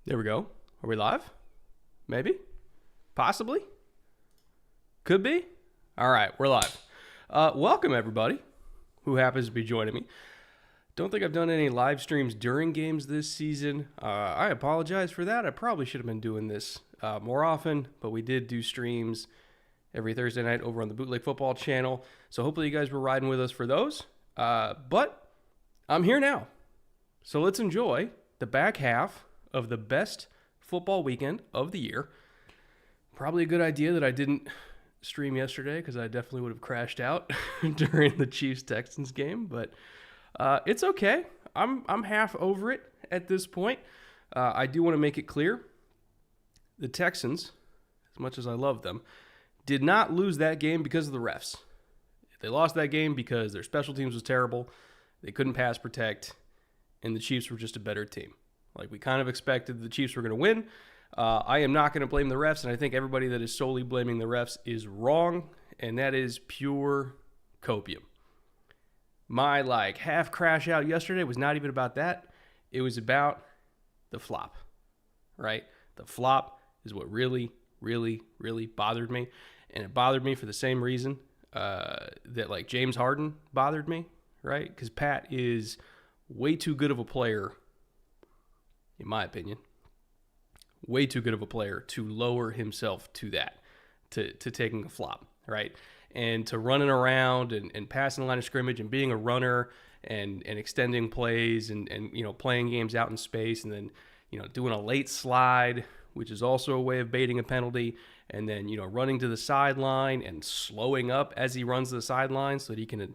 There we go. Are we live? Maybe? Possibly? Could be? All right, we're live. Welcome, everybody who happens to be joining me. Don't think I've done any live streams during games this season. I apologize for that. I probably should have been doing this more often, but we did do streams every Thursday night over on the Bootleg Football channel. So hopefully you guys were riding with us for those. But I'm here now. So let's enjoy the back half of the best football weekend of the year. Probably a good idea that I didn't stream yesterday because I definitely would have crashed out during the Chiefs-Texans game, but it's okay. I'm half over it at this point. I do want to make it clear, the Texans, as much as I love them, did not lose that game because of the refs. They lost that game because their special teams was terrible, they couldn't pass protect, and the Chiefs were just a better team. Like, we kind of expected the Chiefs were going to win. I am not going to blame the refs, and I think everybody that is solely blaming the refs is wrong, and that is pure copium. My, half crash out yesterday was not even about that. It was about the flop, right? The flop is what really, really, really bothered me, and it bothered me for the same reason that, James Harden bothered me, right? Because Pat is way too good of a player, in my opinion, way too good of a player to lower himself to that, to taking a flop, right? And to running around and passing the line of scrimmage and being a runner and extending plays and playing games out in space and then, doing a late slide, which is also a way of baiting a penalty, and then, running to the sideline and slowing up as he runs to the sideline so that he can,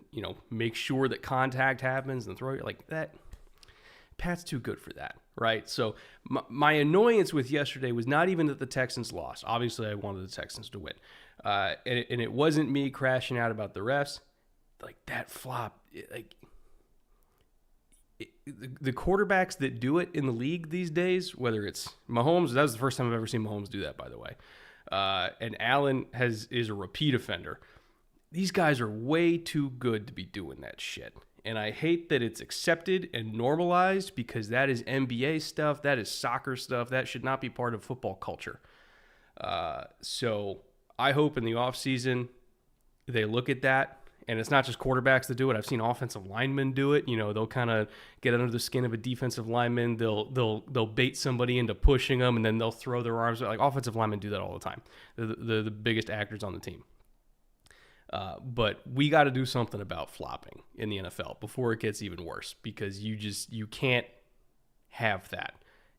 make sure that contact happens and throw it like that. Pat's too good for that, right? So my annoyance with yesterday was not even that the Texans lost. Obviously, I wanted the Texans to win. And it wasn't me crashing out about the refs. That flop, the quarterbacks that do it in the league these days, whether it's Mahomes, that was the first time I've ever seen Mahomes do that, by the way. And Allen is a repeat offender. These guys are way too good to be doing that shit. And I hate that it's accepted and normalized because that is NBA stuff. That is soccer stuff. That should not be part of football culture. So I hope in the offseason they look at that. And it's not just quarterbacks that do it. I've seen offensive linemen do it. They'll kind of get under the skin of a defensive lineman. They'll bait somebody into pushing them, and then they'll throw their arms. Offensive linemen do that all the time. They're the biggest actors on the team. But we got to do something about flopping in the NFL before it gets even worse, because you can't have that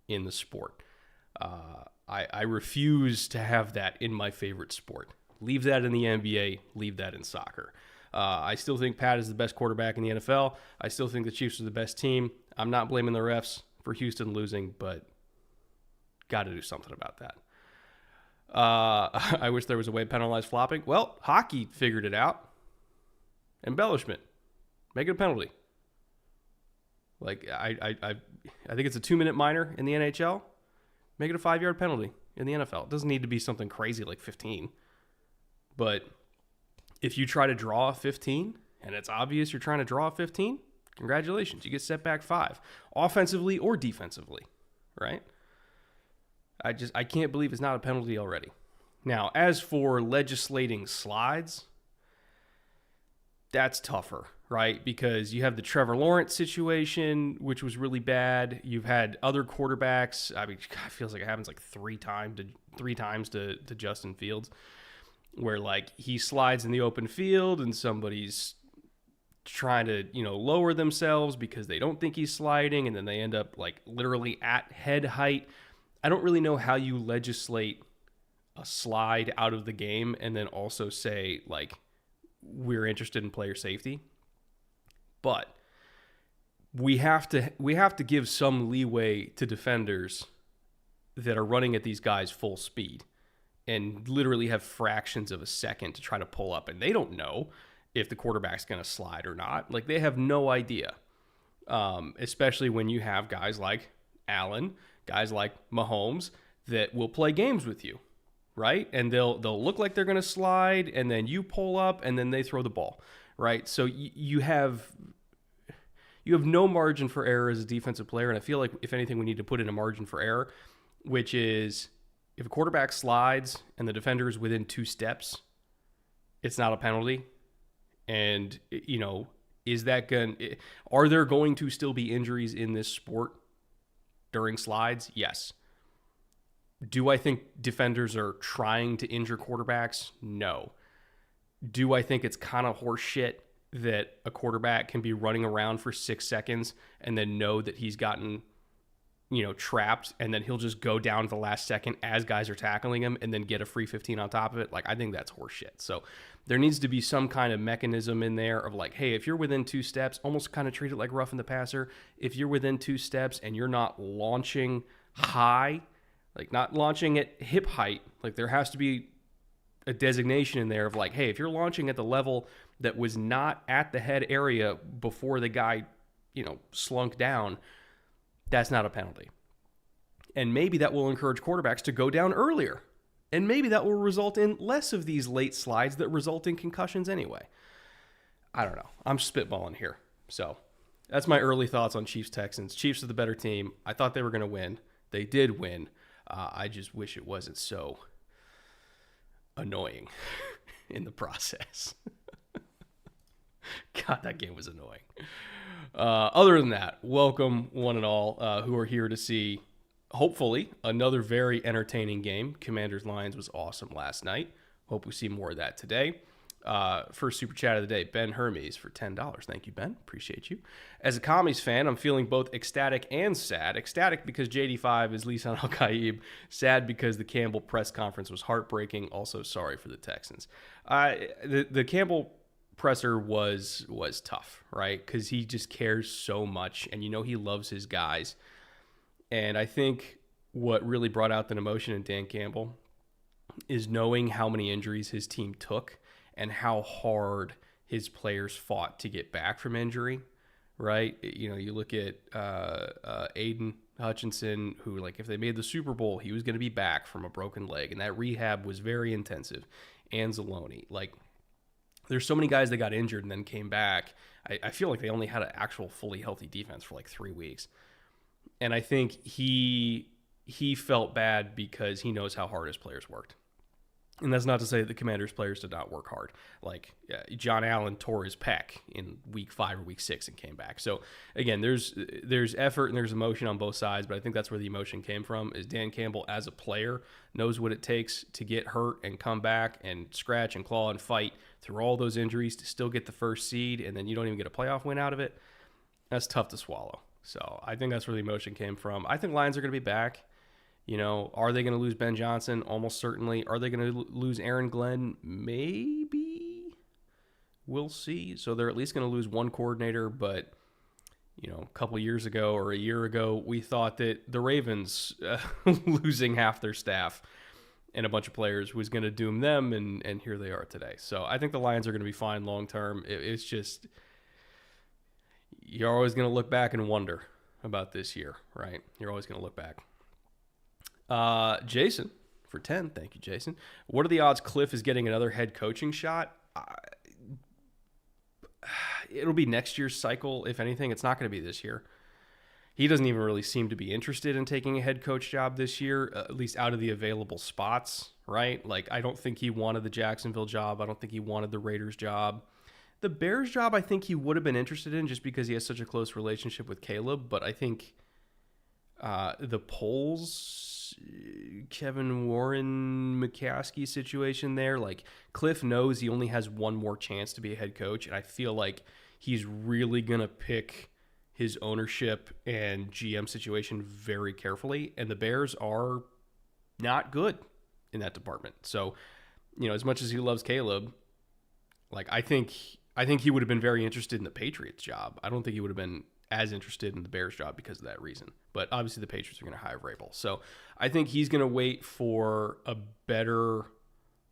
in the sport. I refuse to have that in my favorite sport. Leave that in the NBA. Leave that in soccer. I still think Pat is the best quarterback in the NFL. I still think the Chiefs are the best team. I'm not blaming the refs for Houston losing, but got to do something about that. I wish there was a way to penalize flopping. Well, hockey figured it Embellishment. Make it a penalty. I think it's a 2-minute minor in the NHL. Make it a 5-yard penalty in the NFL. It doesn't need to be something crazy like 15. But if you try to draw a 15, and it's obvious you're trying to draw a 15, congratulations. You get set back 5, offensively or defensively, right? I can't believe it's not a penalty already. Now, as for legislating slides, that's tougher, right? Because you have the Trevor Lawrence situation, which was really bad. You've had other quarterbacks. I mean, it feels like it happens 3 times to Justin Fields, where he slides in the open field and somebody's trying to, lower themselves because they don't think he's sliding, and then they end up literally at head height. I don't really know how you legislate a slide out of the game and then also say, we're interested in player safety. But we have to give some leeway to defenders that are running at these guys full speed and literally have fractions of a second to try to pull up. And they don't know if the quarterback's going to slide or not. They have no idea, especially when you have guys like Allen, guys like Mahomes that will play games with you, right? And they'll look like they're going to slide, and then you pull up, and then they throw the ball, right? So you have no margin for error as a defensive player, and I feel like, if anything, we need to put in a margin for error. which is if a quarterback slides and the defender is within 2 steps, it's not a penalty. And, are there going to still be injuries in this sport during slides? Yes. Do I think defenders are trying to injure quarterbacks? No. Do I think it's kind of horse shit that a quarterback can be running around for 6 seconds and then know that he's gotten, trapped, and then he'll just go down to the last second as guys are tackling him and then get a free 15 on top of it? Like, I think that's horse shit. So there needs to be some kind of mechanism in there of like, hey, if you're within 2 steps, almost kind of treat it like roughing the passer. If you're within 2 steps and you're not launching high, like not launching at hip height, like there has to be a designation in there of like, hey, if you're launching at the level that was not at the head area before the guy, slunk down, that's not a penalty. And maybe that will encourage quarterbacks to go down earlier. And maybe that will result in less of these late slides that result in concussions anyway. I don't know. I'm spitballing here. So that's my early thoughts on Chiefs-Texans. Chiefs are the better team. I thought they were going to win. They did win. I just wish it wasn't so annoying in the process. God, that game was annoying. Other than that, welcome one and all who are here to see, hopefully, another very entertaining game. Commanders-Lions was awesome last night. Hope we see more of that today. First super chat of the day, Ben Hermes for $10. Thank you, Ben. Appreciate you. As a Commies fan, I'm feeling both ecstatic and sad. Ecstatic because JD5 is Lisan Al-Qaib. Sad because the Campbell press conference was heartbreaking. Also sorry for the Texans. The Campbell presser was tough, right? Because he just cares so much, and he loves his guys. And I think what really brought out the emotion in Dan Campbell is knowing how many injuries his team took and how hard his players fought to get back from injury, right? You look at Aiden Hutchinson, who, like, if they made the Super Bowl, he was going to be back from a broken leg, and that rehab was very intensive. Anzalone, like, there's so many guys that got injured and then came back. I feel like they only had an actual fully healthy defense for like 3 weeks. And I think he felt bad because he knows how hard his players worked. And that's not to say that the Commanders players did not work hard. Like, John Allen tore his pec in week 5 or week 6 and came back. So again, there's effort and there's emotion on both sides, but I think that's where the emotion came from, is Dan Campbell as a player knows what it takes to get hurt and come back and scratch and claw and fight through all those injuries to still get the first seed, and then you don't even get a playoff win out of it. That's tough to swallow. So I think that's where the emotion came from. I think Lions are going to be back. Are they going to lose Ben Johnson? Almost certainly. Are they going to lose Aaron Glenn? Maybe. We'll see. So they're at least going to lose one coordinator, but, a couple years ago or a year ago, we thought that the Ravens losing half their staff and a bunch of players was going to doom them, and here they are today. So I think the Lions are going to be fine long term. It's just, you're always going to look back and wonder about this year, right? You're always going to look back. Jason for 10. Thank you, Jason. What are the odds Cliff is getting another head coaching shot? It'll be next year's cycle. If anything, it's not going to be this year. He doesn't even really seem to be interested in taking a head coach job this year, at least out of the available spots, right? Like, I don't think he wanted the Jacksonville job. I don't think he wanted the Raiders job. The Bears job, I think he would have been interested in just because he has such a close relationship with Caleb. But I think the polls, Kevin Warren, McCaskey situation there, like, Cliff knows he only has one more chance to be a head coach. And I feel like he's really going to pick his ownership and GM situation very carefully. And the Bears are not good in that department. So, as much as he loves Caleb, like, I think he would have been very interested in the Patriots job. I don't think he would have been as interested in the Bears job because of that reason. But obviously the Patriots are going to hire Vrabel. So I think he's going to wait for a better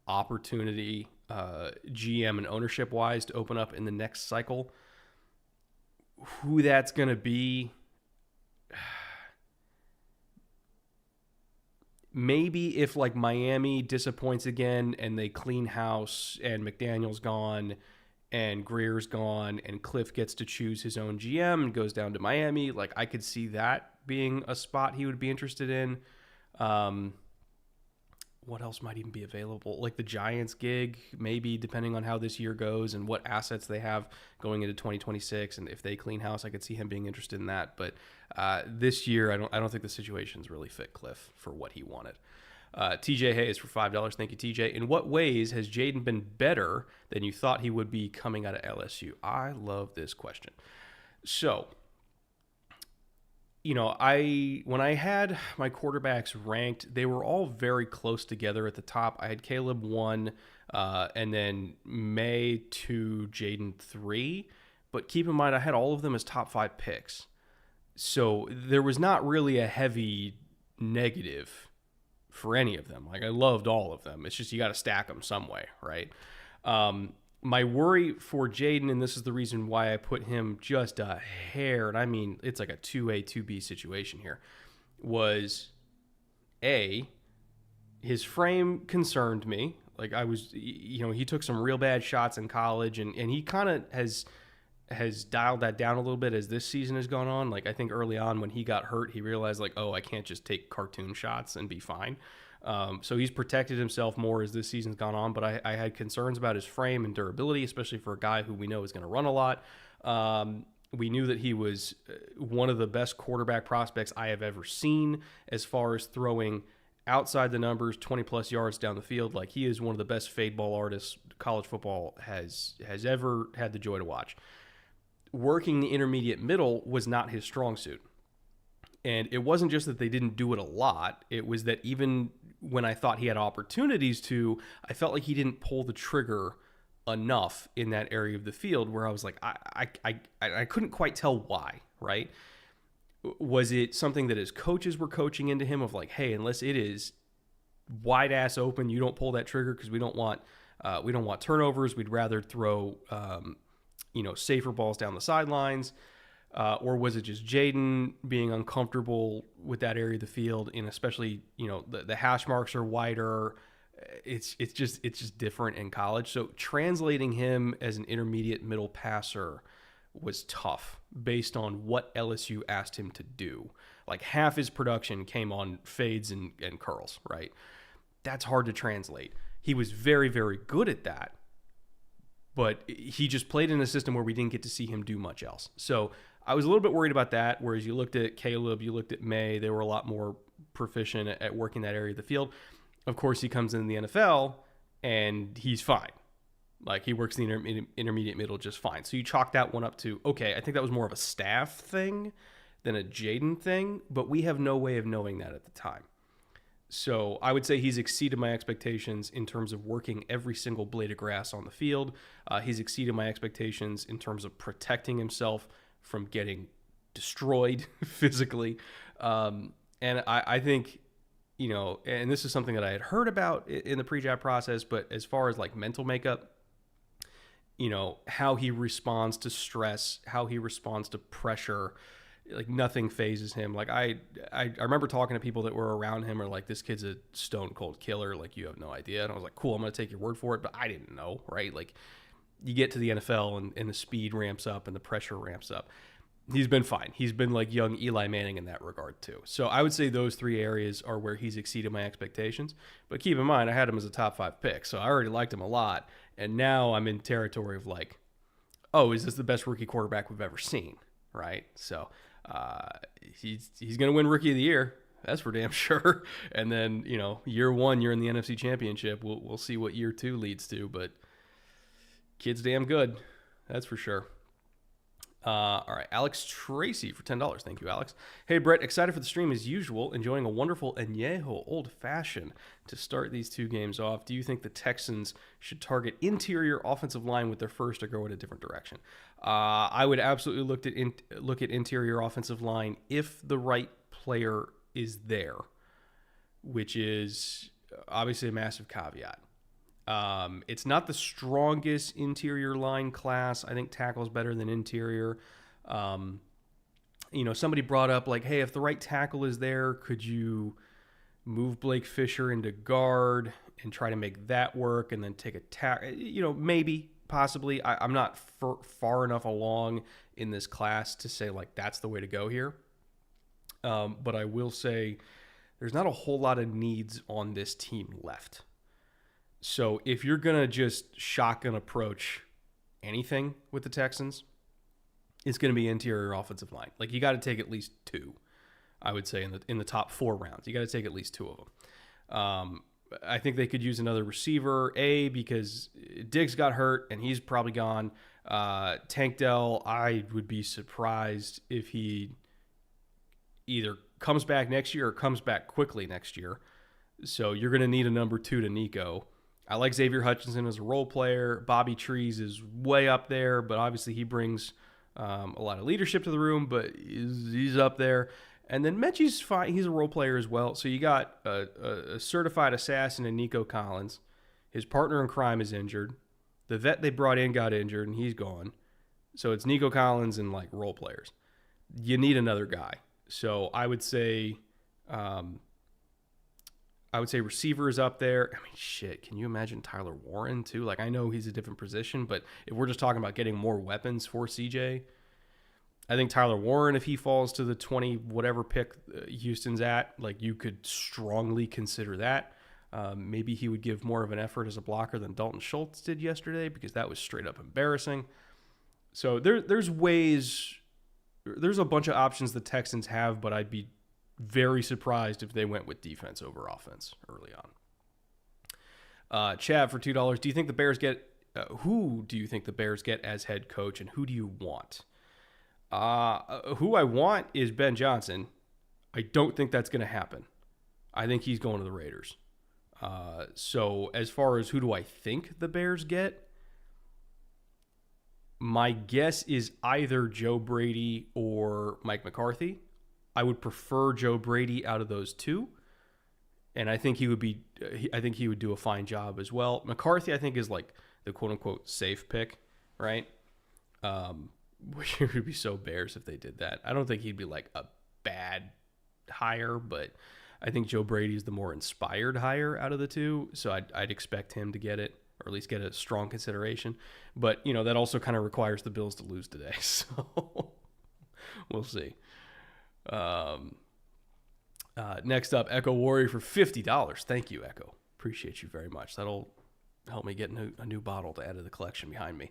opportunity, GM and ownership-wise, to open up in the next cycle. Who that's going to be, maybe if, like, Miami disappoints again and they clean house and McDaniel's gone and Greer's gone and Cliff gets to choose his own GM and goes down to Miami, like, I could see that being a spot he would be interested in. What else might even be available? Like the Giants gig, maybe, depending on how this year goes and what assets they have going into 2026, and if they clean house, I could see him being interested in that. But this year, I don't think the situation's really fit Cliff for what he wanted. TJ Hayes for $5. Thank you, TJ. In what ways has Jayden been better than you thought he would be coming out of LSU? I love this question. So, when I had my quarterbacks ranked, they were all very close together at the top. I had Caleb 1, and then May 2, Jayden 3. But keep in mind, I had all of them as top 5 picks. So there was not really a heavy negative for any of them. Like, I loved all of them. It's just you got to stack them some way, right? My worry for Jayden, and this is the reason why I put him just a hair, and I mean, it's like a 2A, 2B situation here, was his frame concerned me. Like, he took some real bad shots in college, and he kind of has dialed that down a little bit as this season has gone on. Like, I think early on when he got hurt, he realized, like, oh, I can't just take cartoon shots and be fine. So he's protected himself more as this season's gone on, but I had concerns about his frame and durability, especially for a guy who we know is going to run a lot. We knew that he was one of the best quarterback prospects I have ever seen as far as throwing outside the numbers, 20-plus yards down the field. Like, he is one of the best fade ball artists college football has ever had the joy to watch. Working the intermediate middle was not his strong suit. And it wasn't just that they didn't do it a lot. It was that even when I thought he had opportunities to, I felt like he didn't pull the trigger enough in that area of the field where I was like, I couldn't quite tell why, right? Was it something that his coaches were coaching into him of like, hey, unless it is wide ass open, you don't pull that trigger because we don't want turnovers. We'd rather throw, safer balls down the sidelines. Or was it just Jayden being uncomfortable with that area of the field, and especially, the hash marks are wider. It's just different in college. So translating him as an intermediate middle passer was tough based on what LSU asked him to do. Like, half his production came on fades and curls, right? That's hard to translate. He was very, very good at that, but he just played in a system where we didn't get to see him do much else. So I was a little bit worried about that, whereas you looked at Caleb, you looked at May, they were a lot more proficient at working that area of the field. Of course, he comes in the NFL, and he's fine. Like, he works the intermediate middle just fine. So you chalk that one up to, okay, I think that was more of a staff thing than a Jayden thing, but we have no way of knowing that at the time. So I would say he's exceeded my expectations in terms of working every single blade of grass on the field. He's exceeded my expectations in terms of protecting himself from getting destroyed physically. And I think, and this is something that I had heard about in the pre-draft process, but as far as like mental makeup, how he responds to stress, how he responds to pressure, like nothing phases him. Like I remember talking to people that were around him are like, this kid's a stone cold killer. Like, you have no idea. And I was like, cool, I'm going to take your word for it. But I didn't know, right? Like, you get to the NFL and the speed ramps up and the pressure ramps up. He's been fine. He's been like young Eli Manning in that regard too. So I would say those three areas are where he's exceeded my expectations. But keep in mind, I had him as a top 5 pick, so I already liked him a lot. And now I'm in territory of like, oh, is this the best rookie quarterback we've ever seen, right? So he's going to win Rookie of the Year. That's for damn sure. And then, year 1, you're in the NFC Championship. We'll see what year 2 leads to, but kid's damn good. That's for sure. All right, Alex Tracy for $10. Thank you, Alex. Hey, Brett, excited for the stream as usual. Enjoying a wonderful Añejo Old Fashioned to start these 2 games off. Do you think the Texans should target interior offensive line with their first or go in a different direction? I would absolutely look at interior offensive line if the right player is there, which is obviously a massive caveat. It's not the strongest interior line class. I think tackle's better than interior. Somebody brought up like, hey, if the right tackle is there, could you move Blake Fisher into guard and try to make that work and then take a tackle? Maybe, possibly. I'm not far enough along in this class to say like that's the way to go here. But I will say there's not a whole lot of needs on this team left. So if you're going to just shotgun approach anything with the Texans, it's going to be interior offensive line. Like, you got to take at least two, I would say, in the top 4 rounds. You got to take at least 2 of them. I think they could use another receiver, because Diggs got hurt and he's probably gone. Tank Dell, I would be surprised if he either comes back next year or comes back quickly next year. So you're going to need a number 2 to Nico. I like Xavier Hutchinson as a role player. Bobby Trees is way up there, but obviously he brings a lot of leadership to the room, but he's up there. And then Mechie's fine. He's a role player as well. So you got a certified assassin in Nico Collins. His partner in crime is injured. The vet they brought in got injured, and he's gone. So it's Nico Collins and, like, role players. You need another guy. So I would say receiver is up there. I mean, shit, can you imagine Tyler Warren too? Like, I know he's a different position, but if we're just talking about getting more weapons for CJ, I think Tyler Warren, if he falls to the 20 whatever pick Houston's at, like, you could strongly consider that. Maybe he would give more of an effort as a blocker than Dalton Schultz did yesterday, because that was straight up embarrassing. So there's ways, there's a bunch of options the Texans have, but I'd be very surprised if they went with defense over offense early on. Chad for $2. Do you think the Bears get? Who do you think the Bears get as head coach, and who do you want? Who I want is Ben Johnson. I don't think that's going to happen. I think he's going to the Raiders. So as far as who do I think the Bears get, my guess is either Joe Brady or Mike McCarthy. I would prefer Joe Brady out of those two, and I think he would do a fine job as well. McCarthy, I think, is like the quote unquote safe pick, right? Which would be so Bears if they did that. I don't think he'd be like a bad hire, but I think Joe Brady is the more inspired hire out of the two, so I'd expect him to get it, or at least get a strong consideration. But, you know, that also kind of requires the Bills to lose today, so we'll see. Next up, Echo Warrior for $50. Thank you, Echo. Appreciate you very much. That'll help me get a new bottle to add to the collection behind me.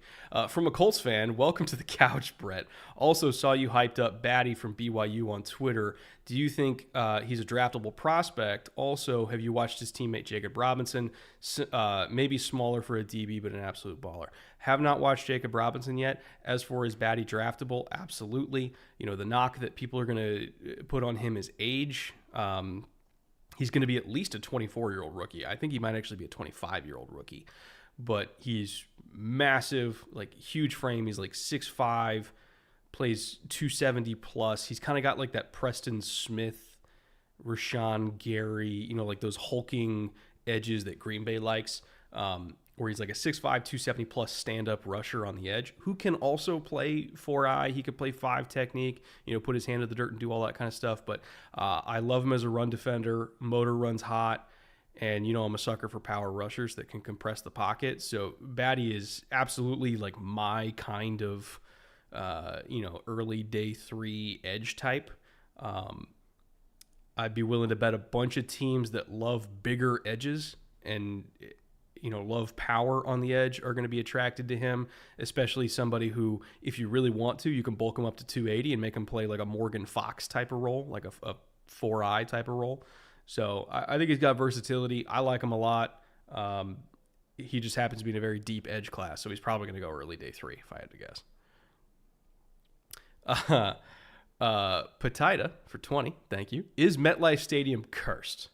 From a Colts fan, welcome to the couch, Brett. Also saw you hyped up Batty from BYU on Twitter. Do you think he's a draftable prospect? Also, have you watched his teammate Jacob Robinson? Maybe smaller for a DB, but an absolute baller. Have not watched Jacob Robinson yet. As for his Batty draftable, absolutely. You know, the knock that people are going to put on him is age. He's going to be at least a 24-year-old rookie. I think he might actually be a 25-year-old rookie. But he's massive, like huge frame. He's like 6'5", plays 270 plus. He's kind of got like that Preston Smith, Rashawn Gary, you know, like those hulking edges that Green Bay likes, where he's like a 6'5", 270 plus stand-up rusher on the edge who can also play 4-eye. He could play 5 technique, you know, put his hand in the dirt and do all that kind of stuff. But I love him as a run defender. Motor runs hot. And, you know, I'm a sucker for power rushers that can compress the pocket. So Batty is absolutely like my kind of, you know, early day 3 edge type. I'd be willing to bet a bunch of teams that love bigger edges and, you know, love power on the edge are going to be attracted to him, especially somebody who, if you really want to, you can bulk him up to 280 and make him play like a Morgan Fox type of role, like a 4-eye type of role. So I think he's got versatility. I like him a lot. He just happens to be in a very deep edge class, so he's probably going to go early day 3 if I had to guess. Patita for 20, thank you. Is MetLife Stadium cursed?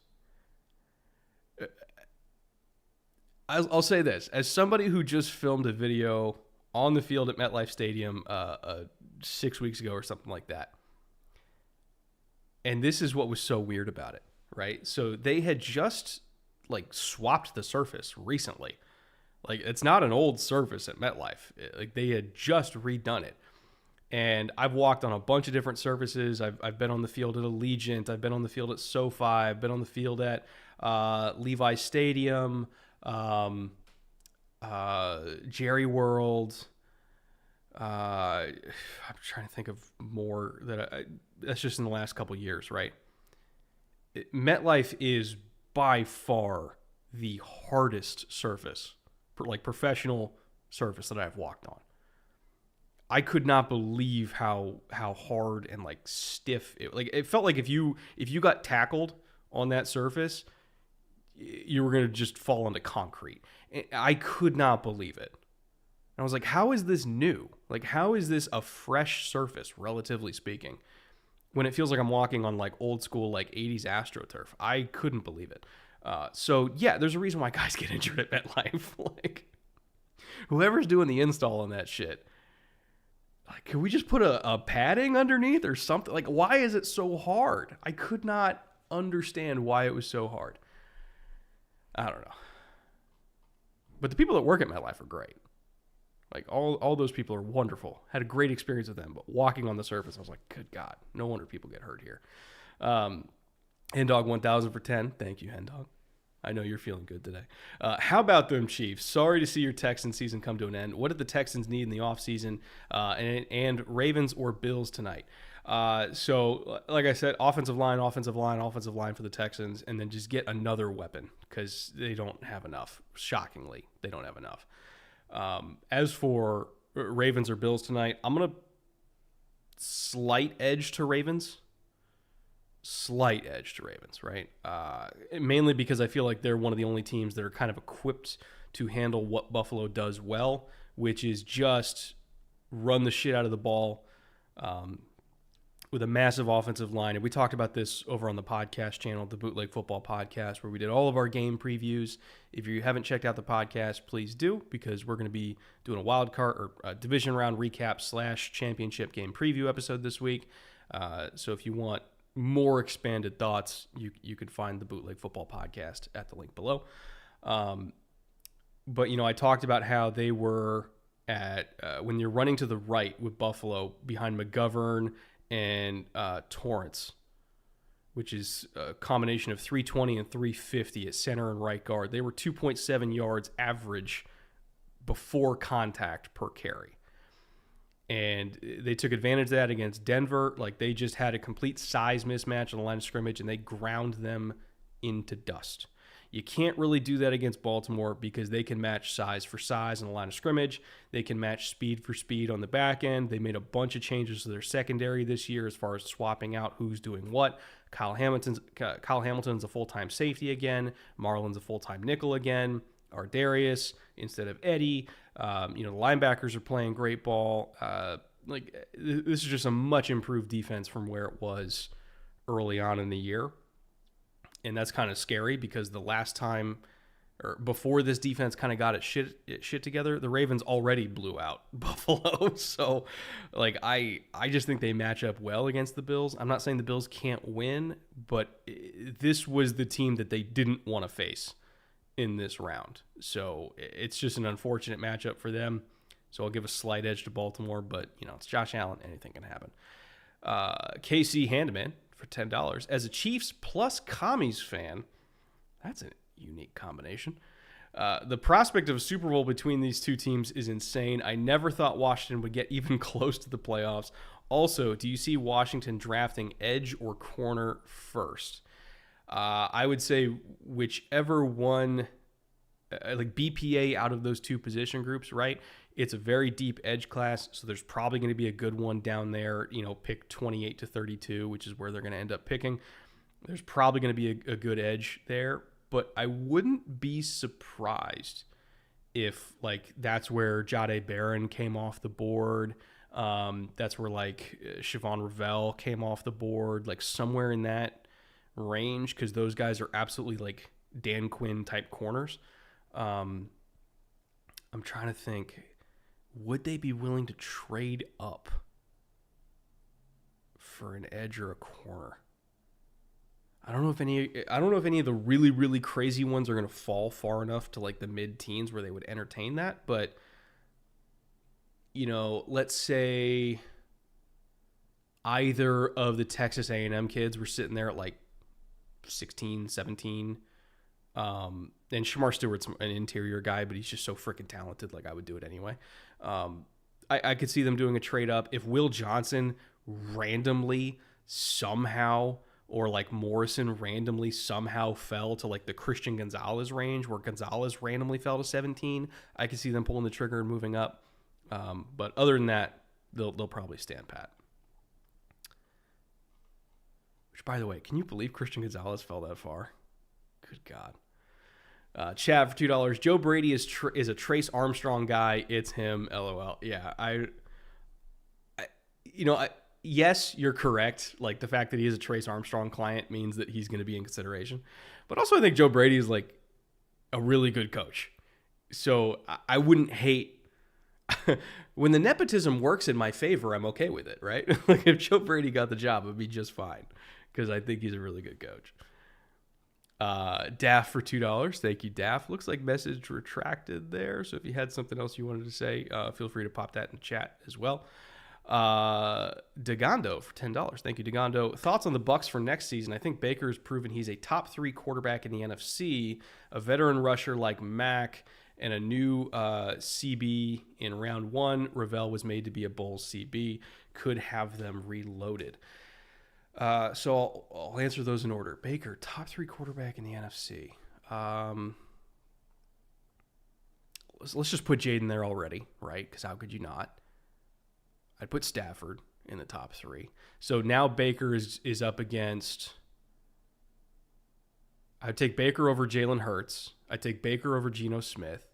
I'll say this. As somebody who just filmed a video on the field at MetLife Stadium 6 weeks ago or something like that, and this is what was so weird about it, right? So they had just like swapped the surface recently. Like, it's not an old surface at MetLife. Like, they had just redone it. And I've walked on a bunch of different surfaces. I've been on the field at Allegiant. I've been on the field at SoFi. I've been on the field at Levi Stadium, Jerry World. I'm trying to think of more that's just in the last couple of years, right? MetLife is by far the hardest surface, like professional surface that I've walked on. I could not believe how hard and like stiff it felt like if you got tackled on that surface, you were gonna just fall into concrete. I could not believe it. And I was like, how is this new? Like, how is this a fresh surface, relatively speaking, when it feels like I'm walking on like old school like 80s AstroTurf? I couldn't believe it. So yeah, there's a reason why guys get injured at MetLife. Like, whoever's doing the install on that shit, like, can we just put a padding underneath or something? Like, why is it so hard? I could not understand why it was so hard. I don't know. But the people that work at MetLife are great. Like, all those people are wonderful. Had a great experience with them. But walking on the surface, I was like, good God, no wonder people get hurt here. Hendog 1000 for 10. Thank you, Hendog. I know you're feeling good today. How about them Chiefs? Sorry to see your Texans season come to an end. What did the Texans need in the offseason? And Ravens or Bills tonight? So, like I said, offensive line for the Texans, and then just get another weapon because they don't have enough. Shockingly, they don't have enough. As for Ravens or Bills tonight, I'm going to slight edge to Ravens, right? Mainly because I feel like they're one of the only teams that are kind of equipped to handle what Buffalo does well, which is just run the shit out of the ball with a massive offensive line. And we talked about this over on the podcast channel, the Bootleg Football Podcast, where we did all of our game previews. If you haven't checked out the podcast, please do, because we're going to be doing a wild card or a division round recap / championship game preview episode this week. So if you want more expanded thoughts, you could find the Bootleg Football Podcast at the link below. But, I talked about how they were at when you're running to the right with Buffalo behind McGovern and Torrance, which is a combination of 320 and 350 at center and right guard. They were 2.7 yards average before contact per carry. And they took advantage of that against Denver. Like, they just had a complete size mismatch on the line of scrimmage, and they ground them into dust. You can't really do that against Baltimore because they can match size for size on the line of scrimmage. They can match speed for speed on the back end. They made a bunch of changes to their secondary this year as far as swapping out who's doing what. Kyle Hamilton's a full-time safety again. Marlon's a full-time nickel again. Ardarius instead of Eddie. The linebackers are playing great ball. This is just a much improved defense from where it was early on in the year. And that's kind of scary because the last time or before this defense kind of got its shit together, the Ravens already blew out Buffalo. So, I just think they match up well against the Bills. I'm not saying the Bills can't win, but this was the team that they didn't want to face in this round. So it's just an unfortunate matchup for them. So I'll give a slight edge to Baltimore, but it's Josh Allen. Anything can happen. KC Handeman for $10. As a Chiefs plus Commies fan, that's a unique combination. The prospect of a Super Bowl between these two teams is insane. I never thought Washington would get even close to the playoffs. Also, do you see Washington drafting edge or corner first? I would say whichever one, like BPA out of those two position groups, right? It's a very deep edge class, so there's probably going to be a good one down there, pick 28 to 32, which is where they're going to end up picking. There's probably going to be a good edge there, but I wouldn't be surprised if, that's where Jahdae Barron came off the board. That's where, Siobhan Ravel came off the board, somewhere in that range, because those guys are absolutely, Dan Quinn type corners. I'm trying to think, would they be willing to trade up for an edge or a corner? I don't know if any of the really, really crazy ones are going to fall far enough to the mid-teens where they would entertain that. But, let's say either of the Texas A&M kids were sitting there at 16, 17. And Shamar Stewart's an interior guy, but he's just so freaking talented. I would do it anyway. I could see them doing a trade up. If Will Johnson randomly somehow or like Morrison randomly somehow fell to like the Christian Gonzalez range where Gonzalez randomly fell to 17, I could see them pulling the trigger and moving up. But other than that, they'll probably stand pat. Which, by the way, can you believe Christian Gonzalez fell that far? Good God. Chad for $2. Joe Brady is a Trace Armstrong guy. It's him. LOL. Yeah, yes, you're correct. Like, the fact that he is a Trace Armstrong client means that he's going to be in consideration. But also, I think Joe Brady is like a really good coach. So I wouldn't hate when the nepotism works in my favor. I'm okay with it, right? Like, if Joe Brady got the job, it'd be just fine because I think he's a really good coach. Daff for $2. Thank you, Daff. Looks like message retracted there. So if you had something else you wanted to say, feel free to pop that in the chat as well. Dagondo for $10. Thank you, Dagondo. Thoughts on the Bucs for next season? I think Baker has proven he's a top 3 quarterback in the NFC, a veteran rusher like Mack, and a new CB in round 1. Ravel was made to be a Bulls CB. Could have them reloaded. So I'll answer those in order. Baker, top 3 quarterback in the NFC. Let's just put Jayden there already, right? Because how could you not? I'd put Stafford in the top 3. So now Baker is up against... I'd take Baker over Jalen Hurts. I'd take Baker over Geno Smith.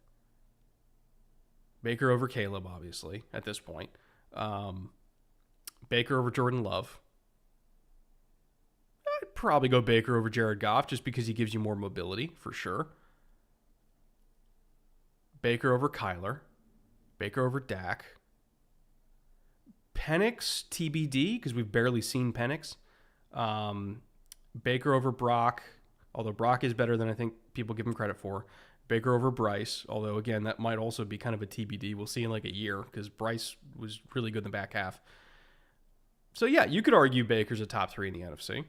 Baker over Caleb, obviously, at this point. Baker over Jordan Love. I'd probably go Baker over Jared Goff just because he gives you more mobility, for sure. Baker over Kyler. Baker over Dak. Penix TBD, because we've barely seen Penix. Baker over Brock, although Brock is better than I think people give him credit for. Baker over Bryce, although, again, that might also be kind of a TBD. We'll see in like a year, because Bryce was really good in the back half. So, yeah, you could argue Baker's a top 3 in the NFC.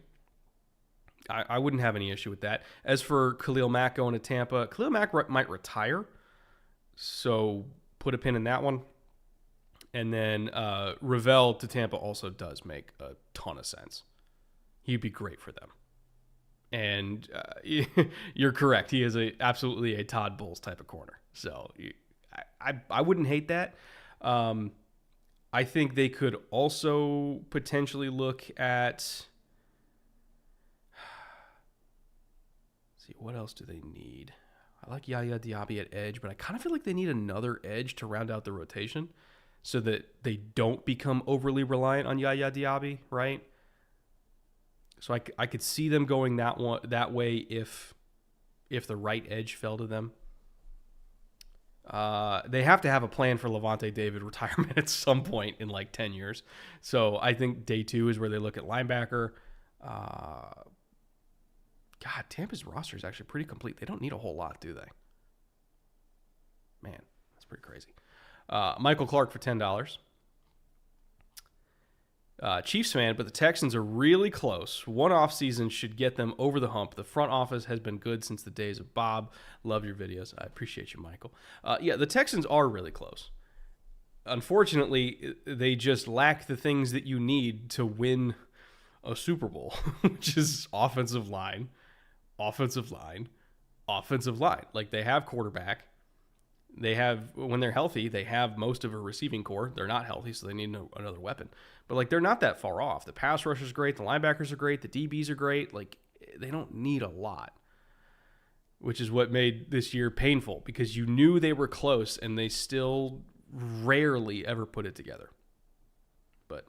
I wouldn't have any issue with that. As for Khalil Mack going to Tampa, Khalil Mack might retire, so put a pin in that one. And then Ravel to Tampa also does make a ton of sense. He'd be great for them. And you're correct. He is absolutely a Todd Bowles type of corner. So I wouldn't hate that. I think they could also potentially look at... See, what else do they need? I like Yaya Diaby at edge, but I kind of feel like they need another edge to round out the rotation so that they don't become overly reliant on Yaya Diaby, right? So I could see them going that way if the right edge fell to them. They have to have a plan for Levante David retirement at some point in like 10 years. So I think day 2 is where they look at linebacker. God, Tampa's roster is actually pretty complete. They don't need a whole lot, do they? Man, that's pretty crazy. Michael Clark for $10. Chiefs fan, but the Texans are really close. One offseason should get them over the hump. The front office has been good since the days of Bob. Love your videos. I appreciate you, Michael. Yeah, the Texans are really close. Unfortunately, they just lack the things that you need to win a Super Bowl, which is offensive line. Like, they have quarterback. They have, when they're healthy, they have most of a receiving core. They're not healthy, so they need another weapon. But, like, they're not that far off. The pass rush is great. The linebackers are great. The DBs are great. Like, they don't need a lot, which is what made this year painful because you knew they were close and they still rarely ever put it together. But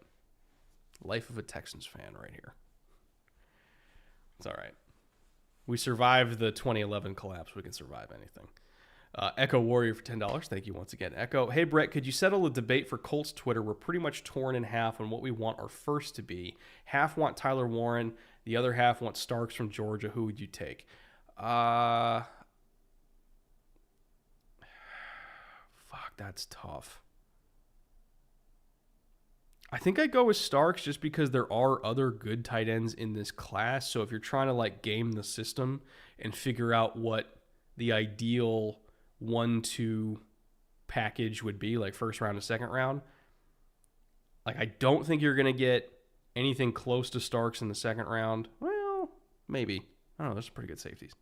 life of a Texans fan right here. It's all right. We survived the 2011 collapse. We can survive anything. Echo Warrior for $10. Thank you once again, Echo. Hey, Brett, could you settle a debate for Colts Twitter? We're pretty much torn in half on what we want our first to be. Half want Tyler Warren. The other half want Starks from Georgia. Who would you take? Fuck, that's tough. I think I'd go with Starks just because there are other good tight ends in this class. So if you're trying to like game the system and figure out what the ideal 1-2 package would be, like first round to second round, like I don't think you're going to get anything close to Starks in the second round, well, maybe. I don't know. There's some pretty good safeties.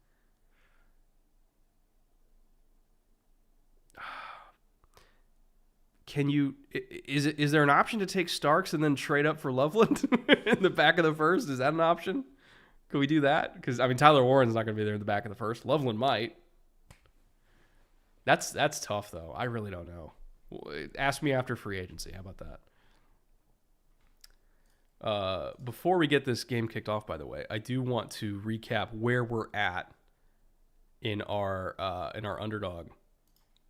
Is there an option to take Starks and then trade up for Loveland in the back of the first? Is that an option? Could we do that? Because, I mean, Tyler Warren's not going to be there in the back of the first. Loveland might. That's tough, though. I really don't know. Ask me after free agency. How about that? Before we get this game kicked off, by the way, I do want to recap where we're at in our Underdog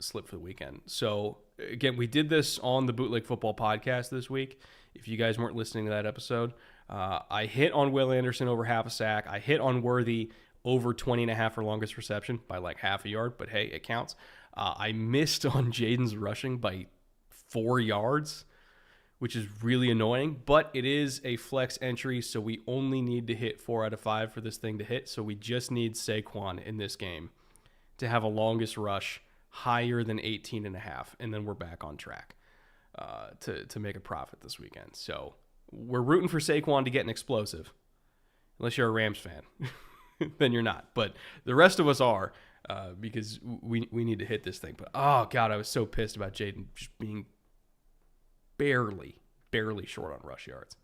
slip for the weekend. So, again, we did this on the Bootleg Football podcast this week. If you guys weren't listening to that episode, I hit on Will Anderson over half a sack. I hit on Worthy over 20.5 for longest reception by like half a yard, but hey, it counts. I missed on Jayden's rushing by 4 yards, which is really annoying, but it is a flex entry, so we only need to hit 4 out of 5 for this thing to hit. So we just need Saquon in this game to have a longest rush higher than 18.5, and then we're back on track to make a profit this weekend. So we're rooting for Saquon to get an explosive, unless you're a Rams fan. Then you're not. But the rest of us are, because we need to hit this thing. But, oh, God, I was so pissed about Jayden just being barely short on rush yards.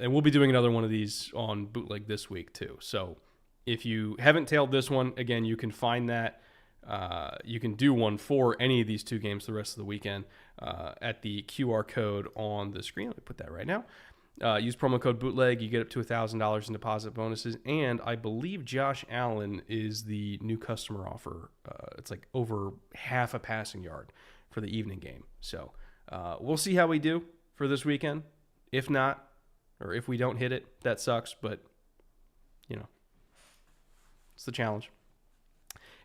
And we'll be doing another one of these on Bootleg this week, too. So if you haven't tailed this one, again, you can find that. You can do one for any of these two games the rest of the weekend at the QR code on the screen. Let me put that right now. Use promo code BOOTLEG. You get up to $1,000 in deposit bonuses. And I believe Josh Allen is the new customer offer. It's like over half a passing yard for the evening game. So we'll see how we do for this weekend. If not, or if we don't hit it, that sucks. But, you know, it's the challenge.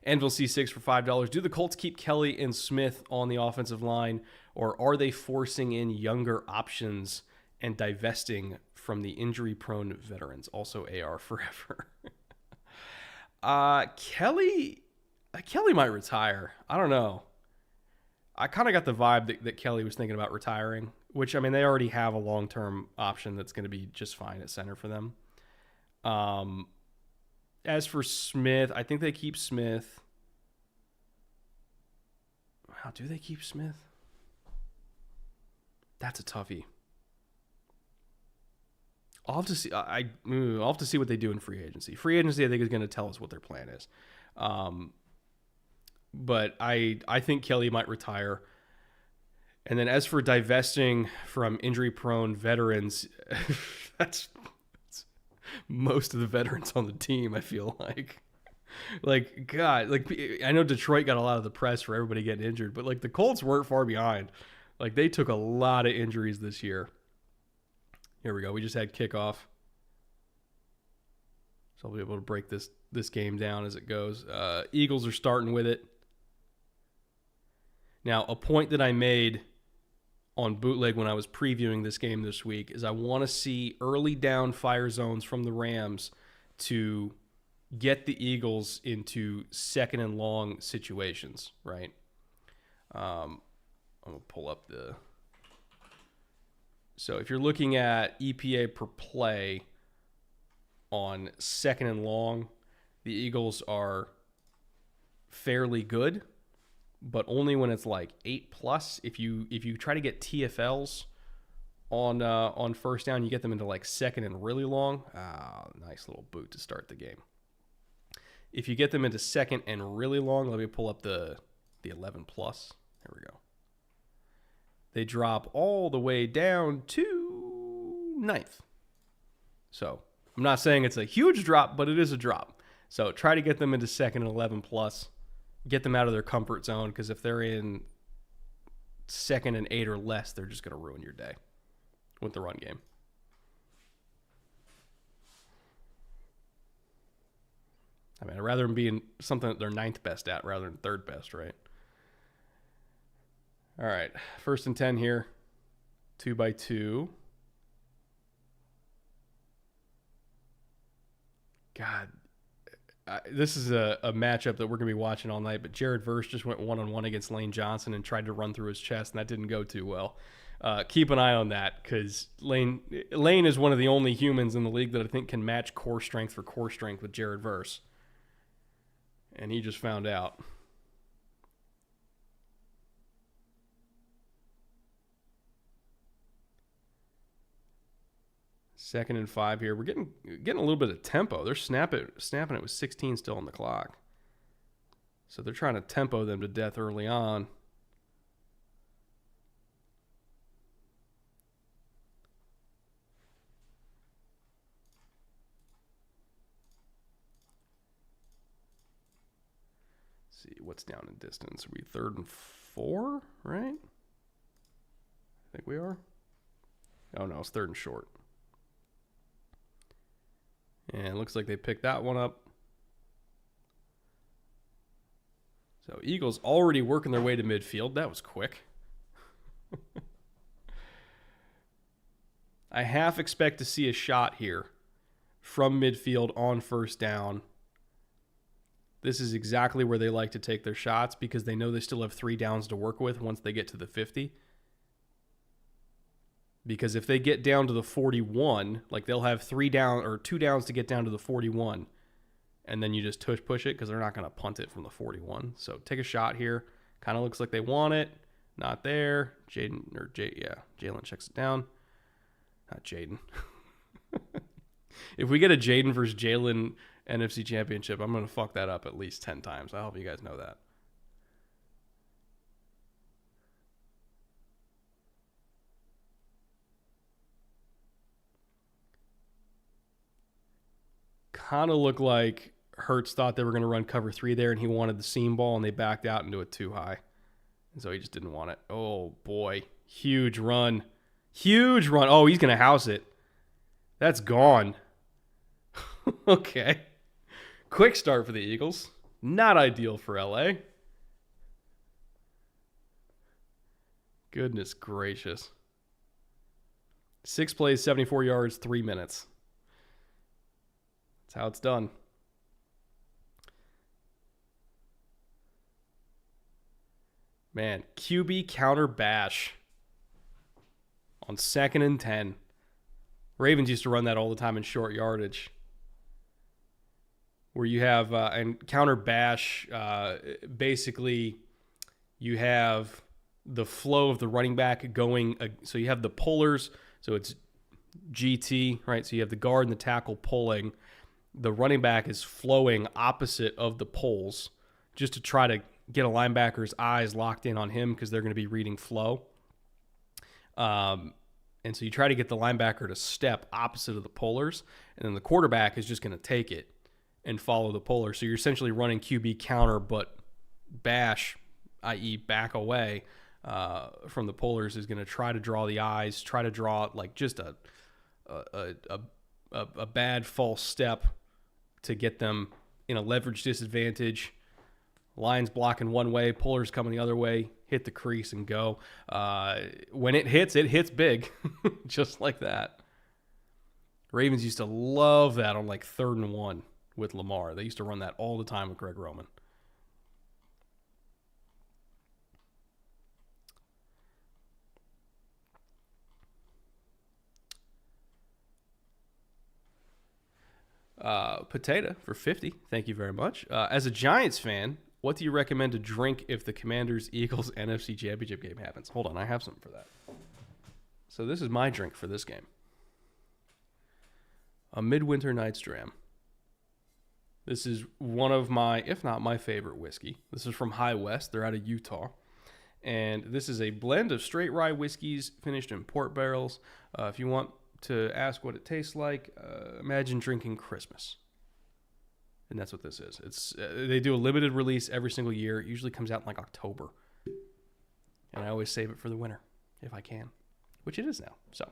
Anvil C6 for $5. Do the Colts keep Kelly and Smith on the offensive line, or are they forcing in younger options and divesting from the injury-prone veterans? Also AR forever. Kelly might retire. I don't know. I kind of got the vibe that Kelly was thinking about retiring, which, I mean, they already have a long-term option that's going to be just fine at center for them. As for Smith, I think they keep Smith. Wow, do they keep Smith? That's a toughie. I'll have to see. I'll have to see what they do in free agency. Free agency, I think, is going to tell us what their plan is. But I think Kelly might retire. And then as for divesting from injury-prone veterans, that's most of the veterans on the team, I feel like. Like, God, like, I know Detroit got a lot of the press for everybody getting injured, but, like, the Colts weren't far behind. Like, they took a lot of injuries this year. Here we go. We just had kickoff. So I'll be able to break this game down as it goes. Eagles are starting with it. Now, a point that I made on Bootleg when I was previewing this game this week is I want to see early down fire zones from the Rams to get the Eagles into second and long situations, right? I'm going to pull up the... So if you're looking at EPA per play on second and long, the Eagles are fairly good, but only when it's like 8+. If you try to get TFLs on first down, you get them into like second and really long. Nice little boot to start the game. If you get them into second and really long, let me pull up the 11+. There we go. They drop all the way down to 9th. So I'm not saying it's a huge drop, but it is a drop. So try to get them into second and 11+. Get them out of their comfort zone, because if they're in second and 8 or less, they're just going to ruin your day with the run game. I mean, I'd rather them being something that they're 9th best at rather than 3rd best, right? All right, 1st and 10 here, 2x2. God, this is a matchup that we're going to be watching all night, but Jared Verse just went one-on-one against Lane Johnson and tried to run through his chest, and that didn't go too well. Keep an eye on that, because Lane is one of the only humans in the league that I think can match core strength for core strength with Jared Verse. And he just found out. Second and 5 here. We're getting a little bit of tempo. They're snapping it with 16 still on the clock. So they're trying to tempo them to death early on. Let's see what's down in distance. Are we 3rd and 4, right? I think we are. Oh no, it's 3rd and short. And it looks like they picked that one up. So Eagles already working their way to midfield. That was quick. I half expect to see a shot here from midfield on first down. This is exactly where they like to take their shots because they know they still have 3 downs to work with once they get to the 50. Because if they get down to the 41, like they'll have 2 downs to get down to the 41, and then you just push it because they're not going to punt it from the 41. So take a shot here. Kind of looks like they want it. Not there. Jaylen checks it down. Not Jayden. If we get a Jayden versus Jaylen NFC Championship, I'm going to fuck that up at least 10 times. I hope you guys know that. Kind of looked like Hurts thought they were going to run cover 3 there, and he wanted the seam ball, and they backed out into it too high. And so he just didn't want it. Oh, boy. Huge run. Huge run. Oh, he's going to house it. That's gone. Okay. Quick start for the Eagles. Not ideal for LA. Goodness gracious. 6 plays, 74 yards, 3 minutes. That's how it's done. Man, QB counter bash on 2nd and 10. Ravens used to run that all the time in short yardage, where you have and counter bash. Basically, you have the flow of the running back going. So you have the pullers. So it's GT, right? So you have the guard and the tackle pulling. The running back is flowing opposite of the pulls, just to try to get a linebacker's eyes locked in on him because they're going to be reading flow. And so you try to get the linebacker to step opposite of the pullers, and then the quarterback is just going to take it and follow the puller. So you're essentially running QB counter, but bash, i.e. back away from the pullers, is going to try to draw the eyes, try to draw like just a bad false step to get them in a leverage disadvantage. Lines blocking one way, pullers coming the other way, hit the crease and go. When it hits big, just like that. Ravens used to love that on like 3rd and 1 with Lamar. They used to run that all the time with Greg Roman. Potato for 50. Thank you very much. As a Giants fan, what do you recommend to drink if the Commanders-Eagles NFC Championship game happens? Hold on, I have something for that. So this is my drink for this game. A Midwinter Night's Dram. This is one of my, if not my favorite whiskey. This is from High West. They're out of Utah. And this is a blend of straight rye whiskeys finished in port barrels. If you want to ask what it tastes like, imagine drinking Christmas. And that's what this is. It's they do a limited release every single year. It usually comes out in like October. And I always save it for the winter if I can, which it is now. So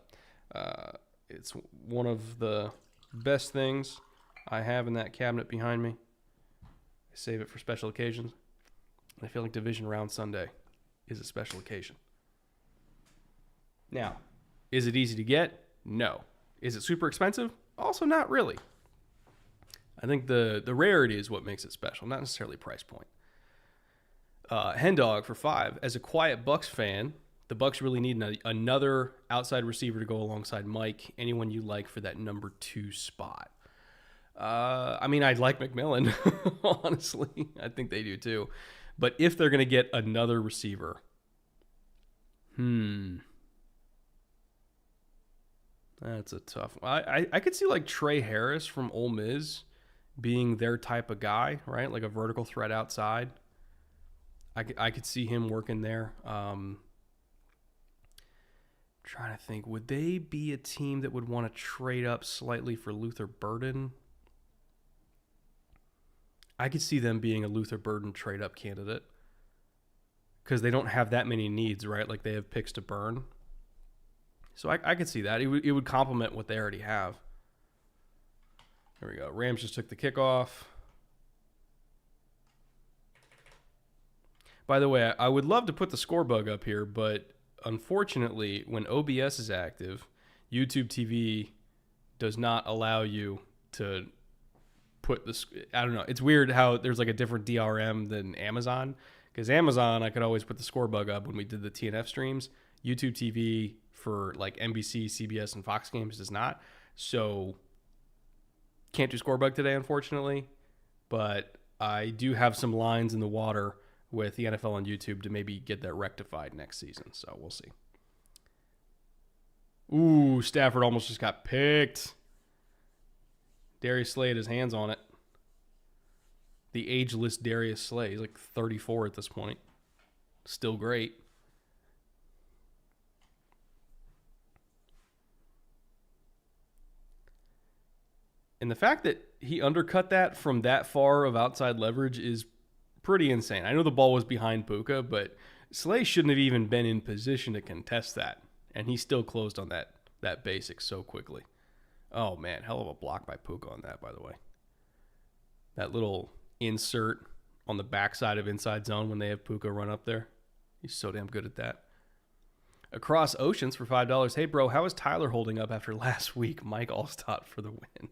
it's one of the best things I have in that cabinet behind me. I save it for special occasions. And I feel like Division Round Sunday is a special occasion. Now, is it easy to get? No. Is it super expensive? Also not really. I think the rarity is what makes it special, not necessarily price point. Hendog for 5. As a quiet Bucs fan, the Bucs really need another outside receiver to go alongside Mike. Anyone you like for that number 2 spot? I mean, I'd like McMillan, honestly. I think they do too. But if they're going to get another receiver, that's a tough one. I could see like Trey Harris from Ole Miss being their type of guy, right? Like a vertical threat outside. I could see him working there. Trying to think, would they be a team that would want to trade up slightly for Luther Burden? I could see them being a Luther Burden trade-up candidate because they don't have that many needs, right? Like they have picks to burn. So I could see that. It would complement what they already have. There we go. Rams just took the kickoff. By the way, I would love to put the score bug up here, but unfortunately, when OBS is active, YouTube TV does not allow you to put this. I don't know. It's weird how there's like a different DRM than Amazon, because Amazon, I could always put the score bug up when we did the TNF streams. YouTube TV for like NBC, CBS, and Fox games does not. So can't do score bug today, unfortunately. But I do have some lines in the water with the NFL on YouTube to maybe get that rectified next season. So we'll see. Ooh, Stafford almost just got picked. Darius Slay had his hands on it. The ageless Darius Slay. He's like 34 at this point. Still great. And the fact that he undercut that from that far of outside leverage is pretty insane. I know the ball was behind Puka, but Slay shouldn't have even been in position to contest that. And he still closed on that basic so quickly. Oh, man. Hell of a block by Puka on that, by the way. That little insert on the backside of inside zone when they have Puka run up there. He's so damn good at that. Across Oceans for $5. Hey, bro, how is Tyler holding up after last week? Mike Allstott for the win.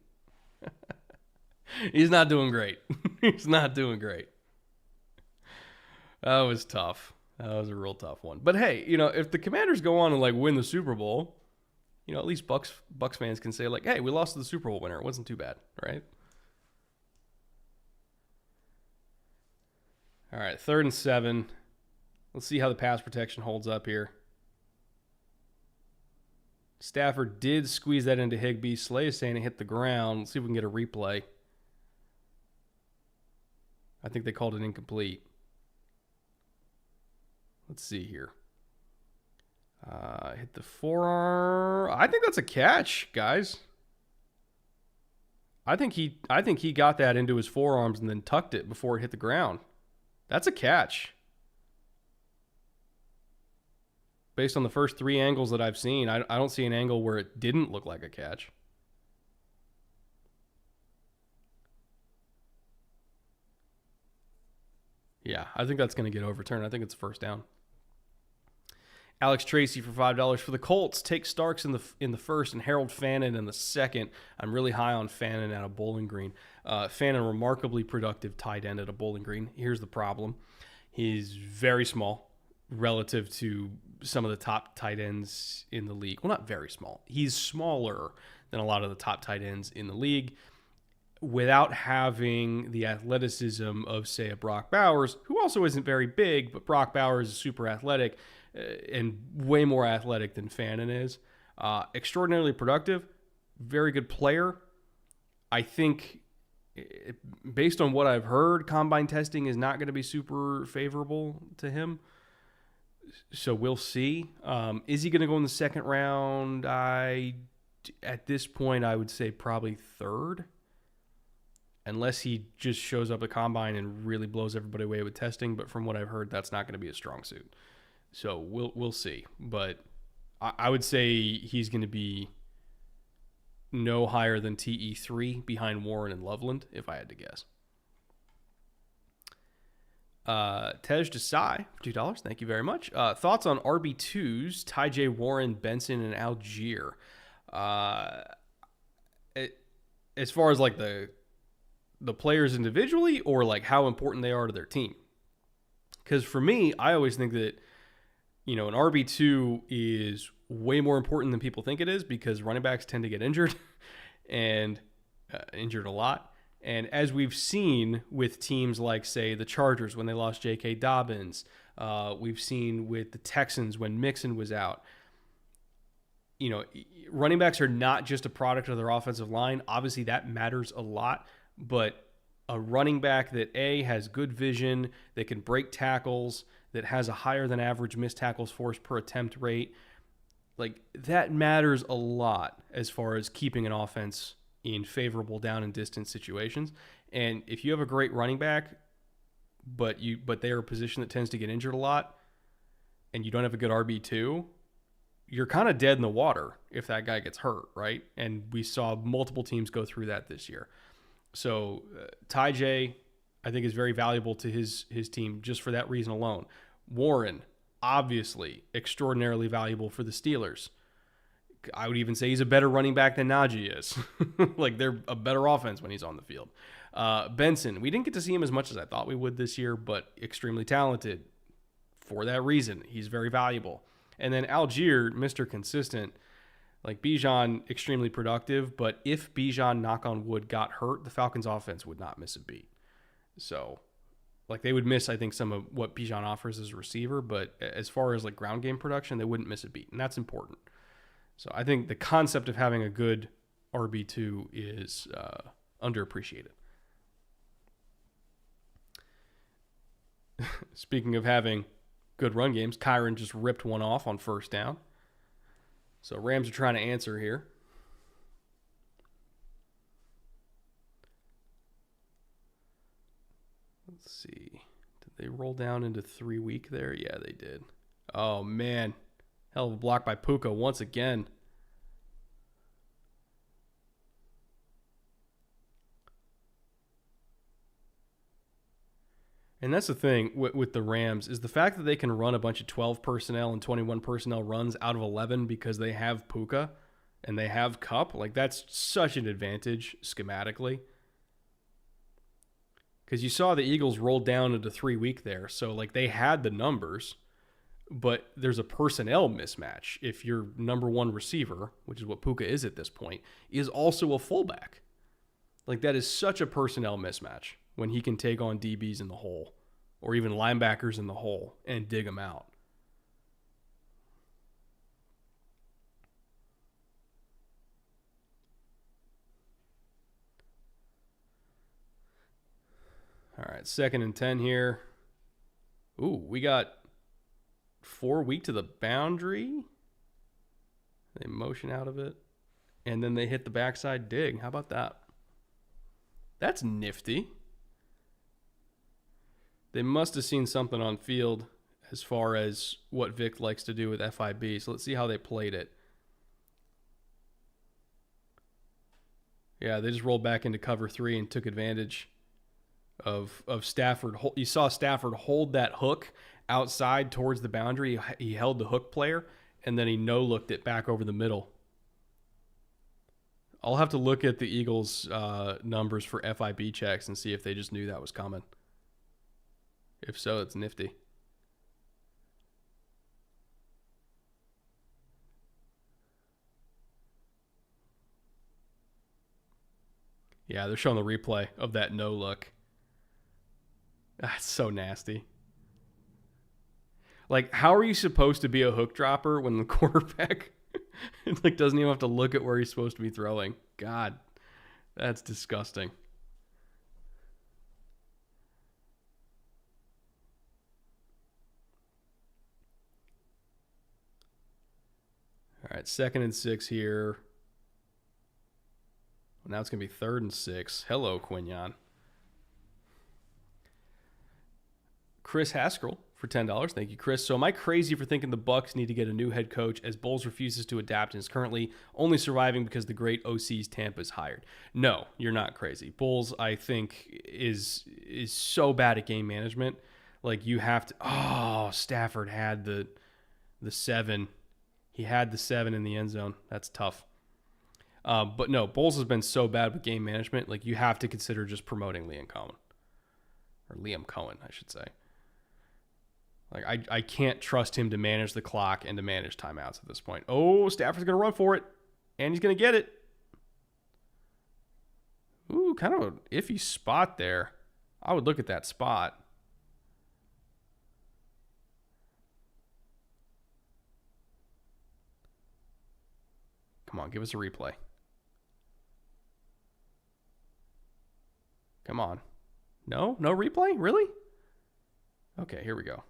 He's not doing great. He's not doing great. That was tough. That was a real tough one. But hey, if the Commanders go on and like win the Super Bowl, at least Bucs fans can say like, hey, we lost to the Super Bowl winner. It wasn't too bad, right? All right, 3rd and 7. Let's see how the pass protection holds up here. Stafford did squeeze that into Higbee. Slay is saying it hit the ground. Let's see if we can get a replay. I think they called it incomplete. Let's see here. Hit the forearm. I think that's a catch, guys. I think he got that into his forearms and then tucked it before it hit the ground. That's a catch. Based on the first 3 angles that I've seen, I don't see an angle where it didn't look like a catch. Yeah, I think that's going to get overturned. I think it's first down. Alex Tracy for $5 for the Colts. Take Starks in the first and Harold Fannin in the second. I'm really high on Fannin at a Bowling Green. Fannin, remarkably productive tight end at a Bowling Green. Here's the problem. He's very small relative to some of the top tight ends in the league. Well, not very small. He's smaller than a lot of the top tight ends in the league without having the athleticism of, say, a Brock Bowers, who also isn't very big, but Brock Bowers is super athletic and way more athletic than Fannin is. Extraordinarily productive, very good player. I think, based on what I've heard, combine testing is not going to be super favorable to him. So we'll see. Is he going to go in the second round? At this point, I would say probably 3rd. Unless he just shows up at combine and really blows everybody away with testing. But from what I've heard, that's not going to be a strong suit. So we'll see. But I would say he's going to be no higher than TE3 behind Warren and Loveland, if I had to guess. Tej Desai for $2. Thank you very much. Thoughts on RB2s, Ty J. Warren, Benson, and Algier. As far as like the the players individually or like how important they are to their team? Because for me, I always think that, an RB2 is way more important than people think it is because running backs tend to get injured and injured a lot. And as we've seen with teams like, say, the Chargers when they lost J.K. Dobbins, we've seen with the Texans when Mixon was out, running backs are not just a product of their offensive line. Obviously, that matters a lot, but a running back that has good vision, that can break tackles, that has a higher than average missed tackles forced per attempt rate, like that matters a lot as far as keeping an offense in favorable down and distance situations. And if you have a great running back, but they are a position that tends to get injured a lot, and you don't have a good RB2, you're kind of dead in the water if that guy gets hurt, right? And we saw multiple teams go through that this year. So Ty J, I think, is very valuable to his team just for that reason alone. Warren, obviously, extraordinarily valuable for the Steelers. I would even say he's a better running back than Najee is. Like, they're a better offense when he's on the field. Benson, we didn't get to see him as much as I thought we would this year, but extremely talented. For that reason, he's very valuable. And then Algier, Mr. Consistent, like Bijan, extremely productive. But if Bijan, knock on wood, got hurt, the Falcons' offense would not miss a beat. So, like, they would miss, I think, some of what Bijan offers as a receiver. But as far as, like, ground game production, they wouldn't miss a beat. And that's important. So I think the concept of having a good RB2 is underappreciated. Speaking of having good run games, Kyron just ripped one off on first down. So Rams are trying to answer here. Let's see. Did they roll down into 3 week there? Yeah, they did. Oh, man. Hell of a block by Puka once again. And that's the thing with the Rams is the fact that they can run a bunch of 12 personnel and 21 personnel runs out of 11 because they have Puka and they have Kupp. Like, that's such an advantage schematically. Because you saw the Eagles roll down into 3 week there. So, like, they had the numbers, but there's a personnel mismatch if your number one receiver, which is what Puka is at this point, is also a fullback. Like, that is such a personnel mismatch when he can take on DBs in the hole or even linebackers in the hole and dig them out. All right, 2nd and 10 here. Ooh, we got 4 week to the boundary. They motion out of it, and then they hit the backside dig. How about that? That's nifty. They must have seen something on field as far as what Vic likes to do with FIB. So let's see how they played it. Yeah, they just rolled back into cover 3 and took advantage of Stafford. You saw Stafford hold that hook outside towards the boundary. He held the hook player, and then he no-looked it back over the middle. I'll have to look at the Eagles' numbers for FIB checks and see if they just knew that was coming. If so, it's nifty. Yeah, they're showing the replay of that no-look. That's so nasty. Like, how are you supposed to be a hook dropper when the quarterback like doesn't even have to look at where he's supposed to be throwing? God, that's disgusting. All right, 2nd and 6 here. Well, now it's going to be 3rd and 6. Hello, Quinyon. Chris Haskell for $10. Thank you, Chris. So am I crazy for thinking the Bucs need to get a new head coach as Bowles refuses to adapt and is currently only surviving because the great OC's Tampa's hired? No, you're not crazy. Bowles, I think, is so bad at game management. Like, you have to... Oh, Stafford had the 7. He had the 7 in the end zone. That's tough. But no, Bowles has been so bad with game management. Like, you have to consider just promoting Liam Cohen. Or Liam Cohen, I should say. Like, I can't trust him to manage the clock and to manage timeouts at this point. Oh, Stafford's going to run for it. And he's going to get it. Ooh, kind of an iffy spot there. I would look at that spot. Come on, give us a replay. Come on. No replay? Really? Okay, here we go.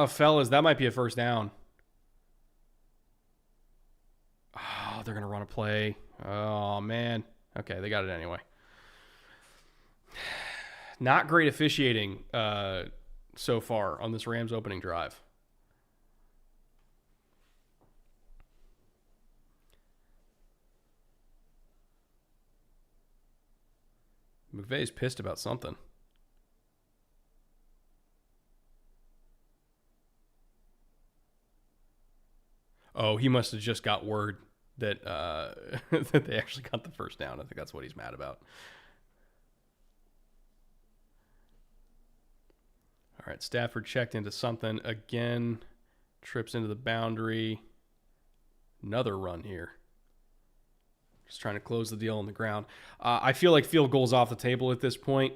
Fellas, that might be a first down. Oh, they're going to run a play. Oh, man. Okay, they got it anyway. Not great officiating so far on this Rams opening drive. McVay's pissed about something. Oh, he must have just got word that that they actually got the first down. I think that's what he's mad about. All right, Stafford checked into something again. Trips into the boundary. Another run here. Just trying to close the deal on the ground. I feel like field goal's off the table at this point.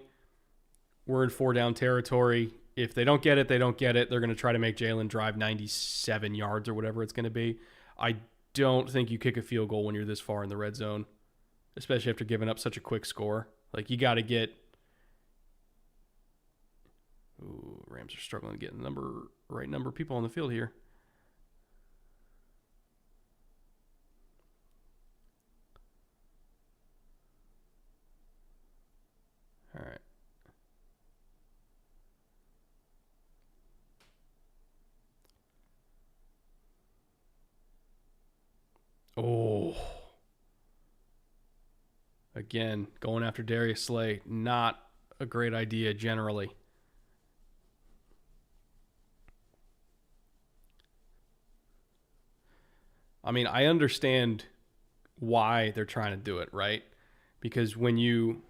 We're in 4-down territory. If they don't get it, they don't get it. They're going to try to make Jaylen drive 97 yards or whatever it's going to be. I don't think you kick a field goal when you're this far in the red zone, especially after giving up such a quick score. Like, you got to get... Ooh, Rams are struggling to get the right number of people on the field here. All right. Oh. Again, going after Darius Slay, not a great idea generally. I mean, I understand why they're trying to do it, right? Because when you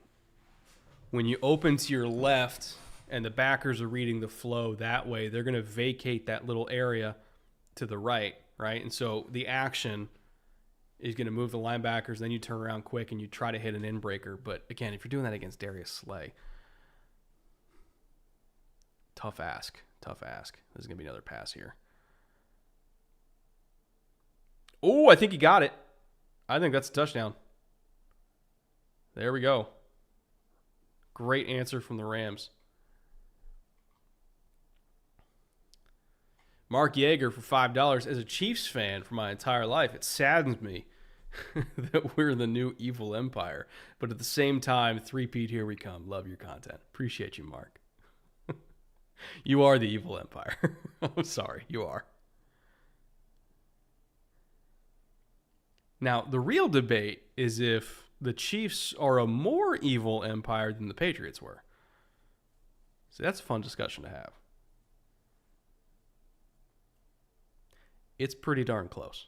open to your left and the backers are reading the flow that way, they're going to vacate that little area to the right, right? And so the action is going to move the linebackers, then you turn around quick and you try to hit an in-breaker. But again, if you're doing that against Darius Slay, tough ask. There's going to be another pass here. Oh, I think he got it. I think that's a touchdown. There we go. Great answer from the Rams. Mark Yeager for $5. As a Chiefs fan for my entire life, it saddens me that we're the new evil empire. But at the same time, three-peat, here we come. Love your content. Appreciate you, Mark. You are the evil empire. I'm sorry, you are. Now, the real debate is if the Chiefs are a more evil empire than the Patriots were. So that's a fun discussion to have. It's pretty darn close.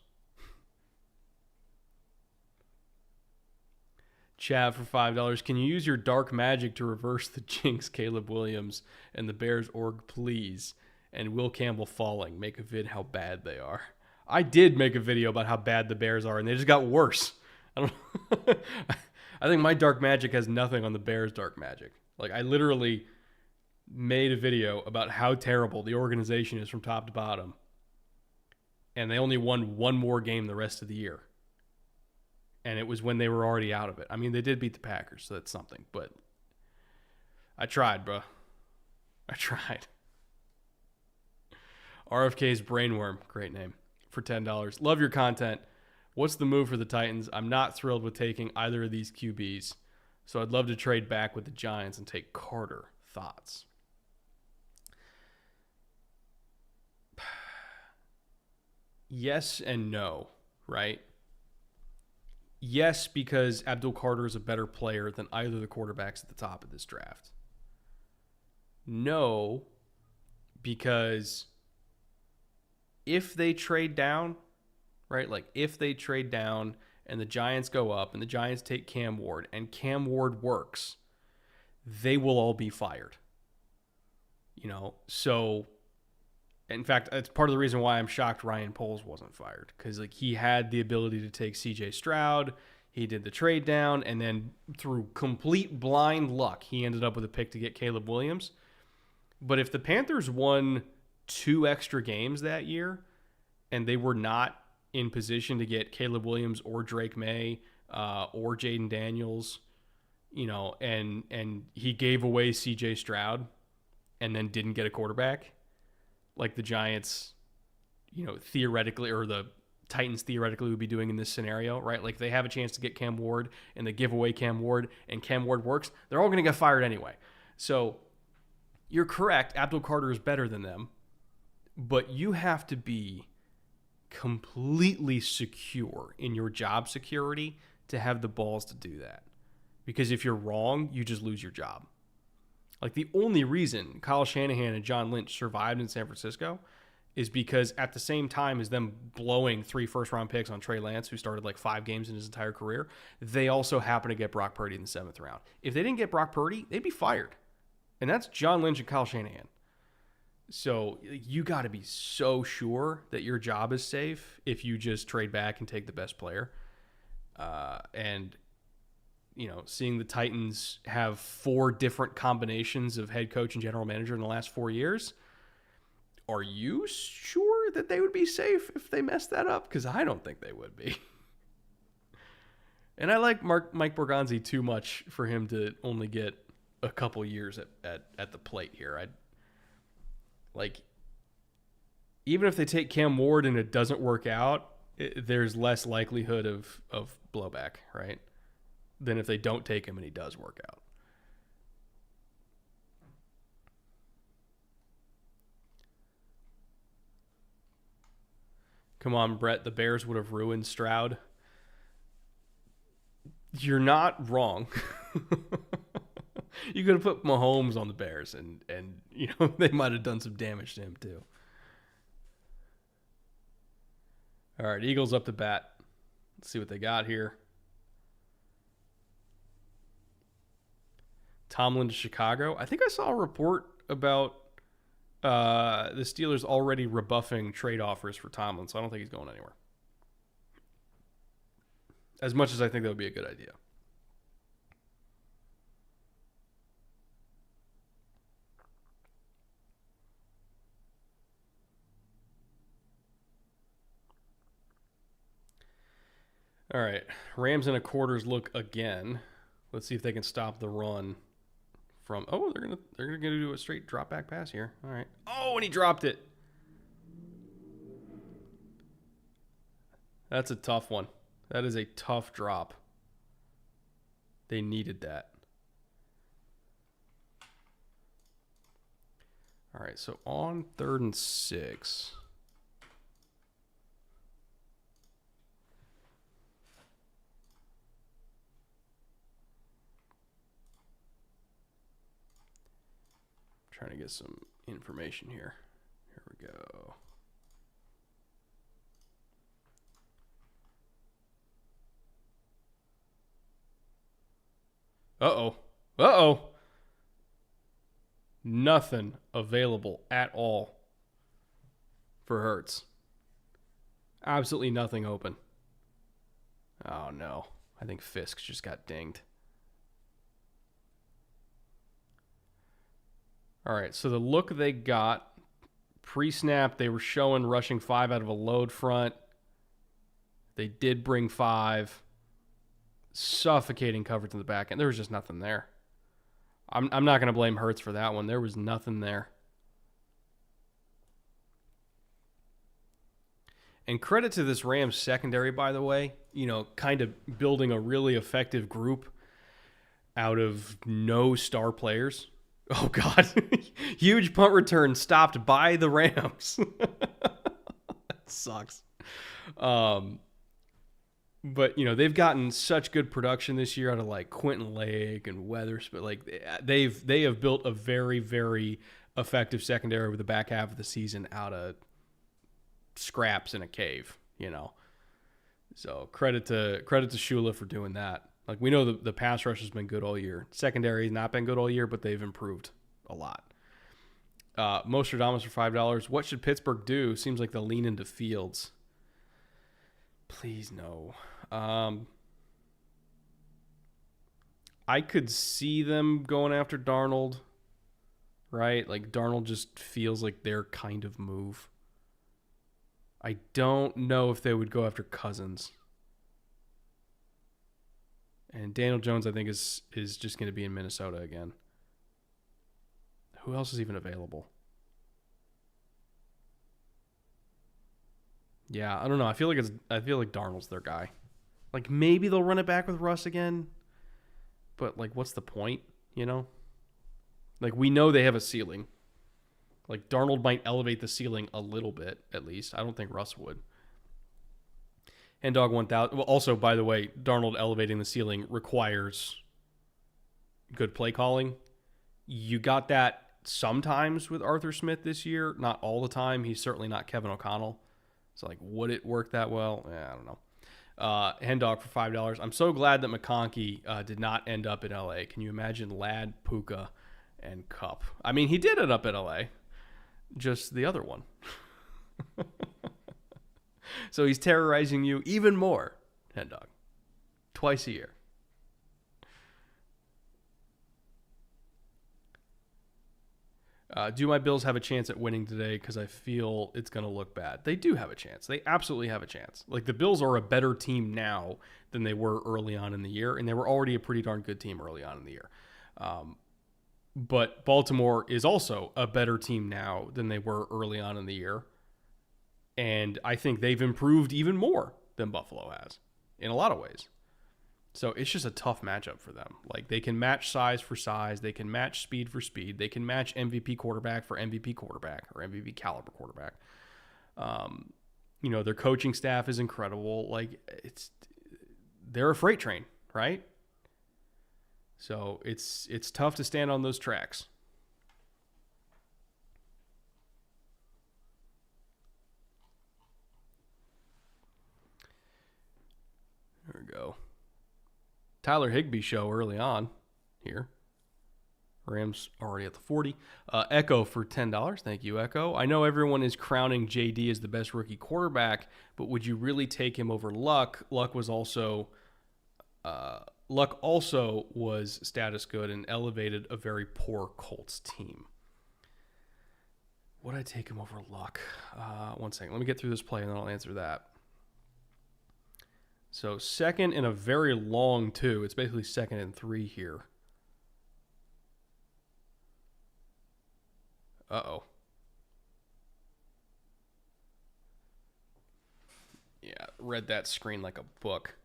Chav for $5. Can you use your dark magic to reverse the jinx, Caleb Williams and the Bears org, please? And Will Campbell falling. Make a vid how bad they are. I did make a video about how bad the Bears are, and they just got worse. I think my dark magic has nothing on the Bears' dark magic. Like, I literally made a video about how terrible the organization is from top to bottom, and they only won one more game the rest of the year. And it was when they were already out of it. I mean, they did beat the Packers, so that's something. But I tried, bro. I tried. RFK's Brainworm. Great name. For $10. Love your content. What's the move for the Titans? I'm not thrilled with taking either of these QBs, so I'd love to trade back with the Giants and take Carter. Thoughts? Yes and no, right? Yes, because Abdul Carter is a better player than either of the quarterbacks at the top of this draft. No, because if they trade down, right? Like if they trade down and the Giants go up and the Giants take Cam Ward and Cam Ward works, they will all be fired. So in fact, it's part of the reason why I'm shocked Ryan Poles wasn't fired, because like he had the ability to take CJ Stroud. He did the trade down, and then through complete blind luck, he ended up with a pick to get Caleb Williams. But if the Panthers won 2 extra games that year and they were not in position to get Caleb Williams or Drake May or Jayden Daniels, and he gave away CJ Stroud and then didn't get a quarterback, like the Giants, theoretically, or the Titans theoretically would be doing in this scenario, right? Like they have a chance to get Cam Ward and they give away Cam Ward and Cam Ward works, they're all going to get fired anyway. So you're correct. Abdul Carter is better than them, but you have to be completely secure in your job security to have the balls to do that. Because if you're wrong, you just lose your job. Like the only reason Kyle Shanahan and John Lynch survived in San Francisco is because at the same time as them blowing 3 first-round picks on Trey Lance, who started like 5 games in his entire career, they also happened to get Brock Purdy in the 7th round. If they didn't get Brock Purdy, they'd be fired. And that's John Lynch and Kyle Shanahan. So you got to be so sure that your job is safe if you just trade back and take the best player. Seeing the Titans have 4 different combinations of head coach and general manager in the last 4 years, are you sure that they would be safe if they messed that up? Because I don't think they would be. And I like Mike Borgonzi too much for him to only get a couple years at the plate here. Even if they take Cam Ward and it doesn't work out, there's less likelihood of blowback, right? Than if they don't take him and he does work out. Come on, Brett. The Bears would have ruined Stroud. You're not wrong. You could have put Mahomes on the Bears, and they might have done some damage to him too. All right, Eagles up to bat. Let's see what they got here. Tomlin to Chicago. I think I saw a report about the Steelers already rebuffing trade offers for Tomlin, so I don't think he's going anywhere. As much as I think that would be a good idea. All right, Rams in a quarters look again. Let's see if they can stop the run from. Oh, they're gonna do a straight drop back pass here. All right. Oh, and he dropped it. That's a tough one. That is a tough drop. They needed that. All right, so on 3rd and 6. Trying to get some information here. Here we go. Uh-oh. Nothing available at all for Hurts. Absolutely nothing open. Oh, no. I think Fisk just got dinged. All right, so the look they got, pre-snap, they were showing rushing 5 out of a load front. They did bring 5. Suffocating coverage in the back end. There was just nothing there. I'm not going to blame Hurts for that one. There was nothing there. And credit to this Rams secondary, by the way, kind of building a really effective group out of no star players. Oh, God. Huge punt return stopped by the Rams. That sucks. But, they've gotten such good production this year out of, like, Quentin Lake and Weathers. But, like, they have built a very, very effective secondary over the back half of the season out of scraps in a cave, So credit to Shula for doing that. Like, we know the pass rush has been good all year. Secondary has not been good all year, but they've improved a lot. Mostradamus for $5. What should Pittsburgh do? Seems like they'll lean into Fields. Please no. I could see them going after Darnold, right? Like, Darnold just feels like their kind of move. I don't know if they would go after Cousins. And Daniel Jones, I think, is just going to be in Minnesota again. Who else is even available? Yeah, I don't know. I feel like Darnold's their guy. Like, maybe they'll run it back with Russ again. But, like, what's the point, you know? Like, we know they have a ceiling. Like, Darnold might elevate the ceiling a little bit, at least. I don't think Russ would. Hendog 1000. Well, also, by the way, Darnold elevating the ceiling requires good play calling. You got that sometimes with Arthur Smith this year. Not all the time. He's certainly not Kevin O'Connell. So, like, would it work that well? I don't know. Hendog for $5. I'm so glad that McConkey did not end up in LA. Can you imagine Ladd, Puka, and Cup? I mean, he did end up in LA. Just the other one. So he's terrorizing you even more, Hendog. Twice a year. Do my Bills have a chance at winning today? Because I feel it's going to look bad. They do have a chance. They absolutely have a chance. Like, the Bills are a better team now than they were early on in the year, and they were already a pretty darn good team early on in the year. But Baltimore is also a better team now than they were early on in the year. And I think they've improved even more than Buffalo has in a lot of ways. So it's just a tough matchup for them. Like, they can match size for size. They can match speed for speed. They can match MVP quarterback for MVP quarterback or MVP caliber quarterback. Their coaching staff is incredible. Like, they're a freight train, right? So it's tough to stand on those tracks. There we go. Tyler Higbee show early on here. Rams already at the 40. Echo for $10. Thank you, Echo. I know everyone is crowning JD as the best rookie quarterback, but would you really take him over Luck? Luck also was status good and elevated a very poor Colts team. Would I take him over Luck? One second. Let me get through this play and then I'll answer that. So second and a very long two. It's basically second and 3 here. Uh-oh. Yeah, read that screen like a book.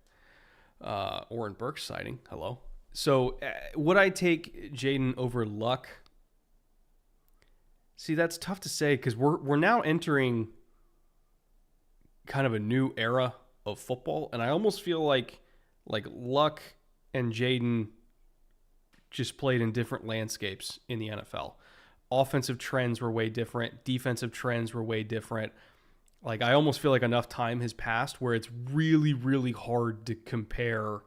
Oren Burke sighting. Hello. So would I take Jayden over Luck? See, that's tough to say because we're now entering kind of a new era of football, and I almost feel like Luck and Jayden just played in different landscapes in the NFL. Offensive trends were way different. Defensive trends were way different. Like, I almost feel like enough time has passed where it's really, really hard to compare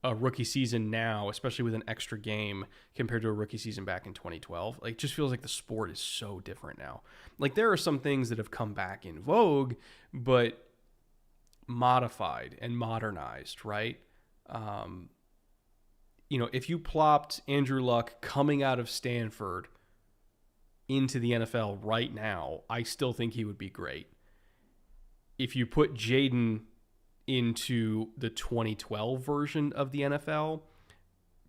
a rookie season now, especially with an extra game, compared to a rookie season back in 2012. Like, it just feels like the sport is so different now. Like, there are some things that have come back in vogue, but modified and modernized, right? If you plopped Andrew Luck coming out of Stanford into the NFL right now, I still think he would be great. If you put Jayden into the 2012 version of the NFL,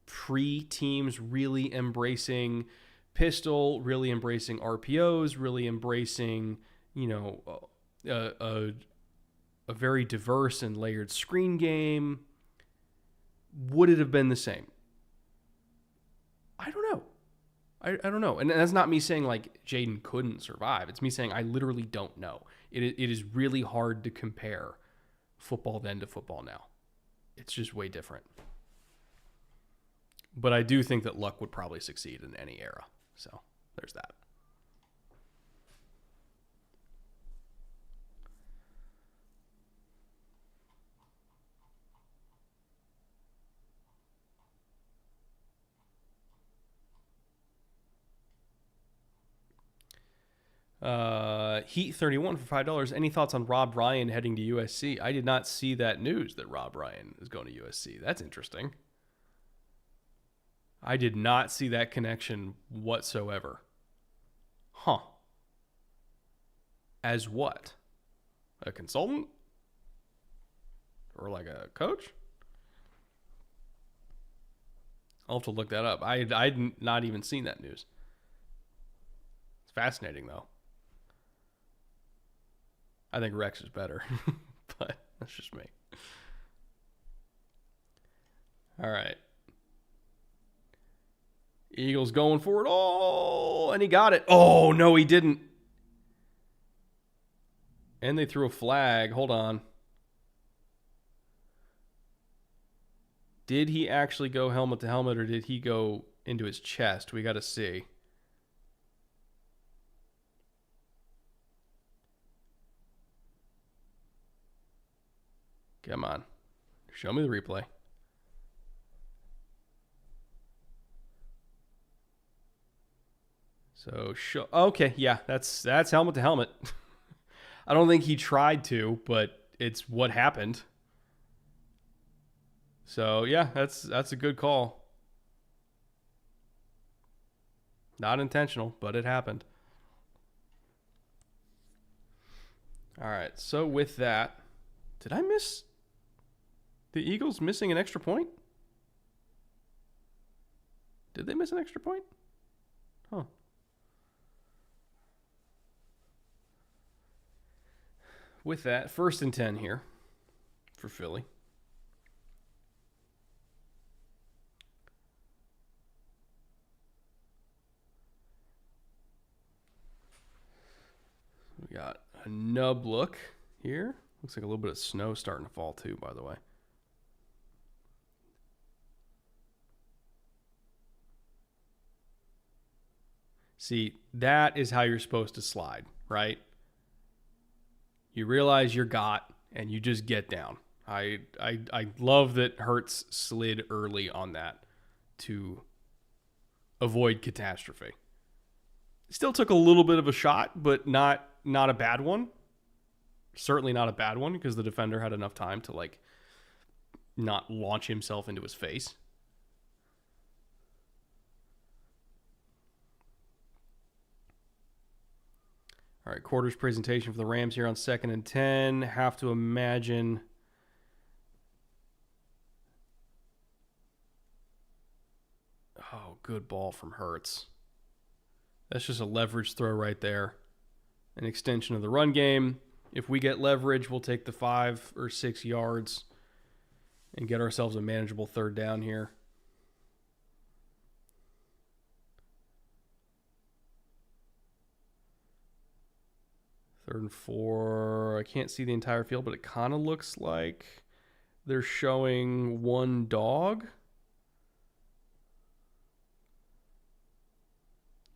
pre-teams really embracing pistol, really embracing RPOs, really embracing, a very diverse and layered screen game, would it have been the same? I don't know. I don't know. And that's not me saying like Jayden couldn't survive. It's me saying I literally don't know. It is really hard to compare football then to football now. It's just way different. But I do think that Luck would probably succeed in any era. So there's that. Heat 31 for $5. Any thoughts on Rob Ryan heading to USC? I did not see that news that Rob Ryan is going to USC. That's interesting. I did not see that connection whatsoever. Huh. As what? A consultant? Or like a coach? I'll have to look that up. I'd not even seen that news. It's fascinating, though. I think Rex is better, but that's just me. All right. Eagles going for it. Oh, and he got it. Oh, no, he didn't. And they threw a flag. Hold on. Did he actually go helmet to helmet, or did he go into his chest? We got to see. Come on. Show me the replay. So, okay, yeah, that's helmet to helmet. I don't think he tried to, but it's what happened. So, yeah, that's a good call. Not intentional, but it happened. All right, so with that, did I miss the Eagles missing an extra point? Did they miss an extra point? Huh. With that, 1st and 10 here for Philly. We got a nub look here. Looks like a little bit of snow starting to fall too, by the way. See, that is how you're supposed to slide, right? You realize you're got, and you just get down. I love that Hurts slid early on that to avoid catastrophe. Still took a little bit of a shot, but not a bad one. Certainly not a bad one, because the defender had enough time to not launch himself into his face. All right, quarters presentation for the Rams here on 2nd and 10. Have to imagine oh, good ball from Hurts. That's just a leverage throw right there. An extension of the run game. If we get leverage, we'll take the 5 or 6 yards and get ourselves a manageable 3rd down here. Third and 4. I can't see the entire field, but it kind of looks like they're showing one dog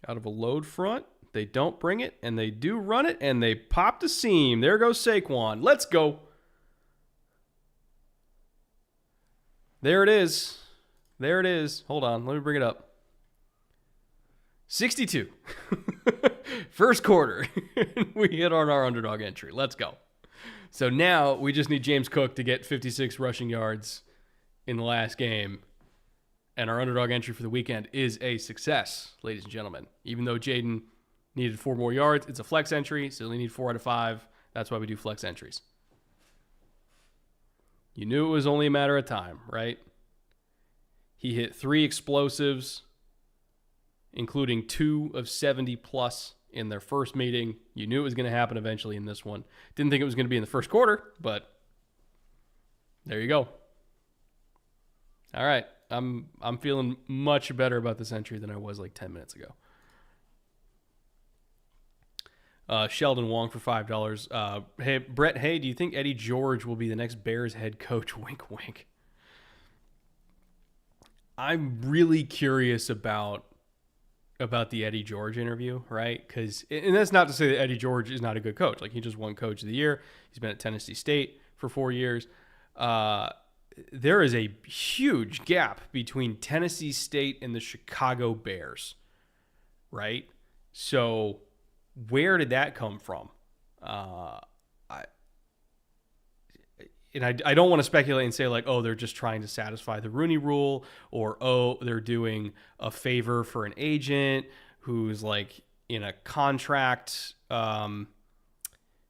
out of a load front. They don't bring it, and they do run it, and they pop the seam. There goes Saquon. Let's go. There it is. There it is. Hold on. Let me bring it up. 62. First quarter. We hit on our underdog entry. Let's go. So now we just need James Cook to get 56 rushing yards in the last game. And our underdog entry for the weekend is a success, ladies and gentlemen. Even though Jayden needed 4 more yards, it's a flex entry, so we need 4 out of 5. That's why we do flex entries. You knew it was only a matter of time, right? He hit 3 explosives, including 2 of 70 plus in their first meeting. You knew it was going to happen eventually in this one. Didn't think it was going to be in the first quarter, but there you go. All right. I'm feeling much better about this entry than I was like 10 minutes ago. Sheldon Wong for $5. Hey, Brett, hey, do you think Eddie George will be the next Bears head coach? Wink, wink. I'm really curious about the Eddie George interview, right? And that's not to say that Eddie George is not a good coach. Like, he just won Coach of the Year. He's been at Tennessee State for 4 years. There is a huge gap between Tennessee State and the Chicago Bears, right? So Where did that come from? I don't want to speculate and say like, oh, they're just trying to satisfy the Rooney Rule, or oh, they're doing a favor for an agent who's like in a contract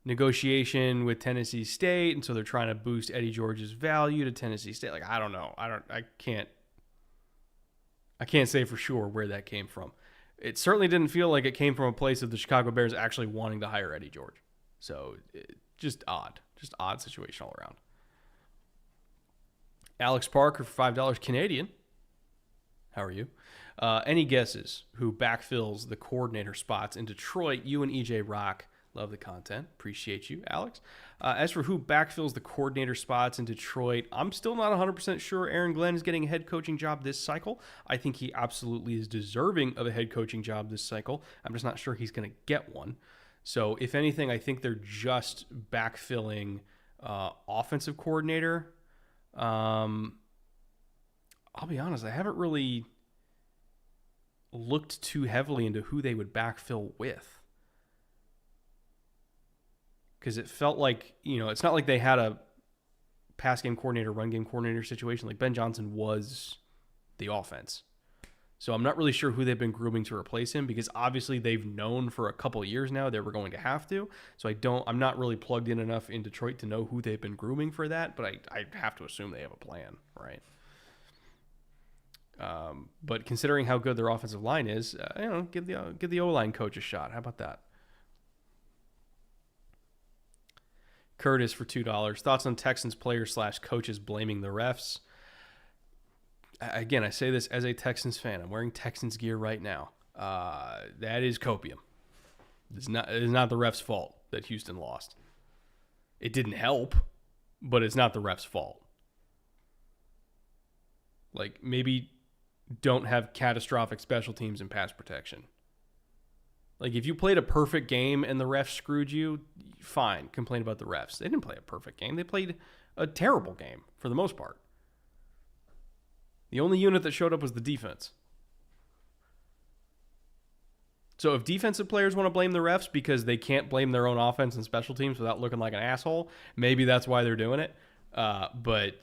negotiation with Tennessee State, and so they're trying to boost Eddie George's value to Tennessee State. Like, I don't know. I can't say for sure where that came from. It certainly didn't feel like it came from a place of the Chicago Bears actually wanting to hire Eddie George. So just odd situation all around. Alex Parker for $5 Canadian. How are you? Any guesses who backfills the coordinator spots in Detroit? You and EJ Rock. Love the content. Appreciate you, Alex. As for who backfills the coordinator spots in Detroit, I'm still not 100% sure Aaron Glenn is getting a head coaching job this cycle. I think he absolutely is deserving of a head coaching job this cycle. I'm just not sure he's going to get one. So if anything, I think they're just backfilling offensive coordinator. I'll be honest, I haven't really looked too heavily into who they would backfill with. Because it felt like, it's not like they had a pass game coordinator, run game coordinator situation. Like Ben Johnson was the offense. So I'm not really sure who they've been grooming to replace him, because obviously they've known for a couple of years now they were going to have to. So I'm not really plugged in enough in Detroit to know who they've been grooming for that, but I have to assume they have a plan, right? But considering how good their offensive line is, give the O-line coach a shot. How about that? Curtis for $2. Thoughts on Texans players / coaches blaming the refs? Again, I say this as a Texans fan. I'm wearing Texans gear right now. That is copium. It is not the refs' fault that Houston lost. It didn't help, but it's not the refs' fault. Like, maybe don't have catastrophic special teams and pass protection. Like, if you played a perfect game and the refs screwed you, fine, complain about the refs. They didn't play a perfect game. They played a terrible game for the most part. The only unit that showed up was the defense. So if defensive players want to blame the refs because they can't blame their own offense and special teams without looking like an asshole, maybe that's why they're doing it. But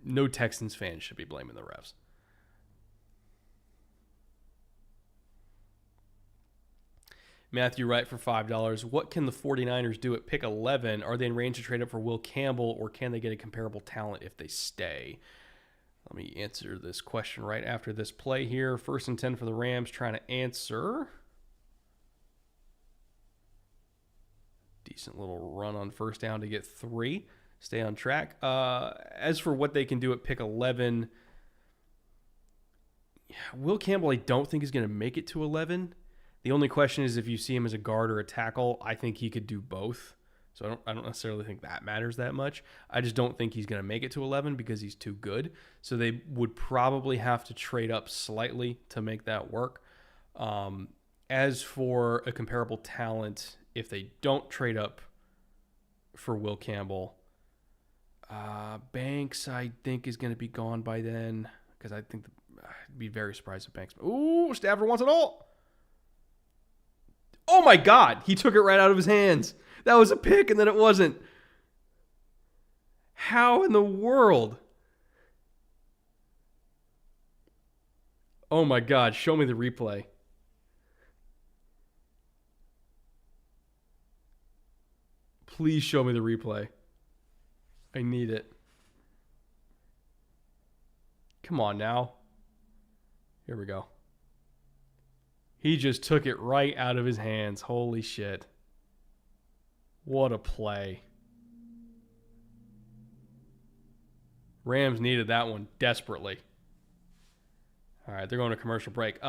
no Texans fans should be blaming the refs. Matthew Wright for $5. What can the 49ers do at pick 11? Are they in range to trade up for Will Campbell, or can they get a comparable talent if they stay? Let me answer this question right after this play here. 1st and 10 for the Rams, trying to answer. Decent little run on first down to get 3. Stay on track. As for what they can do at pick 11, Will Campbell I don't think is going to make it to 11. The only question is if you see him as a guard or a tackle. I think he could do both. So I don't necessarily think that matters that much. I just don't think he's going to make it to 11 because he's too good. So they would probably have to trade up slightly to make that work. As for a comparable talent, if they don't trade up for Will Campbell, Banks I think is going to be gone by then, because I think I'd be very surprised if Banks. Ooh, Stafford wants it all. Oh my God, he took it right out of his hands. That was a pick, and then it wasn't. How in the world? Oh my God, show me the replay. Please show me the replay. I need it. Come on now. Here we go. He just took it right out of his hands. Holy shit. What a play. Rams needed that one desperately. All right, they're going to commercial break.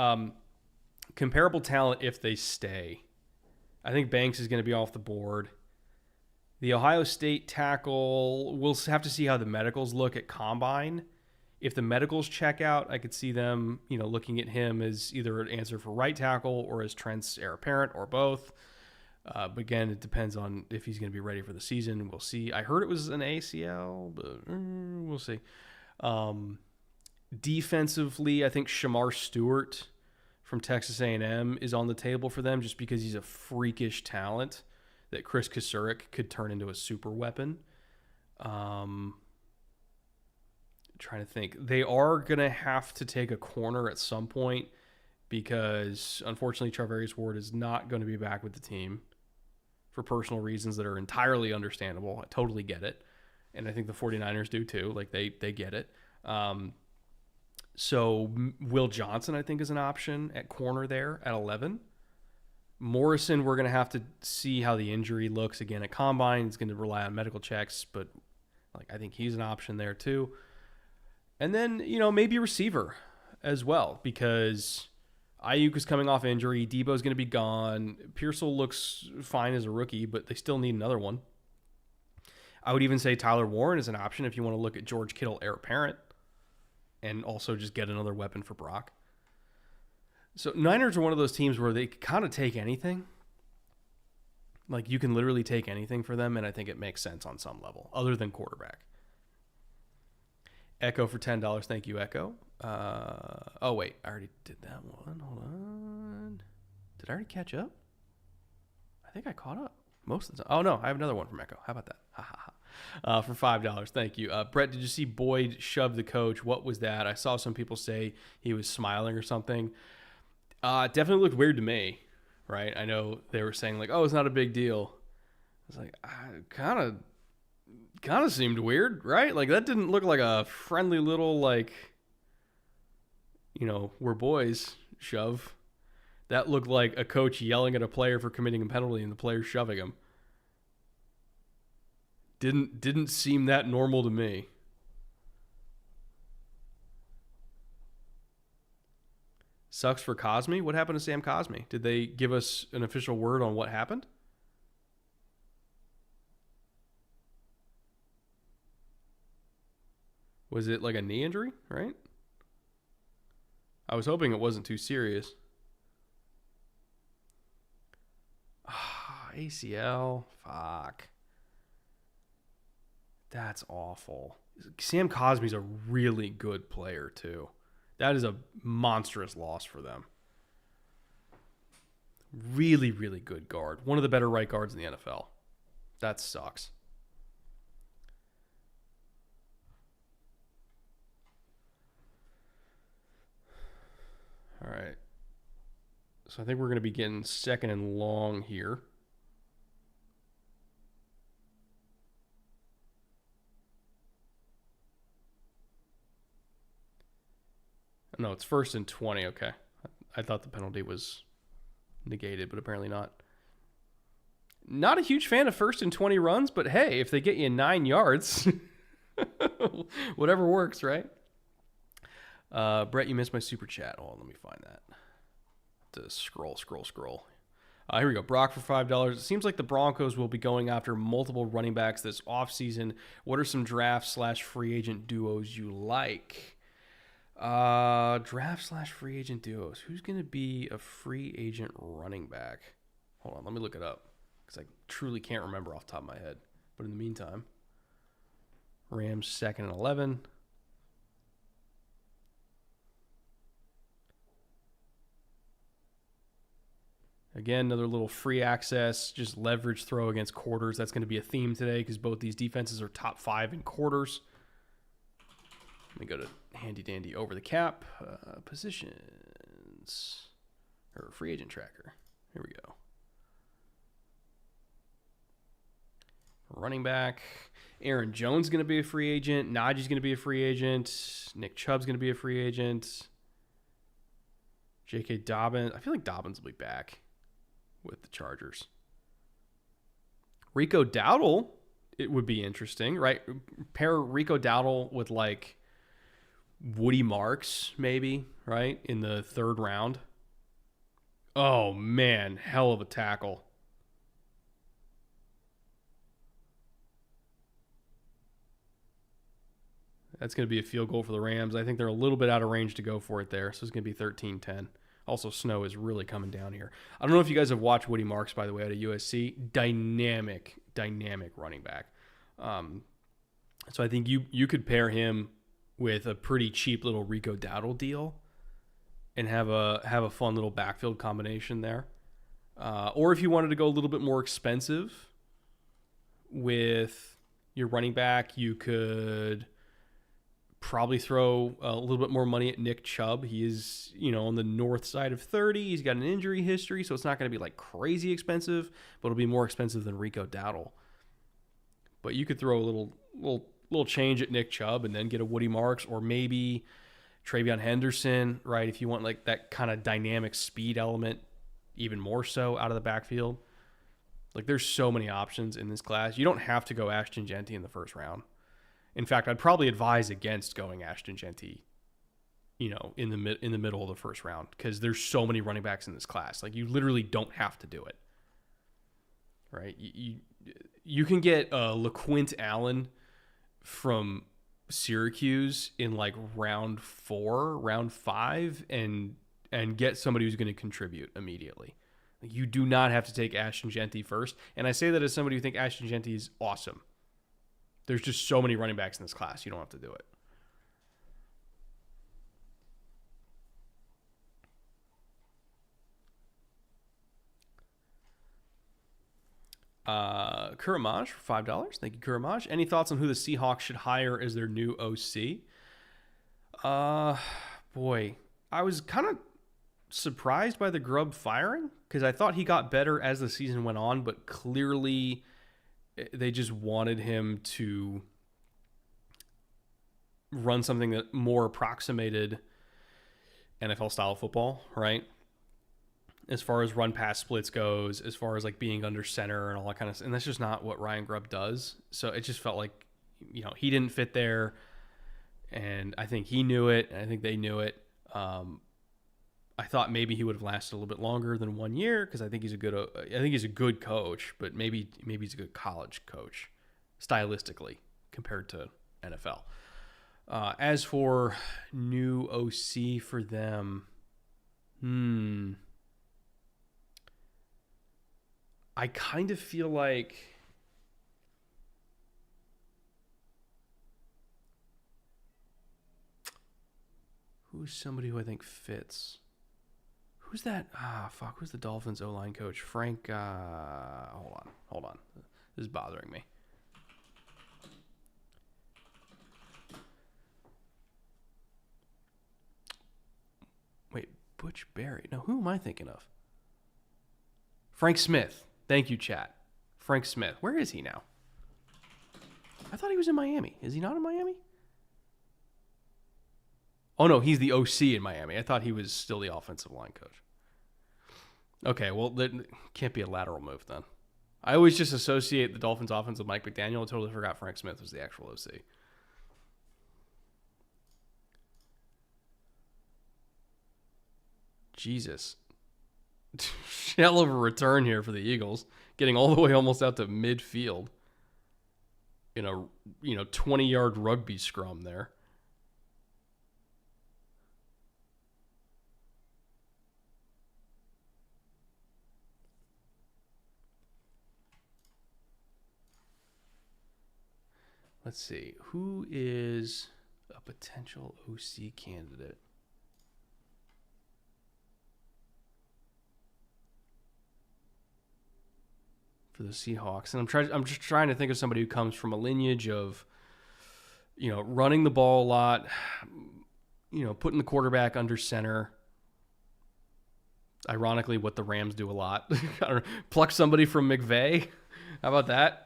Comparable talent if they stay. I think Banks is going to be off the board. The Ohio State tackle, we'll have to see how the medicals look at Combine. If the medicals check out, I could see them, looking at him as either an answer for right tackle or as Trent's heir apparent or both. But again, it depends on if he's going to be ready for the season. We'll see. I heard it was an ACL, but we'll see. Defensively, I think Shamar Stewart from Texas A&M is on the table for them just because he's a freakish talent that Chris Kasurik could turn into a super weapon. Trying to think. They are going to have to take a corner at some point because, unfortunately, Charvarius Ward is not going to be back with the team for personal reasons that are entirely understandable. I totally get it. And I think the 49ers do too. Like, they get it. So Will Johnson, I think, is an option at corner there at 11. Morrison, we're going to have to see how the injury looks again at Combine. He's going to rely on medical checks, but I think he's an option there too. And then, maybe receiver as well, because Ayuk is coming off injury. Debo's going to be gone. Pearsall looks fine as a rookie, but they still need another one. I would even say Tyler Warren is an option if you want to look at George Kittle, heir apparent, and also just get another weapon for Brock. So Niners are one of those teams where they kind of take anything. Like, you can literally take anything for them, and I think it makes sense on some level, other than quarterback. Echo for $10. Thank you, Echo. Oh, wait. I already did that one. Hold on. Did I already catch up? I think I caught up most of the time. Oh, no. I have another one from Echo. How about that? Ha, ha, ha. For $5. Thank you. Brett, did you see Boyd shove the coach? What was that? I saw some people say he was smiling or something. Definitely looked weird to me, right? I know they were saying, like, oh, it's not a big deal. I was like, kind of seemed weird, right? Like, that didn't look like a friendly little, like, we're boys shove. That looked like a coach yelling at a player for committing a penalty and the player shoving him. Didn't seem that normal to me. Sucks for Cosme. What happened to Sam Cosme? Did they give us an official word on what happened? Was it like a knee injury, right? I was hoping it wasn't too serious. ACL. Fuck. That's awful. Sam Cosme's a really good player, too. That is a monstrous loss for them. Really, really good guard. One of the better right guards in the NFL. That sucks. All right. So I think we're going to be getting second and long here. No, it's 1st and 20. Okay. I thought the penalty was negated, but apparently not. Not a huge fan of 1st and 20 runs, but hey, if they get you 9 yards, whatever works, right? Brett, you missed my super chat. Hold on, let me find that. To scroll. Here we go. Brock for $5. It seems like the Broncos will be going after multiple running backs this offseason. What are some draft/free agent duos you like? Draft/free agent duos. Who's going to be a free agent running back? Hold on, let me look it up because I truly can't remember off the top of my head. But in the meantime, Rams 2nd and 11. Again, another little free access, just leverage throw against quarters. That's going to be a theme today because both these defenses are top 5 in quarters. Let me go to handy dandy over the cap positions or free agent tracker. Here we go. Running back. Aaron Jones is going to be a free agent. Najee's going to be a free agent. Nick Chubb's going to be a free agent. J.K. Dobbins. I feel like Dobbins will be back with the Chargers. Rico Dowdle, it would be interesting, right? Pair Rico Dowdle with like Woody Marks, maybe, right? In the 3rd round. Oh, man. Hell of a tackle. That's going to be a field goal for the Rams. I think they're a little bit out of range to go for it there. So it's going to be 13-10. Also, snow is really coming down here. I don't know if you guys have watched Woody Marks, by the way, out of USC. Dynamic running back. So I think you could pair him with a pretty cheap little Rico Dowdle deal and have a fun little backfield combination there. Or if you wanted to go a little bit more expensive with your running back, you could probably throw a little bit more money at Nick Chubb. He is, on the north side of 30. He's got an injury history, so it's not going to be like crazy expensive, but it'll be more expensive than Rico Dowdle. But you could throw a little change at Nick Chubb and then get a Woody Marks or maybe Travion Henderson, right? If you want like that kind of dynamic speed element, even more so out of the backfield. Like there's so many options in this class. You don't have to go Ashton Genty in the first round. In fact, I'd probably advise against going Ashton Genty, in the middle of the first round because there's so many running backs in this class. Like you literally don't have to do it. Right? You can get LaQuint Allen from Syracuse in like round 4, round 5, and get somebody who's going to contribute immediately. Like you do not have to take Ashton Genty first. And I say that as somebody who thinks Ashton Genty is awesome. There's just so many running backs in this class. You don't have to do it. Kuramaj for $5. Thank you, Kuramaj. Any thoughts on who the Seahawks should hire as their new OC? Boy, I was kind of surprised by the Grubb firing because I thought he got better as the season went on, but clearly they just wanted him to run something that more approximated NFL style football, right? As far as run pass splits goes, as far as like being under center and all that kind of stuff. And that's just not what Ryan Grubb does. So it just felt like, he didn't fit there. And I think he knew it. And I think they knew it. I thought maybe he would have lasted a little bit longer than 1 year because I think he's a good coach, but maybe he's a good college coach stylistically compared to NFL. As for new OC for them, I kind of feel like who's somebody who I think fits? Who's that? Who's the Dolphins O-line coach? Frank, hold on. This is bothering me. Wait, Butch Berry. No, who am I thinking of? Frank Smith. Thank you, chat. Frank Smith. Where is he now? I thought he was in Miami. Is he not in Miami? Oh, no, he's the OC in Miami. I thought he was still the offensive line coach. Okay, well, that can't be a lateral move then. I always just associate the Dolphins offense with Mike McDaniel. I totally forgot Frank Smith was the actual OC. Jesus. Hell of a return here for the Eagles, getting all the way almost out to midfield in a 20-yard rugby scrum there. Let's see. Who is a potential OC candidate? For the Seahawks. And I'm just trying to think of somebody who comes from a lineage of, running the ball a lot, putting the quarterback under center. Ironically, what the Rams do a lot. I don't know, pluck somebody from McVay. How about that?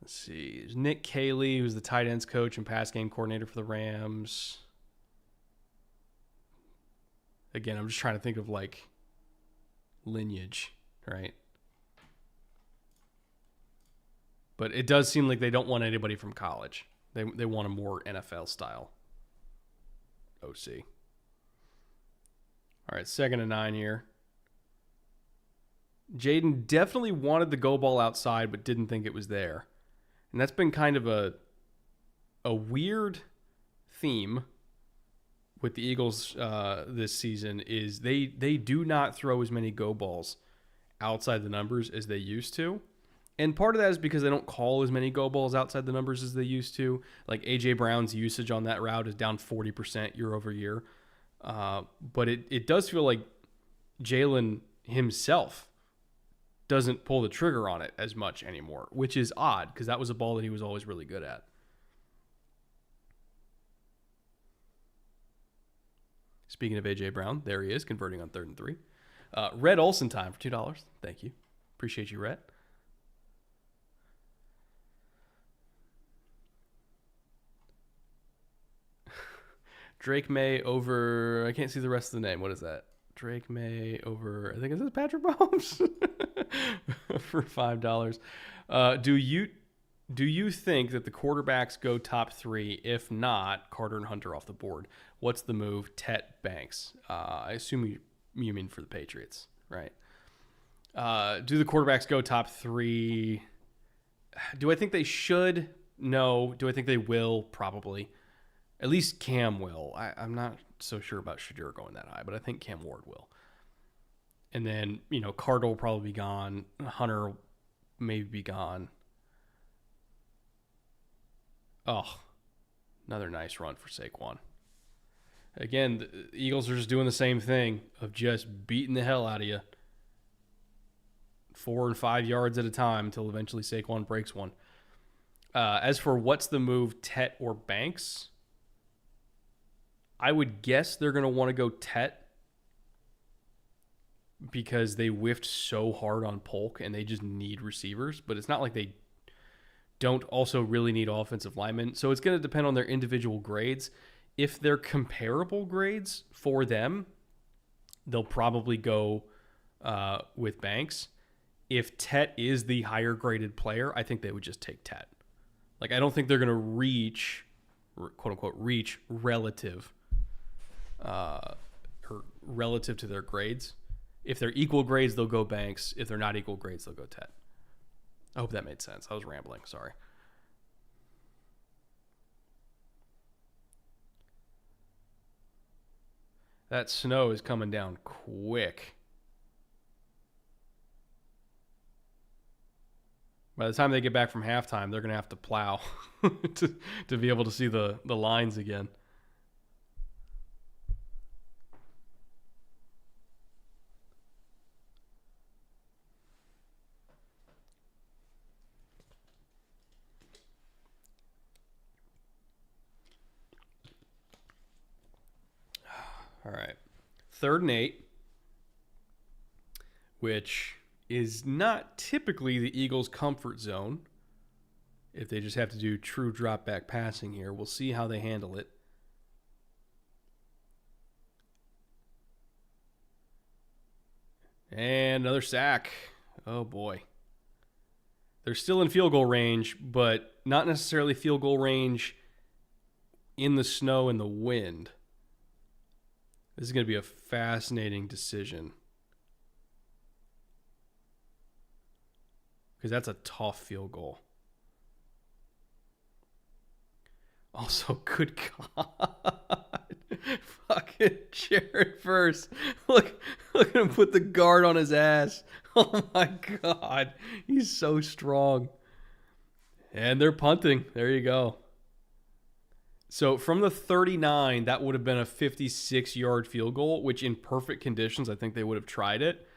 Let's see. There's Nick Caley, who's the tight ends coach and pass game coordinator for the Rams. Again, I'm just trying to think of like lineage, right? But it does seem like they don't want anybody from college. They want a more NFL style OC. All right, 2nd and 9 here. Jayden definitely wanted the go ball outside, but didn't think it was there. And that's been kind of a weird theme with the Eagles this season is they do not throw as many go balls outside the numbers as they used to. And part of that is because they don't call as many go balls outside the numbers as they used to. Like A.J. Brown's usage on that route is down 40% year over year. But it does feel like Jaylen himself doesn't pull the trigger on it as much anymore, which is odd because that was a ball that he was always really good at. Speaking of A.J. Brown, there he is, converting on 3rd and 3. Red Olsen time for $2. Thank you. Appreciate you, Red. Drake May over, I can't see the rest of the name. What is that? Drake May over, I think it says Patrick Mahomes for $5. Do you think that the quarterbacks go top 3? If not, Carter and Hunter off the board. What's the move? Tet Banks. I assume you mean for the Patriots, right? Do the quarterbacks go top 3? Do I think they should? No. Do I think they will? Probably. At least Cam will. I'm not so sure about Shadur going that high, but I think Cam Ward will. And then, Carter will probably be gone. Hunter will maybe be gone. Oh, another nice run for Saquon. Again, the Eagles are just doing the same thing of just beating the hell out of you. 4 and 5 yards at a time until eventually Saquon breaks one. As for what's the move, Tet or Banks, I would guess they're going to want to go Tet because they whiffed so hard on Polk and they just need receivers. But it's not like they don't also really need offensive linemen. So it's going to depend on their individual grades. If they're comparable grades for them, they'll probably go with Banks. If Tet is the higher graded player, I think they would just take Tet. Like, I don't think they're going to reach, quote unquote, reach relative to their grades. If they're equal grades, they'll go Banks. If they're not equal grades, they'll go Tet. I hope that made sense. I was rambling. Sorry. That snow is coming down quick. By the time they get back from halftime, they're going to have to plow to be able to see the lines again. All right. 3rd and 8, which is not typically the Eagles' comfort zone. If they just have to do true drop back passing here, we'll see how they handle it. And another sack. Oh boy. They're still in field goal range, but not necessarily field goal range in the snow and the wind. This is going to be a fascinating decision. Because that's a tough field goal. Also, good God. Fucking Jared Verse. Look at him put the guard on his ass. Oh my God. He's so strong. And they're punting. There you go. So from the 39, that would have been a 56-yard field goal, which in perfect conditions, I think they would have tried it.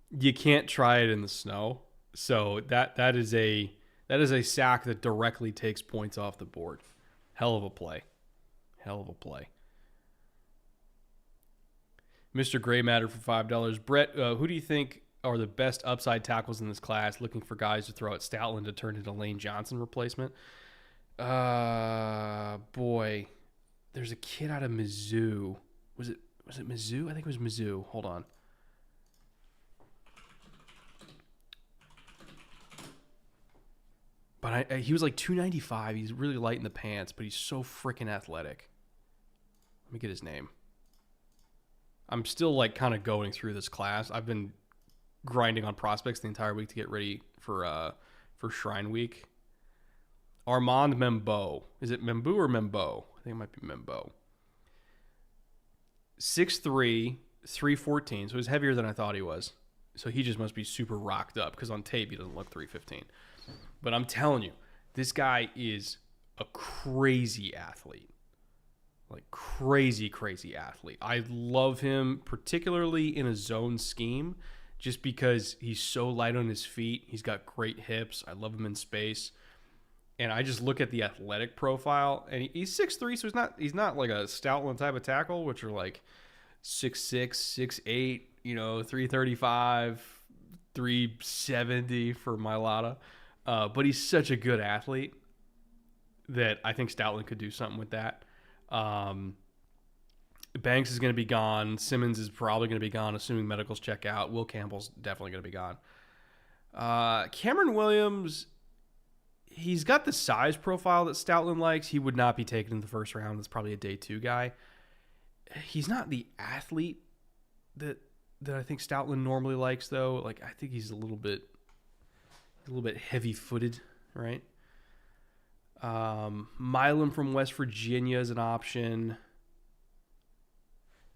You can't try it in the snow. So that is a sack that directly takes points off the board. Hell of a play. Hell of a play. Mr. Gray Matter for $5. Brett, who do you think are the best upside tackles in this class? Looking for guys to throw at Stoutland to turn into Lane Johnson replacement. Boy, there's a kid out of Mizzou. Was it Mizzou? I think it was Mizzou. Hold on. But he was like 295. He's really light in the pants, but he's so freaking athletic. Let me get his name. I'm still like kind of going through this class. I've been grinding on prospects the entire week to get ready for Shrine Week. Armand Membo. Is it Membu or Membo? I think it might be Membo. 6'3", 314. So he's heavier than I thought he was. So he just must be super rocked up because on tape he doesn't look 315. But I'm telling you, this guy is a crazy athlete. Like crazy athlete. I love him, particularly in a zone scheme, just because he's so light on his feet. He's got great hips. I love him in space. And I just look at the athletic profile, and he's 6'3", so he's not like a Stoutland type of tackle, which are like 6'6", 6'8", 335, 370 for Mailata. But he's such a good athlete that I think Stoutland could do something with that. Banks is going to be gone. Simmons is probably going to be gone, assuming medicals check out. Will Campbell's definitely going to be gone. Cameron Williams, he's got the size profile that Stoutland likes. He would not be taken in the first round. That's probably a day 2 guy. He's not the athlete that I think Stoutland normally likes, though. Like, I think he's a little bit heavy-footed, right? Milam from West Virginia is an option.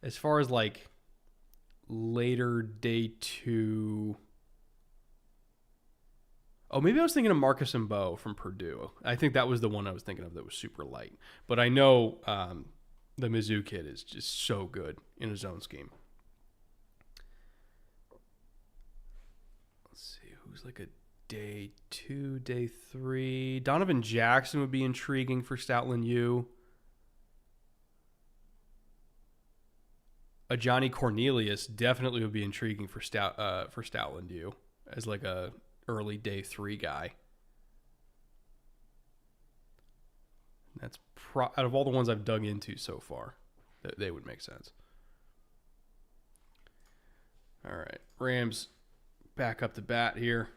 As far as like later day 2, maybe I was thinking of Marcus Mbo from Purdue. I think that was the one I was thinking of that was super light. But I know the Mizzou kid is just so good in his own scheme. Let's see, who's like a day 2, day 3. Donovan Jackson would be intriguing for Stoutland U. A Johnny Cornelius definitely would be intriguing for Stoutland U as like a early day 3 guy. That's out of all the ones I've dug into so far, they would make sense. All right, Rams back up to bat here.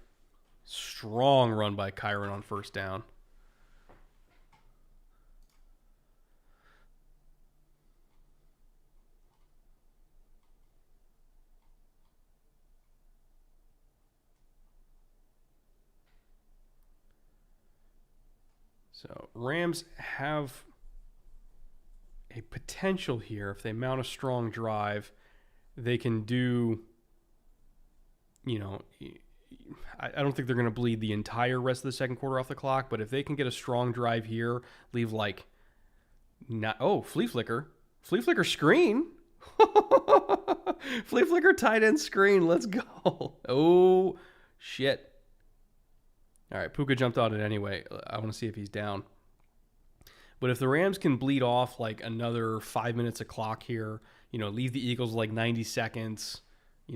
Strong run by Kyron on first down. So Rams have a potential here. If they mount a strong drive, they can do, I don't think they're going to bleed the entire rest of the second quarter off the clock, but if they can get a strong drive here, leave flea flicker screen. Flea flicker tight end screen. Let's go. Oh, shit. All right, Puka jumped on it anyway. I want to see if he's down. But if the Rams can bleed off like another 5 minutes of clock here, leave the Eagles like 90 seconds,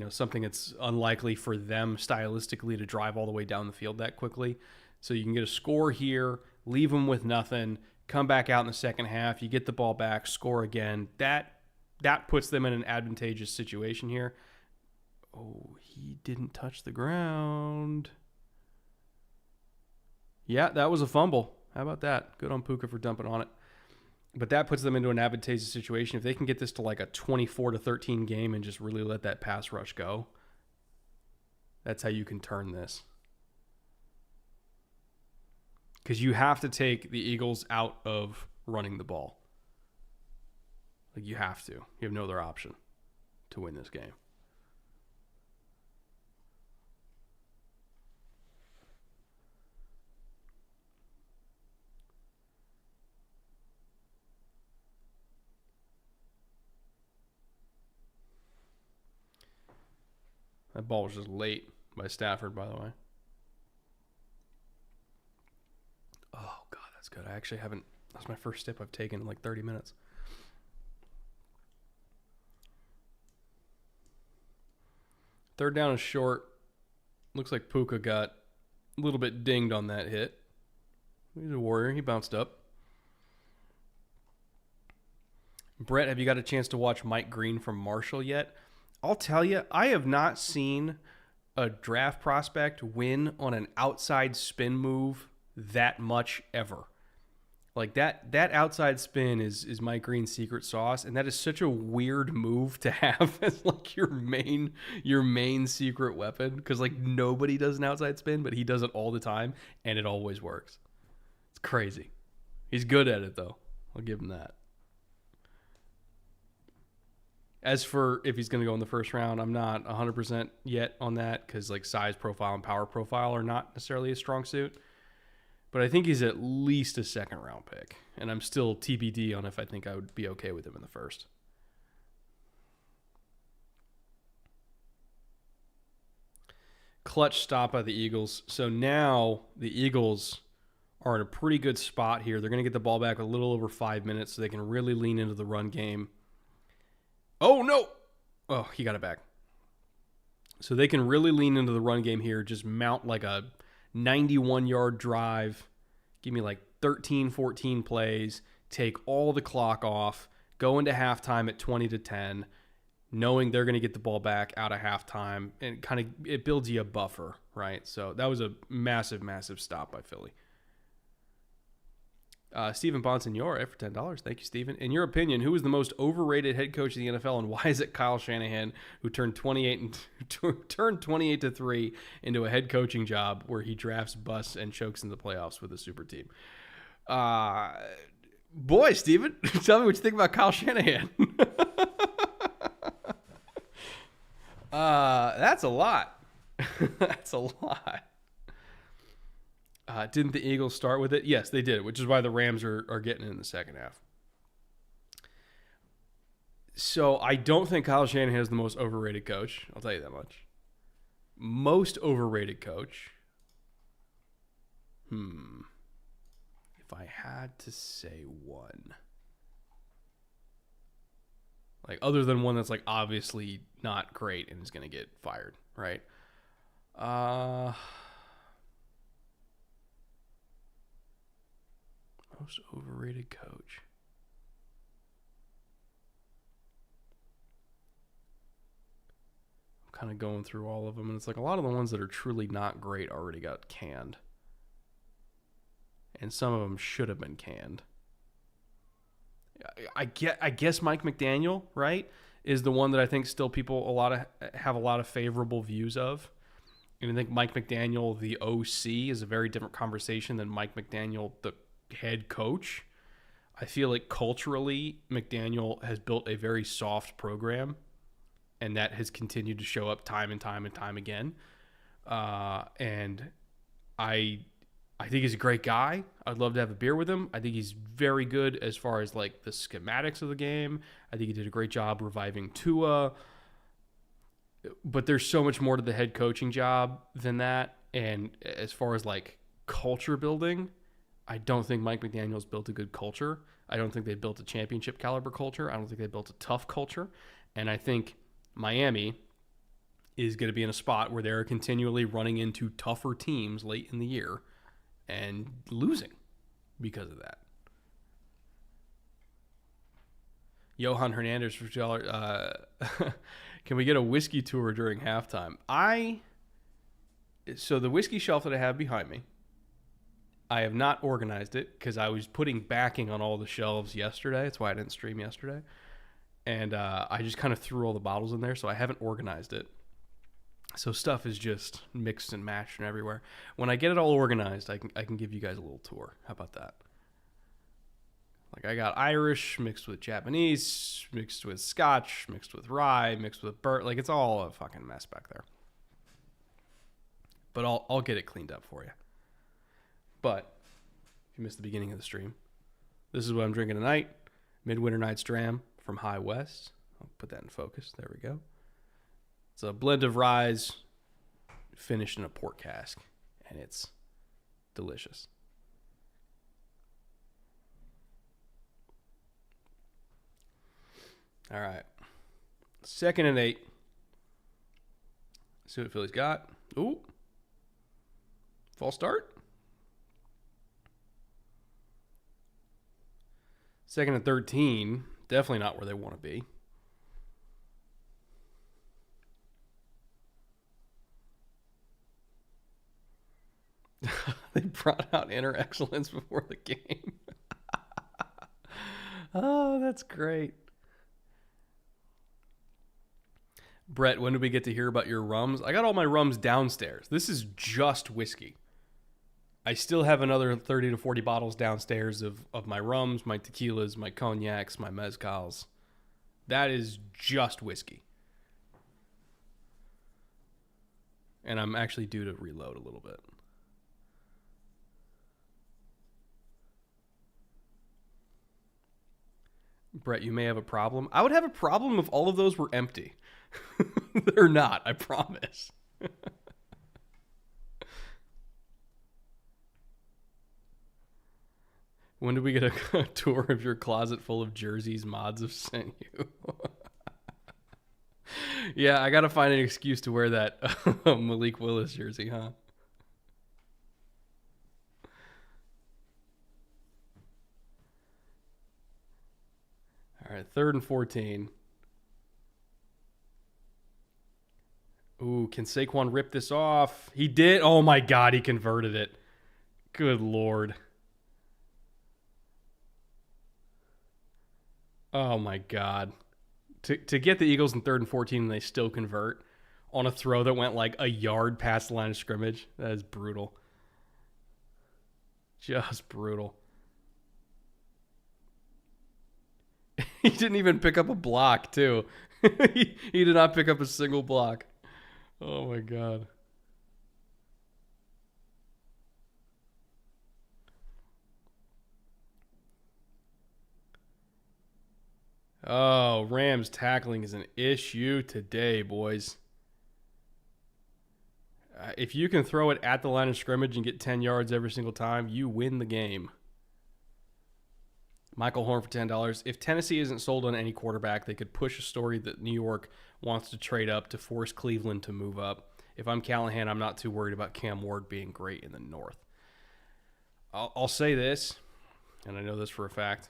something that's unlikely for them stylistically to drive all the way down the field that quickly. So you can get a score here, leave them with nothing, come back out in the second half, you get the ball back, score again. That puts them in an advantageous situation here. Oh, he didn't touch the ground. Yeah, that was a fumble. How about that? Good on Puka for dumping on it. But that puts them into an advantageous situation. If they can get this to like a 24-13 game and just really let that pass rush go, that's how you can turn this. Because you have to take the Eagles out of running the ball. Like, you have to. You have no other option to win this game. That ball was just late by Stafford, by the way. Oh, God, that's good. I actually haven't... That's my first step I've taken in like 30 minutes. Third down is short. Looks like Puka got a little bit dinged on that hit. He's a warrior. He bounced up. Brett, have you got a chance to watch Mike Green from Marshall yet? I'll tell you, I have not seen a draft prospect win on an outside spin move that much ever. Like that outside spin is Mike Green's secret sauce, and that is such a weird move to have as like your main secret weapon, because like nobody does an outside spin, but he does it all the time, and it always works. crazy. He's good at it, though. I'll give him that. As for if he's going to go in the first round, I'm not 100% yet on that because like size profile and power profile are not necessarily a strong suit. But I think he's at least a second round pick. And I'm still TBD on if I think I would be okay with him in the first. Clutch stop by the Eagles. So now the Eagles are in a pretty good spot here. They're going to get the ball back a little over 5 minutes so they can really lean into the run game. Oh, no. Oh, he got it back. So they can really lean into the run game here. Just mount like a 91-yard drive. Give me like 13, 14 plays. Take all the clock off. Go into halftime at 20-10. Knowing they're going to get the ball back out of halftime. And kind of it builds you a buffer, right? So that was a massive, massive stop by Philly. Stephen Bonsignore for $10. Thank you, Stephen. In your opinion, who is the most overrated head coach in the NFL, and why is it Kyle Shanahan, who turned 28-3 into a head coaching job where he drafts busts and chokes in the playoffs with a super team? Boy, Stephen, tell me what you think about Kyle Shanahan. That's a lot. That's a lot. Didn't the Eagles start with it? Yes, they did, which is why the Rams are getting it in the second half. So I don't think Kyle Shanahan is the most overrated coach. I'll tell you that much. Most overrated coach. If I had to say one. Like, other than one that's, like, obviously not great and is going to get fired, right? Most overrated coach. I'm kind of going through all of them, and it's like a lot of the ones that are truly not great already got canned. And some of them should have been canned. I guess Mike McDaniel, right, is the one that I think still people have a lot of favorable views of. And I think Mike McDaniel, the OC, is a very different conversation than Mike McDaniel, the head coach. I feel like culturally, McDaniel has built a very soft program, and that has continued to show up time and time and time again. And I think he's a great guy. I'd love to have a beer with him. I think he's very good as far as like the schematics of the game. I think he did a great job reviving Tua. But there's so much more to the head coaching job than that. And as far as like culture building, I don't think Mike McDaniel's built a good culture. I don't think they built a championship caliber culture. I don't think they built a tough culture. And I think Miami is going to be in a spot where they're continually running into tougher teams late in the year and losing because of that. Johan Hernandez for $2. Can we get a whiskey tour during halftime? So the whiskey shelf that I have behind me, I have not organized it because I was putting backing on all the shelves yesterday. That's why I didn't stream yesterday. And I just kind of threw all the bottles in there, so I haven't organized it. So stuff is just mixed and matched and everywhere. When I get it all organized, I can give you guys a little tour. How about that? Like I got Irish mixed with Japanese, mixed with Scotch, mixed with rye, mixed with bourbon. Like it's all a fucking mess back there. But I'll get it cleaned up for you. But if you missed the beginning of the stream, this is what I'm drinking tonight. Midwinter Night's Dram from High West. I'll put that in focus. There we go. It's a blend of ryes finished in a port cask, and it's delicious. All right. 2nd and 8. See what Philly's got. Ooh. False start. 2nd and 13. Definitely not where they want to be. They brought out inner excellence before the game. Oh, that's great. Brett, when do we get to hear about your rums? I got all my rums downstairs. This is just whiskey. I still have another 30 to 40 bottles downstairs of my rums, my tequilas, my cognacs, my mezcals. That is just whiskey. And I'm actually due to reload a little bit. Brett, you may have a problem. I would have a problem if all of those were empty. They're not, I promise. When do we get a tour of your closet full of jerseys mods have sent you? Yeah, I got to find an excuse to wear that Malik Willis jersey, huh? All right, 3rd and 14. Ooh, can Saquon rip this off? He did. Oh, my God, he converted it. Good Lord. Oh, my God. To get the Eagles in 3rd and 14 and they still convert on a throw that went like a yard past the line of scrimmage, that is brutal. Just brutal. He didn't even pick up a block, too. he did not pick up a single block. Oh, my God. Oh, Rams tackling is an issue today, boys. If you can throw it at the line of scrimmage and get 10 yards every single time, you win the game. Michael Horn for $10. If Tennessee isn't sold on any quarterback, they could push a story that New York wants to trade up to force Cleveland to move up. If I'm Callahan, I'm not too worried about Cam Ward being great in the North. I'll say this, and I know this for a fact.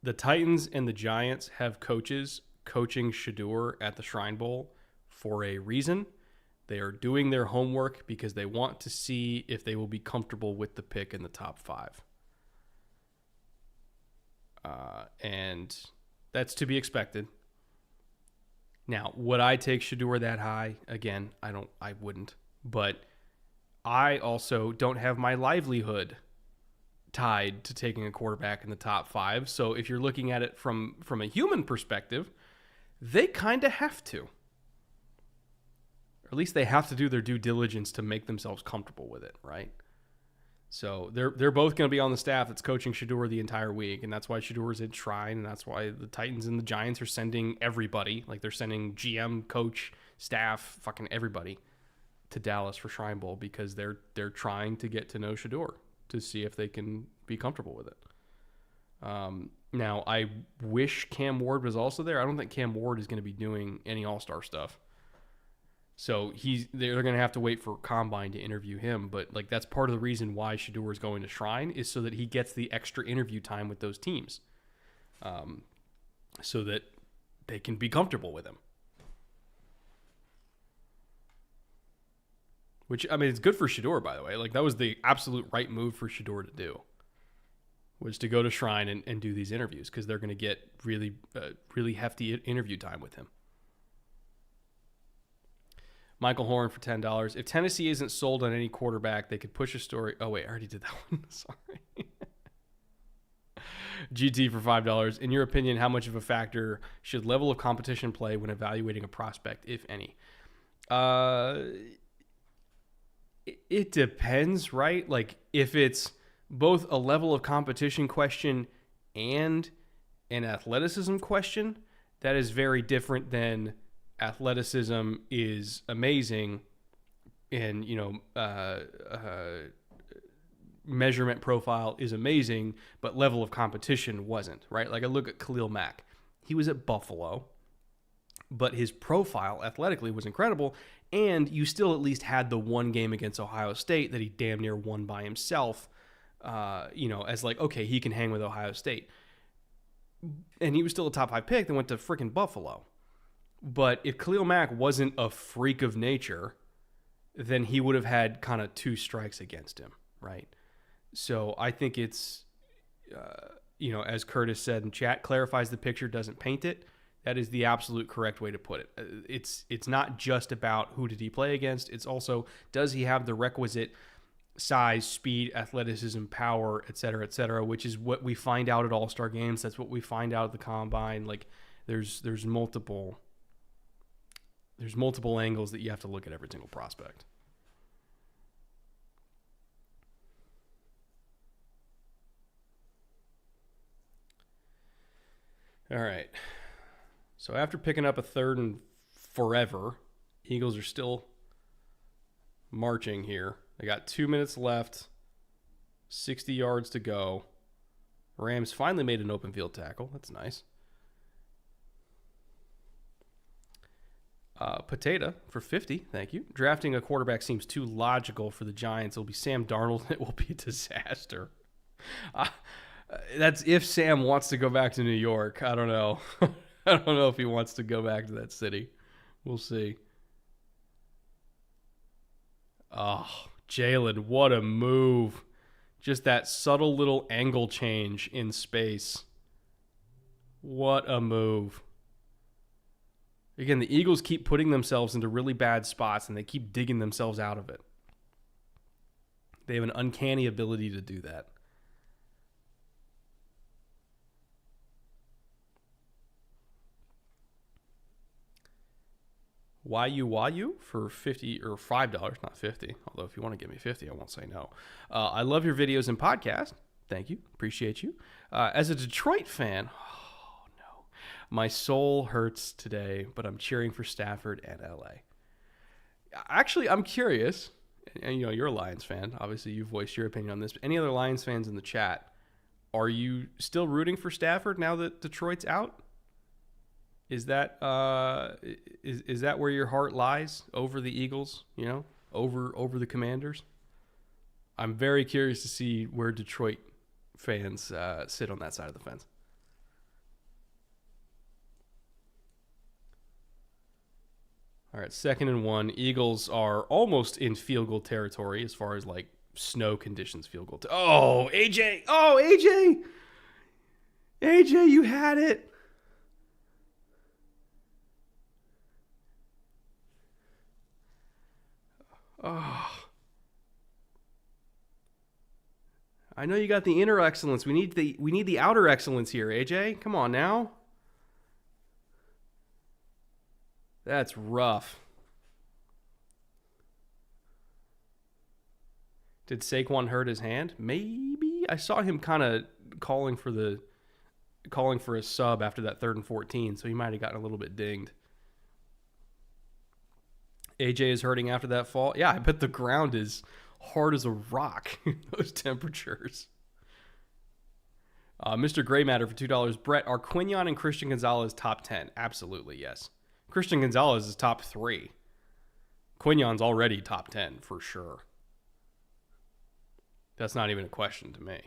The Titans and the Giants have coaches coaching Shedeur at the Shrine Bowl for a reason. They are doing their homework because they want to see if they will be comfortable with the pick in the top 5. And that's to be expected. Now, would I take Shedeur that high? Again, I wouldn't. But I also don't have my livelihood tied to taking a quarterback in the top 5. So if you're looking at it from a human perspective, they kind of have to. Or at least they have to do their due diligence to make themselves comfortable with it, right? So they're both going to be on the staff that's coaching Shedeur the entire week, and that's why Shedeur's in Shrine, and that's why the Titans and the Giants are sending everybody, like they're sending GM, coach, staff, fucking everybody to Dallas for Shrine Bowl because they're trying to get to know Shedeur to see if they can be comfortable with it. Now, I wish Cam Ward was also there. I don't think Cam Ward is going to be doing any all-star stuff. So they're going to have to wait for Combine to interview him. But like that's part of the reason why Shedeur is going to Shrine is so that he gets the extra interview time with those teams, so that they can be comfortable with him. Which, I mean, it's good for Shedeur, by the way. Like that was the absolute right move for Shedeur to do, was to go to Shrine and do these interviews because they're going to get really, really hefty interview time with him. Michael Horn for $10. If Tennessee isn't sold on any quarterback, they could push a story. Oh, wait, I already did that one. Sorry. GT for $5. In your opinion, how much of a factor should level of competition play when evaluating a prospect, if any? It depends, right? Like, if it's both a level of competition question and an athleticism question, that is very different than athleticism is amazing and, measurement profile is amazing, but level of competition wasn't, right? Like I look at Khalil Mack. He was at Buffalo, but his profile athletically was incredible, and you still at least had the one game against Ohio State that he damn near won by himself, as like, okay, he can hang with Ohio State. And he was still a top 5 pick that went to freaking Buffalo. But if Khalil Mack wasn't a freak of nature, then he would have had kind of 2 strikes against him, right? So I think it's, as Curtis said in chat, clarifies the picture, doesn't paint it. That is the absolute correct way to put it. It's not just about who did he play against. It's also, does he have the requisite size, speed, athleticism, power, et cetera, which is what we find out at All-Star games. That's what we find out at the Combine. Like there's multiple angles that you have to look at every single prospect. All right. So after picking up a third and forever, Eagles are still marching here. They got 2 minutes left, 60 yards to go. Rams finally made an open field tackle. That's nice. Potato for 50. Thank you. Drafting a quarterback seems too logical for the Giants. It'll be Sam Darnold. It will be a disaster. That's if Sam wants to go back to New York. I don't know. I don't know if he wants to go back to that city. We'll see. Oh, Jayden, what a move. Just that subtle little angle change in space. What a move. Again, the Eagles keep putting themselves into really bad spots, and they keep digging themselves out of it. They have an uncanny ability to do that. YU for 50 or $5, not 50. Although if you want to give me 50, I won't say no. I love your videos and podcast. Thank you. Appreciate you. As a Detroit fan, oh no, my soul hurts today, but I'm cheering for Stafford and LA. Actually, I'm curious, and you know, you're a Lions fan. Obviously, you've voiced your opinion on this. But any other Lions fans in the chat, are you still rooting for Stafford now that Detroit's out? Is that is that where your heart lies, over the Eagles? You know, over the Commanders. I'm very curious to see where Detroit fans sit on that side of the fence. All right, 2nd and 1. Eagles are almost in field goal territory as far as like snow conditions. Field goal. Oh, AJ! Oh, AJ! AJ, you had it. Oh. I know you got the inner excellence. We need the outer excellence here, AJ. Come on now. That's rough. Did Saquon hurt his hand? Maybe. I saw him kind of calling for a sub after that 3rd and 14, so he might have gotten a little bit dinged. AJ is hurting after that fall. Yeah, I bet the ground is hard as a rock in those temperatures. Mr. Gray Matter for $2. Brett, are Quinion and Christian Gonzalez top 10? Absolutely, yes. Christian Gonzalez is top 3. Quinion's already top 10 for sure. That's not even a question to me.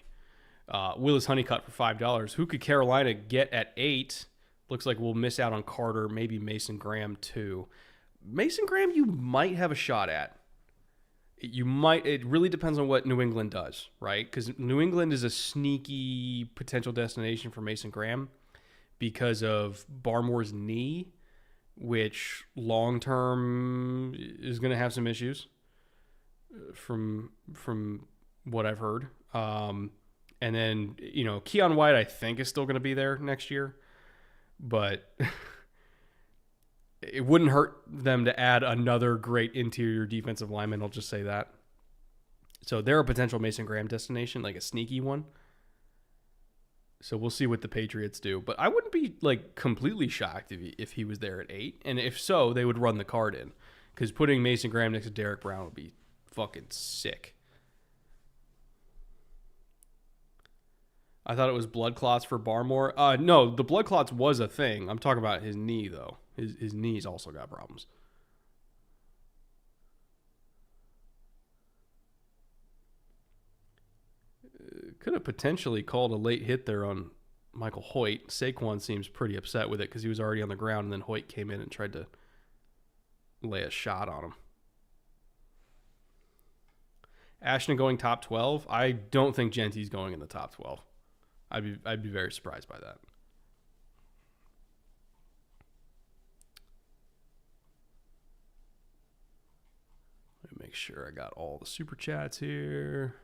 Willis Honeycutt for $5. Who could Carolina get at 8? Looks like we'll miss out on Carter, maybe Mason Graham too. Mason Graham, you might have a shot at. You might. It really depends on what New England does, right? Because New England is a sneaky potential destination for Mason Graham because of Barmore's knee, which long term is going to have some issues from what I've heard. And then, you know, Keon White, I think, is still going to be there next year, but it wouldn't hurt them to add another great interior defensive lineman. I'll just say that. So they're a potential Mason Graham destination, like a sneaky one. So we'll see what the Patriots do. But I wouldn't be like completely shocked if he was there at 8. And if so, they would run the card in. Because putting Mason Graham next to Derek Brown would be fucking sick. I thought it was blood clots for Barmore. No, the blood clots was a thing. I'm talking about his knee, though. His knee's also got problems. Could have potentially called a late hit there on Michael Hoyt. Saquon seems pretty upset with it because he was already on the ground, and then Hoyt came in and tried to lay a shot on him. Ashton going top 12. I don't think Genty's going in the top 12. I'd be very surprised by that. Let me make sure I got all the super chats here.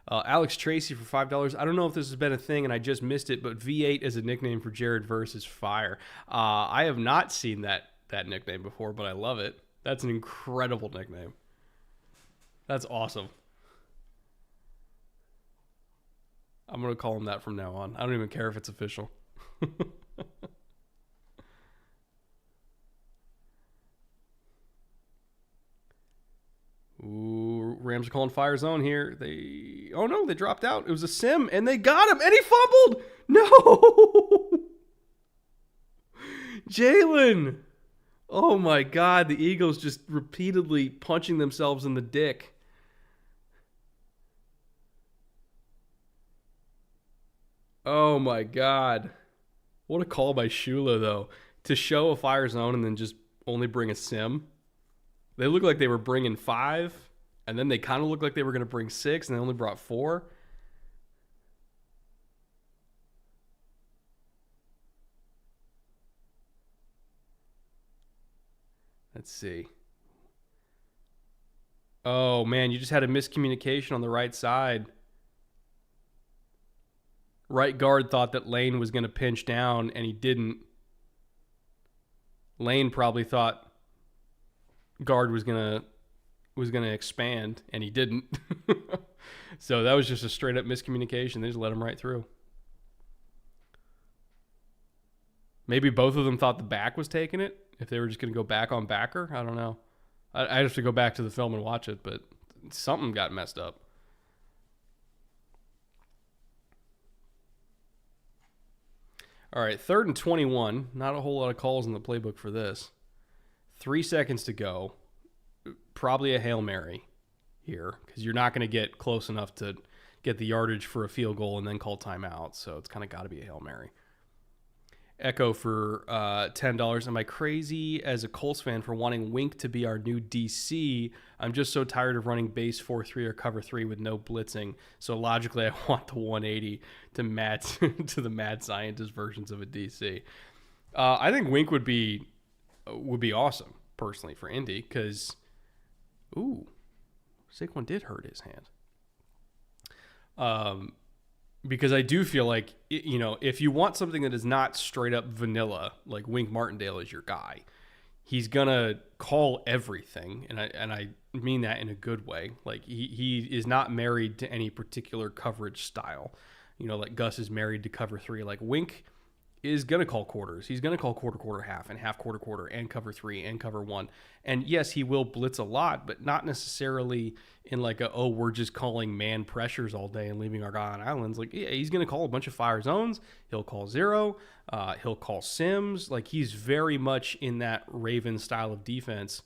Alex Tracy for $5. I don't know if this has been a thing and I just missed it, but V8 is a nickname for Jared Verse is fire. I have not seen that nickname before, but I love it. That's an incredible nickname. That's awesome. I'm going to call him that from now on. I don't even care if it's official. Ooh, Rams are calling fire zone here. Oh no, they dropped out. It was a sim, and they got him, and he fumbled. No, Jayden. Oh my God, the Eagles just repeatedly punching themselves in the dick. Oh my God, what a call by Shula though to show a fire zone and then just only bring a sim. They look like they were bringing 5, and then they kind of looked like they were going to bring 6, and they only brought 4. Let's see. Oh, man, you just had a miscommunication on the right side. Right guard thought that Lane was going to pinch down, and he didn't. Lane probably thought guard was gonna expand, and he didn't. So that was just a straight up miscommunication. They just let him right through. Maybe both of them thought the back was taking it. If they were just gonna go back on backer, I don't know. I'd have to go back to the film and watch it, but something got messed up. All right, 3rd and 21. Not a whole lot of calls in the playbook for this. 3 seconds to go. Probably a Hail Mary here because you're not going to get close enough to get the yardage for a field goal and then call timeout. So it's kind of got to be a Hail Mary. Echo for $10. Am I crazy as a Colts fan for wanting Wink to be our new DC? I'm just so tired of running base 4-3 or cover 3 with no blitzing. So logically, I want the 180 to to the mad scientist versions of a DC. I think Wink would be awesome personally for Indy because, Saquon did hurt his hand. Because I do feel like, if you want something that is not straight up vanilla, like Wink Martindale is your guy, he's gonna call everything, and I mean that in a good way. Like he is not married to any particular coverage style, like Gus is married to cover 3. Like Wink is going to call quarters. He's going to call quarter, half, and half, quarter, and cover 3 and cover 1. And yes, he will blitz a lot, but not necessarily in like we're just calling man pressures all day and leaving our guy on islands. Like, yeah, he's going to call a bunch of fire zones. He'll call 0. He'll call sims. Like, he's very much in that Raven style of defense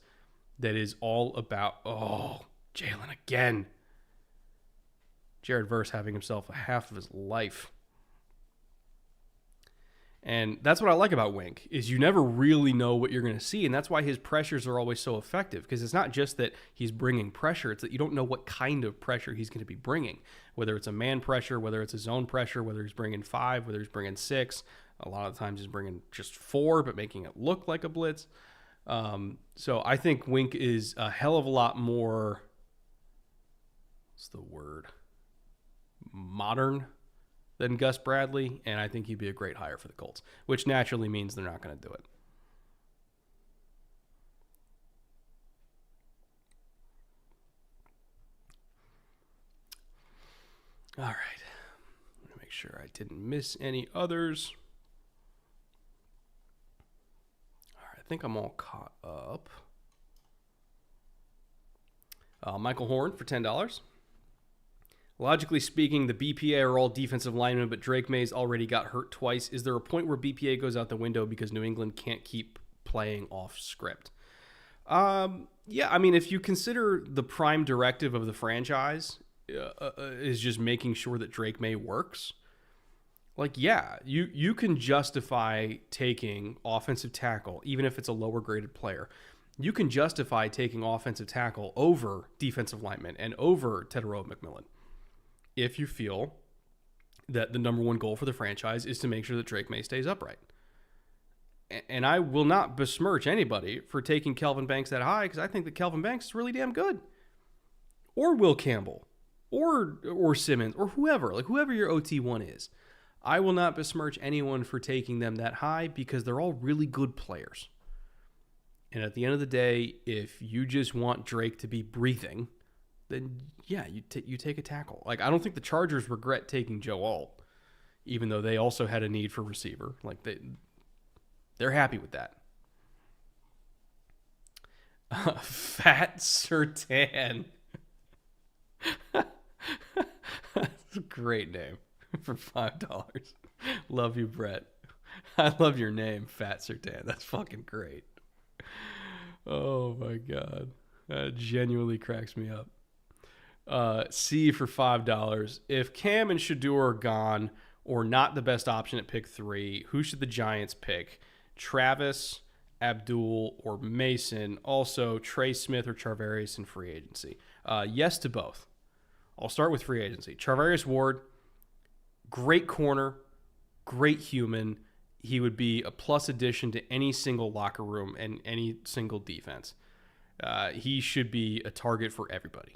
that is all about, Jaylen again. Jared Verse having himself a half of his life. And that's what I like about Wink, is you never really know what you're going to see, and that's why his pressures are always so effective, because it's not just that he's bringing pressure, it's that you don't know what kind of pressure he's going to be bringing, whether it's a man pressure, whether it's a zone pressure, whether he's bringing 5, whether he's bringing 6. A lot of times he's bringing just 4, but making it look like a blitz. So I think Wink is a hell of a lot more, what's the word, modern than Gus Bradley, and I think he'd be a great hire for the Colts, which naturally means they're not going to do it. All right. Let me make sure I didn't miss any others. All right, I think I'm all caught up. Michael Horn for $10. Logically speaking, the BPA are all defensive linemen, but Drake Mays already got hurt twice. Is there a point where BPA goes out the window because New England can't keep playing off script? Yeah, I mean, if you consider the prime directive of the franchise is just making sure that Drake May works, like, yeah, you can justify taking offensive tackle, even if it's a lower graded player. You can justify taking offensive tackle over defensive lineman and over Teteroa McMillan if you feel that the number one goal for the franchise is to make sure that Drake May stays upright. And I will not besmirch anybody for taking Kelvin Banks that high, because I think that Kelvin Banks is really damn good. Or Will Campbell, or Simmons, or whoever, like whoever your OT1 is. I will not besmirch anyone for taking them that high, because they're all really good players. And at the end of the day, if you just want Drake to be breathing, then yeah, you take a tackle. Like, I don't think the Chargers regret taking Joe Alt, even though they also had a need for receiver. Like, they're happy with that. Fat Sertan. That's a great name for $5. Love you, Brett. I love your name, Fat Sertan. That's fucking great. Oh my God. That genuinely cracks me up. C for $5. If Cam and Shador are gone or not the best option at pick 3, who should the Giants pick? Travis, Abdul, or Mason? Also, Trey Smith or Charvarius in free agency? Yes to both. I'll start with free agency. Charvarius Ward, great corner, great human. He would be a plus addition to any single locker room and any single defense. He should be a target for everybody.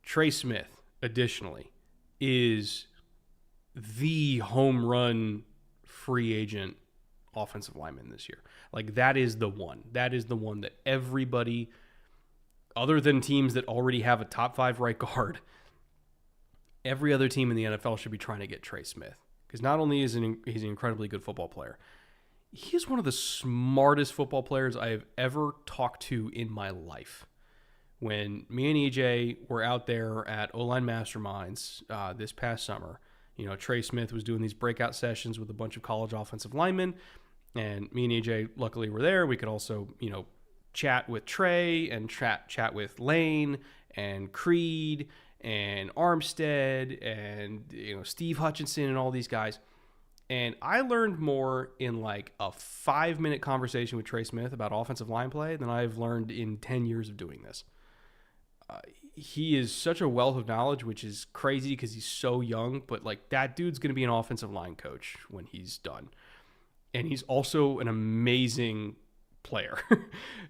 Trey Smith, additionally, is the home run free agent offensive lineman this year. Like, that is the one. That is the one that everybody, other than teams that already have a top 5 right guard, every other team in the NFL should be trying to get Trey Smith. Because not only is he's an incredibly good football player, he is one of the smartest football players I have ever talked to in my life. When me and EJ were out there at O-Line Masterminds this past summer, Trey Smith was doing these breakout sessions with a bunch of college offensive linemen, and me and EJ luckily were there. We could also, chat with Trey and chat with Lane and Creed and Armstead and Steve Hutchinson and all these guys. And I learned more in like a 5-minute conversation with Trey Smith about offensive line play than I've learned in 10 years of doing this. He is such a wealth of knowledge, which is crazy because he's so young, but like, that dude's going to be an offensive line coach when he's done. And he's also an amazing player.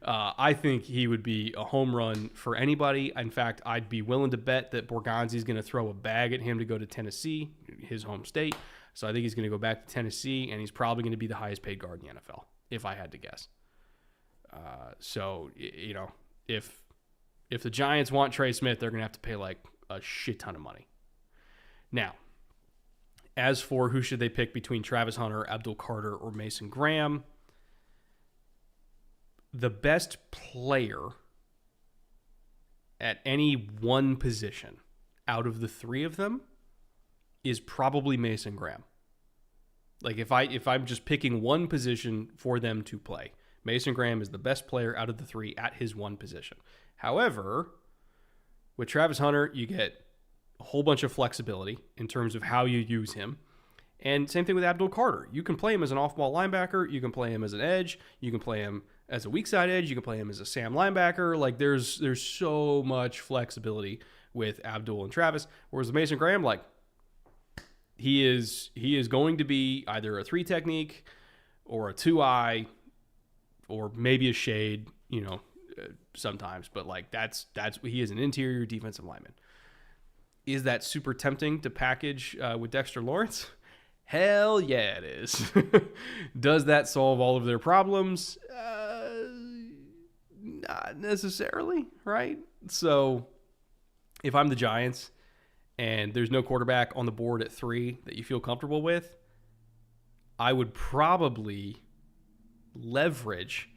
I think he would be a home run for anybody. In fact, I'd be willing to bet that Borgonzi's going to throw a bag at him to go to Tennessee, his home state. So I think he's going to go back to Tennessee, and he's probably going to be the highest paid guard in the NFL, if I had to guess. If the Giants want Trey Smith, they're going to have to pay like a shit ton of money. Now, as for who should they pick between Travis Hunter, Abdul Carter, or Mason Graham, the best player at any one position out of the 3 of them is probably Mason Graham. Like, if I'm just picking one position for them to play, Mason Graham is the best player out of the 3 at his one position. However, with Travis Hunter, you get a whole bunch of flexibility in terms of how you use him. And same thing with Abdul Carter. You can play him as an off-ball linebacker. You can play him as an edge. You can play him as a weak side edge. You can play him as a Sam linebacker. Like, there's so much flexibility with Abdul and Travis. Whereas with Mason Graham, like, he is going to be either a 3 technique or a 2-eye or maybe a shade, sometimes. But like, that's he is an interior defensive lineman. Is that super tempting to package with Dexter Lawrence? Hell yeah, it is. Does that solve all of their problems? Not necessarily, right? So if I'm the Giants and there's no quarterback on the board at 3 that you feel comfortable with, I would probably leverage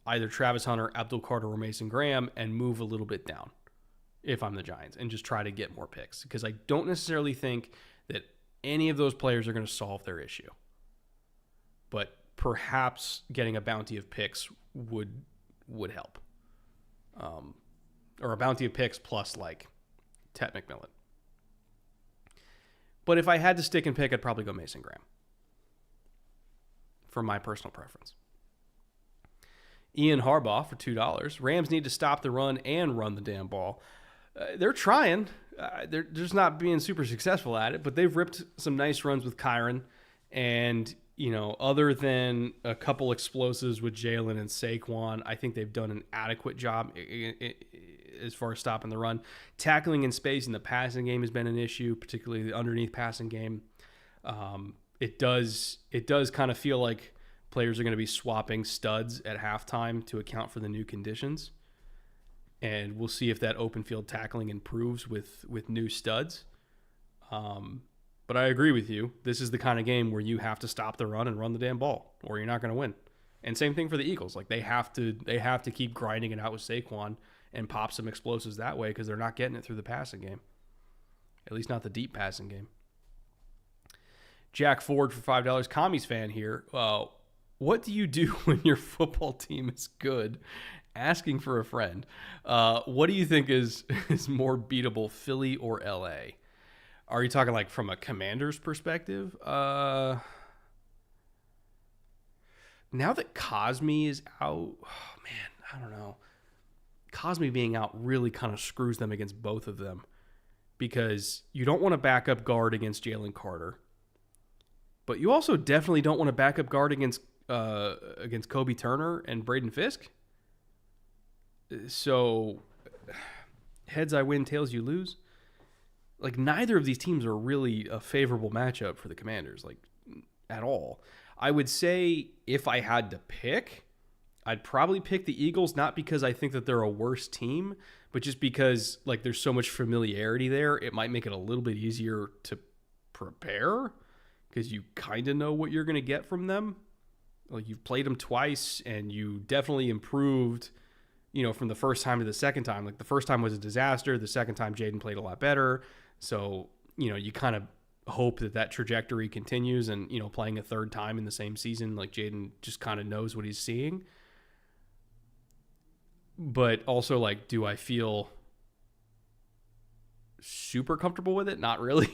either Travis Hunter, Abdul Carter, or Mason Graham and move a little bit down if I'm the Giants and just try to get more picks, because I don't necessarily think that any of those players are going to solve their issue. But perhaps getting a bounty of picks would help. Or a bounty of picks plus like Tet McMillan. But if I had to stick and pick, I'd probably go Mason Graham for my personal preference. Ian Harbaugh for $2. Rams need to stop the run and run the damn ball. They're trying. They're just not being super successful at it, but they've ripped some nice runs with Kyron. And other than a couple explosives with Jayden and Saquon, I think they've done an adequate job as far as stopping the run. Tackling in space in the passing game has been an issue, particularly the underneath passing game. It does kind of feel like players are going to be swapping studs at halftime to account for the new conditions. And we'll see if that open field tackling improves with new studs. But I agree with you. This is the kind of game where you have to stop the run and run the damn ball, or you're not going to win. And same thing for the Eagles. Like they have to keep grinding it out with Saquon and pop some explosives that way because they're not getting it through the passing game. At least not the deep passing game. Jack Ford for $5. Commies fan here. What do you do when your football team is good? Asking for a friend. What do you think is more beatable, Philly or LA? Are you talking like from a Commander's perspective? Now that Cosme is out, oh man, I don't know. Cosme being out really kind of screws them against both of them because you don't want to back up guard against Jalen Carter, but you also definitely don't want to back up guard against Kobe Turner and Braden Fisk. So heads I win, tails you lose. Like neither of these teams are really a favorable matchup for the Commanders, like at all. I would say if I had to pick, I'd probably pick the Eagles, not because I think that they're a worse team, but just because like there's so much familiarity there. It might make it a little bit easier to prepare because you kind of know what you're going to get from them. Like you've played them twice and you definitely improved, from the first time to the second time. Like the first time was a disaster. The second time Jayden played a lot better. So, you kind of hope that trajectory continues and, playing a third time in the same season, like Jayden just kind of knows what he's seeing. But also, like, do I feel super comfortable with it? Not really.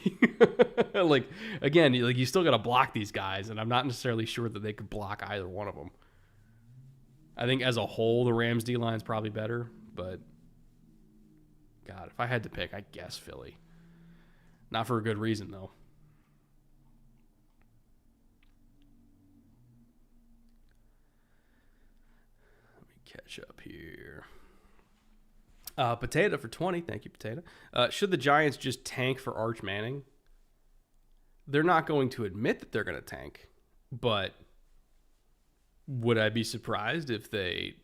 Like, again, like you still got to block these guys, and I'm not necessarily sure that they could block either one of them. I think as a whole, the Rams D-line is probably better, but God, if I had to pick, I guess Philly. Not for a good reason, though. Let me catch up here. Potato for 20. Thank you, Potato. Should the Giants just tank for Arch Manning? They're not going to admit that they're going to tank, but would I be surprised if they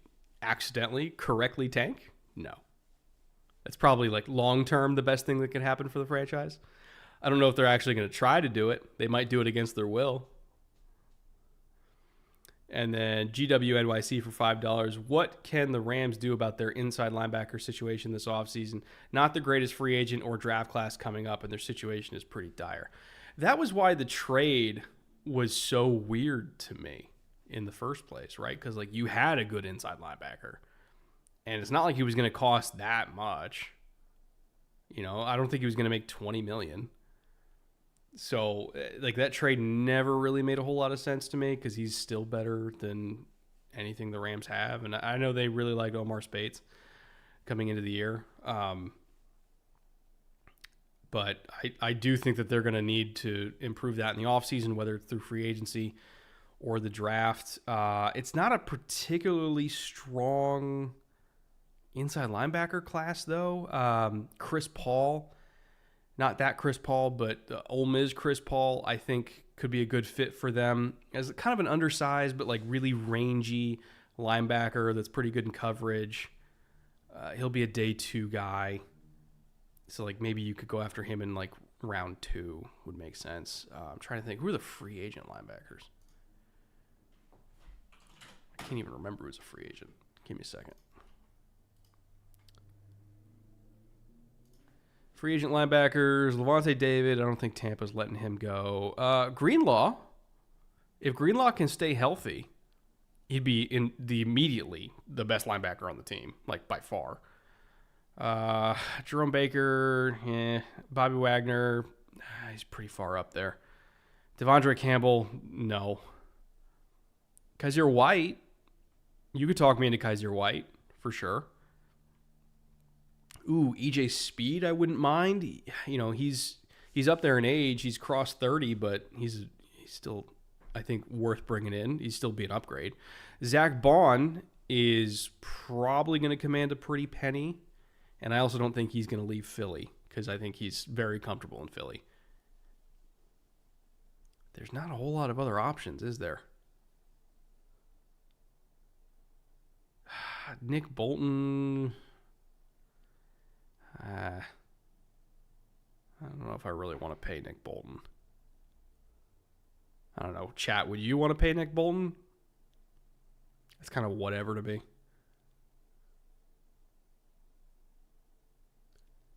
accidentally correctly tank? No. That's probably like long-term the best thing that could happen for the franchise. I don't know if they're actually going to try to do it. They might do it against their will. And then GWNYC for $5. What can the Rams do about their inside linebacker situation this offseason? Not the greatest free agent or draft class coming up, and their situation is pretty dire. That was why the trade was so weird to me in the first place, right? Because like you had a good inside linebacker, and it's not like he was going to cost that much. I don't think he was going to make $20 million. So, like, that trade never really made a whole lot of sense to me because he's still better than anything the Rams have. And I know they really liked Omar Spates coming into the year. But I do think that they're going to need to improve that in the offseason, whether it's through free agency or the draft. It's not a particularly strong inside linebacker class, though. Chris Paul. Not that Chris Paul, but Ole Miss Chris Paul, I think, could be a good fit for them as kind of an undersized but like really rangy linebacker that's pretty good in coverage. He'll be a day 2 guy. So like maybe you could go after him in like round 2 would make sense. I'm trying to think. Who are the free agent linebackers? I can't even remember who's a free agent. Give me a second. Free agent linebackers, Levante David. I don't think Tampa's letting him go. Greenlaw. If Greenlaw can stay healthy, he'd be immediately the best linebacker on the team, like by far. Jerome Baker, Bobby Wagner, he's pretty far up there. Devondre Campbell, no. Kaiser White, you could talk me into Kaiser White for sure. Ooh, EJ Speed, I wouldn't mind. He's up there in age. He's crossed 30, but he's still I think, worth bringing in. He'd still be an upgrade. Zach Bond is probably going to command a pretty penny, and I also don't think he's going to leave Philly because I think he's very comfortable in Philly. There's not a whole lot of other options, is there? Nick Bolton. I don't know if I really want to pay Nick Bolton. I don't know. Chat, would you want to pay Nick Bolton? It's kind of whatever to me.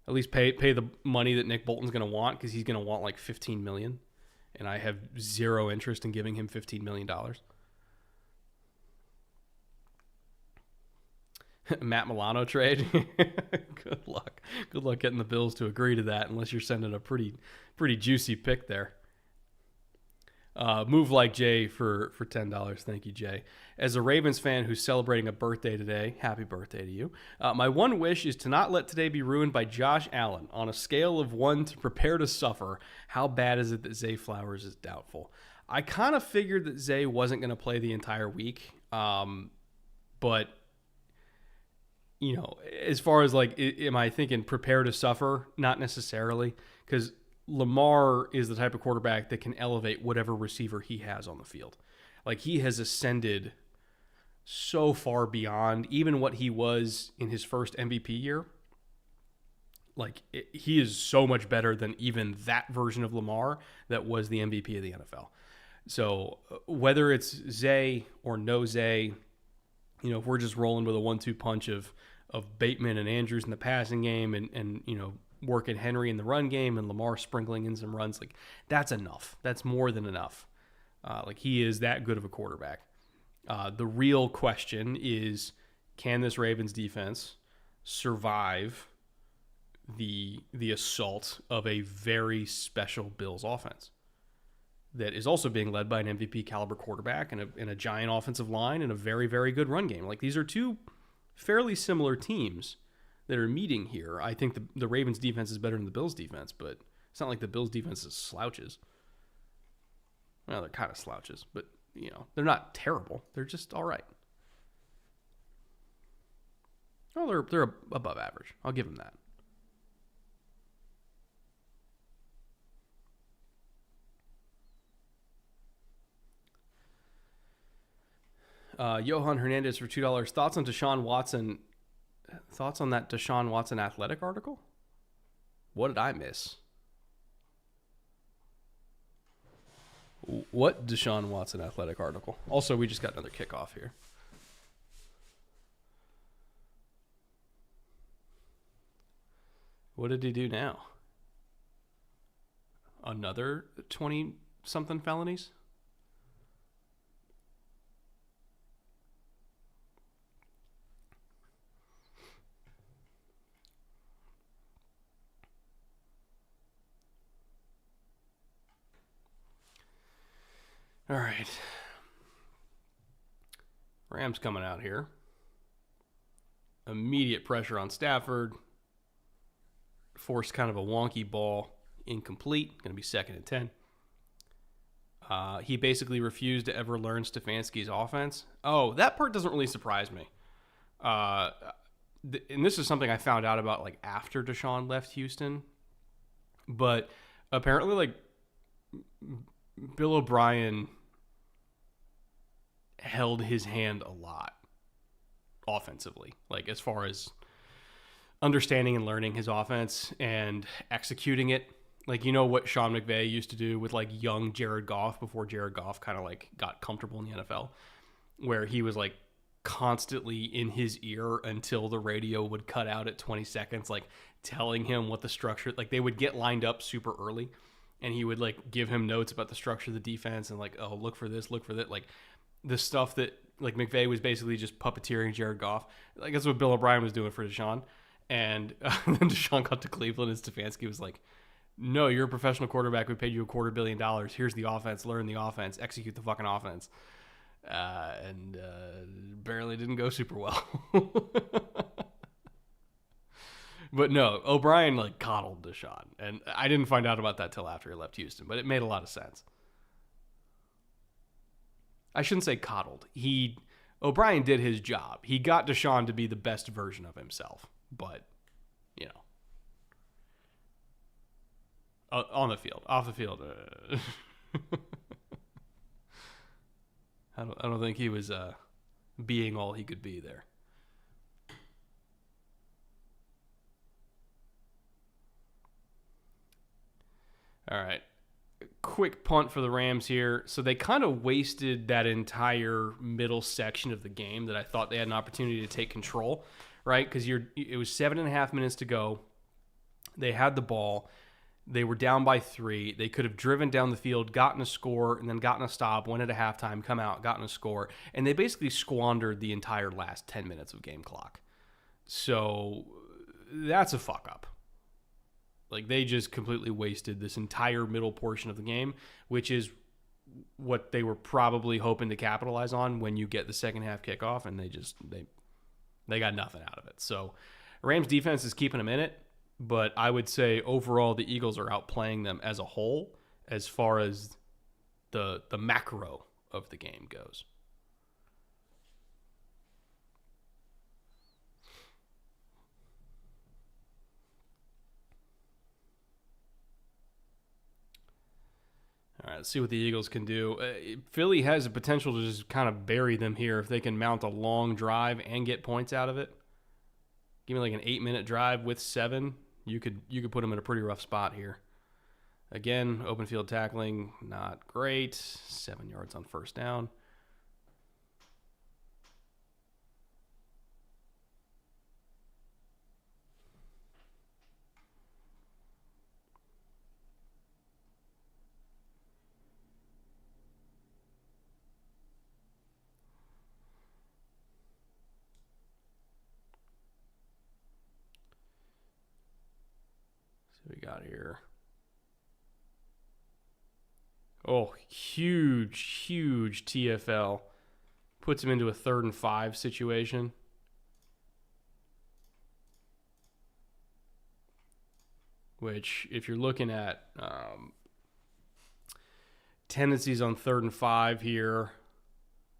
At least pay the money that Nick Bolton's going to want, because he's going to want like $15 million, and I have zero interest in giving him $15 million. Matt Milano trade. Good luck. Good luck getting the Bills to agree to that, unless you're sending a pretty juicy pick there. Move like Jay for $10. Thank you, Jay. As a Ravens fan who's celebrating a birthday today, happy birthday to you. My one wish is to not let today be ruined by Josh Allen. On a scale of 1 to prepare to suffer, how bad is it that Zay Flowers is doubtful? I kind of figured that Zay wasn't going to play the entire week, but you know, as far as like, am I thinking prepare to suffer? Not necessarily, because Lamar is the type of quarterback that can elevate whatever receiver he has on the field. Like, he has ascended so far beyond even what he was in his first MVP year. Like, he is so much better than even that version of Lamar that was the MVP of the NFL. So whether it's Zay or no Zay, you know, if we're just rolling with a 1-2 punch of Bateman and Andrews in the passing game and you know, working Henry in the run game and Lamar sprinkling in some runs, like, that's enough. That's more than enough. Like, he is that good of a quarterback. The real question is, can this Ravens defense survive the assault of a very special Bills offense that is also being led by an MVP caliber quarterback and a giant offensive line and a very, very good run game? Like, these are two fairly similar teams that are meeting here. I think the Ravens defense is better than the Bills defense, but it's not like the Bills defense is slouches. Well, they're kind of slouches, but you know, they're not terrible. They're just all right. Well, they're above average. I'll give them that. Johan Hernandez for $2. Thoughts on Deshaun Watson? Thoughts on that Deshaun Watson Athletic article? What did I miss? What Deshaun Watson Athletic article? Also, we just got another kickoff here. What did he do now? Another 20-something felonies? All right. Rams coming out here. Immediate pressure on Stafford. Forced kind of a wonky ball. Incomplete. Going to be 2nd and 10. He basically refused to ever learn Stefanski's offense. Oh, that part doesn't really surprise me. And this is something I found out about like after Deshaun left Houston. But apparently, like, Bill O'Brien held his hand a lot offensively, like as far as understanding and learning his offense and executing it. Like, you know what Sean McVay used to do with like young Jared Goff before Jared Goff kind of like got comfortable in the NFL, where he was like constantly in his ear until the radio would cut out at 20 seconds, like telling him what the structure, like they would get lined up super early and he would like give him notes about the structure of the defense and like, oh, look for this, look for that. Like the stuff that like McVay was basically just puppeteering Jared Goff. Like that's what Bill O'Brien was doing for Deshaun. And then Deshaun got to Cleveland and Stefanski was like, no, you're a professional quarterback. We paid you $250 million. Here's the offense. Learn the offense. Execute the fucking offense. And barely didn't go super well. But no, O'Brien like coddled Deshaun. And I didn't find out about that till after he left Houston. But it made a lot of sense. I shouldn't say coddled. O'Brien did his job. He got Deshaun to be the best version of himself. But, you know, on the field, off the field, I don't think he was being all he could be there. All right. Quick punt for the Rams here. So they kind of wasted that entire middle section of the game that I thought they had an opportunity to take control, right? Because it was 7.5 minutes to go. They had the ball. They were down by 3. They could have driven down the field, gotten a score, and then gotten a stop, went at a halftime, come out, gotten a score. And they basically squandered the entire last 10 minutes of game clock. So that's a fuck up. Like, they just completely wasted this entire middle portion of the game, which is what they were probably hoping to capitalize on when you get the second half kickoff, and they got nothing out of it. So Rams defense is keeping them in it, but I would say overall the Eagles are outplaying them as a whole as far as the macro of the game goes. All right, let's see what the Eagles can do. Philly has the potential to just kind of bury them here if they can mount a long drive and get points out of it. Give me like an 8-minute drive with 7. You could put them in a pretty rough spot here. Again, open field tackling, not great. 7 yards on first down. We got here. Oh, huge TFL. Puts him into a 3rd and 5 situation. Which, if you're looking at tendencies on 3rd and 5 here,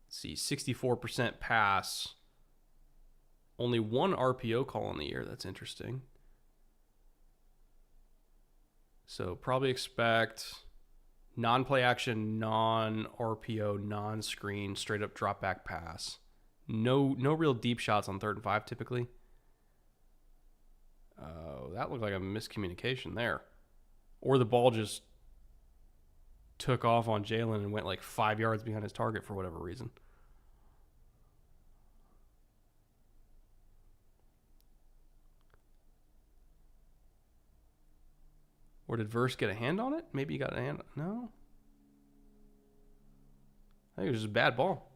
let's see, 64% pass. Only 1 RPO call in the year. That's interesting. So probably expect non-play action, non-RPO, non-screen, straight-up drop-back pass. No real deep shots on 3rd and 5 typically. That looked like a miscommunication there. Or the ball just took off on Jayden and went like 5 yards behind his target for whatever reason. Or did Verse get a hand on it? Maybe he got a hand. No. I think it was just a bad ball.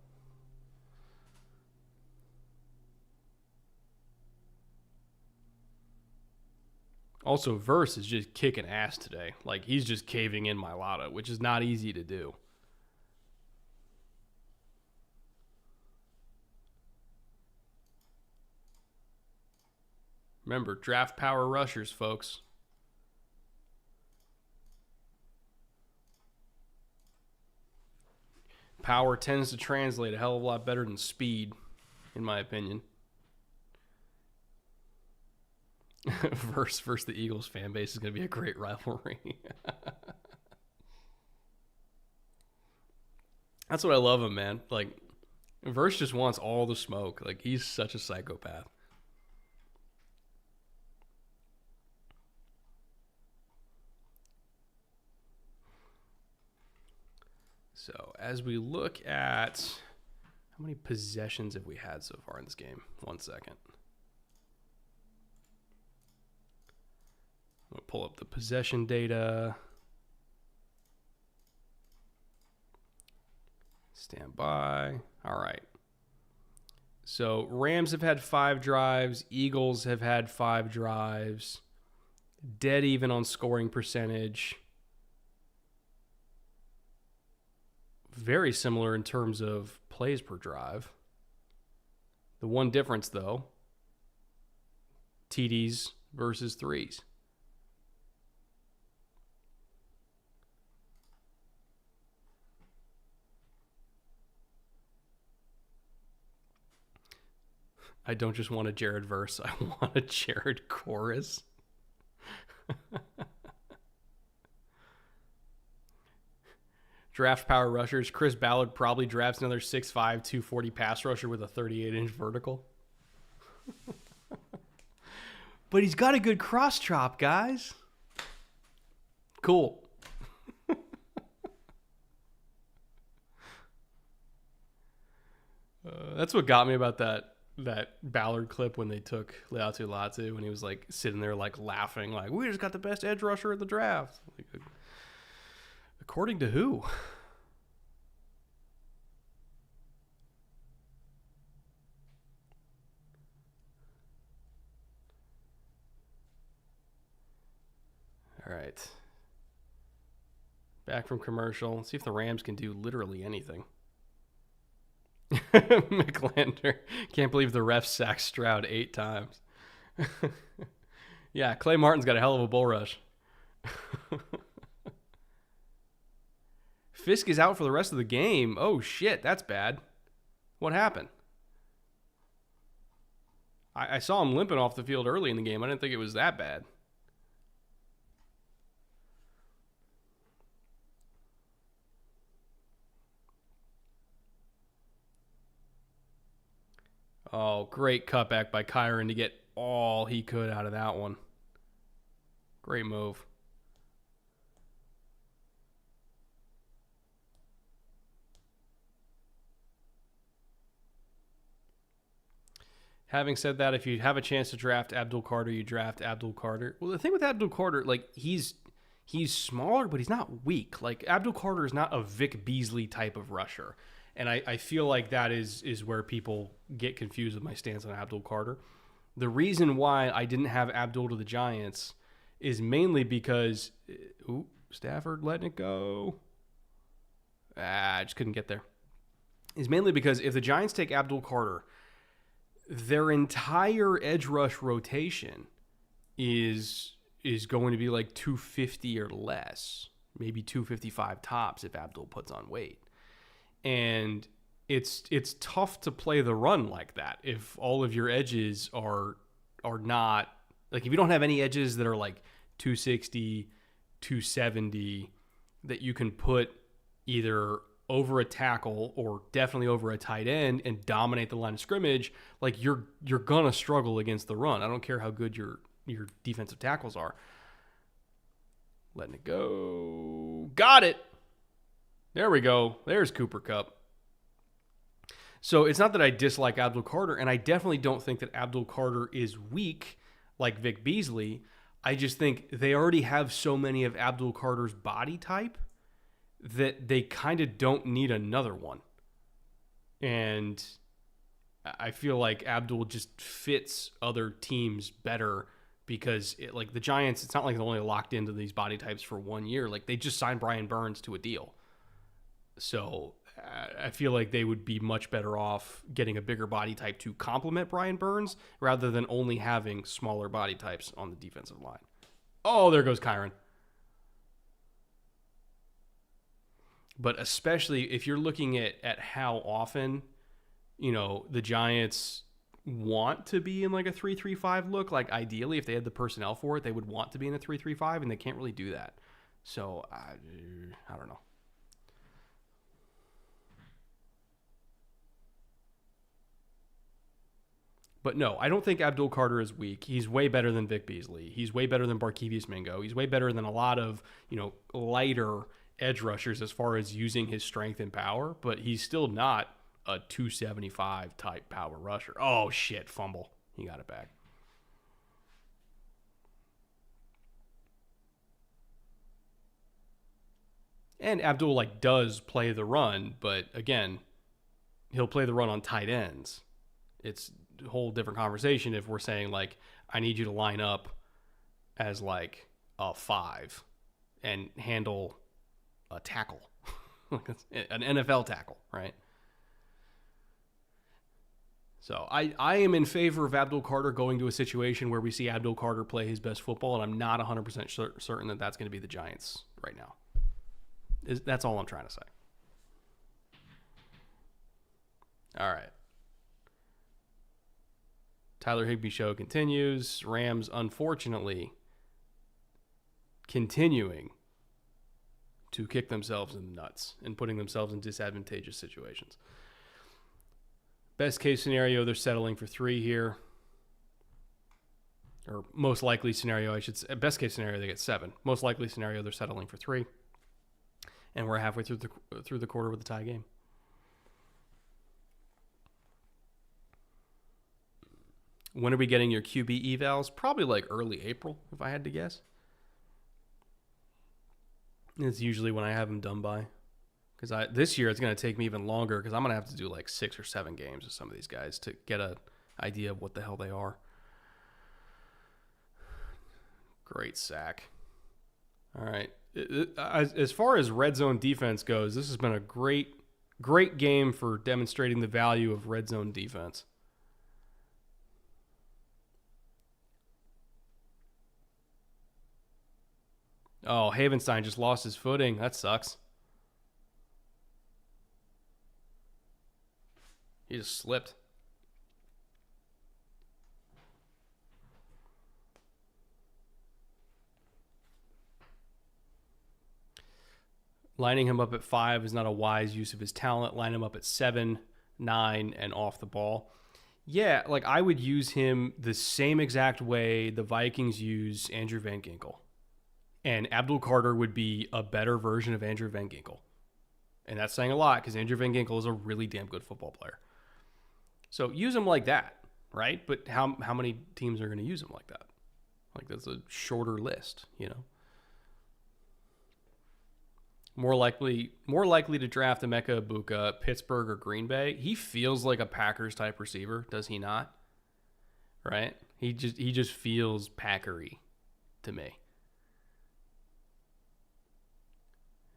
Also, Verse is just kicking ass today. Like, he's just caving in Mailata, which is not easy to do. Remember, draft power rushers, folks. Power tends to translate a hell of a lot better than speed, in my opinion. Versus the Eagles fan base is going to be a great rivalry. That's what I love him, man. Like, Verse just wants all the smoke. Like, he's such a psychopath. So, as we look at how many possessions have we had so far in this game? 1 second. I'm going to pull up the possession data. Stand by. All right. So, Rams have had 5 drives. Eagles have had 5 drives. Dead even on scoring percentage. Very similar in terms of plays per drive. The one difference, though, TDs versus 3s. I don't just want a Jared verse. I want a Jared chorus. Draft power rushers. Chris Ballard probably drafts another 6'5", 240 pass rusher with a 38-inch vertical. But he's got a good cross chop, guys. Cool. That's what got me about that Ballard clip when they took Leatu Latu, when he was like sitting there like laughing, like, we just got the best edge rusher in the draft. Like, according to who? All right. Back from commercial. Let's see if the Rams can do literally anything. McLander. Can't believe the ref sacked Stroud 8 times. Yeah, Clay Martin's got a hell of a bull rush. Fisk is out for the rest of the game. Oh, shit, that's bad. What happened? I saw him limping off the field early in the game. I didn't think it was that bad. Oh, great cutback by Kyron to get all he could out of that one. Great move. Having said that, if you have a chance to draft Abdul Carter, you draft Abdul Carter. Well, the thing with Abdul Carter, like, he's smaller, but he's not weak. Like, Abdul Carter is not a Vic Beasley type of rusher. And I feel like that is where people get confused with my stance on Abdul Carter. The reason why I didn't have Abdul to the Giants is mainly because, Stafford letting it go. I just couldn't get there. Is mainly because if the Giants take Abdul Carter, their entire edge rush rotation is going to be like 250 or less, maybe 255 tops if Abdul puts on weight. And it's tough to play the run like that if all of your edges are not, like, if you don't have any edges that are like 260, 270 that you can put either over a tackle or definitely over a tight end and dominate the line of scrimmage, like, you're gonna struggle against the run. I don't care how good your defensive tackles are. Letting it go. Got it. There we go. There's Cooper Kupp. So it's not that I dislike Abdul Carter, and I definitely don't think that Abdul Carter is weak like Vic Beasley. I just think they already have so many of Abdul Carter's body type that they kind of don't need another one. And I feel like Abdul just fits other teams better because, like, the Giants, it's not like they're only locked into these body types for 1 year. Like, they just signed Brian Burns to a deal. So I feel like they would be much better off getting a bigger body type to complement Brian Burns rather than only having smaller body types on the defensive line. Oh, there goes Kyron. But especially if you're looking at how often, the Giants want to be in like a 3-3-5 look, like ideally if they had the personnel for it, they would want to be in a 3-3-5, and they can't really do that. So I don't know. But no, I don't think Abdul Carter is weak. He's way better than Vic Beasley. He's way better than Barkevius Mingo. He's way better than a lot of, lighter edge rushers as far as using his strength and power, but he's still not a 275 type power rusher. Oh, shit, fumble. He got it back. And Abdul, does play the run, but again, he'll play the run on tight ends. It's a whole different conversation if we're saying, I need you to line up as, a 5 and handle a tackle. An NFL tackle, right? So I am in favor of Abdul Carter going to a situation where we see Abdul Carter play his best football, and I'm not 100% certain that that's going to be the Giants right now. That's all I'm trying to say. All right. Tyler Higbee show continues. Rams, unfortunately, continuing to kick themselves in the nuts and putting themselves in disadvantageous situations. Best case scenario, they're settling for 3 here. Or most likely scenario, I should say. Best case scenario, they get 7. Most likely scenario, they're settling for 3. And we're halfway through the quarter with a tie game. When are we getting your QB evals? Probably like early April, if I had to guess. It's usually when I have them done by. Because this year it's going to take me even longer because I'm going to have to do like 6 or 7 games with some of these guys to get an idea of what the hell they are. Great sack. All right. As far as red zone defense goes, this has been a great game for demonstrating the value of red zone defense. Oh, Havenstein just lost his footing. That sucks. He just slipped. Lining him up at 5 is not a wise use of his talent. Line him up at 7, 9, and off the ball. Yeah, like I would use him the same exact way the Vikings use Andrew Van Ginkel. And Abdul Carter would be a better version of Andrew Van Ginkel. And that's saying a lot because Andrew Van Ginkel is a really damn good football player. So use him like that, right? But how many teams are going to use him like that? Like that's a shorter list, you know? More likely to draft Emeka Egbuka, Pittsburgh or Green Bay. He feels like a Packers type receiver, does he not? Right? He just feels Packery to me.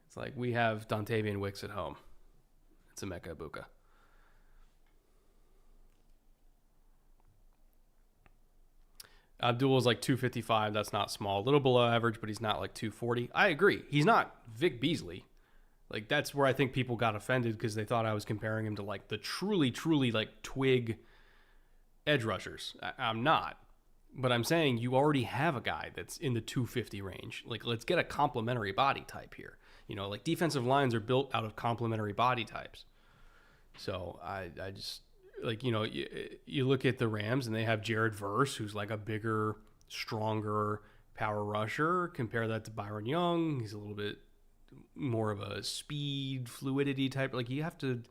It's like we have Dontavian Wicks at home. It's Emeka Egbuka. Abdul is like 255. That's not small. A little below average, but he's not like 240. I agree. He's not Vic Beasley. Like that's where I think people got offended because they thought I was comparing him to like the truly like twig edge rushers. I'm not. But I'm saying you already have a guy that's in the 250 range. Like let's get a complementary body type here. You know, like defensive lines are built out of complementary body types. So I just... Like, you know, you look at the Rams and they have Jared Verse, who's like a bigger, stronger power rusher. Compare that to Byron Young. He's a little bit more of a speed, fluidity type. Like you have to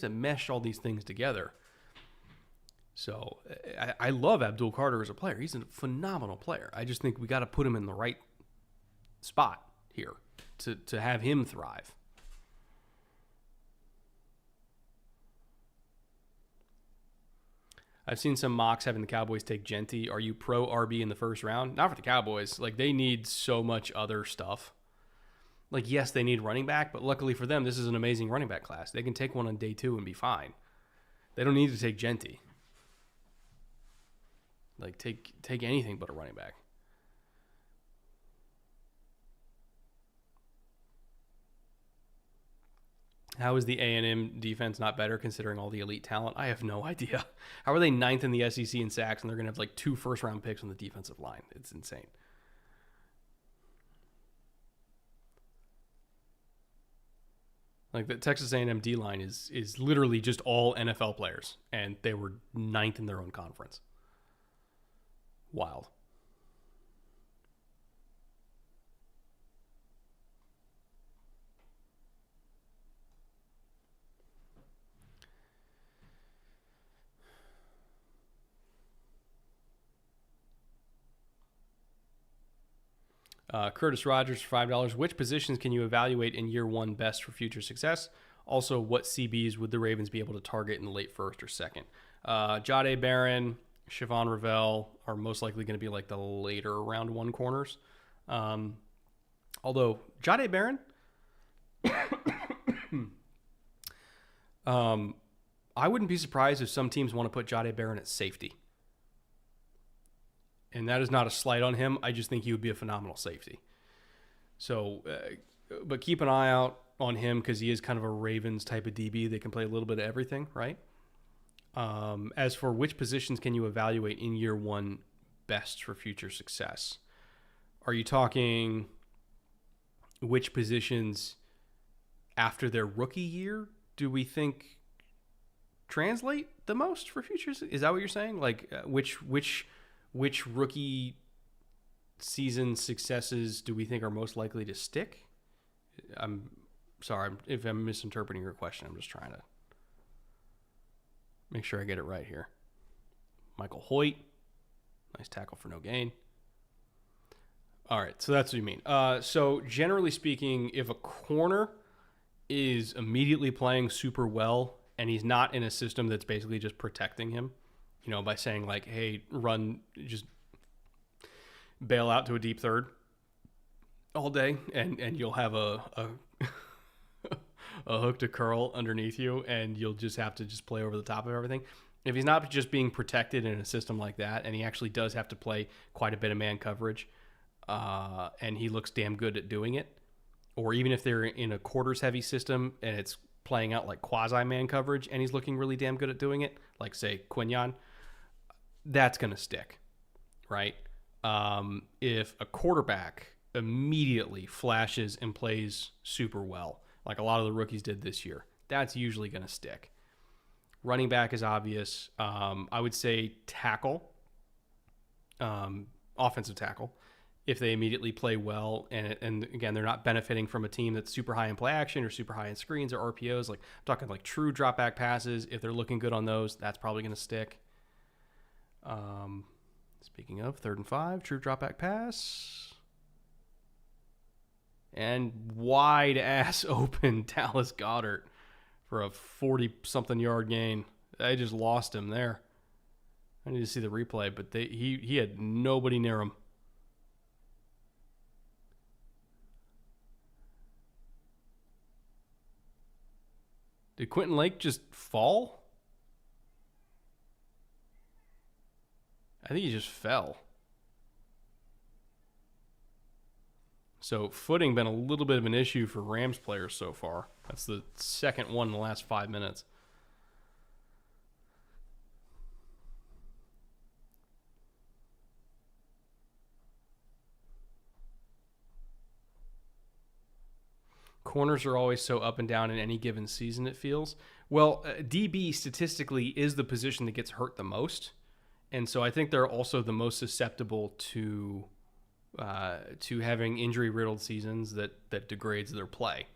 mesh all these things together. So I love Abdul Carter as a player. He's a phenomenal player. I just think we got to put him in the right spot here to have him thrive. I've seen some mocks having the Cowboys take Gentry. Are you pro RB in the first round? Not for the Cowboys. Like, they need so much other stuff. Like, yes, they need running back, but luckily for them, this is an amazing running back class. They can take one on day 2 and be fine. They don't need to take Gentry. Like, take anything but a running back. How is the A&M defense not better considering all the elite talent? I have no idea. How are they 9th in the SEC in sacks and they're going to have like 2 first-round picks on the defensive line? It's insane. Like the Texas A&M D-line is literally just all NFL players, and they were 9th in their own conference. Wild. Curtis Rogers for $5. Which positions can you evaluate in year 1 best for future success? Also, what CBs would the Ravens be able to target in the late first or second? Jahdae Barron, Siobhan Ravel are most likely going to be like the later round 1 corners. Although Jahdae Barron, I wouldn't be surprised if some teams want to put Jahdae Barron at safety. And that is not a slight on him. I just think he would be a phenomenal safety. So, but keep an eye out on him because he is kind of a Ravens type of DB. They can play a little bit of everything, right? As for which positions can you evaluate in year one best for future success? Are you talking which positions after their rookie year do we think translate the most for futures? Is that what you're saying? Like which rookie season successes do we think are most likely to stick? I'm sorry if I'm misinterpreting your question. I'm just trying to make sure I get it right here. Michael Hoyt, nice tackle for no gain. All right, so that's what you mean. So generally speaking, if a corner is immediately playing super well and he's not in a system that's basically just protecting him, you know, by saying like, hey, run, just bail out to a deep third all day and you'll have a a hook to curl underneath you and you'll just have to just play over the top of everything. If he's not just being protected in a system like that and he actually does have to play quite a bit of man coverage and he looks damn good at doing it, or even if they're in a quarters heavy system and it's playing out like quasi man coverage and he's looking really damn good at doing it, like say Quinyon, that's going to stick, right? If a quarterback immediately flashes and plays super well, like a lot of the rookies did this year, that's usually going to stick. Running back is obvious. I would say tackle, offensive tackle, if they immediately play well and again, they're not benefiting from a team that's super high in play action or super high in screens or RPOs. Like I'm talking like true drop back passes. If they're looking good on those, that's probably going to stick. Speaking of 3rd and 5, true drop back pass. And wide ass open Dallas Goedert for a 40-something yard gain. I just lost him there. I need to see the replay, but he had nobody near him. Did Quentin Lake just fall? I think he just fell. So footing been a little bit of an issue for Rams players so far. That's the second one in the last 5 minutes. Corners are always so up and down in any given season, it feels. Well, DB statistically is the position that gets hurt the most. And so I think they're also the most susceptible to having injury-riddled seasons that degrades their play.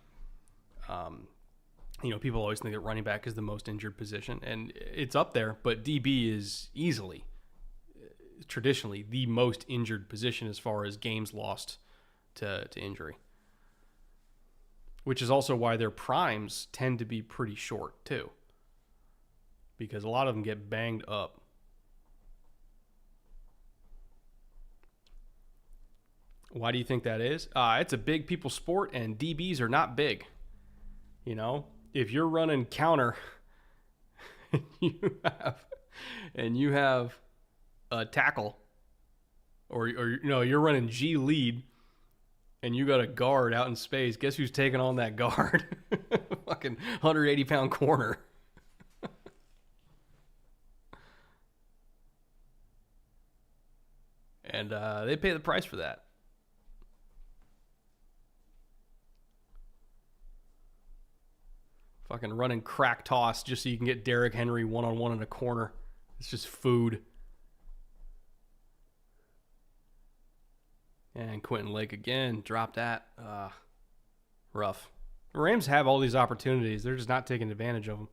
You know, people always think that running back is the most injured position, and it's up there, but DB is easily, traditionally, the most injured position as far as games lost to injury. Which is also why their primes tend to be pretty short, too. Because a lot of them get banged up. Why do you think that is? It's a big people sport, and DBs are not big. You know, if you're running counter, and you have a tackle, or you know you're running G lead, and you got a guard out in space. Guess who's taking on that guard? Fucking 180-pound corner. And they pay the price for that. Fucking running crack toss just so you can get Derrick Henry one-on-one in a corner. It's just food. And Quentin Lake again, dropped that. Rough. The Rams have all these opportunities. They're just not taking advantage of them.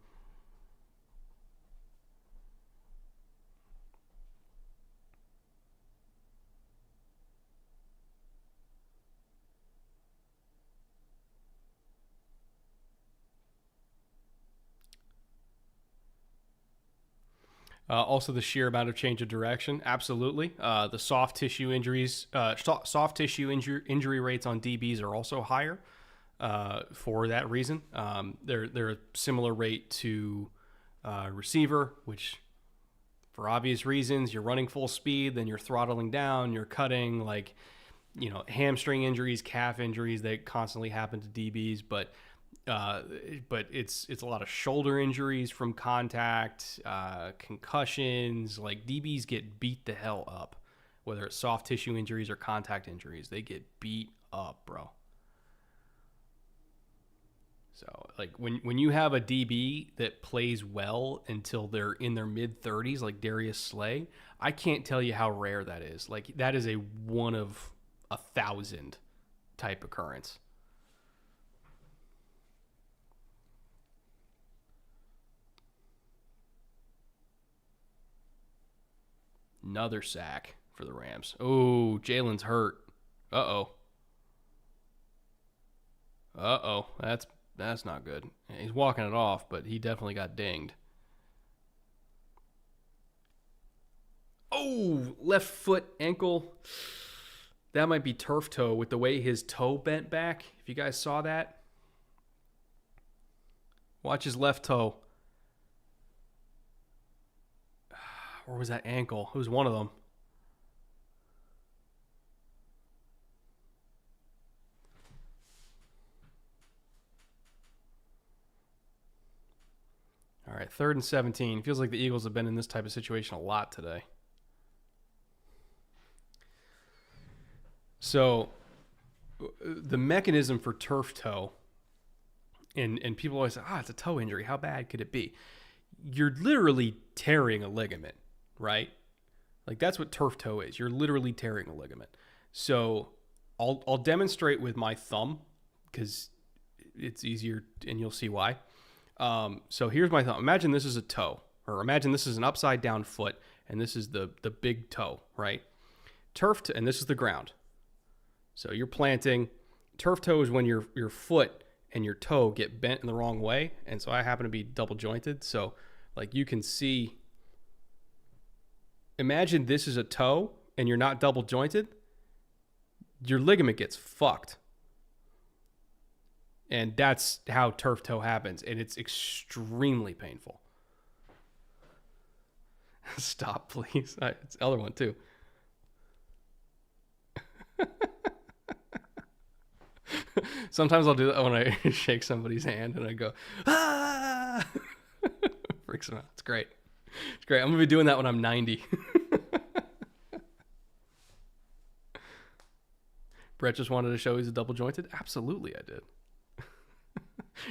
Also, the sheer amount of change of direction, absolutely. The soft tissue injuries, injury rates on DBs are also higher for that reason. They're a similar rate to receiver, which, for obvious reasons, you're running full speed, then you're throttling down, you're cutting, hamstring injuries, calf injuries, they constantly happen to DBs, but But it's a lot of shoulder injuries from contact, concussions. Like DBs get beat the hell up, whether it's soft tissue injuries or contact injuries. They get beat up, bro. So like when you have a DB that plays well until they're in their mid 30s, like Darius Slay, I can't tell you how rare that is. Like that is a 1 of 1,000 type occurrence. Another sack for the Rams. Oh, Jalen's hurt. Uh-oh. That's not good. He's walking it off, but he definitely got dinged. Oh, left foot ankle. That might be turf toe with the way his toe bent back. If you guys saw that. Watch his left toe. Or was that ankle? It was one of them. All right, 3rd and 17. Feels like the Eagles have been in this type of situation a lot today. So the mechanism for turf toe, and people always say, it's a toe injury. How bad could it be? You're literally tearing a ligament, right? Like that's what turf toe is. You're literally tearing a ligament. So I'll demonstrate with my thumb because it's easier and you'll see why. So here's my thumb. Imagine this is a toe, or imagine this is an upside down foot, and this is the big toe, right? And this is the ground. So you're planting. Turf toe is when your foot and your toe get bent in the wrong way, and so I happen to be double jointed. So like you can see, imagine this is a toe and you're not double jointed, your ligament gets fucked. And that's how turf toe happens, and it's extremely painful. Stop, please. It's the other one, too. Sometimes I'll do that when I shake somebody's hand, and I go, ah! Freaks them out. It's great. It's great. I'm going to be doing that when I'm 90. Brett just wanted to show he's a double jointed? Absolutely, I did.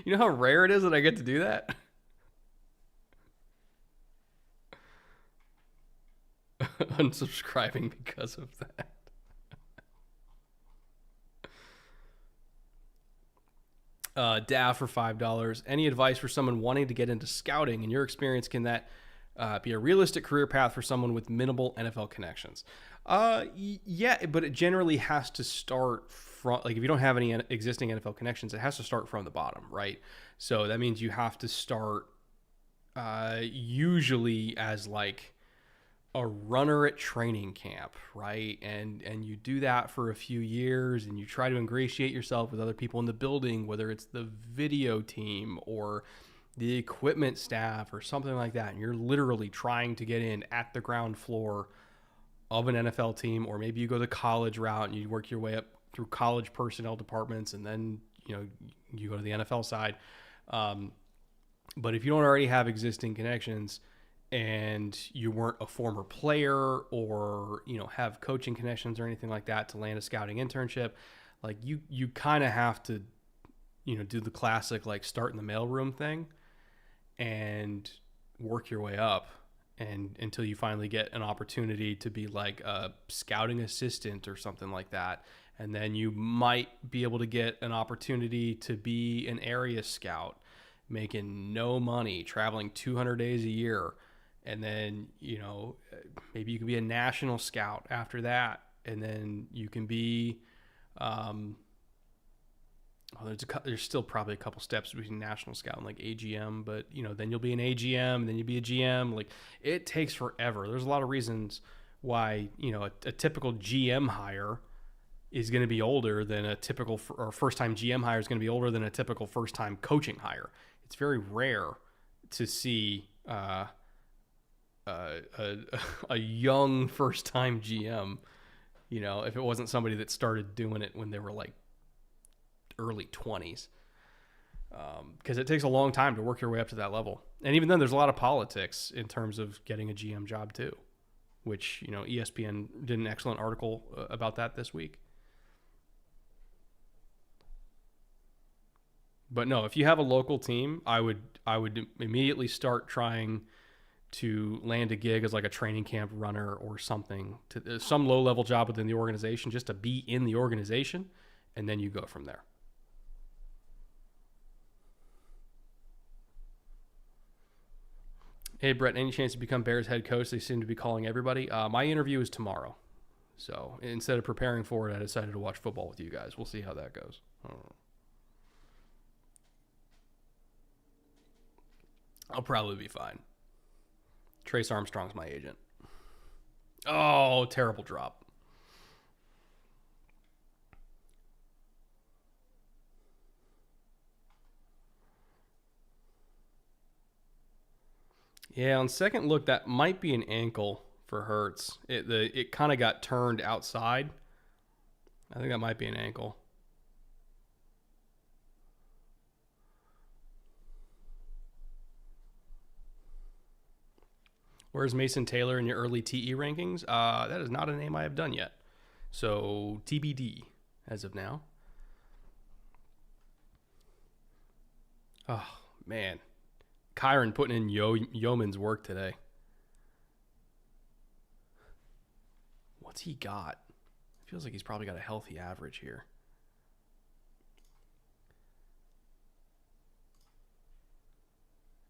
You know how rare it is that I get to do that? Unsubscribing because of that. DAF for $5. Any advice for someone wanting to get into scouting? In your experience, can that be a realistic career path for someone with minimal NFL connections? Yeah, but it generally has to start from, like, if you don't have any existing NFL connections, it has to start from the bottom, right? So that means you have to start usually as like a runner at training camp, right? And you do that for a few years, and you try to ingratiate yourself with other people in the building, whether it's the video team or the equipment staff or something like that. And you're literally trying to get in at the ground floor of an NFL team, or maybe you go the college route and you work your way up through college personnel departments, and then you go to the NFL side. But if you don't already have existing connections and you weren't a former player or have coaching connections or anything like that to land a scouting internship, like you kind of have to do the classic like start in the mailroom thing and work your way up, and until you finally get an opportunity to be like a scouting assistant or something like that. And then you might be able to get an opportunity to be an area scout, making no money, traveling 200 days a year. And then, maybe you can be a national scout after that. And then you can be, there's still probably a couple steps between national scout and like AGM, but then you'll be an AGM, and then you'll be a GM. Like, it takes forever. There's a lot of reasons why, a typical GM hire is going to be older than a typical, or first-time GM hire is going to be older than a typical first-time coaching hire. It's very rare to see a young first-time GM, if it wasn't somebody that started doing it when they were like early 20s. because it takes a long time to work your way up to that level. And even then, there's a lot of politics in terms of getting a GM job too, which, ESPN did an excellent article about that this week. But no, if you have a local team, I would immediately start trying to land a gig as like a training camp runner or something, to some low-level job within the organization, just to be in the organization, and then you go from there. Hey, Brett, any chance to become Bears head coach? They seem to be calling everybody. My interview is tomorrow. So instead of preparing for it, I decided to watch football with you guys. We'll see how that goes. I'll probably be fine. Trace Armstrong's my agent. Oh, terrible drop. Yeah, on second look, that might be an ankle for Hurts. It kind of got turned outside. I think that might be an ankle. Where's Mason Taylor in your early TE rankings? That is not a name I have done yet. So TBD as of now. Oh, man. Kyron putting in yeoman's work today. What's he got? Feels like he's probably got a healthy average here.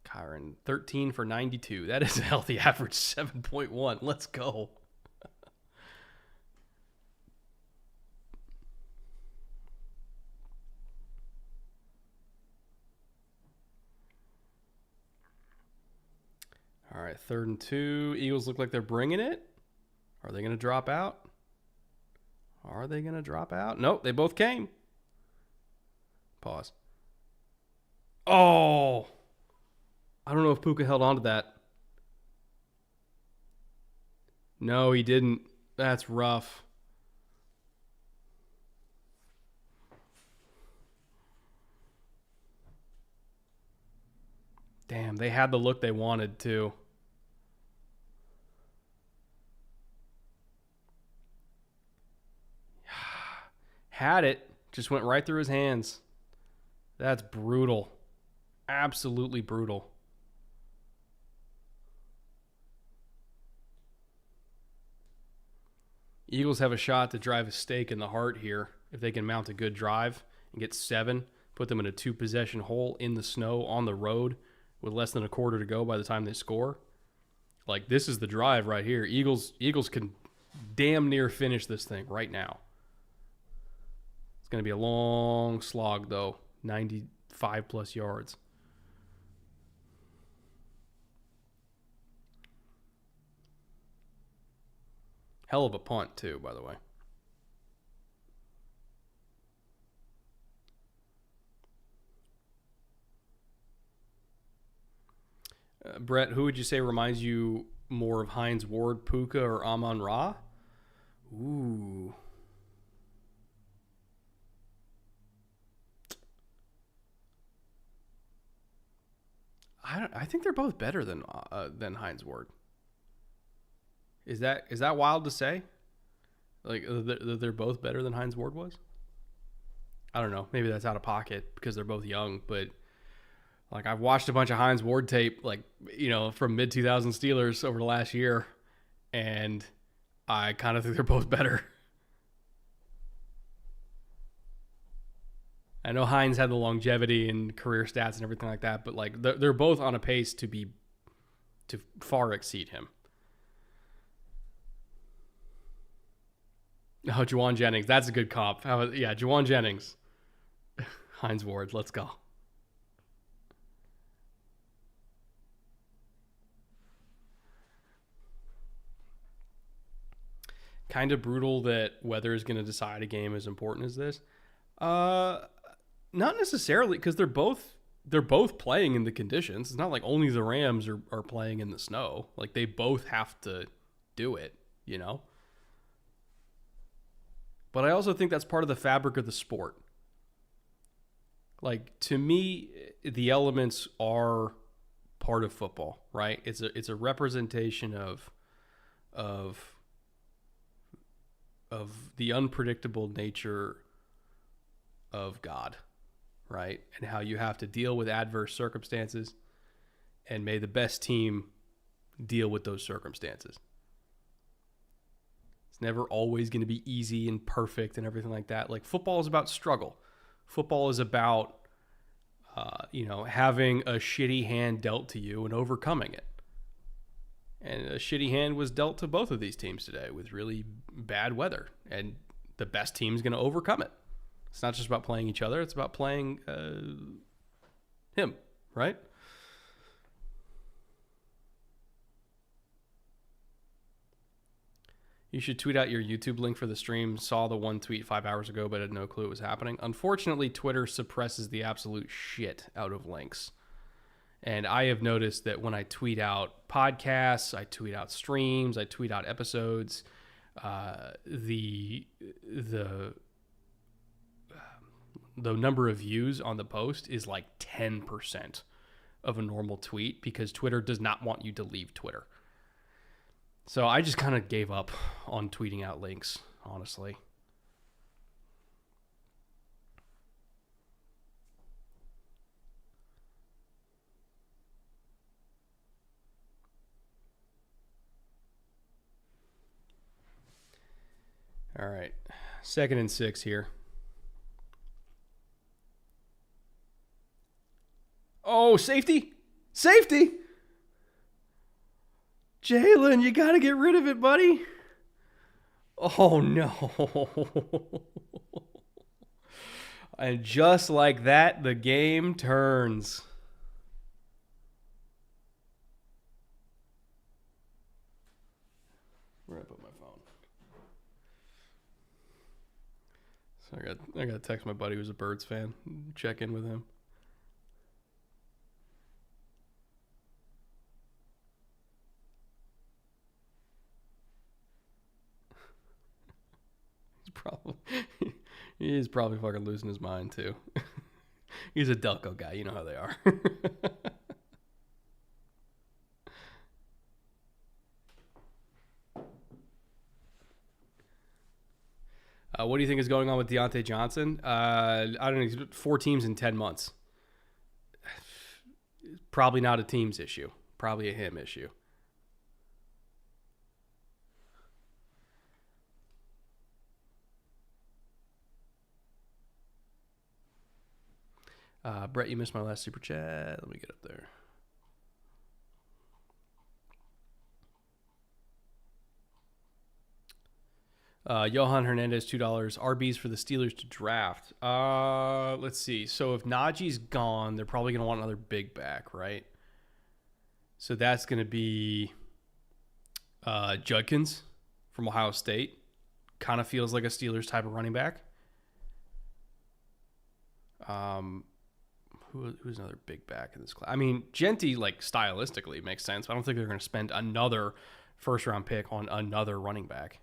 Kyron, 13 for 92. That is a healthy average, 7.1. Let's go. All right, 3rd and 2. Eagles look like they're bringing it. Are they going to drop out? Nope, they both came. Pause. Oh! I don't know if Puka held on to that. No, he didn't. That's rough. Damn, they had the look they wanted too. Had it. Just went right through his hands. That's brutal. Absolutely brutal. Eagles have a shot to drive a stake in the heart here if they can mount a good drive and get 7, put them in a 2-possession hole in the snow on the road with less than a quarter to go by the time they score. Like, this is the drive right here. Eagles can damn near finish this thing right now. It's going to be a long slog, though. 95-plus yards. Hell of a punt, too, by the way. Brett, who would you say reminds you more of Hines Ward, Puka, or Amon-Ra? Ooh. I think they're both better than Hines Ward. Is that wild to say? Like, they're both better than Hines Ward was? I don't know. Maybe that's out of pocket because they're both young, but like, I've watched a bunch of Hines Ward tape, like, from mid-2000 Steelers over the last year, and I kind of think they're both better. I know Hines had the longevity and career stats and everything like that, but like, they're both on a pace to far exceed him. Oh, Juwan Jennings. That's a good comp. Juwan Jennings. Hines Ward. Let's go. Kind of brutal that weather is going to decide a game as important as this. Not necessarily, because they're both playing in the conditions. It's not like only the Rams are playing in the snow. Like, they both have to do it, But I also think that's part of the fabric of the sport. Like, to me, the elements are part of football, right? It's a representation of the unpredictable nature of God, right? And how you have to deal with adverse circumstances, and may the best team deal with those circumstances. It's never always going to be easy and perfect and everything like that. Like, football is about struggle. Football is about, having a shitty hand dealt to you and overcoming it. And a shitty hand was dealt to both of these teams today with really bad weather. And the best team's going to overcome it. It's not just about playing each other. It's about playing him, right? You should tweet out your YouTube link for the stream. Saw the one tweet 5 hours ago, but had no clue it was happening. Unfortunately, Twitter suppresses the absolute shit out of links. And I have noticed that when I tweet out podcasts, I tweet out streams, I tweet out episodes, the number of views on the post is like 10% of a normal tweet, because Twitter does not want you to leave Twitter. So I just kind of gave up on tweeting out links, honestly. All right, 2nd and 6 here. Oh, safety! Safety! Jaylen, you got to get rid of it, buddy. Oh, no. And just like that, the game turns. Where did I put my phone? So I got to text my buddy who's a Birds fan, check in with him. He's probably fucking losing his mind too. He's a Delco guy, you know how they are. What do you think is going on with Deontay Johnson? I don't know. 4 teams in 10 months. Probably not a team's issue. Probably a him issue. Brett, you missed my last super chat. Let me get up there. Johan Hernandez, $2. RBs for the Steelers to draft. Let's see. So if Najee's gone, they're probably going to want another big back, right? So that's going to be Judkins from Ohio State. Kind of feels like a Steelers type of running back. Who's another big back in this class? I mean, Genty, like, stylistically makes sense, but I don't think they're going to spend another first-round pick on another running back.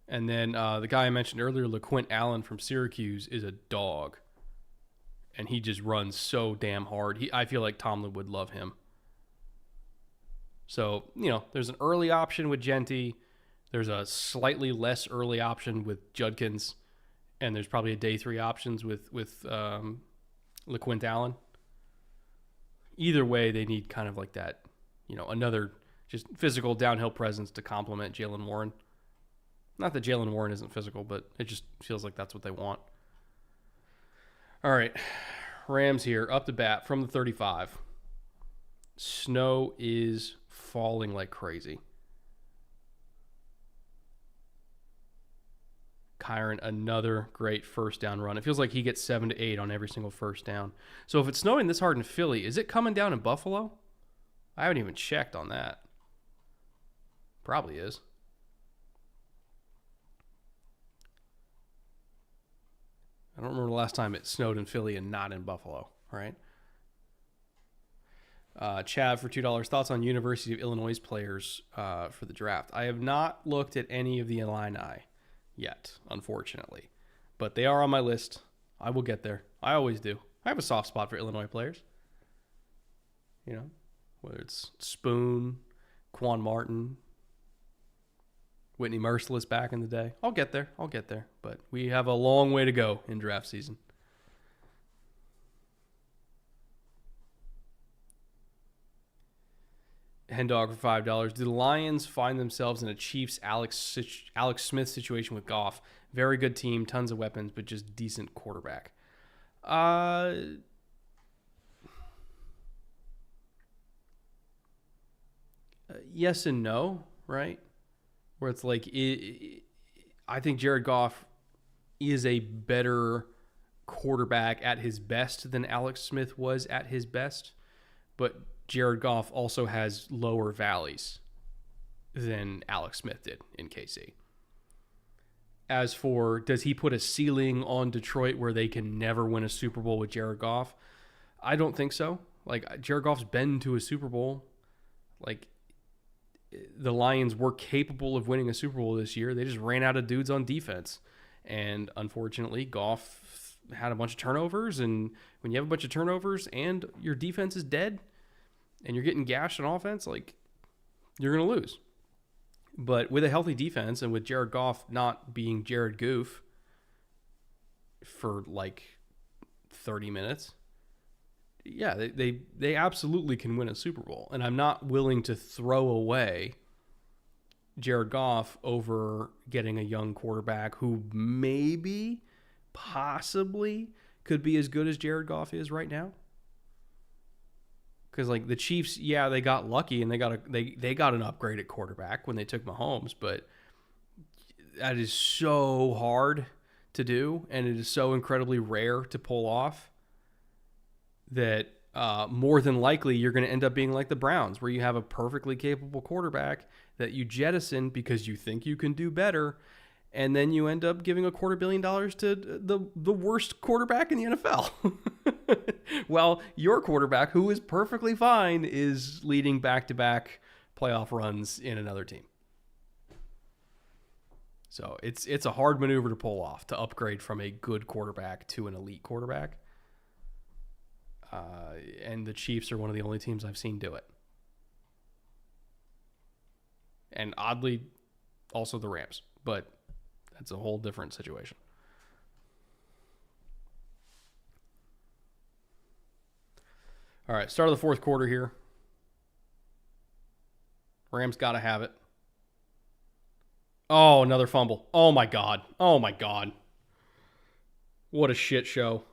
And then the guy I mentioned earlier, LaQuint Allen from Syracuse, is a dog. And he just runs so damn hard. I feel like Tomlin would love him. So, there's an early option with Genty. There's a slightly less early option with Judkins. And there's probably a day 3 options with LaQuint Allen. Either way, they need kind of like that, another just physical downhill presence to complement Jaylen Warren. Not that Jaylen Warren isn't physical, but it just feels like that's what they want. All right, Rams here, up to bat from the 35. Snow is falling like crazy. Kyron, another great first down run. It feels like he gets 7 to 8 on every single first down. So if it's snowing this hard in Philly, is it coming down in Buffalo? I haven't even checked on that. Probably is. I don't remember the last time it snowed in Philly and not in Buffalo, right? Chad for $2. Thoughts on University of Illinois players for the draft? I have not looked at any of the Illini yet, unfortunately. But they are on my list. I will get there. I always do. I have a soft spot for Illinois players. You know, whether it's Spoon, Quan Martin, Whitney Merciless back in the day. I'll get there. But we have a long way to go in draft season. Hendog for $5. Do the Lions find themselves in a Chiefs Alex Smith situation with Goff? Very good team, tons of weapons, but just decent quarterback. Yes and no, right? Where it's like, I think Jared Goff is a better quarterback at his best than Alex Smith was at his best, but Jared Goff also has lower valleys than Alex Smith did in KC. As for, does he put a ceiling on Detroit where they can never win a Super Bowl with Jared Goff? I don't think so. Like, Jared Goff's been to a Super Bowl. Like, the Lions were capable of winning a Super Bowl this year. They just ran out of dudes on defense. And unfortunately, Goff had a bunch of turnovers. And when you have a bunch of turnovers and your defense is dead and you're getting gashed on offense, like, you're going to lose. But with a healthy defense and with Jared Goff not being Jared Goof for like 30 minutes, yeah, they absolutely can win a Super Bowl. And I'm not willing to throw away Jared Goff over getting a young quarterback who maybe, possibly could be as good as Jared Goff is right now. Because like the Chiefs, yeah, they got lucky and they got an upgrade at quarterback when they took Mahomes, but that is so hard to do, and it is so incredibly rare to pull off that more than likely you're going to end up being like the Browns, where you have a perfectly capable quarterback that you jettison because you think you can do better, and then you end up giving $250 million to the worst quarterback in the NFL. Well, your quarterback, who is perfectly fine, is leading back-to-back playoff runs in another team. So it's a hard maneuver to pull off, to upgrade from a good quarterback to an elite quarterback. And the Chiefs are one of the only teams I've seen do it. And oddly, also the Rams. But that's a whole different situation. All right, start of the fourth quarter here. Rams got to have it. Oh, another fumble. Oh, my God. What a shit show.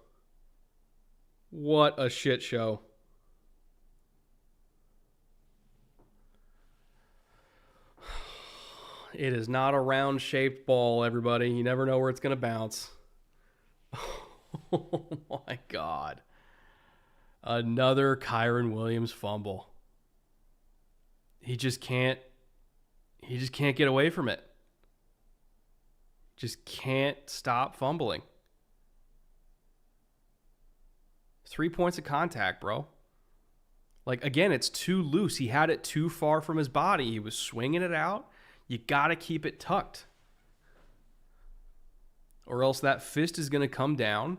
It is not a round-shaped ball, everybody. You never know where it's going to bounce. Oh, my God. Another Kyren Williams fumble. He just can't get away from it. Just can't stop fumbling. 3 points of contact, bro. Like, again, it's too loose. He had it too far from his body. He was swinging it out. You got to keep it tucked. Or else that fist is going to come down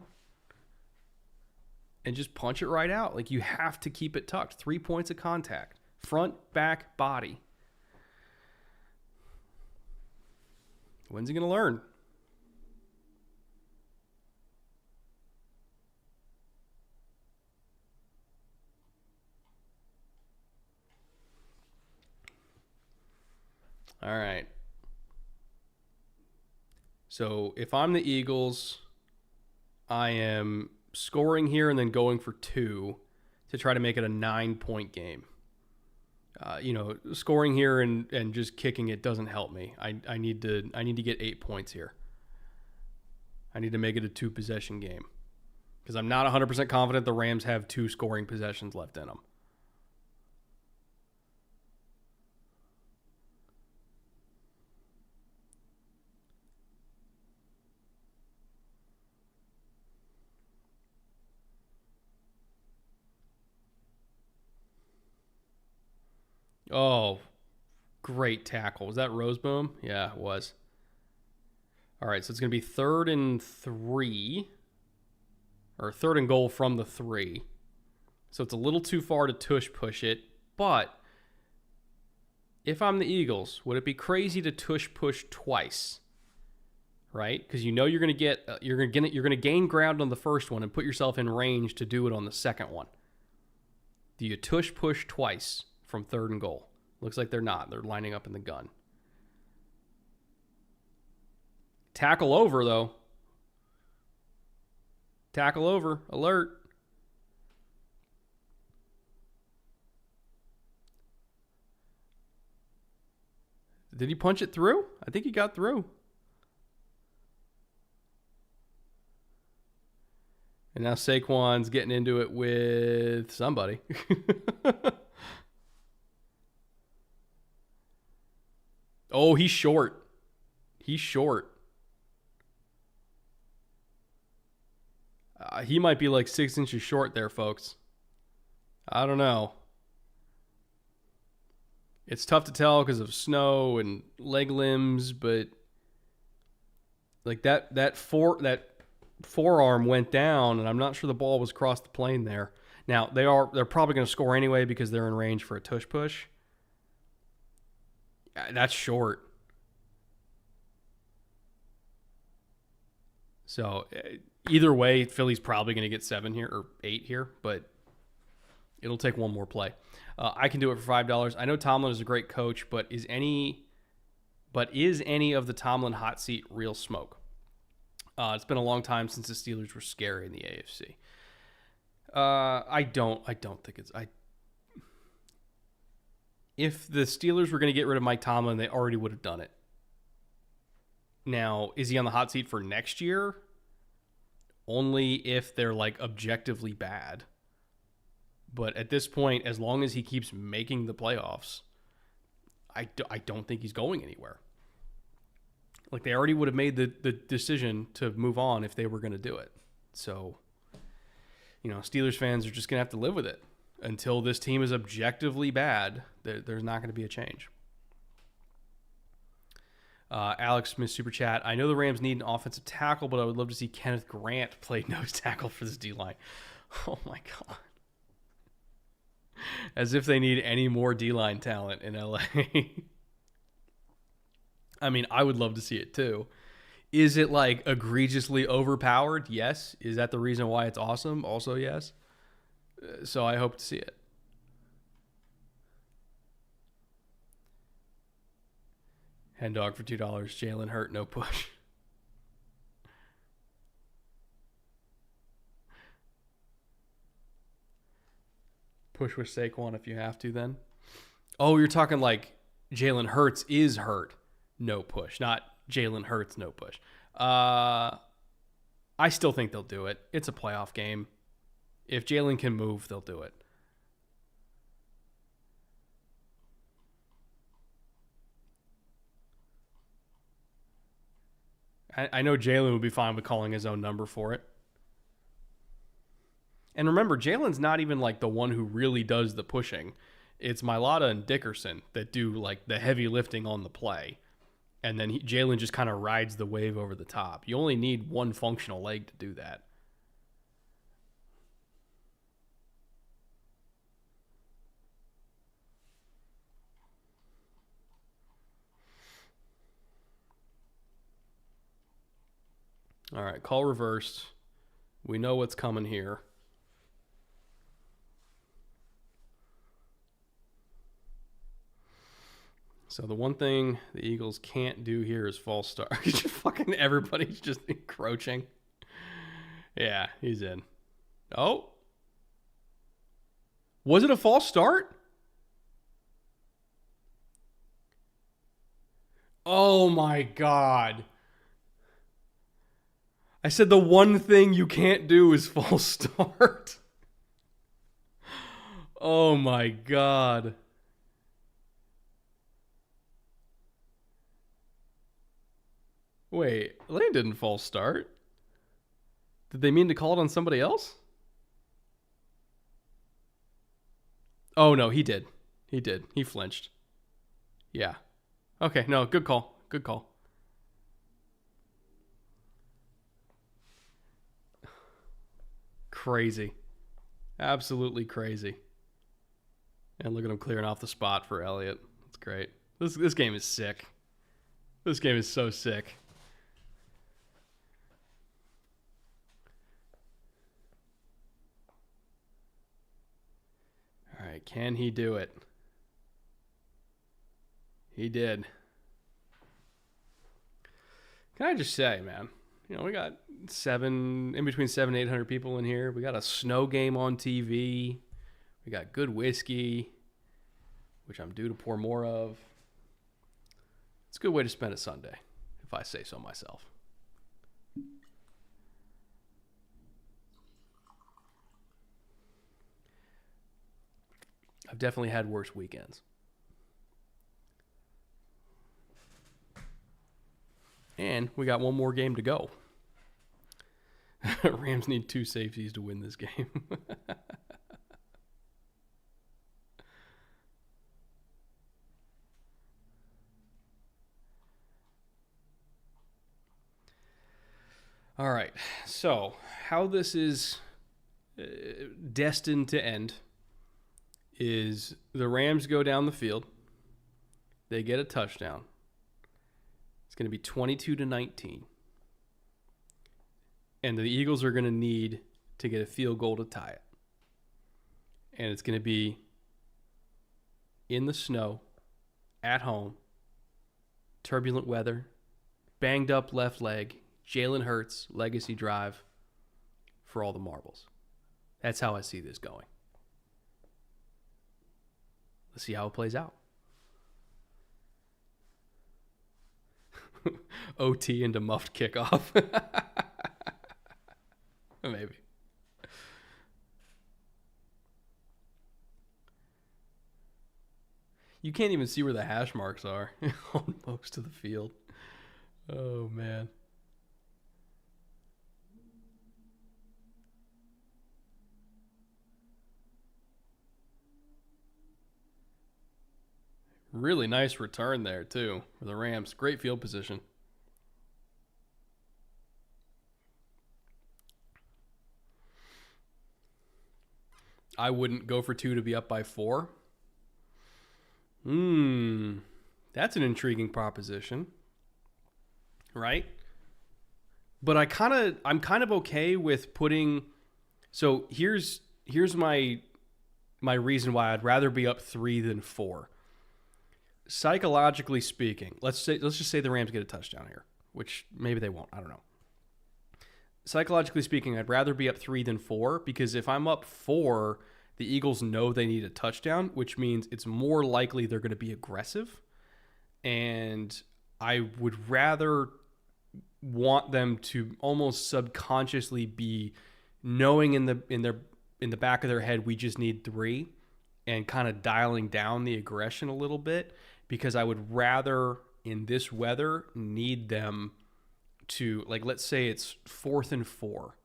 and just punch it right out. Like, you have to keep it tucked. 3 points of contact. Front, back, body. When's he going to learn? All right. So if I'm the Eagles, I am scoring here and then going for 2 to try to make it a 9-point game. Scoring here and just kicking it doesn't help me. I need to get 8 points here. I need to make it a 2-possession game because I'm not 100% confident the Rams have 2 scoring possessions left in them. Oh, great tackle. Was that Roseboom? Yeah, it was. All right, so it's going to be 3rd and 3. Or 3rd and goal from the 3. So it's a little too far to tush push it. But if I'm the Eagles, would it be crazy to tush push twice? Right? Because you know you're going to gain ground on the first one and put yourself in range to do it on the second one. Do you tush push twice from 3rd and goal? Looks like they're not. They're lining up in the gun. Tackle over, though. Tackle over. Alert. Did he punch it through? I think he got through. And now Saquon's getting into it with somebody. Oh, he's short. He's short. He might be like 6 inches short there, folks. I don't know. It's tough to tell because of snow and leg limbs, but like that forearm went down, and I'm not sure the ball was across the plane there. Now they're probably going to score anyway because they're in range for a tush push. That's short. So either way, Philly's probably going to get 7 here or 8 here, but it'll take one more play. I can do it for $5. I know Tomlin is a great coach, but is any of the Tomlin hot seat real smoke? It's been a long time since the Steelers were scary in the AFC. I don't think it's. If the Steelers were going to get rid of Mike Tomlin, they already would have done it. Now, is he on the hot seat for next year? Only if they're like objectively bad. But at this point, as long as he keeps making the playoffs, I don't think he's going anywhere. Like, they already would have made the decision to move on if they were going to do it. So, Steelers fans are just going to have to live with it. Until this team is objectively bad, there's not going to be a change. Alex Smith Super Chat. I know the Rams need an offensive tackle, but I would love to see Kenneth Grant play nose tackle for this D-line. Oh, my God. As if they need any more D-line talent in LA. I mean, I would love to see it too. Is it like egregiously overpowered? Yes. Is that the reason why it's awesome? Also, yes. So I hope to see it. Hen dog for $2. Jalen Hurt, no push. Push with Saquon if you have to then. Oh, you're talking like Jalen Hurts is hurt. No push. Not Jalen Hurts, no push. I still think they'll do it. It's a playoff game. If Jalen can move, they'll do it. I know Jalen would be fine with calling his own number for it. And remember, Jalen's not even like the one who really does the pushing. It's Mailata and Dickerson that do like the heavy lifting on the play. And then Jalen just kind of rides the wave over the top. You only need one functional leg to do that. All right, call reversed. We know what's coming here. So the one thing the Eagles can't do here is false start. Fucking everybody's just encroaching. Yeah, he's in. Oh. Was it a false start? Oh my God. I said the one thing you can't do is false start. Oh my God. Wait, Lane didn't false start. Did they mean to call it on somebody else? Oh, no, he did. He did. He flinched. Yeah. Okay, no, good call. Good call. Crazy. Absolutely crazy. And look at him clearing off the spot for Elliott. That's great. This game is sick. This game is so sick. All right, can he do it? He did. Can I just say, man, you know, we got in between 700 and 800 people in here. We got a snow game on TV. We got good whiskey, which I'm due to pour more of. It's a good way to spend a Sunday, if I say so myself. I've definitely had worse weekends. And we got one more game to go. Rams need 2 safeties to win this game. All right. So, how this is destined to end is the Rams go down the field. They get a touchdown. It's going to be 22-19. And the Eagles are going to need to get a field goal to tie it. And it's going to be in the snow, at home, turbulent weather, banged up left leg, Jalen Hurts, legacy drive for all the marbles. That's how I see this going. Let's see how it plays out. OT into muffed kickoff. Maybe. You can't even see where the hash marks are on most of the field. Oh, man. Really nice return there, too, for the Rams. Great field position. I wouldn't go for 2 to be up by 4. That's an intriguing proposition, right? But I'm kind of okay with putting. So here's my reason why I'd rather be up 3 than 4. Psychologically speaking, let's just say the Rams get a touchdown here, which maybe they won't. I don't know. Psychologically speaking, I'd rather be up 3 than 4 because if I'm up 4, the Eagles know they need a touchdown, which means it's more likely they're going to be aggressive. And I would rather want them to almost subconsciously be knowing in the back of their head we just need 3 and kind of dialing down the aggression a little bit because I would rather in this weather need them to, like, let's say it's 4th and 4.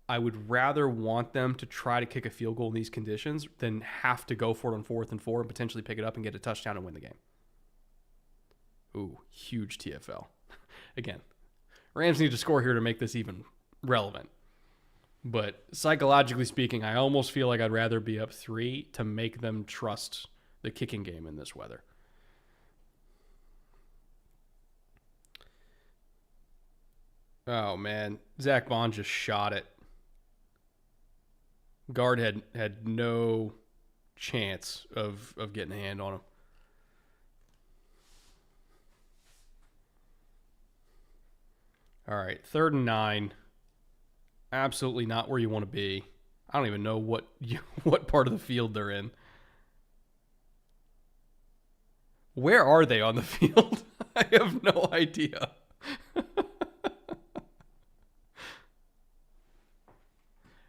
I would rather want them to try to kick a field goal in these conditions than have to go for it on 4th and 4 and potentially pick it up and get a touchdown and win the game. Ooh, huge TFL. Again, Rams need to score here to make this even relevant. But psychologically speaking, I almost feel like I'd rather be up 3 to make them trust the kicking game in this weather. Oh, man. Zach Bond just shot it. Guard had no chance of getting a hand on him. All right, 3rd and 9. Absolutely not where you want to be. I don't even know what part of the field they're in. Where are they on the field? I have no idea.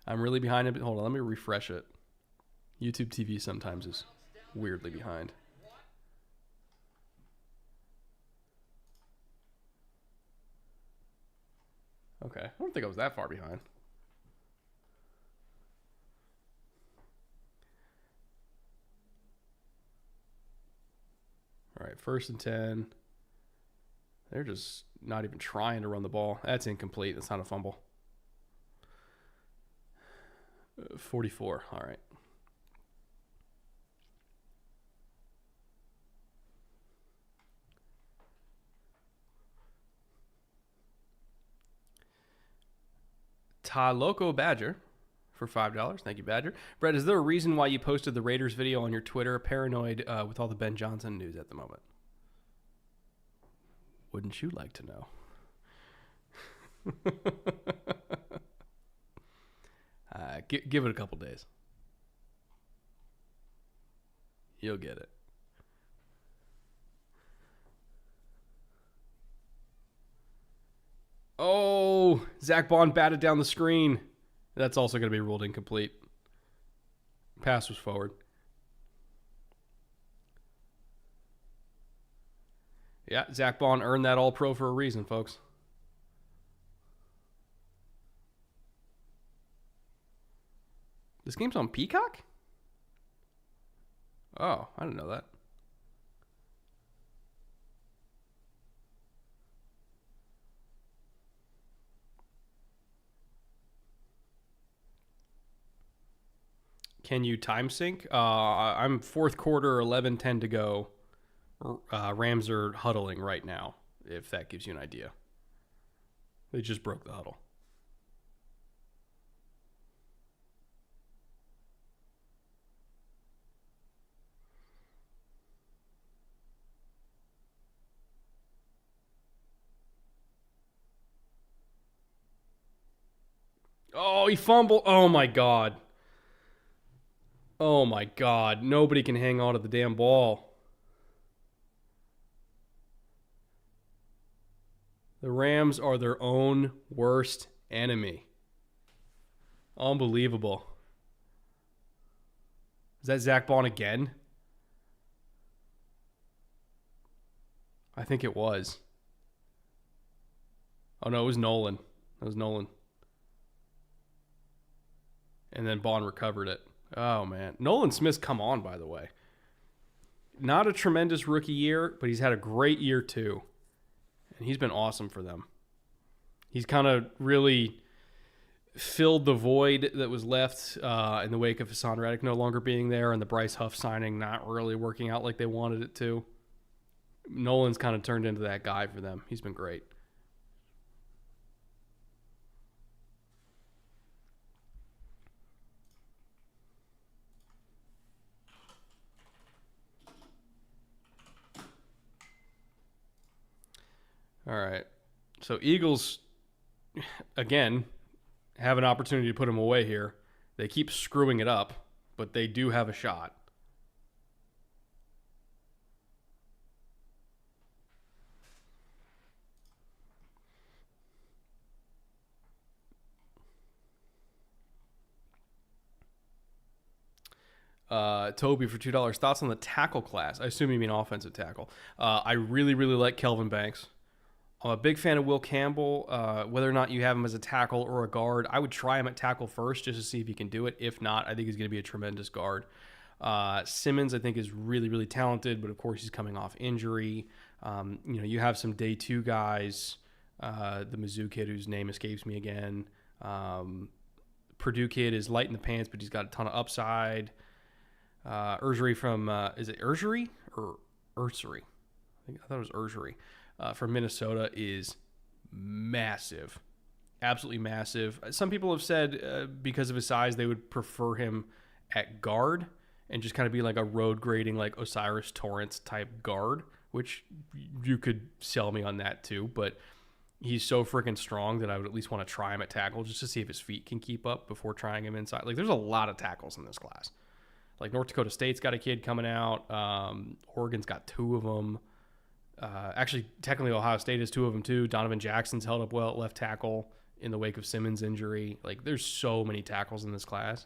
I'm really behind it. Hold on, let me refresh it. YouTube TV sometimes is weirdly behind. Okay, I don't think I was that far behind. right, 1st and 10. They're just not even trying to run the ball. That's incomplete. That's not a fumble. 44. All right. Ta Loco Badger for $5. Thank you, Badger. Brett, is there a reason why you posted the Raiders video on your Twitter? Paranoid with all the Ben Johnson news at the moment. Wouldn't you like to know? Give it a couple days. You'll get it. Oh, Zach Bond batted down the screen. That's also going to be ruled incomplete. Pass was forward. Yeah, Zach Bond earned that All-Pro for a reason, folks. This game's on Peacock? Oh, I didn't know that. Can you time sync? I'm fourth quarter, 11:10 to go. Rams are huddling right now, if that gives you an idea. They just broke the huddle. Oh, he fumbled. Oh, my God. Oh, my God. Nobody can hang on to the damn ball. The Rams are their own worst enemy. Unbelievable. Is that Zach Bond again? I think it was. Oh, no, it was Nolan. It was Nolan. And then Bond recovered it. Oh, man. Nolan Smith's come on, by the way. Not a tremendous rookie year, but he's had a great year, too. And he's been awesome for them. He's kind of really filled the void that was left in the wake of Hassan Reddick no longer being there and the Bryce Huff signing not really working out like they wanted it to. Nolan's kind of turned into that guy for them. He's been great. All right. So Eagles, again, have an opportunity to put them away here. They keep screwing it up, but they do have a shot. Toby for $2. Thoughts on the tackle class? I assume you mean offensive tackle. I really, really like Kelvin Banks. I'm a big fan of Will Campbell. Whether or not you have him as a tackle or a guard, I would try him at tackle first just to see if he can do it. If not, I think he's going to be a tremendous guard. Simmons, I think, is really, really talented, but of course he's coming off injury. You have some day two guys. The Mizzou kid whose name escapes me again. Purdue kid is light in the pants, but he's got a ton of upside. Ursery from, is it Ursery or Ursery? I thought it was Ursery. From Minnesota is massive. Absolutely massive. Some people have said because of his size, they would prefer him at guard and just kind of be like a road grading, like Osiris Torrance type guard, which you could sell me on that too. But he's so freaking strong that I would at least want to try him at tackle just to see if his feet can keep up before trying him inside. Like, there's a lot of tackles in this class. Like, North Dakota State's got a kid coming out. Oregon's got two of them. Actually, technically, Ohio State has two of them, too. Donovan Jackson's held up well at left tackle in the wake of Simmons' injury. Like, there's so many tackles in this class.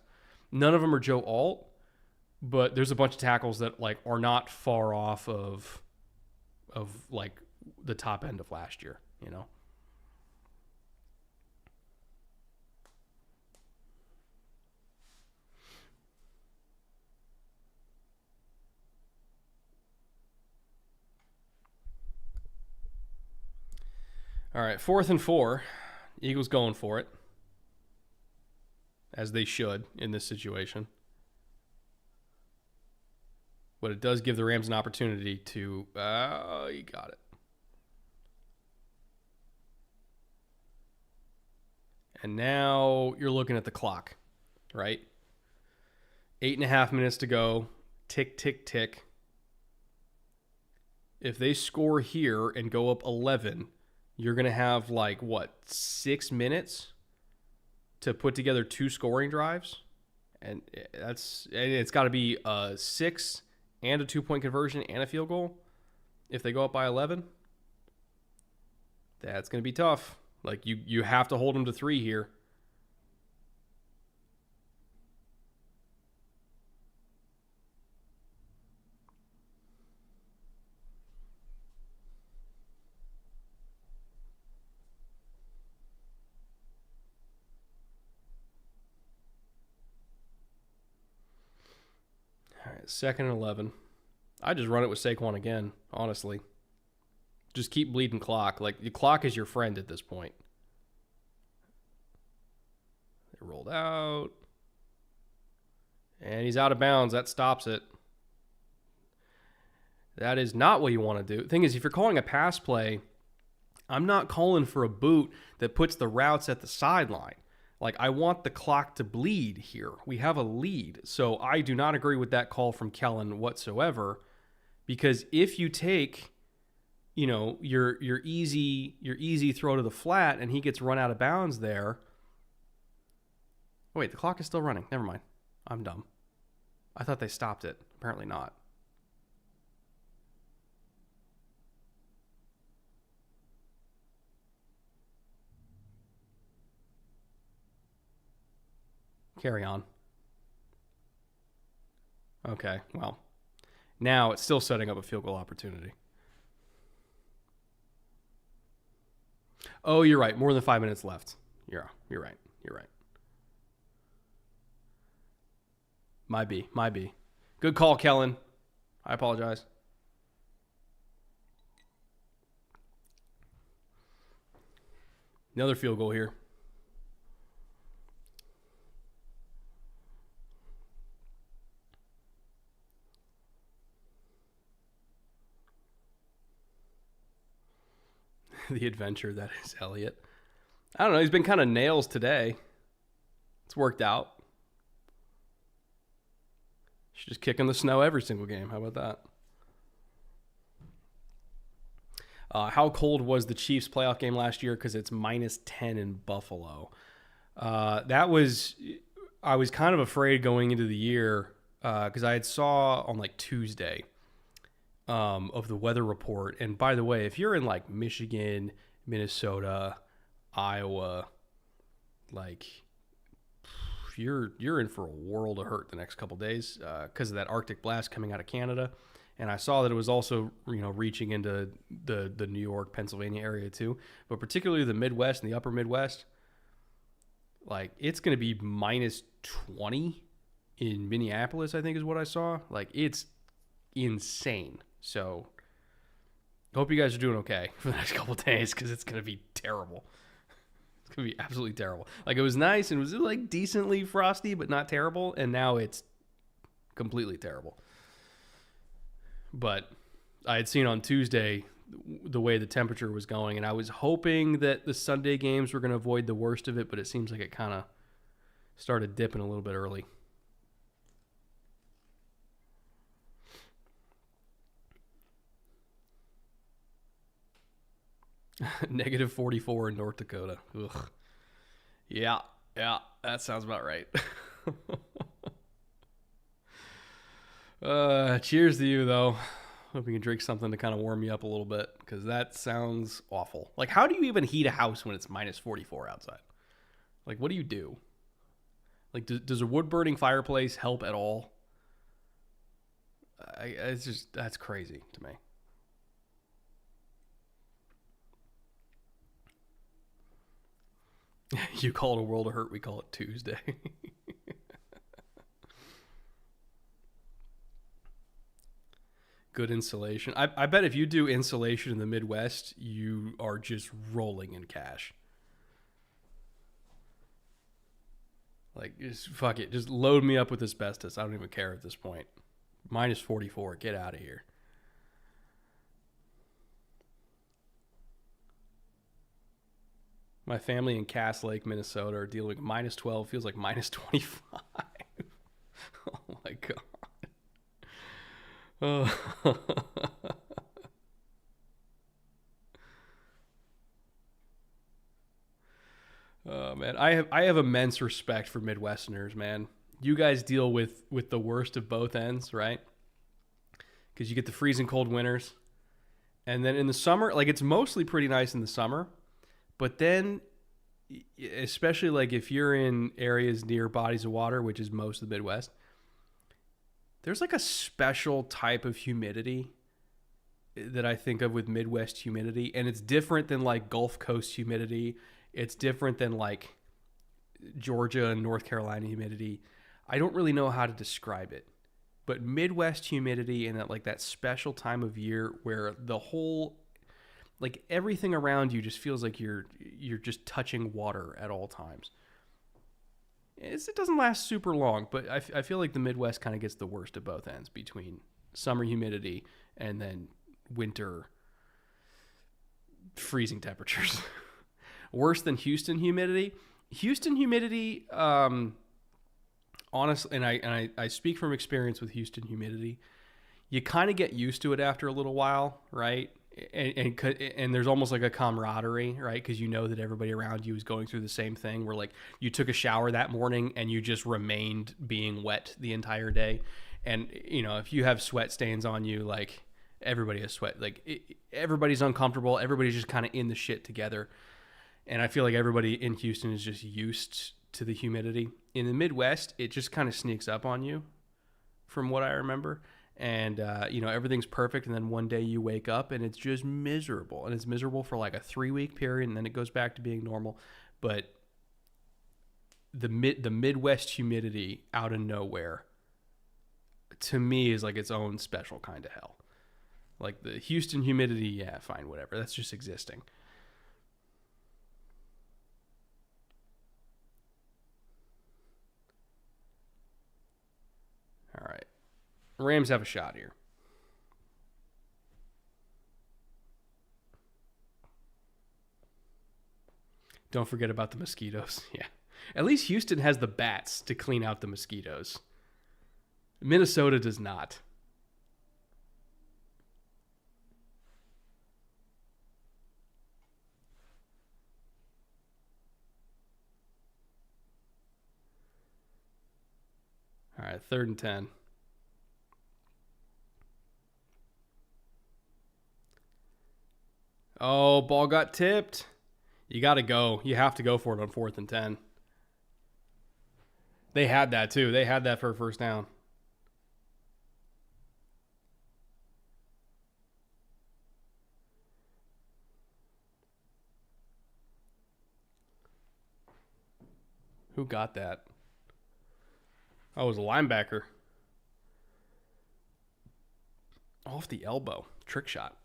None of them are Joe Alt, but there's a bunch of tackles that, like, are not far off of like, the top end of last year, you know? All right, 4th and 4. Eagles going for it, as they should in this situation. But it does give the Rams an opportunity to... you got it. And now you're looking at the clock, right? 8.5 minutes to go. Tick, tick, tick. If they score here and go up 11, you're going to have 6 minutes to put together 2 scoring drives? And it's got to be a 6 and a 2-point conversion and a field goal if they go up by 11. That's going to be tough. You have to hold them to 3 here. All right, 2nd and 11. I just run it with Saquon again, honestly. Just keep bleeding clock. The clock is your friend at this point. They rolled out. And he's out of bounds. That stops it. That is not what you want to do. The thing is, if you're calling a pass play, I'm not calling for a boot that puts the routes at the sideline. I want the clock to bleed here. We have a lead. So I do not agree with that call from Kellen whatsoever. Because if you take... your easy throw to the flat, and he gets run out of bounds there. Oh, wait, the clock is still running. Never mind. I'm dumb. I thought they stopped it. Apparently not. Carry on. Okay, well. Now it's still setting up a field goal opportunity. Oh, you're right. More than 5 minutes left. You're right. You're right. My B. Good call, Kellen. I apologize. Another field goal here. The adventure that is Elliott. I don't know. He's been kind of nails today. It's worked out. Should just kick in the snow every single game. How about that? How cold was the Chiefs playoff game last year? Because it's -10 in Buffalo. I was kind of afraid going into the year because I had saw on Tuesday of the weather report. And by the way, if you're in Michigan, Minnesota, Iowa, you're in for a world of hurt the next couple days because of that Arctic blast coming out of Canada. And I saw that it was also reaching into the New York, Pennsylvania area too, but particularly the Midwest and the upper Midwest. It's going to be -20 in Minneapolis, I think is what I saw. It's insane. So, hope you guys are doing okay for the next couple of days because it's going to be terrible. It's going to be absolutely terrible. It was nice and it was decently frosty, but not terrible. And now it's completely terrible. But I had seen on Tuesday the way the temperature was going, and I was hoping that the Sunday games were going to avoid the worst of it, but it seems like it kind of started dipping a little bit early. -44 in North Dakota. Ugh. Yeah, that sounds about right. Cheers to you, though. Hope you can drink something to kind of warm you up a little bit, because that sounds awful. How do you even heat a house when it's -44 outside? What do you do? Does a wood-burning fireplace help at all? That's crazy to me. You call it a world of hurt, we call it Tuesday. Good insulation. I bet if you do insulation in the Midwest, you are just rolling in cash. Like, just fuck it. Just load me up with asbestos. I don't even care at this point. Minus 44. Get out of here. My family in Cass Lake, Minnesota are dealing with minus 12. Feels like minus 25. Oh, my God. Oh. Oh man, I have immense respect for Midwesterners, man. You guys deal with the worst of both ends, right? Because you get the freezing cold winters, and then in the summer, like it's mostly pretty nice in the summer, but then, especially like if you're in areas near bodies of water, which is most of the Midwest, there's like a special type of humidity that I think of with Midwest humidity, and it's different than like Gulf Coast humidity. It's different than like Georgia and North Carolina humidity. I don't really know how to describe it, but Midwest humidity and that special time of year where the whole, like everything around you just feels like you're just touching water at all times. It doesn't last super long, but I feel like the Midwest kind of gets the worst of both ends between summer humidity and then winter freezing temperatures. Worse than Houston humidity. Houston humidity, honestly, and I speak from experience with Houston humidity. You kind of get used to it after a little while, right? And there's almost like a camaraderie, right? Because you know that everybody around you is going through the same thing. Where like you took a shower that morning and you just remained being wet the entire day, and you know if you have sweat stains on you, like everybody has sweat. Like everybody's uncomfortable. Everybody's just kind of in the shit together. And I feel like everybody in Houston is just used to the humidity. In the Midwest, it just kind of sneaks up on you from what I remember. And, everything's perfect. And then one day you wake up and it's just miserable. And it's miserable for like a 3-week period. And then it goes back to being normal. But the Midwest humidity out of nowhere, to me, is like its own special kind of hell. Like the Houston humidity, yeah, fine, whatever. That's just existing. All right. Rams have a shot here. Don't forget about the mosquitoes. Yeah. At least Houston has the bats to clean out the mosquitoes. Minnesota does not. All right, 3rd and 10. Oh, ball got tipped. You got to go. You have to go for it on 4th and 10. They had that too. They had that for a first down. Who got that? Oh, it was a linebacker. Off the elbow. Trick shot.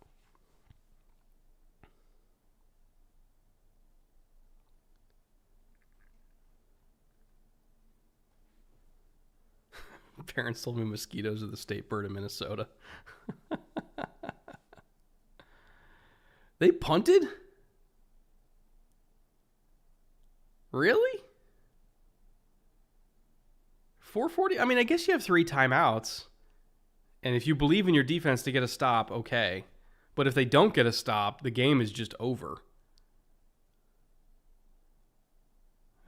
Parents told me mosquitoes are the state bird of Minnesota. They punted? Really? 4:40? I mean, I guess you have 3 timeouts. And if you believe in your defense to get a stop, okay. But if they don't get a stop, the game is just over.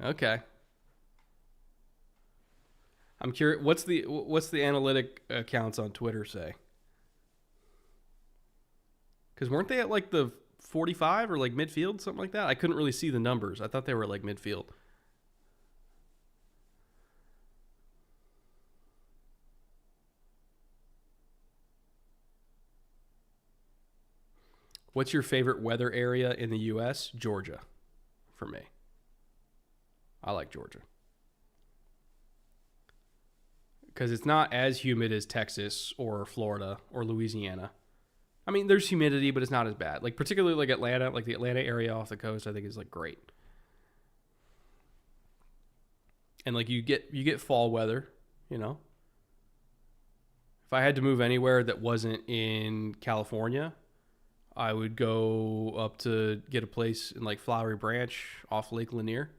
Okay. I'm curious, what's the analytic accounts on Twitter say? Because weren't they at like the 45 or like midfield, something like that? I couldn't really see the numbers. I thought they were like midfield. What's your favorite weather area in the U.S.? Georgia, for me. I like Georgia. because it's not as humid as Texas or Florida or Louisiana. I mean, there's humidity, but it's not as bad. Like particularly like Atlanta, like the Atlanta area off the coast, I think is like great. And like you get fall weather, you know. If I had to move anywhere that wasn't in California, I would go up to get a place in like Flowery Branch off Lake Lanier.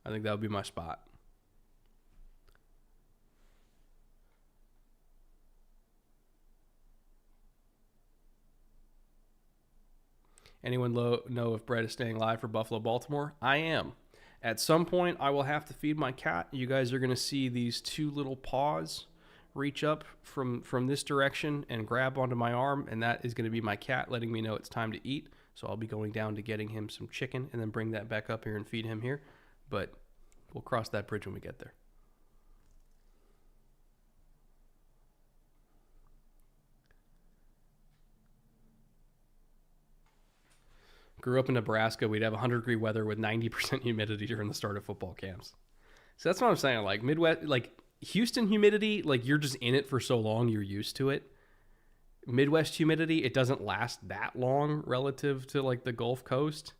I think that would be my spot. Anyone know if Brett is staying live for Buffalo Baltimore? I am. At some point, I will have to feed my cat. You guys are going to see these two little paws reach up from this direction and grab onto my arm, and that is going to be my cat letting me know it's time to eat. So I'll be going down to getting him some chicken and then bring that back up here and feed him here. But we'll cross that bridge when we get there. Grew up in Nebraska. We'd have 100-degree weather with 90% humidity during the start of football camps. So that's what I'm saying. Like Midwest, like Houston humidity, like you're just in it for so long, you're used to it. Midwest humidity, it doesn't last that long relative to like the Gulf Coast,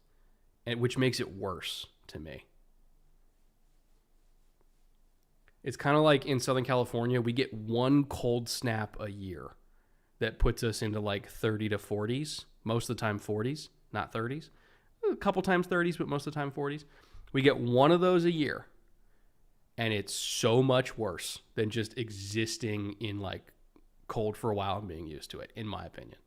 and which makes it worse to me. It's kind of like in Southern California, we get one cold snap a year that puts us into like 30 to 40s, most of the time 40s. Not 30s. A couple times 30s, but most of the time 40s. We get one of those a year. And it's so much worse than just existing in like cold for a while and being used to it, in my opinion.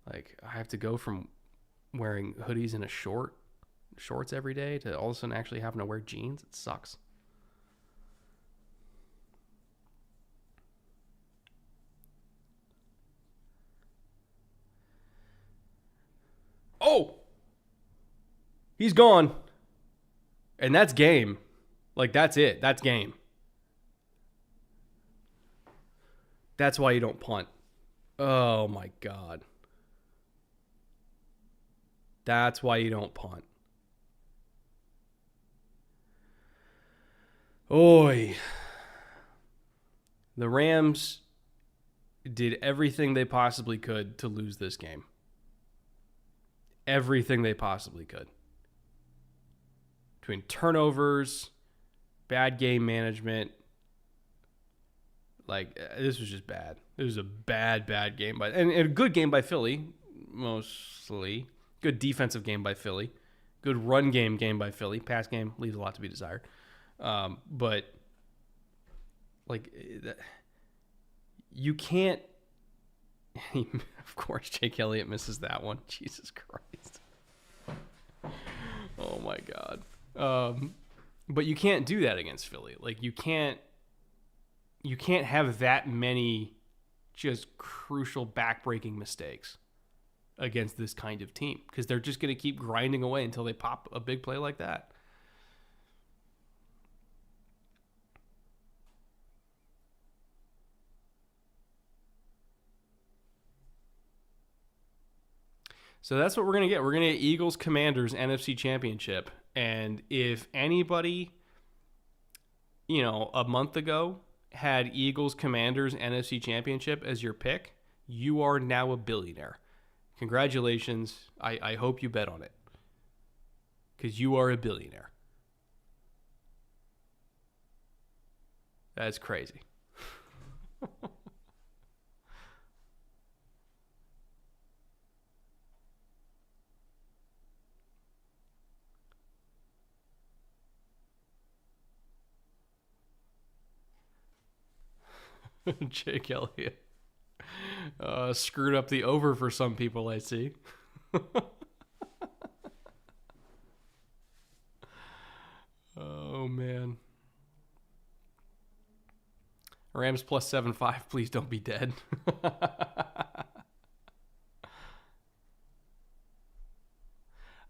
Like I have to go from wearing hoodies and shorts every day to all of a sudden actually having to wear jeans. It sucks. Oh, he's gone. And that's game. Like, that's it. That's game. That's why you don't punt. Oh, my God. That's why you don't punt. Oy. The Rams did everything they possibly could to lose this game. Everything they possibly could. Between turnovers, bad game management. Like, this was just bad. It was a bad game and a good game by Philly, mostly. Good defensive game by Philly. Good run game by Philly. Pass game leaves a lot to be desired. But, like, you can't. Of course, Jake Elliott misses that one. Jesus Christ. Oh, my God. But you can't do that against Philly. Like, you can't have that many just crucial back-breaking mistakes against this kind of team because they're just going to keep grinding away until they pop a big play like that. So that's what we're going to get. We're going to get Eagles Commanders NFC Championship. And if anybody, a month ago had Eagles Commanders NFC Championship as your pick, you are now a billionaire. Congratulations. I hope you bet on it. Because you are a billionaire. That's crazy. Jake Elliott screwed up the over for some people, I see. Oh, man. Rams plus 7.5. Please don't be dead.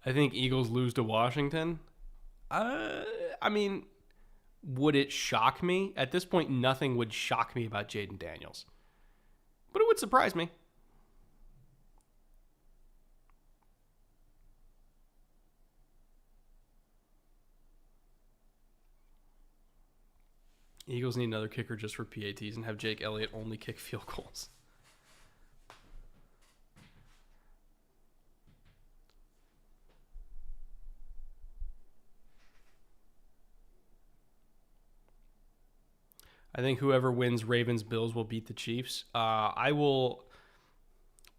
I think Eagles lose to Washington. I mean, would it shock me? At this point, nothing would shock me about Jayden Daniels. But it would surprise me. Eagles need another kicker just for PATs and have Jake Elliott only kick field goals. I think whoever wins Ravens-Bills will beat the Chiefs. I will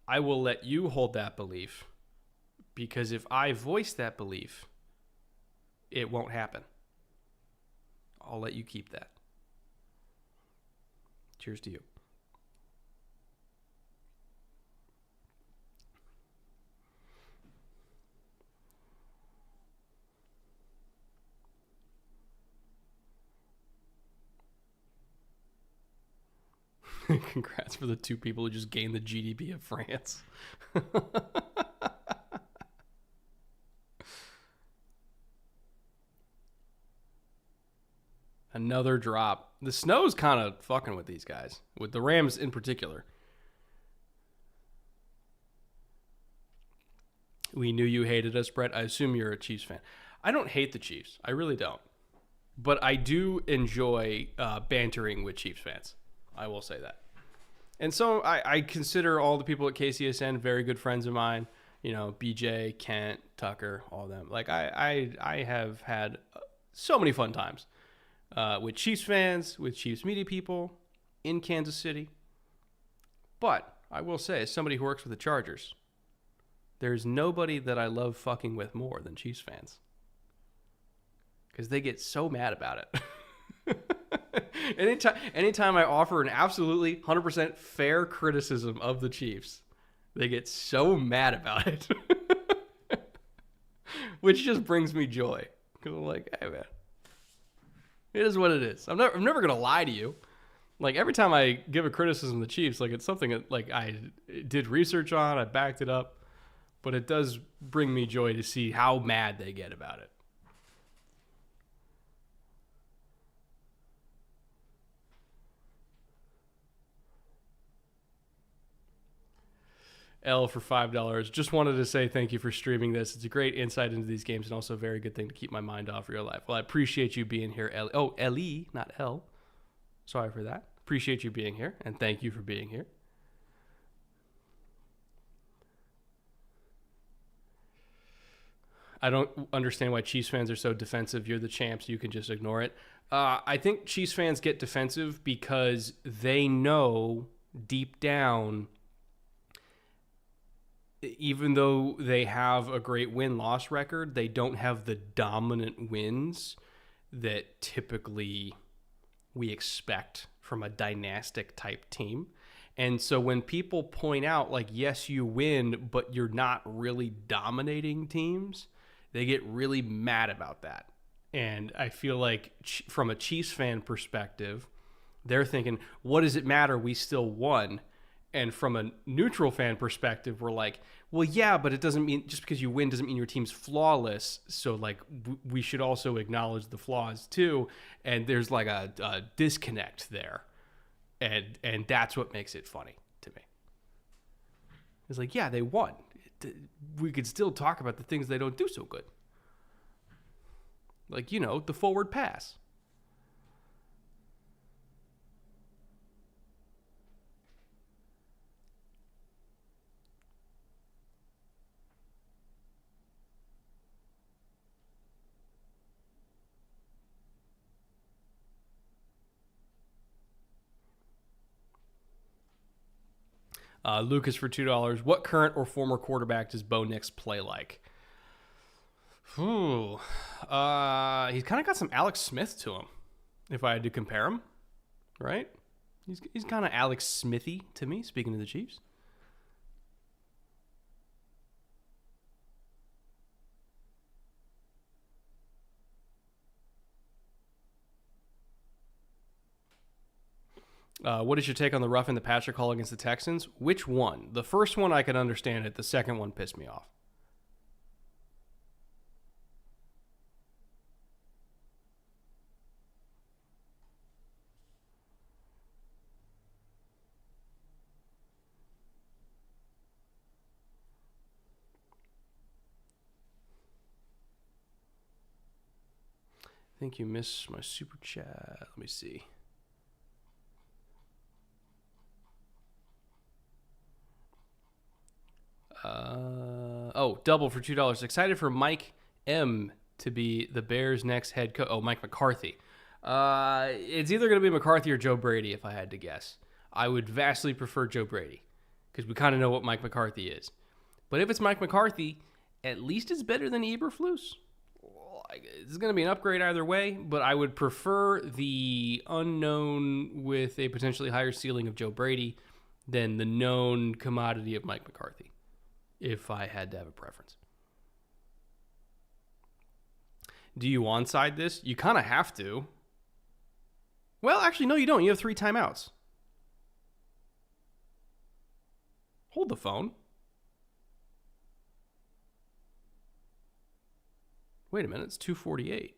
let you hold that belief, because if I voice that belief, it won't happen. I'll let you keep that. Cheers to you. Congrats for the two people who just gained the GDP of France. Another drop. The snow's kind of fucking with these guys, with the Rams in particular. We knew you hated us, Brett. I assume you're a Chiefs fan. I don't hate the Chiefs. I really don't. But I do enjoy bantering with Chiefs fans. I will say that. And so I consider all the people at KCSN very good friends of mine. You know, BJ, Kent, Tucker, all of them. Like, I have had so many fun times with Chiefs fans, with Chiefs media people in Kansas City. But I will say, as somebody who works with the Chargers, there's nobody that I love fucking with more than Chiefs fans. Because they get so mad about it. Anytime I offer an absolutely 100% fair criticism of the Chiefs, they get so mad about it. Which just brings me joy. Because I'm like, hey, man, it is what it is. I'm never going to lie to you. Like, every time I give a criticism of the Chiefs, like, it's something that, like, I did research on, I backed it up. But it does bring me joy to see how mad they get about it. L for $5. Just wanted to say thank you for streaming this. It's a great insight into these games and also a very good thing to keep my mind off real life. Well, I appreciate you being here, L. Oh, L-E, not L. Sorry for that. Appreciate you being here, and thank you for being here. I don't understand why Chiefs fans are so defensive. You're the champs. You can just ignore it. I think Chiefs fans get defensive because they know deep down, even though they have a great win-loss record, they don't have the dominant wins that typically we expect from a dynastic type team. And so when people point out, like, yes, you win, but you're not really dominating teams, they get really mad about that. And I feel like from a Chiefs fan perspective, they're thinking, what does it matter? We still won. And from a neutral fan perspective, we're like, well, yeah, but it doesn't mean, just because you win doesn't mean your team's flawless. So, like, we should also acknowledge the flaws too. And there's like a disconnect there. And that's what makes it funny to me. It's like, yeah, they won. We could still talk about the things they don't do so good. Like, you know, the forward pass. Lucas for $2. What current or former quarterback does Bo Nix play like? He's kind of got some Alex Smith to him, if I had to compare him, right? He's kind of Alex Smithy to me, speaking of the Chiefs. What is your take on the roughing the passer call against the Texans? Which one? The first one I can understand it. The second one pissed me off. I think you missed my super chat. Let me see. Double for $2. Excited for Mike M to be the Bears' next head coach. Oh, Mike McCarthy. It's either going to be McCarthy or Joe Brady, if I had to guess. I would vastly prefer Joe Brady because we kind of know what Mike McCarthy is. But if it's Mike McCarthy, at least it's better than Eberflus. It's going to be an upgrade either way, but I would prefer the unknown with a potentially higher ceiling of Joe Brady than the known commodity of Mike McCarthy, if I had to have a preference. Do you onside this? You kind of have to. Well, actually, no, you don't. You have 3 timeouts. Hold the phone. Wait a minute, it's 2:48.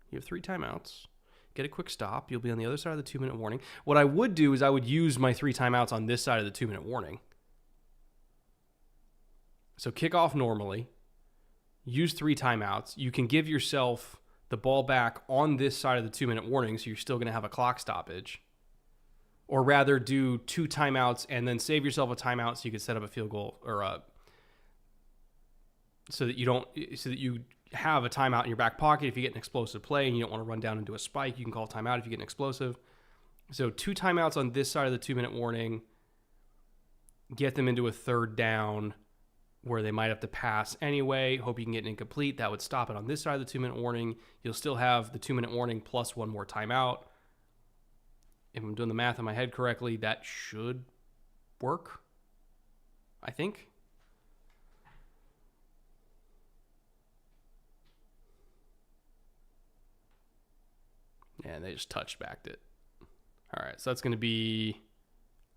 You have 3 timeouts. Get a quick stop. You'll be on the other side of the 2-minute warning. What I would do is I would use my 3 timeouts on this side of the 2-minute warning. So kick off normally. Use 3 timeouts. You can give yourself the ball back on this side of the 2-minute warning, so you're still going to have a clock stoppage. Or rather, do 2 timeouts and then save yourself a timeout so you can set up a field goal or so that you have a timeout in your back pocket if you get an explosive play and you don't want to run down into a spike. You can call a timeout if you get an explosive. So 2 timeouts on this side of the 2-minute warning. Get them into a 3rd down where they might have to pass anyway. Hope you can get an incomplete. That would stop it on this side of the 2-minute warning. You'll still have the 2-minute warning plus 1 more timeout. If I'm doing the math in my head correctly, that should work, I think. And they just touchbacked it. All right, so that's going to be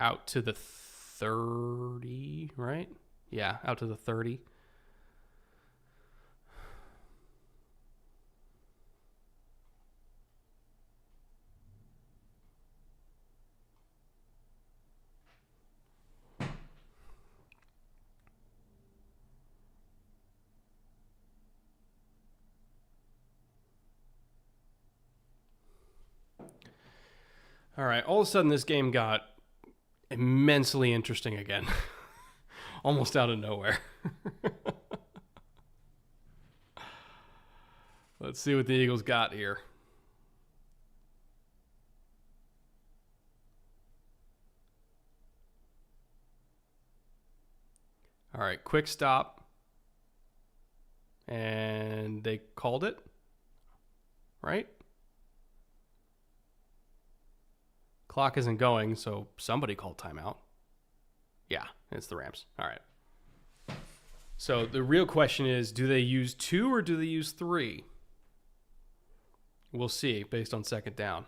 out to the 30, right? Yeah, out to the 30. All right, all of a sudden this game got immensely interesting again. Almost out of nowhere. Let's see what the Eagles got here. All right, quick stop. And they called it, right? Clock isn't going, so somebody called timeout. Yeah, it's the Rams. All right. So the real question is, do they use 2 or do they use 3? We'll see based on 2nd down.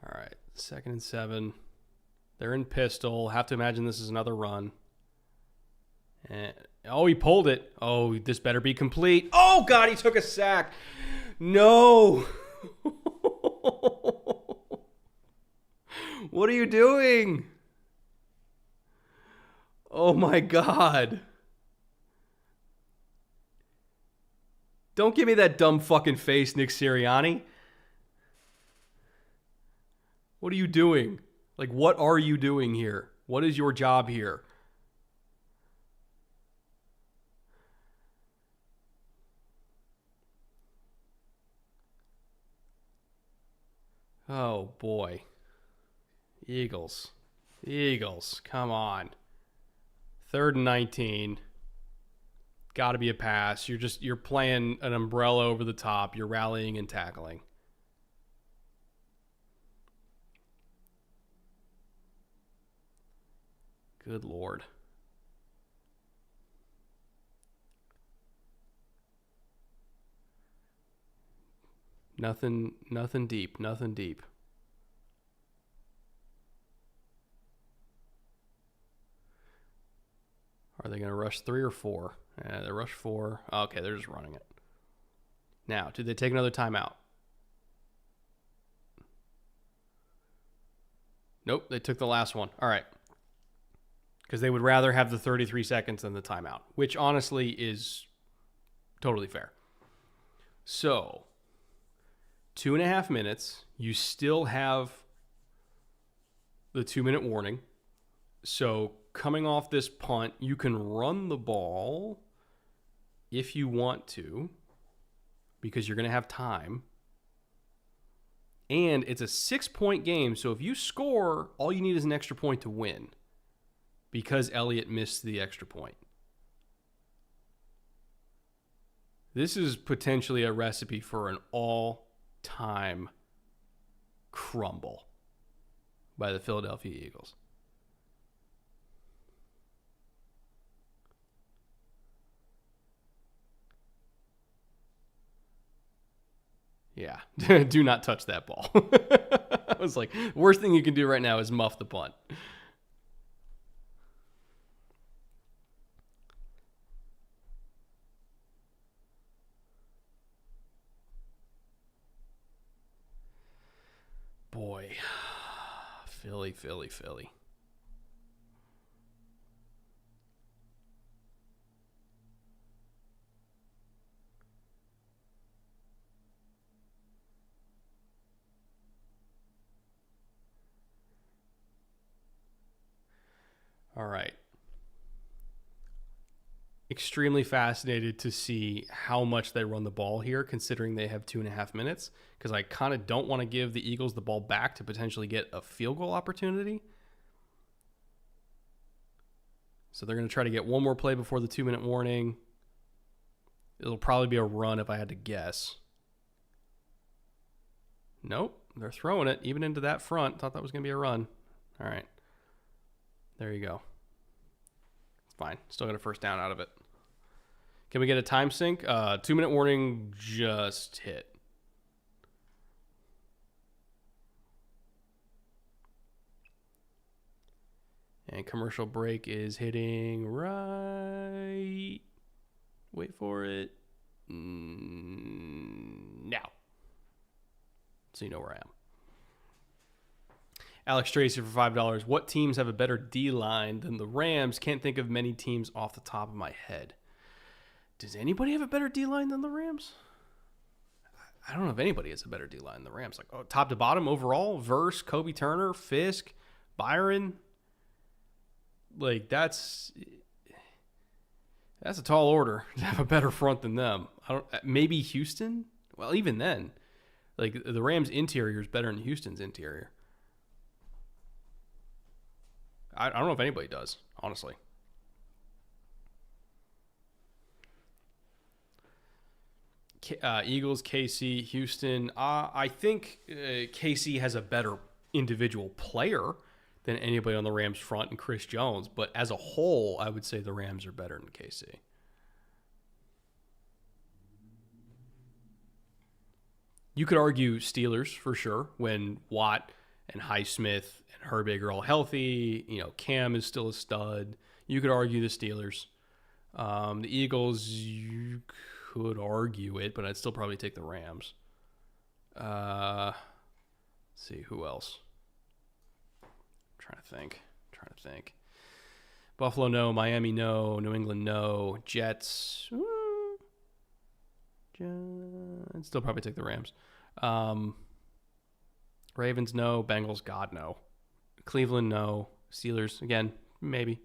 All right, 2nd and 7. They're in pistol. Have to imagine this is another run. And, he pulled it. Oh, this better be complete. Oh, God, he took a sack. No. What are you doing? Oh, my God. Don't give me that dumb fucking face, Nick Sirianni. What are you doing? Like, what are you doing here? What is your job here? Oh, boy. Eagles. Come on. 3rd and 19. Got to be a pass. You're playing an umbrella over the top. You're rallying and tackling. Good Lord. Nothing deep. Are they going to rush 3 or 4? They rush 4. Okay, they're just running it. Now, do they take another timeout? Nope, they took the last one. All right. Because they would rather have the 33 seconds than the timeout, which honestly is totally fair. So, 2.5 minutes. You still have the 2-minute warning. So, coming off this punt, you can run the ball if you want to, because you're going to have time. And it's a 6-point game, so if you score, all you need is an extra point to win, because Elliott missed the extra point. This is potentially a recipe for an all-time crumble by the Philadelphia Eagles. Yeah, do not touch that ball. I was like, worst thing you can do right now is muff the punt. Boy, Philly. All right. Extremely fascinated to see how much they run the ball here, considering they have 2.5 minutes, because I kind of don't want to give the Eagles the ball back to potentially get a field goal opportunity. So they're going to try to get one more play before the 2-minute warning. It'll probably be a run if I had to guess. Nope, they're throwing it even into that front. Thought that was going to be a run. All right. There you go. It's fine. Still got a first down out of it. Can we get a time sync? 2-minute warning just hit. And commercial break is hitting right. Wait for it. Now. So you know where I am. Alex Tracy for $5. What teams have a better D-line than the Rams? Can't think of many teams off the top of my head. Does anybody have a better D-line than the Rams? I don't know if anybody has a better D-line than the Rams. Like, top to bottom overall, Verse, Kobe Turner, Fisk, Byron. Like, that's a tall order to have a better front than them. Maybe Houston? Well, even then, like, the Rams' interior is better than Houston's interior. I don't know if anybody does, honestly. Eagles, KC, Houston. I think KC has a better individual player than anybody on the Rams front and Chris Jones. But as a whole, I would say the Rams are better than KC. You could argue Steelers for sure when Watt and Highsmith and Herbig are all healthy. You know, Cam is still a stud. You could argue the Steelers. The Eagles, you could argue it, but I'd still probably take the Rams. Let's see, who else? Trying to think. Buffalo, no. Miami, no. New England, no. Jets. I'd still probably take the Rams. Ravens, no. Bengals, God, no. Cleveland, no. Steelers, again, maybe.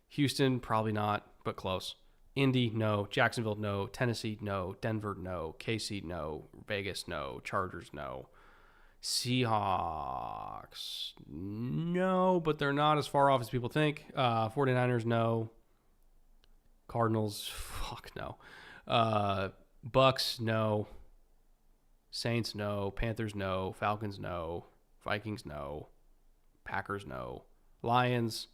Houston, probably not, but close. Indy, no. Jacksonville, no. Tennessee, no. Denver, no. KC, no. Vegas, no. Chargers, no. Seahawks, no, but they're not as far off as people think. 49ers, no. Cardinals, fuck no. Bucks, no. Saints, no. Panthers, no. Falcons, no. Vikings, no. Packers, no. Lions.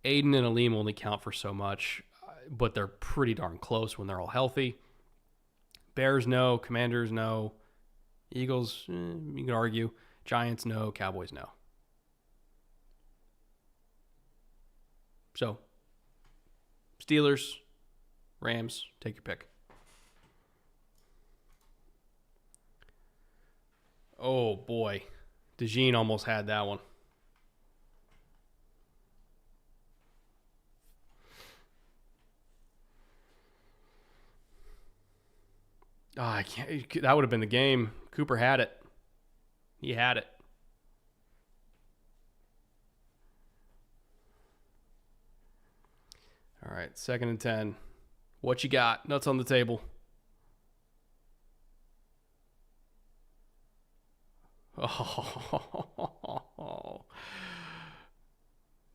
Aiden and Aleem only count for so much, but they're pretty darn close when they're all healthy. Bears, no. Commanders, no. Eagles, you can argue. Giants, no. Cowboys, no. So, Steelers, Rams, take your pick. Oh, boy. DeJean almost had that one. I can't. That would have been the game. Cooper had it. He had it. All right, 2nd and 10. What you got? Nuts on the table. Oh.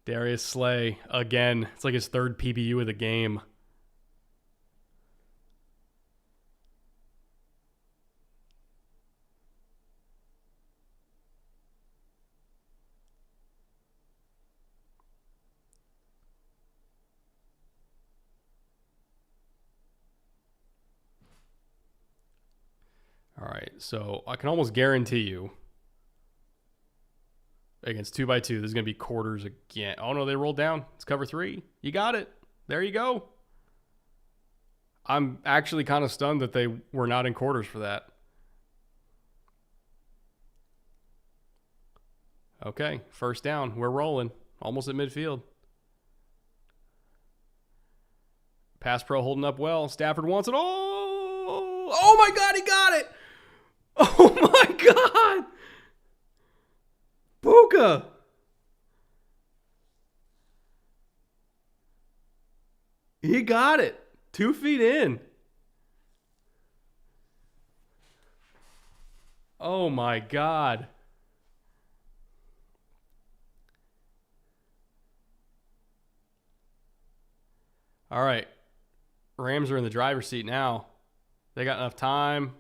Darius Slay again. It's like his 3rd PBU of the game. All right, so I can almost guarantee you against 2x2, this is going to be quarters again. Oh, no, they rolled down. It's cover 3. You got it. There you go. I'm actually kind of stunned that they were not in quarters for that. Okay, 1st down. We're rolling. Almost at midfield. Pass pro holding up well. Stafford wants it. Oh my God, he got it. Oh my God. Puka. He got it. 2 feet in. Oh my God. All right. Rams are in the driver's seat now. They got enough time.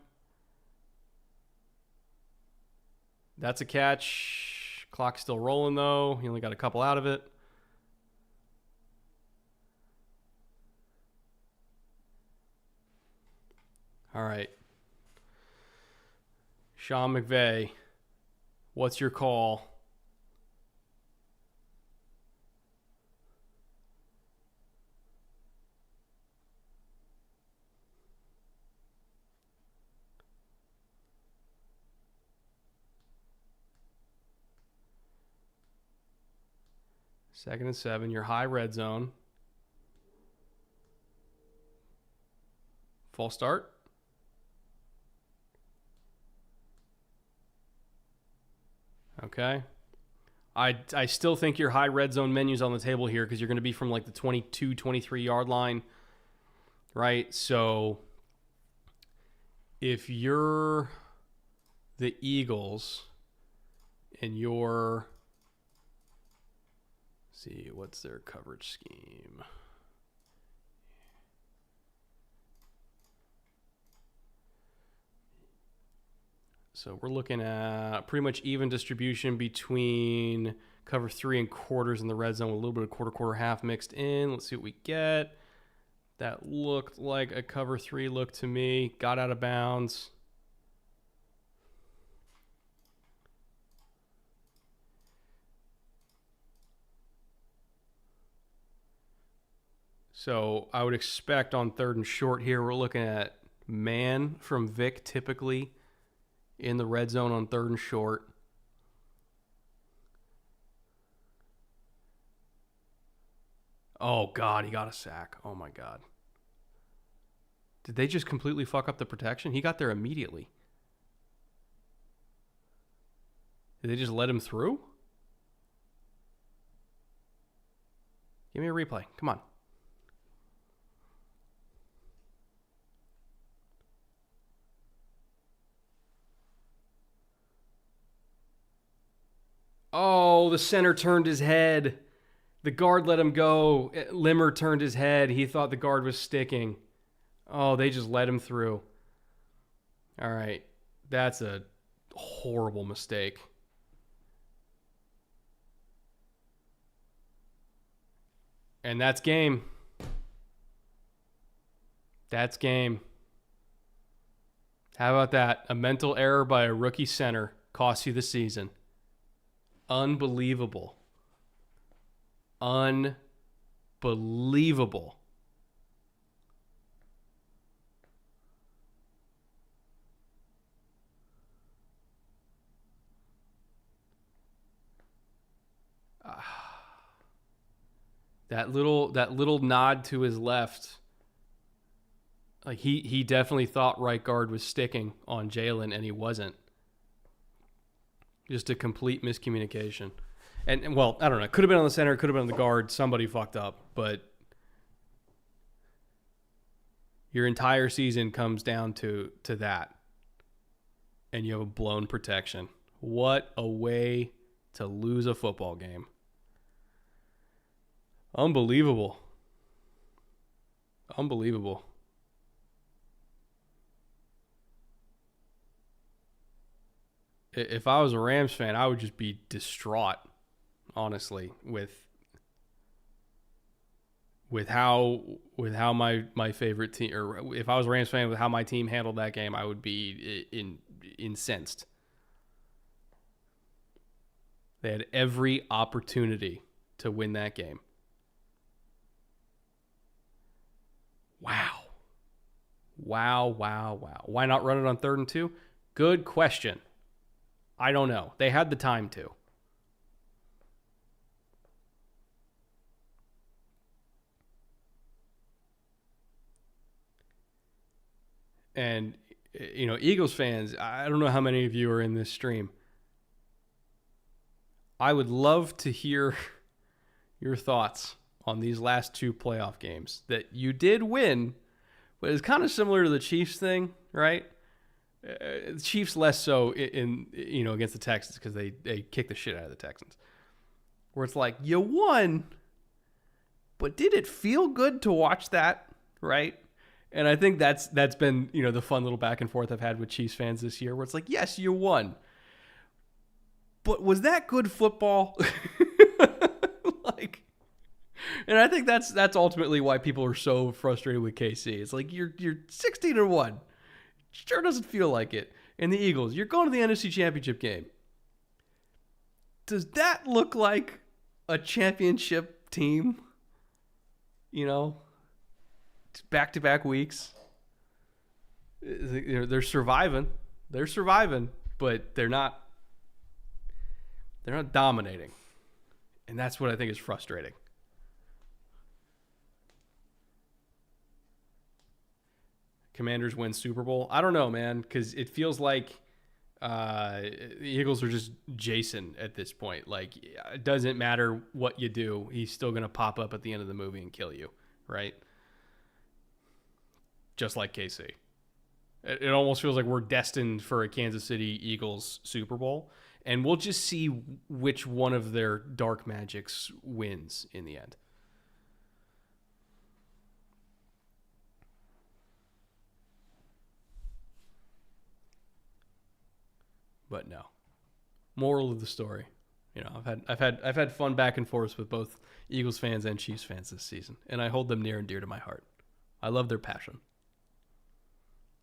That's a catch. Clock's still rolling, though. He only got a couple out of it. All right. Sean McVay, what's your call? Second and 7, your high red zone. False start. Okay. I still think your high red zone menu's on the table here because you're going to be from like the 22, 23 yard line, right? So if you're the Eagles and you're, see, what's their coverage scheme? So we're looking at pretty much even distribution between cover 3 and quarters in the red zone with a little bit of quarter, half mixed in. Let's see what we get. That looked like a cover 3 look to me. Got out of bounds. So I would expect on 3rd and short here, we're looking at man from Vic typically in the red zone on 3rd and short. Oh, God, he got a sack. Oh, my God. Did they just completely fuck up the protection? He got there immediately. Did they just let him through? Give me a replay. Come on. Oh, the center turned his head. The guard let him go. Limmer turned his head. He thought the guard was sticking. Oh, they just let him through. All right. That's a horrible mistake. And that's game. That's game. How about that? A mental error by a rookie center costs you the season. Unbelievable. Unbelievable. Unbelievable. That little nod to his left, like he definitely thought right guard was sticking on Jayden, and he wasn't. Just a complete miscommunication. And well, I don't know. It could have been on the center. It could have been on the guard. Somebody fucked up. But your entire season comes down to that. And you have a blown protection. What a way to lose a football game. Unbelievable. Unbelievable. If I was a Rams fan, I would just be distraught, honestly, with how my favorite team, or if I was a Rams fan, with how my team handled that game, I would be incensed. They had every opportunity to win that game. Wow. Why not run it on 3rd and 2? Good question. I don't know. They had the time to. And, Eagles fans, I don't know how many of you are in this stream. I would love to hear your thoughts on these last 2 playoff games that you did win, but it's kind of similar to the Chiefs thing, right? The Chiefs less so in against the Texans because they kick the shit out of the Texans. Where it's like, you won, but did it feel good to watch that, right? And I think that's been, the fun little back and forth I've had with Chiefs fans this year, where it's like, yes, you won, but was that good football? And I think that's ultimately why people are so frustrated with KC. It's like you're 16-1. Sure doesn't feel like it. And the Eagles, you're going to the NFC Championship game. Does that look like a championship team? Back-to-back weeks. They're surviving. They're surviving, but they're not dominating. And that's what I think is frustrating. Commanders win Super Bowl. I don't know, man, because it feels like the Eagles are just Jason at this point. Like, it doesn't matter what you do. He's still going to pop up at the end of the movie and kill you, right? Just like KC. It almost feels like we're destined for a Kansas City Eagles Super Bowl, and we'll just see which one of their dark magics wins in the end. But no. Moral of the story, I've had fun back and forth with both Eagles fans and Chiefs fans this season, and I hold them near and dear to my heart. I love their passion.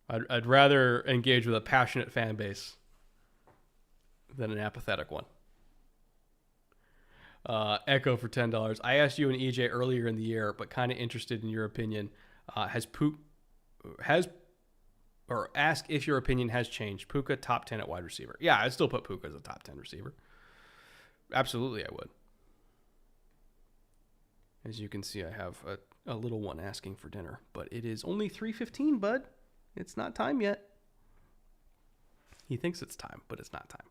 I'd rather engage with a passionate fan base than an apathetic one. Echo for $10. I asked you and EJ earlier in the year, but kind of interested in your opinion. Ask if your opinion has changed. Puka top 10 at wide receiver. Yeah, I'd still put Puka as a top 10 receiver. Absolutely, I would. As you can see, I have a little one asking for dinner, but it is only 3:15, bud. It's not time yet. He thinks it's time, but it's not time.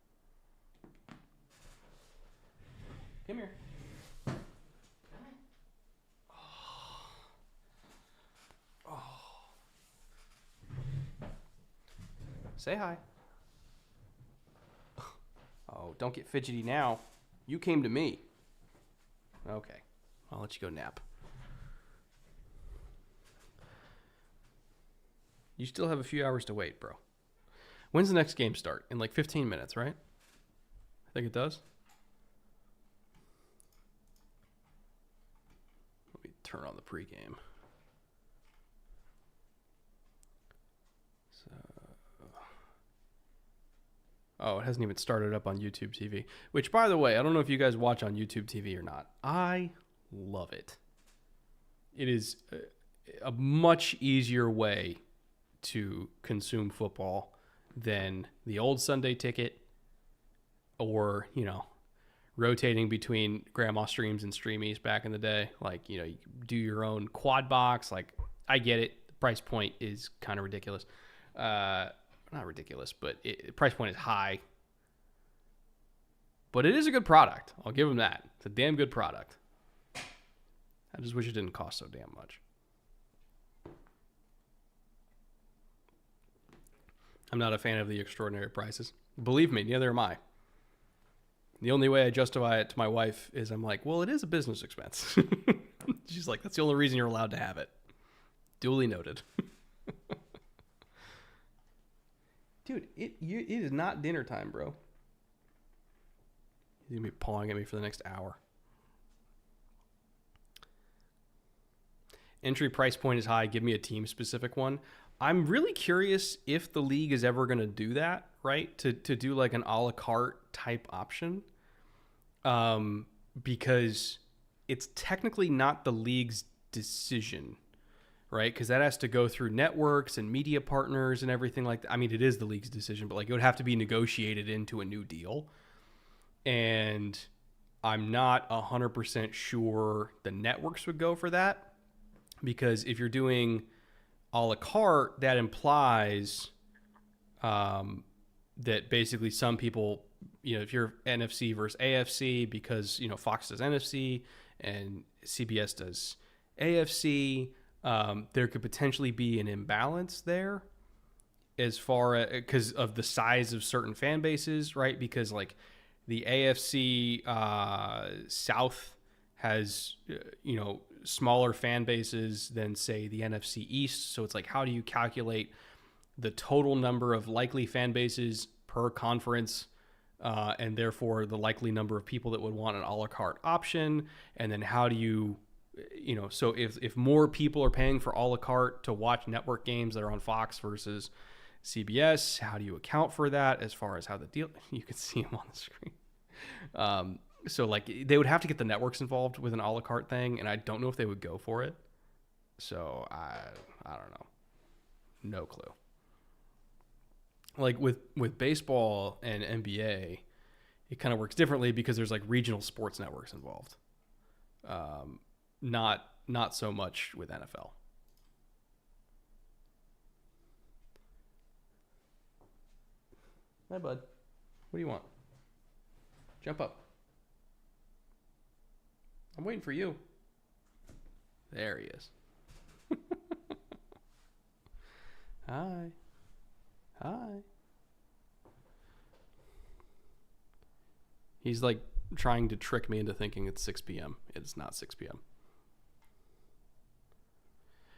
Come here. Say hi. Oh, don't get fidgety now. You came to me. Okay. I'll let you go nap. You still have a few hours to wait, bro. When's the next game start? In like 15 minutes, right? I think it does. Let me turn on the pregame. Oh, it hasn't even started up on YouTube TV. Which, by the way, I don't know if you guys watch on YouTube TV or not. I love it. it is a much easier way to consume football than the old Sunday ticket or, rotating between grandma streams and streamies back in the day. Like, you do your own quad box. Like, I get it. The price point is kind of ridiculous. Not ridiculous, but the price point is high. But it is a good product. I'll give them that. It's a damn good product. I just wish it didn't cost so damn much. I'm not a fan of the extraordinary prices. Believe me, neither am I. The only way I justify it to my wife is I'm like, well, it is a business expense. She's like, that's the only reason you're allowed to have it. Duly noted. Dude, it is not dinner time, bro. He's going to be pawing at me for the next hour. Entry price point is high. Give me a team-specific one. I'm really curious if the league is ever going to do that, right? To do like an a la carte type option. Because it's technically not the league's decision, right? Because that has to go through networks and media partners and everything like that. I mean, it is the league's decision, but like it would have to be negotiated into a new deal. And I'm not 100% sure the networks would go for that. Because if you're doing a la carte, that implies that basically some people, if you're NFC versus AFC, because, Fox does NFC and CBS does AFC, there could potentially be an imbalance there as far as, because of the size of certain fan bases, right? Because like the AFC South has, smaller fan bases than, say, the NFC East. So it's like, how do you calculate the total number of likely fan bases per conference, and therefore the likely number of people that would want an a la carte option? And then how do you, so if more people are paying for a la carte to watch network games that are on Fox versus CBS, how do you account for that as far as how the deal, you can see them on the screen. So like they would have to get the networks involved with an a la carte thing, and I don't know if they would go for it. So I don't know. No clue. Like with baseball and NBA, it kind of works differently because there's like regional sports networks involved. Not so much with NFL. Hi, bud. What do you want? Jump up. I'm waiting for you. There he is. Hi. Hi. He's like trying to trick me into thinking it's 6 p.m. It's not 6 p.m.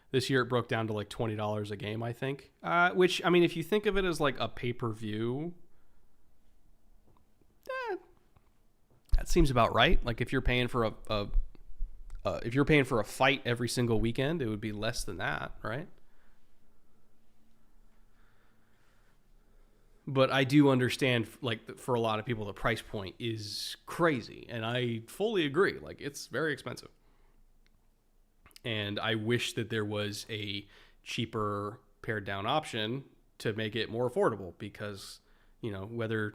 This year it broke down to like $20 a game, I think. Which, I mean, if you think of it as like a pay-per-view, that seems about right. Like if you're paying for a fight every single weekend, it would be less than that, right? But I do understand, like, for a lot of people, the price point is crazy, and I fully agree. Like, it's very expensive, and I wish that there was a cheaper pared down option to make it more affordable. Because, whether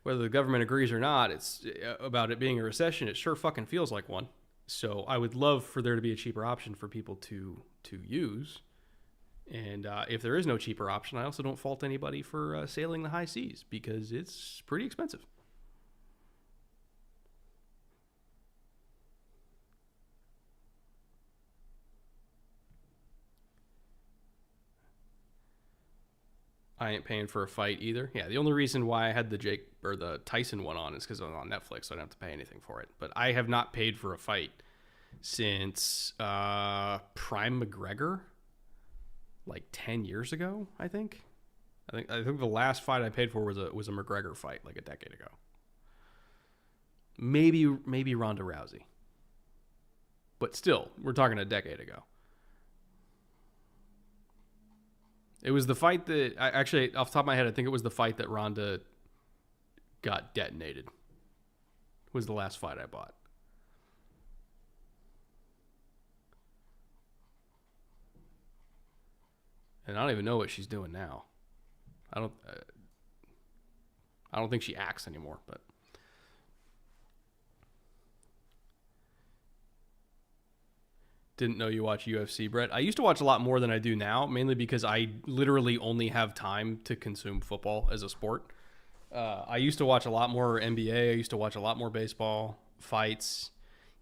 the government agrees or not, it's about it being a recession. It sure fucking feels like one. So I would love for there to be a cheaper option for people to use. And if there is no cheaper option, I also don't fault anybody for sailing the high seas, because it's pretty expensive. I ain't paying for a fight either. Yeah, the only reason why I had the Tyson one on is because it was on Netflix, so I don't have to pay anything for it. But I have not paid for a fight since Prime McGregor. Like 10 years ago, I think. I think the last fight I paid for was a McGregor fight like a decade ago. Maybe Ronda Rousey. But still, we're talking a decade ago. It was the fight that actually, off the top of my head, I think it was the fight that Ronda got detonated. Was the last fight I bought. And I don't even know what she's doing now. I don't think she acts anymore, but didn't know you watch UFC, Brett. I used to watch a lot more than I do now, mainly because I literally only have time to consume football as a sport. I used to watch a lot more NBA. I used to watch a lot more baseball, fights,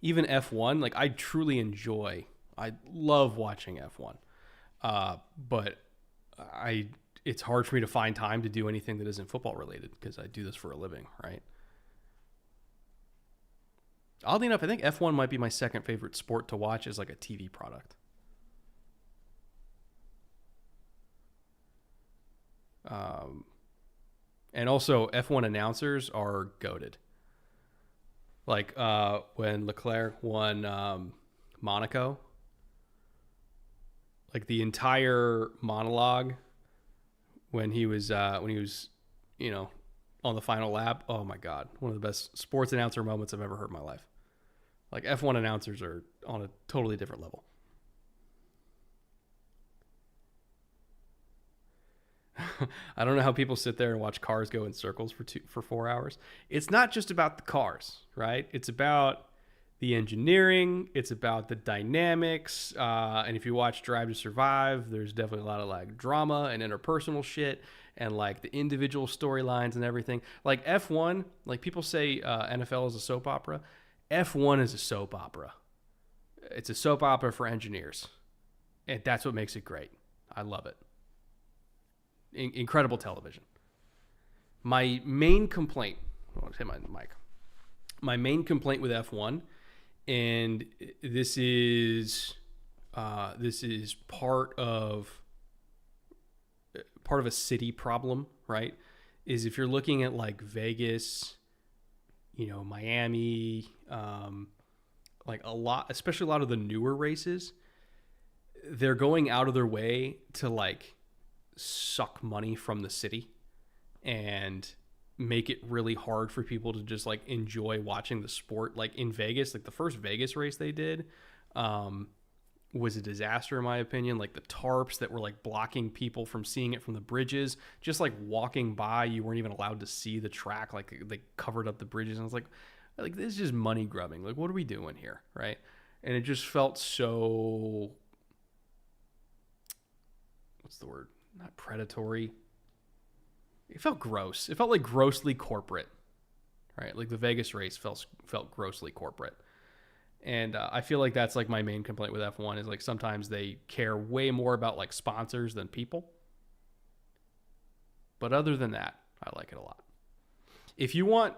even F1. Like, I truly enjoy. I love watching F1. But it's hard for me to find time to do anything that isn't football related because I do this for a living, right? Oddly enough, I think F1 might be my second favorite sport to watch as like a TV product. And also F1 announcers are goated. Like when Leclerc won Monaco, like the entire monologue when he was you know, on the final lap. Oh my God, one of the best sports announcer moments I've ever heard in my life. Like F1 announcers are on a totally different level. I don't know how people sit there and watch cars go in circles for 4 hours. It's not just about the cars, right? It's about the engineering. It's about the dynamics. And if you watch Drive to Survive, there's definitely a lot of like drama and interpersonal shit and like the individual storylines and everything. Like F1, like people say NFL is a soap opera. F1 is a soap opera. It's a soap opera for engineers. And that's what makes it great. I love it. Incredible television. My main complaint, I'll hit my mic. My main complaint with F1, and this is part of a city problem, right? Is if you're looking at like Vegas, you know, Miami, like especially a lot of the newer races, they're going out of their way to like suck money from the city and make it really hard for people to just like enjoy watching the sport. Like in Vegas, like the first Vegas race they did was a disaster in my opinion. Like the tarps that were like blocking people from seeing it from the bridges, just like walking by, you weren't even allowed to see the track. Like they covered up the bridges, and I was like this is just money grubbing. Like, what are we doing here, right? And it just felt so, what's the word? Not predatory. It felt gross. It felt like grossly corporate, right? Like the Vegas race felt grossly corporate. And I feel like that's like my main complaint with F1 is like sometimes they care way more about like sponsors than people. But other than that, I like it a lot. If you want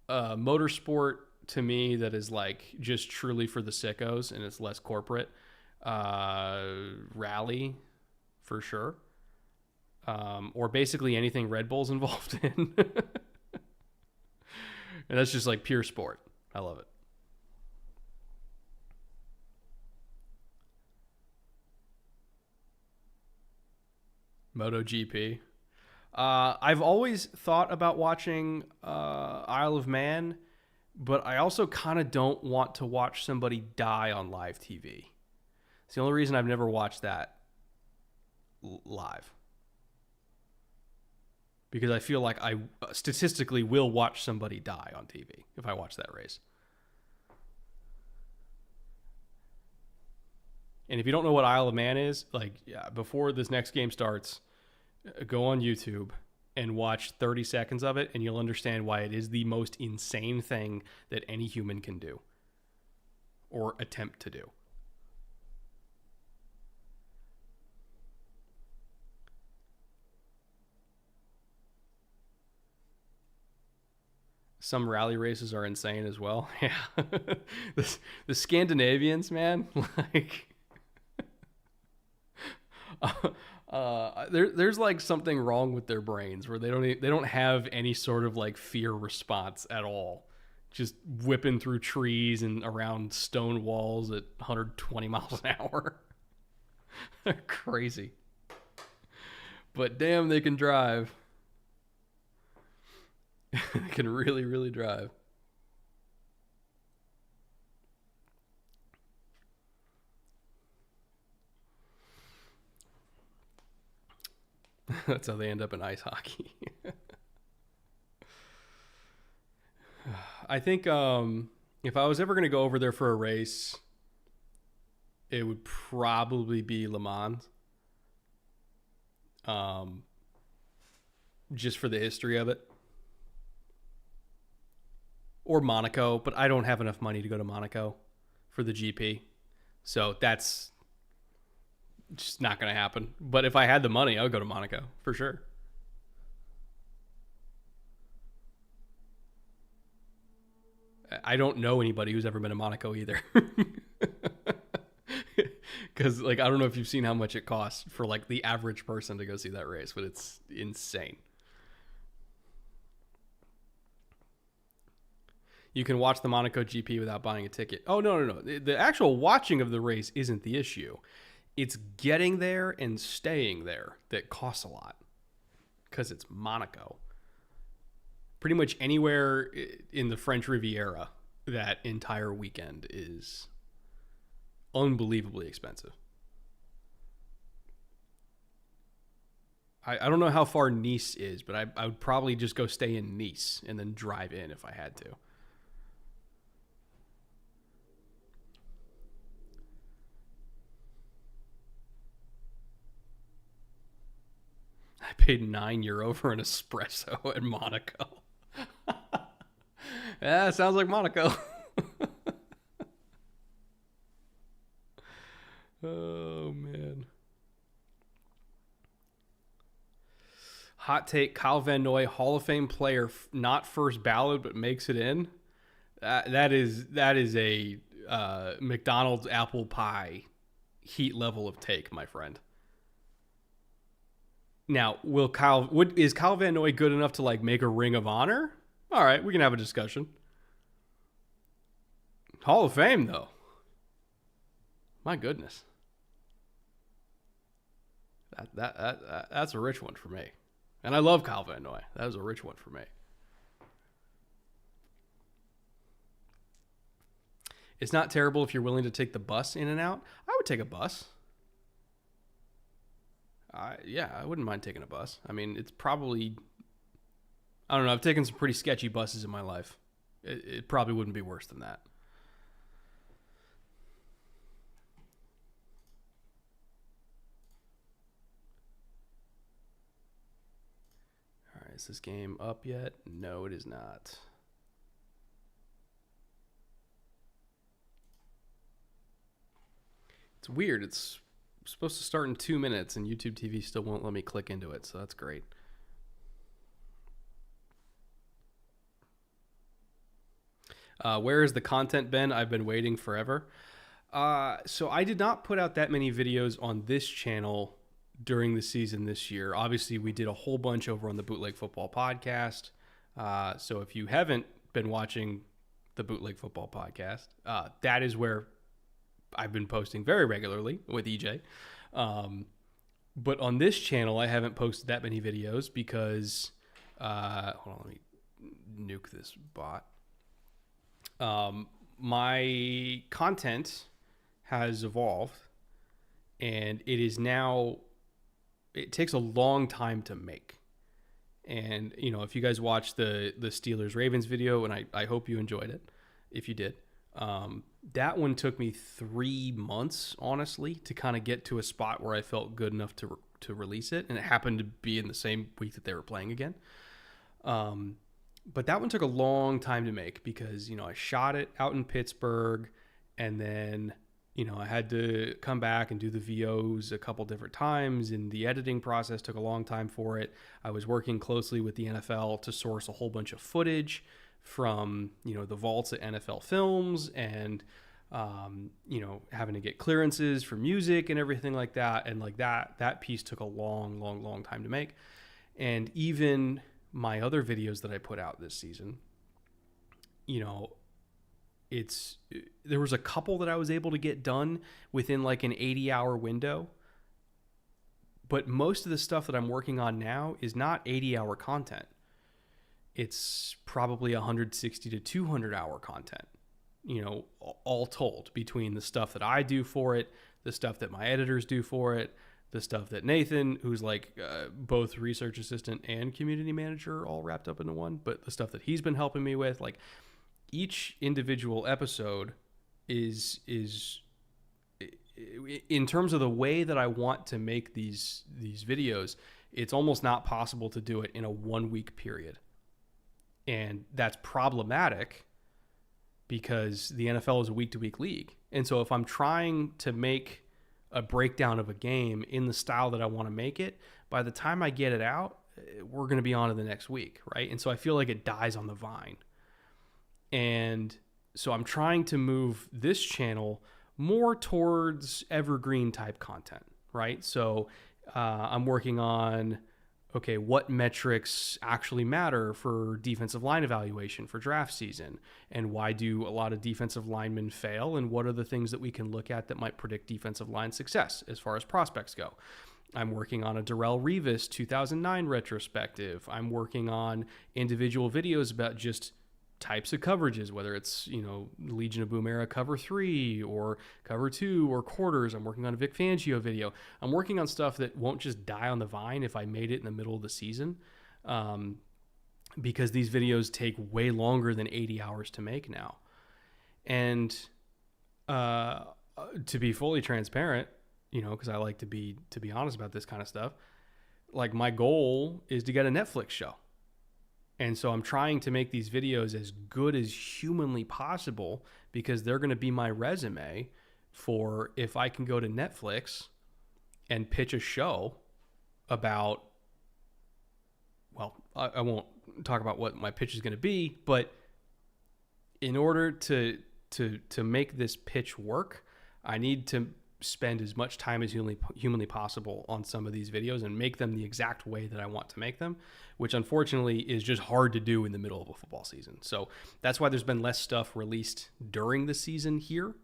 motorsport to me that is like just truly for the sickos and it's less corporate, rally for sure. Or basically anything Red Bull's involved in. And that's just like pure sport. I love it. MotoGP. I've always thought about watching Isle of Man, but I also kind of don't want to watch somebody die on live TV. It's the only reason I've never watched that live. Because I feel like I statistically will watch somebody die on TV if I watch that race. And if you don't know what Isle of Man is, like, yeah, before this next game starts, go on YouTube and watch 30 seconds of it, and you'll understand why it is the most insane thing that any human can do or attempt to do. Some rally races are insane as well. Yeah. The Scandinavians, man, like there's like something wrong with their brains where they don't have any sort of like fear response at all. Just whipping through trees and around stone walls at 120 miles an hour. They're crazy. But damn, they can drive. They can really, really drive. That's how they end up in ice hockey. I think if I was ever going to go over there for a race, it would probably be Le Mans. Just for the history of it. Or Monaco, but I don't have enough money to go to Monaco for the GP. So that's just not going to happen. But if I had the money, I would go to Monaco for sure. I don't know anybody who's ever been to Monaco either. Because, like, I don't know if you've seen how much it costs for, like, the average person to go see that race, but it's insane. You can watch the Monaco GP without buying a ticket. Oh, no. The actual watching of the race isn't the issue. It's getting there and staying there that costs a lot because it's Monaco. Pretty much anywhere in the French Riviera, that entire weekend is unbelievably expensive. I don't know how far Nice is, but I would probably just go stay in Nice and then drive in if I had to. I paid €9 for an espresso in Monaco. Yeah, sounds like Monaco. Oh, man. Hot take, Kyle Van Noy, Hall of Fame player, not first ballot, but makes it in. That is a McDonald's apple pie heat level of take, my friend. Now, is Kyle Van Noy good enough to, like, make a Ring of Honor? All right, we can have a discussion. Hall of Fame, though. My goodness. That's a rich one for me. And I love Kyle Van Noy. That was a rich one for me. It's not terrible if you're willing to take the bus in and out. I would take a bus. Yeah, I wouldn't mind taking a bus. I mean, it's probably... I don't know. I've taken some pretty sketchy buses in my life. It probably wouldn't be worse than that. All right, is this game up yet? No, it is not. It's weird. It's supposed to start in 2 minutes, and YouTube TV still won't let me click into it, so that's great. Where has the content been? I've been waiting forever. So I did not put out that many videos on this channel during the season this year. Obviously, we did a whole bunch over on the Bootleg Football Podcast. So if you haven't been watching the Bootleg Football Podcast, that is where I've been posting very regularly with EJ. But on this channel, I haven't posted that many videos because, hold on, let me nuke this bot. My content has evolved, and it takes a long time to make. And, you know, if you guys watched the Steelers-Ravens video, and I hope you enjoyed it, if you did, that one took me 3 months, honestly, to kind of get to a spot where I felt good enough to release it. And it happened to be in the same week that they were playing again. But that one took a long time to make because, you know, I shot it out in Pittsburgh, and then, you know, I had to come back and do the VOs a couple different times, and the editing process took a long time for it. I was working closely with the NFL to source a whole bunch of footage from, you know, the vaults at NFL Films, and, you know, having to get clearances for music and everything like that. And like that piece took a long time to make. And even my other videos that I put out this season, you know, there was a couple that I was able to get done within like an 80-hour window. But most of the stuff that I'm working on now is not 80-hour content. It's probably 160 to 200-hour content, you know, all told, between the stuff that I do for it, the stuff that my editors do for it, the stuff that Nathan, who's like both research assistant and community manager all wrapped up into one, but the stuff that he's been helping me with, like each individual episode is in terms of the way that I want to make these videos, it's almost not possible to do it in a 1 week period. And that's problematic because the NFL is a week-to-week league. And so if I'm trying to make a breakdown of a game in the style that I want to make it, by the time I get it out, we're going to be on to the next week, right? And so I feel like it dies on the vine. And so I'm trying to move this channel more towards evergreen type content, right? So I'm working on, okay, what metrics actually matter for defensive line evaluation for draft season? And why do a lot of defensive linemen fail? And what are the things that we can look at that might predict defensive line success as far as prospects go? I'm working on a Darrelle Revis 2009 retrospective. I'm working on individual videos about just types of coverages, whether it's, Legion of Boom era cover 3 or cover 2 or quarters. I'm working on a Vic Fangio video. I'm working on stuff that won't just die on the vine if I made it in the middle of the season, because these videos take way longer than 80 hours to make now. And to be fully transparent, because I like to be honest about this kind of stuff, like my goal is to get a Netflix show. And so I'm trying to make these videos as good as humanly possible because they're going to be my resume for if I can go to Netflix and pitch a show about, well, I won't talk about what my pitch is going to be, but in order to make this pitch work, I need to spend as much time as humanly possible on some of these videos and make them the exact way that I want to make them, which unfortunately is just hard to do in the middle of a football season. So that's why there's been less stuff released during the season here,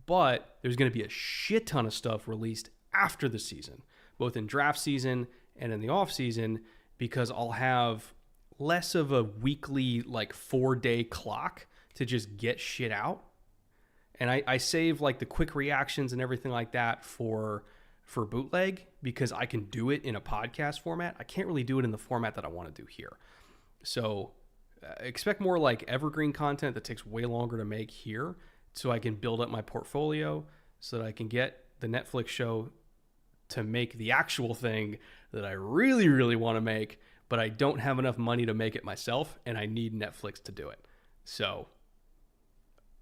but there's going to be a shit ton of stuff released after the season, both in draft season and in the off season, because I'll have less of a weekly, 4-day clock to just get shit out. And I save the quick reactions and everything like that for bootleg because I can do it in a podcast format. I can't really do it in the format that I want to do here. So expect more evergreen content that takes way longer to make here so I can build up my portfolio so that I can get the Netflix show to make the actual thing that I really, really want to make, but I don't have enough money to make it myself and I need Netflix to do it. So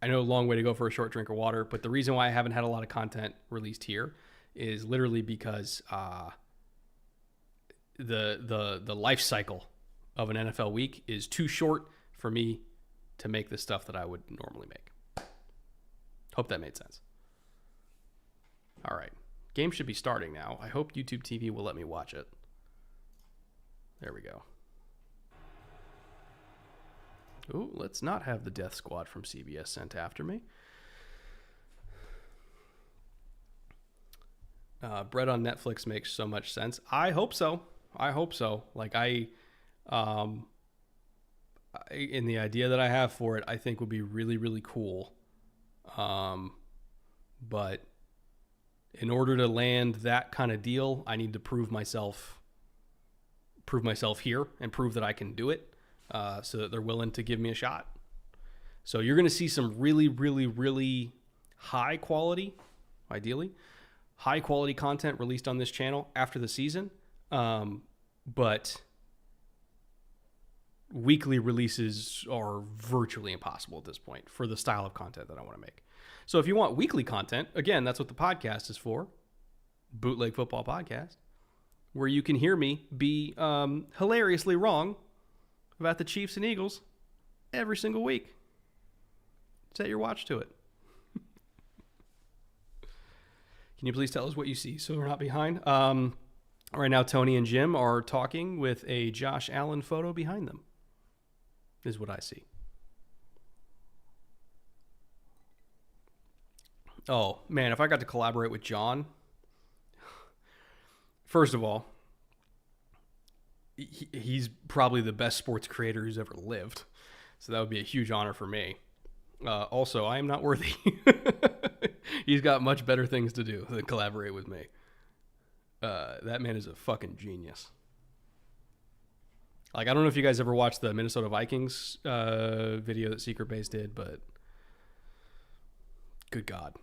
I know a long way to go for a short drink of water, but the reason why I haven't had a lot of content released here is literally because the life cycle of an NFL week is too short for me to make the stuff that I would normally make. Hope that made sense. All right. Game should be starting now. I hope YouTube TV will let me watch it. There we go. Ooh, let's not have the death squad from CBS sent after me. Bread on Netflix makes so much sense. I hope so. In the idea that I have for it, I think would be really, really cool. But in order to land that kind of deal, I need to prove myself here and prove that I can do it. So that they're willing to give me a shot. So you're going to see some really, really, really high quality, ideally, high quality content released on this channel after the season. But weekly releases are virtually impossible at this point for the style of content that I want to make. So if you want weekly content, again, that's what the podcast is for. Bootleg Football Podcast, where you can hear me be hilariously wrong about the Chiefs and Eagles every single week. Set your watch to it. Can you please tell us what you see so we're not behind? Right now, Tony and Jim are talking with a Josh Allen photo behind them, is what I see. Oh, man, if I got to collaborate with John, first of all, he's probably the best sports creator who's ever lived. So that would be a huge honor for me. Also, I am not worthy. He's got much better things to do than collaborate with me. That man is a fucking genius. Like, I don't know if you guys ever watched the Minnesota Vikings video that Secret Base did, but good God.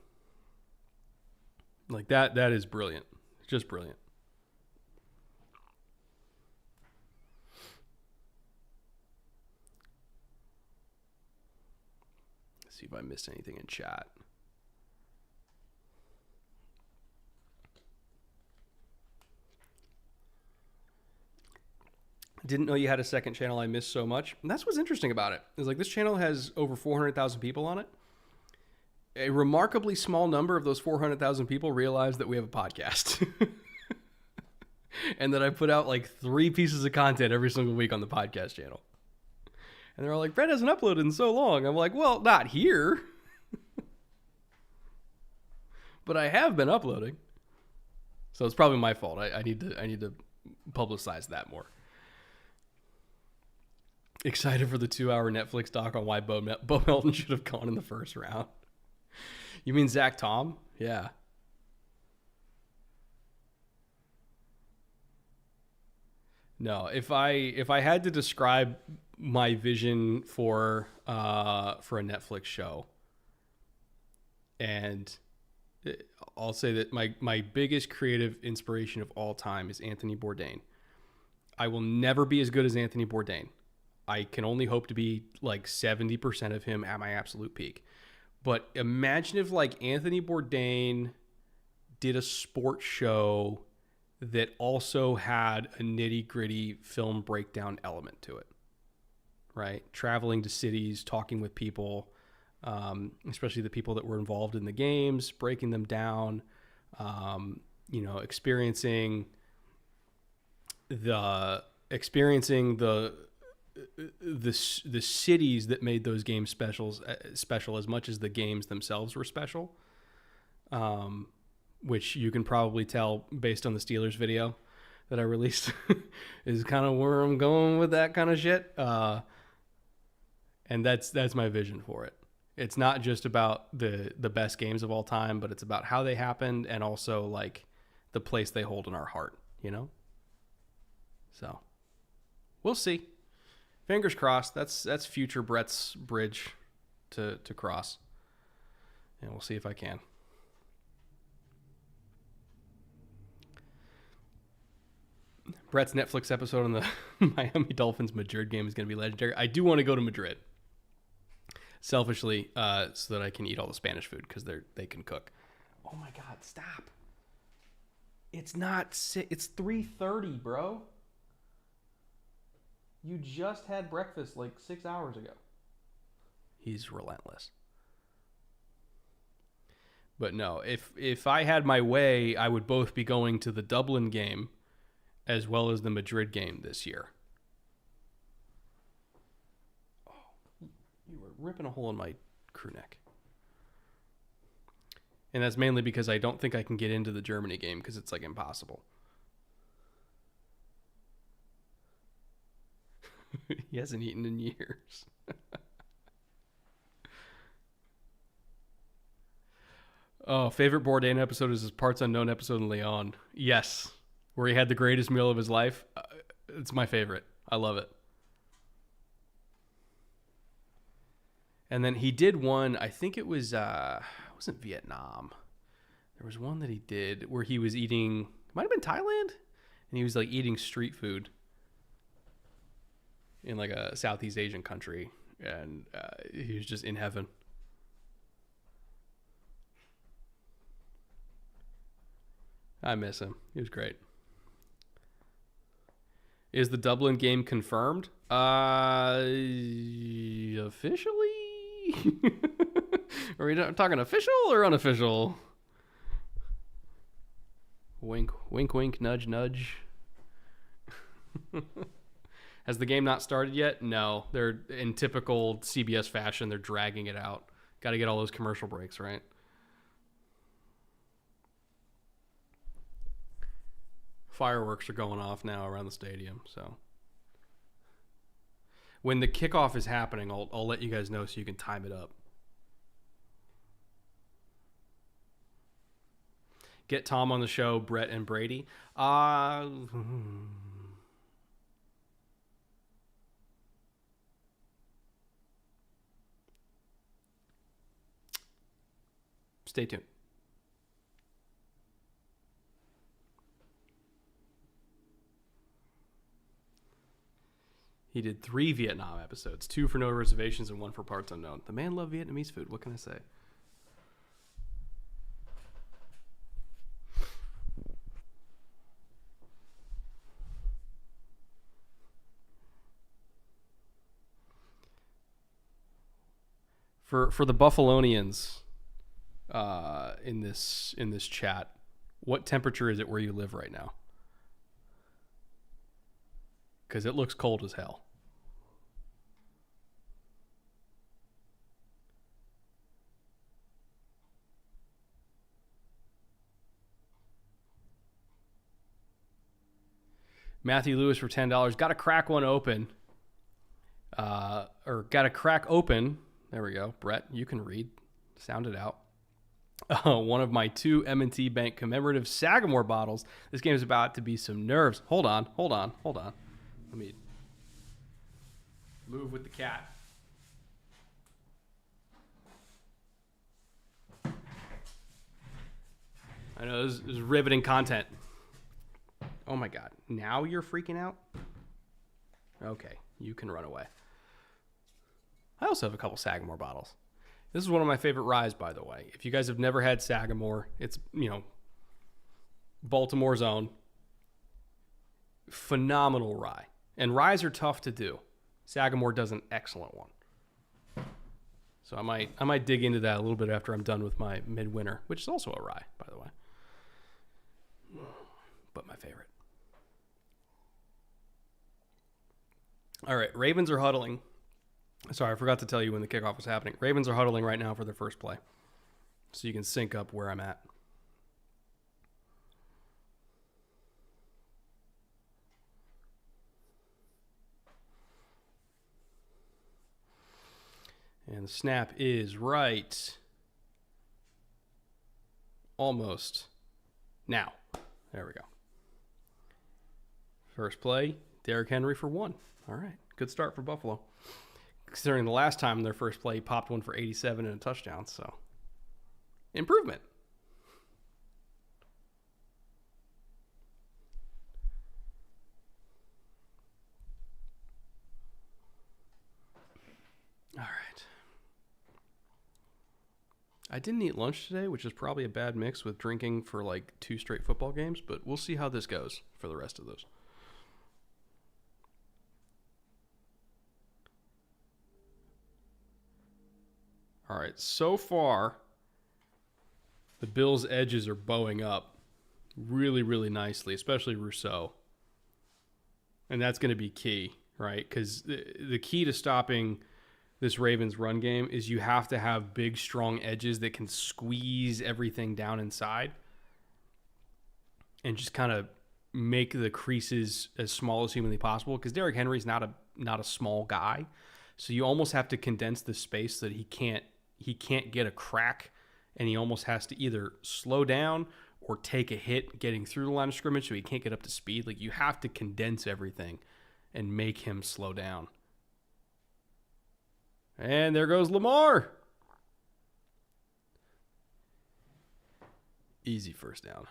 Like, that is brilliant. Just brilliant. Let's see if I missed anything in chat. Didn't know you had a second channel. I missed so much. And that's what's interesting about it. Is like this channel has over 400,000 people on it. A remarkably small number of those 400,000 people realize that we have a podcast. And that I put out like 3 pieces of content every single week on the podcast channel. And they're all like, Brett hasn't uploaded in so long. I'm like, well, not here. But I have been uploading. So it's probably my fault. I need to publicize that more. Excited for the 2-hour Netflix doc on why Bo Melton should have gone in the first round. You mean Zach Tom? Yeah. No, if I had to describe my vision for a Netflix show, and I'll say that my biggest creative inspiration of all time is Anthony Bourdain. I will never be as good as Anthony Bourdain. I can only hope to be like 70% of him at my absolute peak. But imagine if like Anthony Bourdain did a sports show that also had a nitty-gritty film breakdown element to it, right? Traveling to cities, talking with people, especially the people that were involved in the games, breaking them down, experiencing the cities that made those games special as much as the games themselves were special, which you can probably tell based on the Steelers video that I released is kind of where I'm going with that kind of shit. And that's my vision for it. It's not just about the best games of all time, but it's about how they happened and also like the place they hold in our heart, you know? So we'll see. Fingers crossed. That's future Brett's bridge to cross. And we'll see if I can. Brett's Netflix episode on the Miami Dolphins Madrid game is going to be legendary. I do want to go to Madrid. Selfishly, so that I can eat all the Spanish food because they can cook. Oh my God, stop. It's not it's 3:30, bro. You just had breakfast like 6 hours ago. He's relentless. But no, if I had my way, I would both be going to the Dublin game as well as the Madrid game this year. Oh, you were ripping a hole in my crew neck. And that's mainly because I don't think I can get into the Germany game because it's like impossible. He hasn't eaten in years. Oh, favorite Bourdain episode is his Parts Unknown episode in Leon. Yes, where he had the greatest meal of his life. It's my favorite. I love it. And then he did one, I think it was, it wasn't Vietnam. There was one that he did where he was eating, it might have been Thailand, and he was like eating street food in like a Southeast Asian country, and he was just in heaven. I miss him. He was great. Is the Dublin game confirmed? Officially? Are we talking official or unofficial? Wink, wink, wink, nudge, nudge. Has the game not started yet? No. They're in typical CBS fashion. They're dragging it out. Got to get all those commercial breaks, right? Fireworks are going off now around the stadium. So when the kickoff is happening, I'll let you guys know so you can time it up. Get Tom on the show, Brett and Brady. Stay tuned. He did 3 Vietnam episodes, 2 for No Reservations and 1 for Parts Unknown. The man loved Vietnamese food. What can I say? For the Buffalonians in this chat, what temperature is it where you live right now? Because it looks cold as hell. Matthew Lewis for $10. Got to crack one open. Or got to crack open. There we go. Brett, you can read. Sound it out. One of my 2 M&T Bank commemorative Sagamore bottles. This game is about to be some nerves. Hold on. Let me move with the cat. I know this is riveting content. Oh my God. Now you're freaking out? Okay. You can run away. I also have a couple Sagamore bottles. This is one of my favorite ryes, by the way. If you guys have never had Sagamore, it's, Baltimore's own. Phenomenal rye. And ryes are tough to do. Sagamore does an excellent one. So I might dig into that a little bit after I'm done with my midwinter, which is also a rye, by the way. But my favorite. All right, Ravens are huddling. Sorry, I forgot to tell you when the kickoff was happening. Ravens are huddling right now for their first play. So you can sync up where I'm at. And the snap is right. Almost. Now. There we go. First play, Derrick Henry for 1. All right. Good start for Buffalo. Considering the last time in their first play, he popped one for 87 and a touchdown. So, improvement. All right. I didn't eat lunch today, which is probably a bad mix with drinking for like 2 straight football games, but we'll see how this goes for the rest of those. All right, so far, the Bills' edges are bowing up really, really nicely, especially Rousseau. And that's going to be key, right? Because the key to stopping this Ravens run game is you have to have big, strong edges that can squeeze everything down inside and just kind of make the creases as small as humanly possible. Because Derrick Henry's not a small guy, so you almost have to condense the space so that he can't get a crack, and he almost has to either slow down or take a hit getting through the line of scrimmage so he can't get up to speed. Like, you have to condense everything and make him slow down. And there goes Lamar. Easy first down.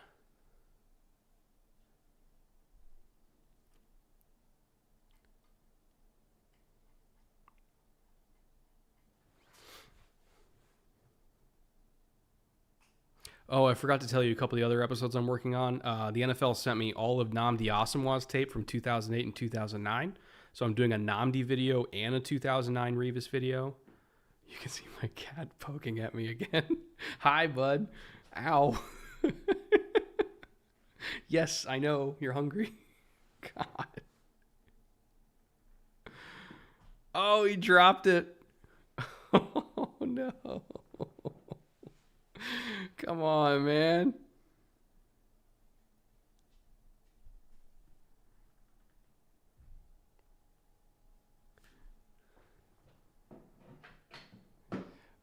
Oh, I forgot to tell you a couple of the other episodes I'm working on. The NFL sent me all of Nnamdi Asomugha's tape from 2008 and 2009. So I'm doing a Nnamdi video and a 2009 Revis video. You can see my cat poking at me again. Hi, bud. Ow. Yes, I know. You're hungry. God. Oh, he dropped it. Oh, no. Come on, man.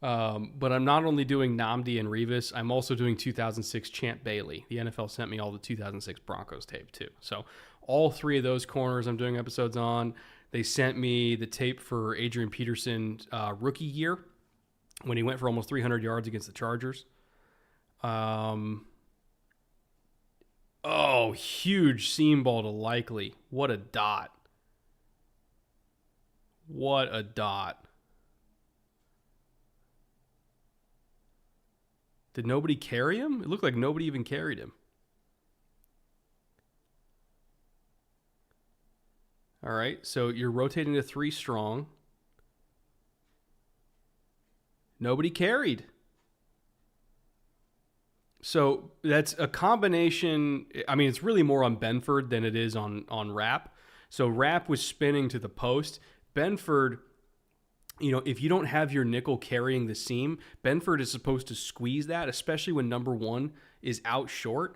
But I'm not only doing Nnamdi and Revis, I'm also doing 2006 Champ Bailey. The NFL sent me all the 2006 Broncos tape too. So all three of those corners I'm doing episodes on. They sent me the tape for Adrian Peterson rookie year when he went for almost 300 yards against the Chargers. Huge seam ball to Likely. What a dot. What a dot. Did nobody carry him? It looked like nobody even carried him. All right, so you're rotating to 3 strong. Nobody carried. So that's a combination. I mean, it's really more on Benford than it is on Rapp. So Rapp was spinning to the post. Benford, if you don't have your nickel carrying the seam, Benford is supposed to squeeze that, especially when number 1 is out short.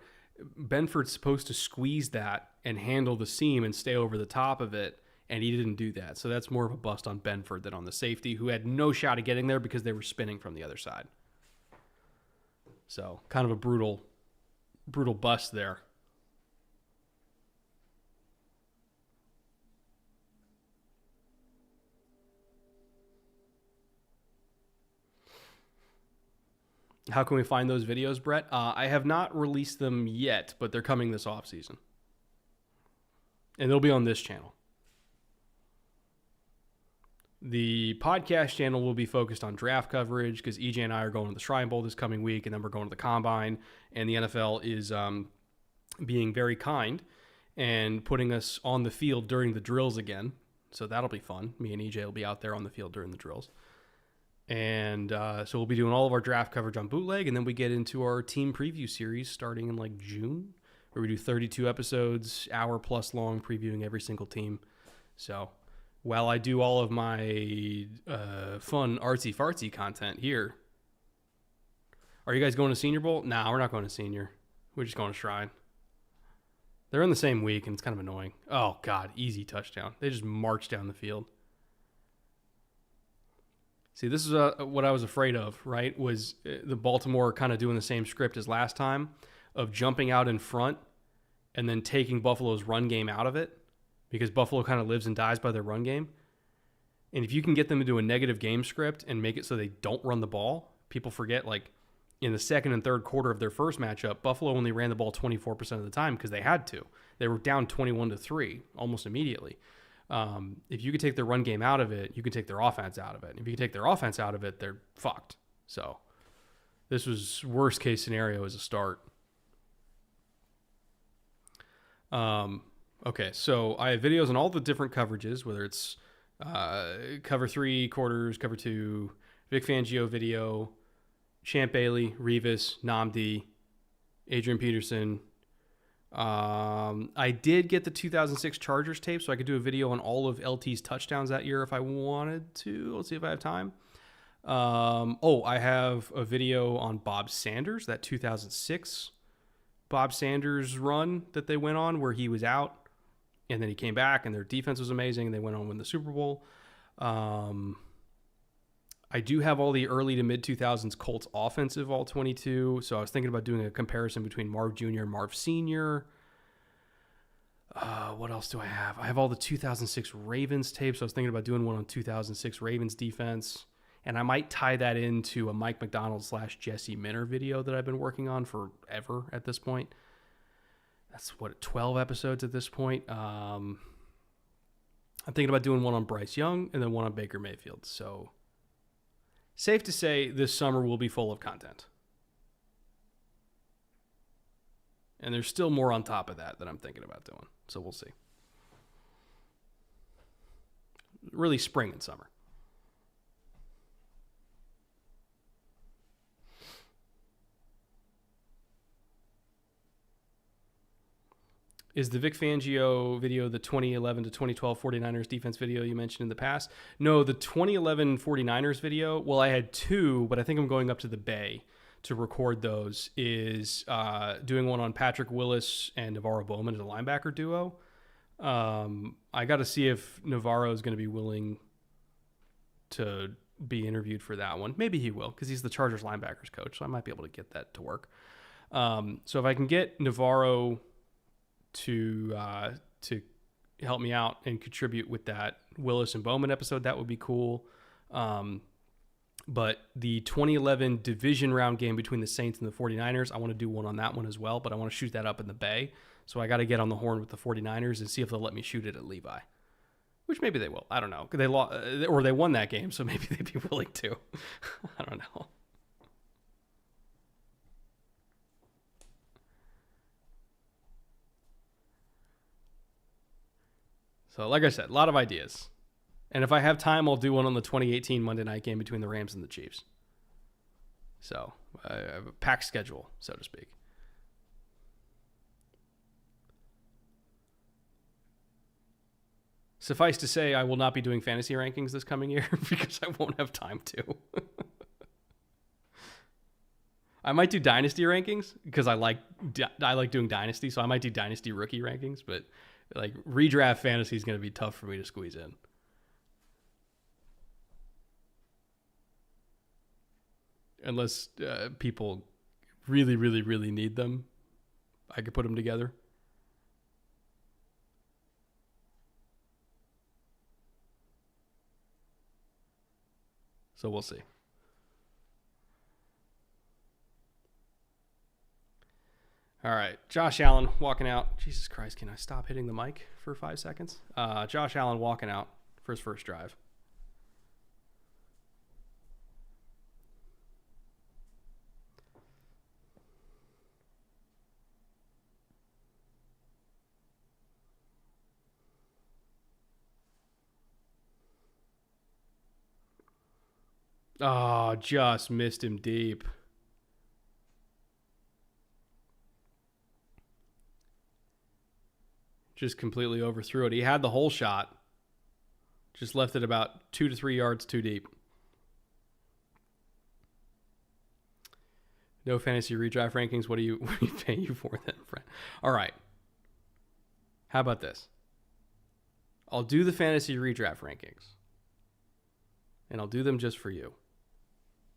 Benford's supposed to squeeze that and handle the seam and stay over the top of it, and he didn't do that. So that's more of a bust on Benford than on the safety, who had no shot at getting there because they were spinning from the other side. So kind of a brutal bust there. How can we find those videos, Brett? I have not released them yet, but they're coming this offseason. And they'll be on this channel. The podcast channel will be focused on draft coverage because EJ and I are going to the Shrine Bowl this coming week, and then we're going to the Combine, and the NFL is being very kind and putting us on the field during the drills again. So that'll be fun. Me and EJ will be out there on the field during the drills. And so we'll be doing all of our draft coverage on Bootleg, and then we get into our team preview series starting in like June, where we do 32 episodes, hour plus long, previewing every single team. So while I do all of my fun artsy-fartsy content here, are you guys going to Senior Bowl? Nah, we're not going to Senior. We're just going to Shrine. They're in the same week, and it's kind of annoying. Oh, God, easy touchdown. They just marched down the field. See, this is what I was afraid of, right? Was the Baltimore kind of doing the same script as last time of jumping out in front and then taking Buffalo's run game out of it, because Buffalo kind of lives and dies by their run game. And if you can get them to do a negative game script and make it so they don't run the ball, people forget, like, in the second and third quarter of their first matchup, Buffalo only ran the ball 24% of the time because they had to. They were down 21-3 almost immediately. If you could take their run game out of it, you can take their offense out of it. If you can take their offense out of it, they're fucked. So this was worst case scenario as a start. Okay, so I have videos on all the different coverages, whether it's cover 3 quarters, cover 2, Vic Fangio video, Champ Bailey, Revis, Nnamdi, Adrian Peterson. I did get the 2006 Chargers tape, so I could do a video on all of LT's touchdowns that year if I wanted to. Let's see if I have time. I have a video on Bob Sanders, that 2006 Bob Sanders run that they went on where he was out and then he came back and their defense was amazing and they went on to win the Super Bowl. I do have all the early to mid 2000s Colts offensive all 22. So I was thinking about doing a comparison between Marv Jr. and Marv Sr. What else do I have? I have all the 2006 Ravens tapes. So I was thinking about doing one on 2006 Ravens defense. And I might tie that into a Mike McDonald / Jesse Minner video that I've been working on forever at this point. That's 12 episodes at this point. I'm thinking about doing one on Bryce Young and then one on Baker Mayfield. So safe to say this summer will be full of content. And there's still more on top of that I'm thinking about doing. So we'll see. Really spring and summer. Is the Vic Fangio video the 2011 to 2012 49ers defense video you mentioned in the past? No, the 2011 49ers video, well, I had two, but I think I'm going up to the Bay to record those, is doing one on Patrick Willis and Navarro Bowman as a linebacker duo. I got to see if Navarro is going to be willing to be interviewed for that one. Maybe he will because he's the Chargers linebackers coach, so I might be able to get that to work. So if I can get Navarro to help me out and contribute with that Willis and Bowman episode, that would be cool. But the 2011 division round game between the Saints and the 49ers, I want to do one on that one as well, but I want to shoot that up in the Bay. So I got to get on the horn with the 49ers and see if they'll let me shoot it at Levi. Which maybe they will. I don't know. They lost, or they won that game, so maybe they'd be willing to. I don't know. So like I said, a lot of ideas. And if I have time, I'll do one on the 2018 Monday night game between the Rams and the Chiefs. So I have a packed schedule, so to speak. Suffice to say, I will not be doing fantasy rankings this coming year because I won't have time to. I might do dynasty rankings because I like doing dynasty, so I might do dynasty rookie rankings, but like redraft fantasy is going to be tough for me to squeeze in. Unless people really, really, really need them, I could put them together. So we'll see. All right. Josh Allen walking out. Jesus Christ, can I stop hitting the mic for 5 seconds? Josh Allen walking out for his first drive. Oh, just missed him deep. Just completely overthrew it. He had the whole shot. Just left it about 2 to 3 yards too deep. No fantasy redraft rankings. What are you paying you for then, friend? All right. How about this? I'll do the fantasy redraft rankings. And I'll do them just for you.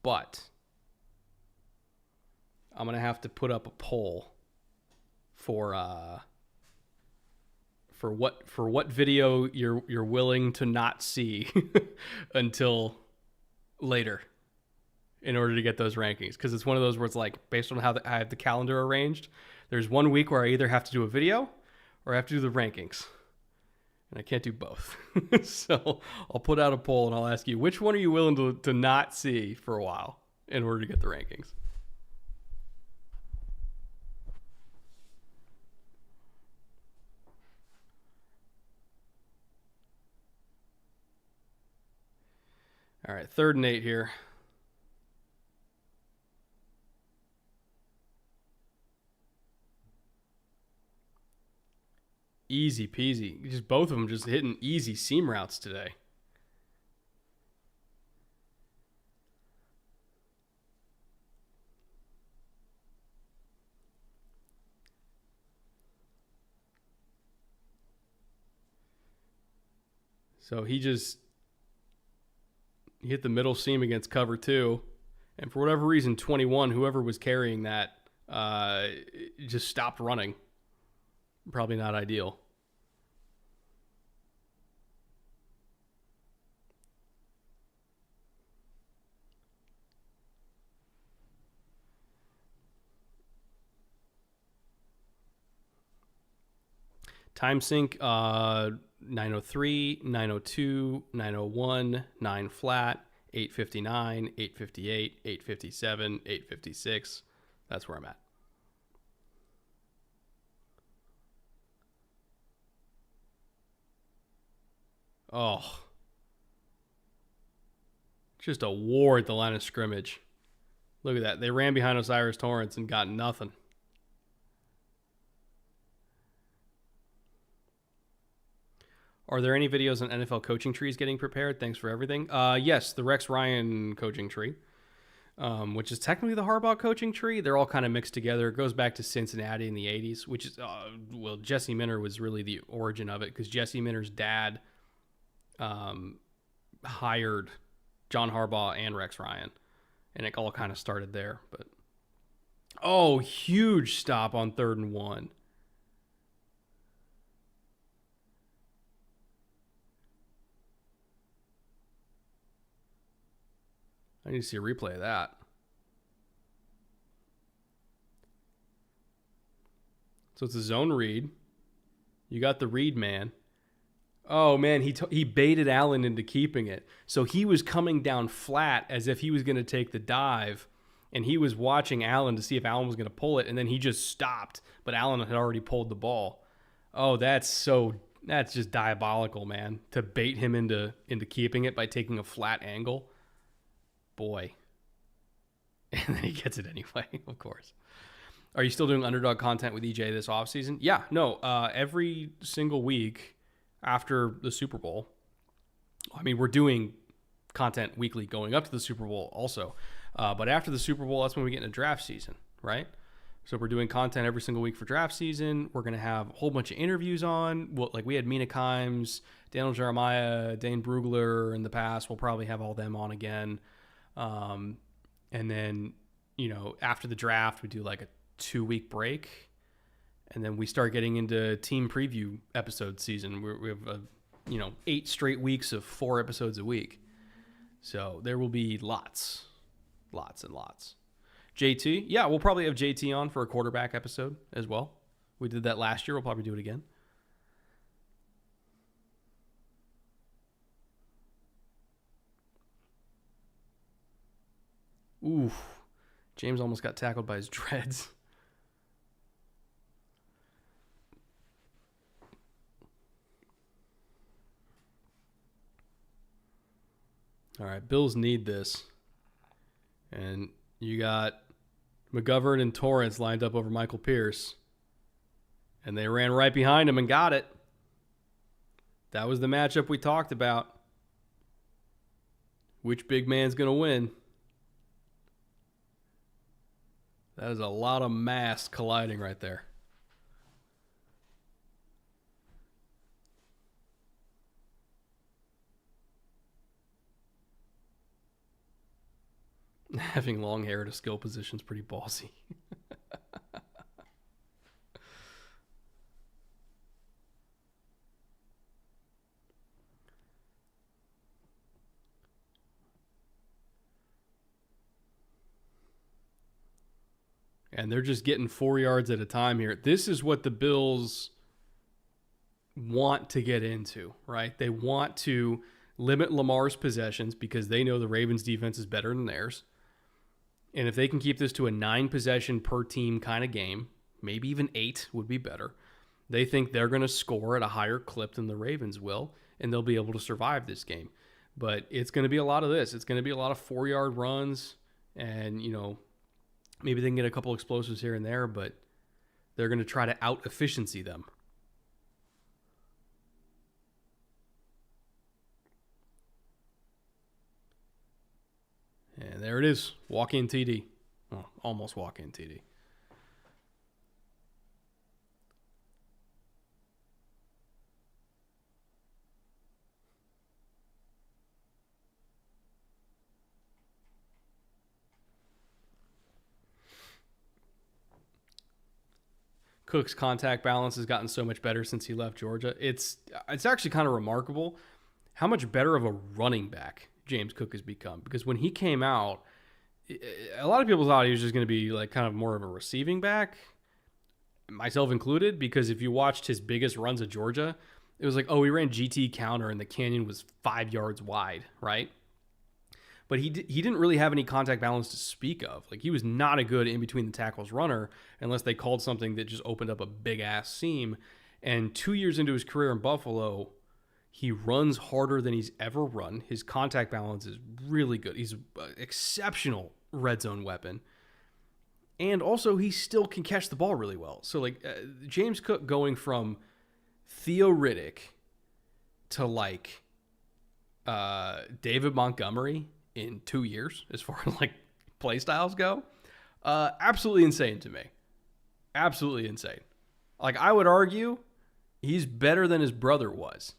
But I'm going to have to put up a poll for what video you're willing to not see until later in order to get those rankings, because it's one of those where it's like based on how I have the calendar arranged, there's 1 week where I either have to do a video or I have to do the rankings, and I can't do both. So I'll put out a poll and I'll ask you, which one are you willing to not see for a while in order to get the rankings? All right, 3rd and 8 here. Easy peasy. Just both of them just hitting easy seam routes today. So he hit the middle seam against cover 2. And for whatever reason, 21, whoever was carrying that, just stopped running. Probably not ideal. Time sync, 903, 902, 901, 9 flat, 859, 858, 857, 856. That's where I'm at. Oh. Just a war at the line of scrimmage. Look at that. They ran behind Osiris Torrance and got nothing. Are there any videos on NFL coaching trees getting prepared? Thanks for everything. Yes, the Rex Ryan coaching tree, which is technically the Harbaugh coaching tree. They're all kind of mixed together. It goes back to Cincinnati in the 80s, which is, Jesse Minter was really the origin of it, because Jesse Minter's dad hired John Harbaugh and Rex Ryan. And it all kind of started there. But oh, huge stop on 3rd and 1. I need to see a replay of that. So it's a zone read. You got the read man. Oh, man, he baited Allen into keeping it. So he was coming down flat as if he was going to take the dive, and he was watching Allen to see if Allen was going to pull it, and then he just stopped, but Allen had already pulled the ball. Oh, that's just diabolical, man, to bait him into keeping it by taking a flat angle. Boy. And then he gets it anyway, of course. Are you still doing Underdog content with EJ this offseason? Yeah, no. Every single week after the Super Bowl, I mean, we're doing content weekly going up to the Super Bowl also. But after the Super Bowl, that's when we get into draft season, right? So we're doing content every single week for draft season. We're going to have a whole bunch of interviews on. Like we had Mina Kimes, Daniel Jeremiah, Dane Brugler in the past. We'll probably have all them on again. And then, after the draft, we do like a 2-week break, and then we start getting into team preview episode season. We have 8 straight weeks of 4 episodes a week, so there will be lots and lots. JT, yeah, we'll probably have JT on for a quarterback episode as well. We did that last year. We'll probably do it again. Oof, James almost got tackled by his dreads. All right, Bills need this. And you got McGovern and Torrance lined up over Michael Pierce. And they ran right behind him and got it. That was the matchup we talked about. Which big man's going to win? That is a lot of mass colliding right there. Having long hair at a skill position is pretty ballsy. And they're just getting 4 yards at a time here. This is what the Bills want to get into, right? They want to limit Lamar's possessions because they know the Ravens' defense is better than theirs. And if they can keep this to a 9-possession per team kind of game, maybe even 8 would be better, they think they're going to score at a higher clip than the Ravens will, and they'll be able to survive this game. But it's going to be a lot of this. It's going to be a lot of 4-yard runs, and, maybe they can get a couple explosives here and there, but they're going to try to out-efficiency them. And there it is. Walk-in TD. Well, almost walk-in TD. Cook's contact balance has gotten so much better since he left Georgia. It's actually kind of remarkable how much better of a running back James Cook has become. Because when he came out, a lot of people thought he was just going to be like kind of more of a receiving back, myself included, because if you watched his biggest runs at Georgia, it was like, oh, he ran GT counter and the canyon was 5 yards wide, right? But he didn't really have any contact balance to speak of. Like, he was not a good in-between the tackles runner unless they called something that just opened up a big-ass seam. And 2 years into his career in Buffalo, he runs harder than he's ever run. His contact balance is really good. He's an exceptional red zone weapon. And also, he still can catch the ball really well. So, James Cook going from Theo Riddick to, David Montgomery in 2 years, as far as play styles go, absolutely insane to me. Absolutely insane. I would argue he's better than his brother was,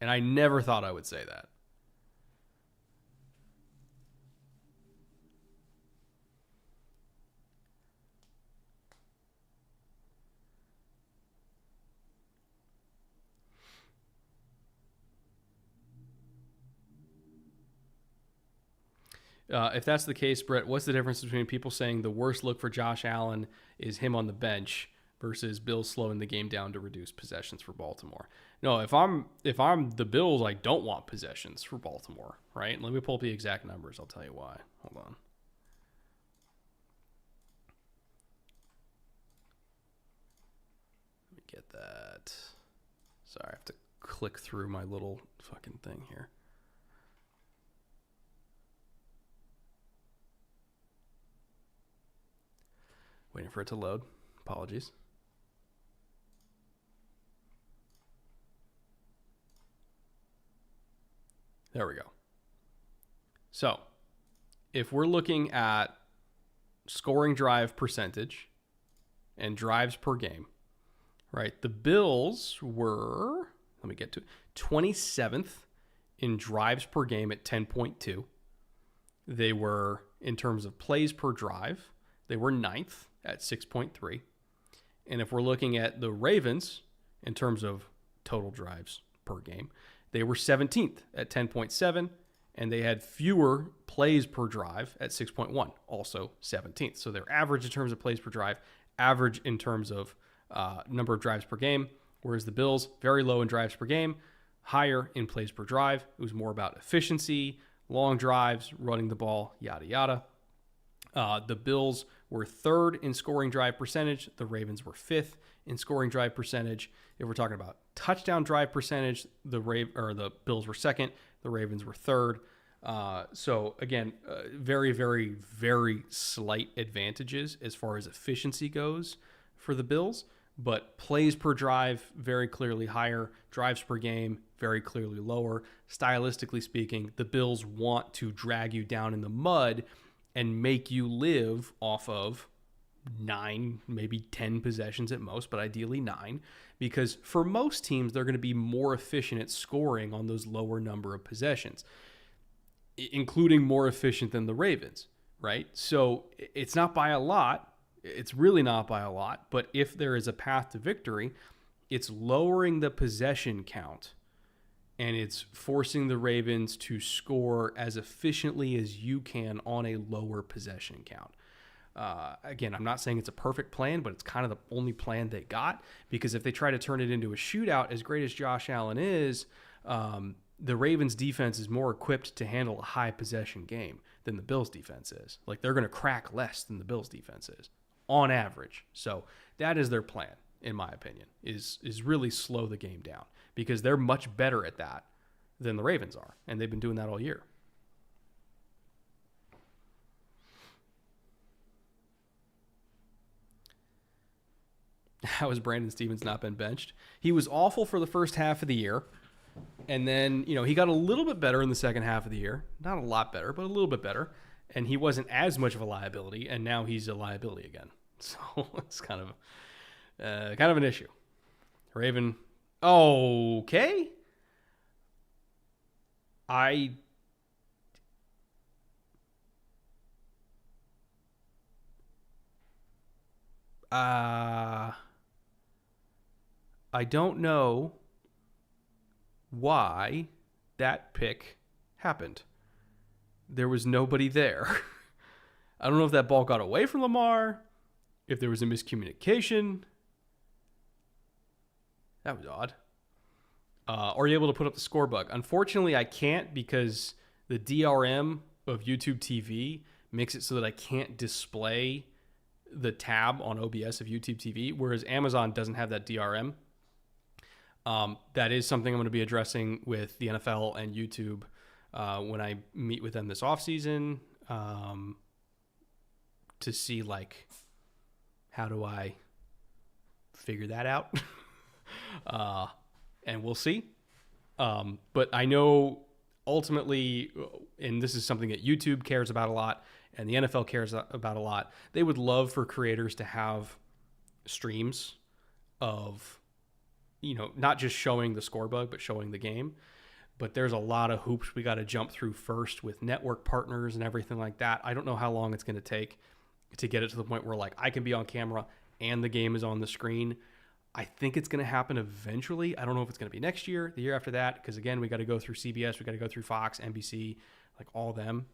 and I never thought I would say that. If that's the case, Brett, what's the difference between people saying the worst look for Josh Allen is him on the bench versus Bills slowing the game down to reduce possessions for Baltimore? No, if I'm the Bills, I don't want possessions for Baltimore, right? Let me pull up the exact numbers. I'll tell you why. Hold on. Let me get that. Sorry, I have to click through my little fucking thing here. Waiting for it to load. Apologies. There we go. So, if we're looking at scoring drive percentage and drives per game, right? The Bills were, let me get to it, 27th in drives per game at 10.2. They were, in terms of plays per drive, they were 9th at 6.3. And if we're looking at the Ravens in terms of total drives per game, they were 17th at 10.7, and they had fewer plays per drive at 6.1, also 17th. So their average in terms of plays per drive, average in terms of number of drives per game, whereas the Bills, very low in drives per game, higher in plays per drive. It was more about efficiency, long drives, running the ball, yada, yada. The Bills were 3rd in scoring drive percentage. The Ravens were 5th in scoring drive percentage. If we're talking about touchdown drive percentage, the Bills were 2nd. The Ravens were 3rd. So again, very, very, very slight advantages as far as efficiency goes for the Bills. But plays per drive, very clearly higher. Drives per game, very clearly lower. Stylistically speaking, the Bills want to drag you down in the mud and make you live off of 9, maybe 10 possessions at most, but ideally 9, because for most teams, they're going to be more efficient at scoring on those lower number of possessions, including more efficient than the Ravens, right? So it's not by a lot. It's really not by a lot, but if there is a path to victory, it's lowering the possession count, and it's forcing the Ravens to score as efficiently as you can on a lower possession count. Again, I'm not saying it's a perfect plan, but it's kind of the only plan they got, because if they try to turn it into a shootout, as great as Josh Allen is, the Ravens defense is more equipped to handle a high possession game than the Bills defense is. Like, they're going to crack less than the Bills defense is on average. So that is their plan, in my opinion, is really slow the game down, because they're much better at that than the Ravens are, and they've been doing that all year. How has Brandon Stevens not been benched? He was awful for the first half of the year, and then, he got a little bit better in the second half of the year. Not a lot better, but a little bit better, and he wasn't as much of a liability, and now he's a liability again. So it's kind of an issue. Raven, okay. I don't know why that pick happened. There was nobody there. I don't know if that ball got away from Lamar, if there was a miscommunication. That was odd. Are you able to put up the score bug? Unfortunately, I can't, because the DRM of YouTube TV makes it so that I can't display the tab on OBS of YouTube TV, whereas Amazon doesn't have that DRM. That is something I'm going to be addressing with the NFL and YouTube when I meet with them this offseason, to see, like, how do I figure that out? And we'll see. But I know ultimately, and this is something that YouTube cares about a lot and the NFL cares about a lot, they would love for creators to have streams of, not just showing the score bug, but showing the game. But there's a lot of hoops we got to jump through first with network partners and everything like that. I don't know how long it's going to take to get it to the point where, like, I can be on camera and the game is on the screen. I think it's going to happen eventually. I don't know if it's going to be next year, the year after that, because, again, we got to go through CBS, we got to go through Fox, NBC, like all them.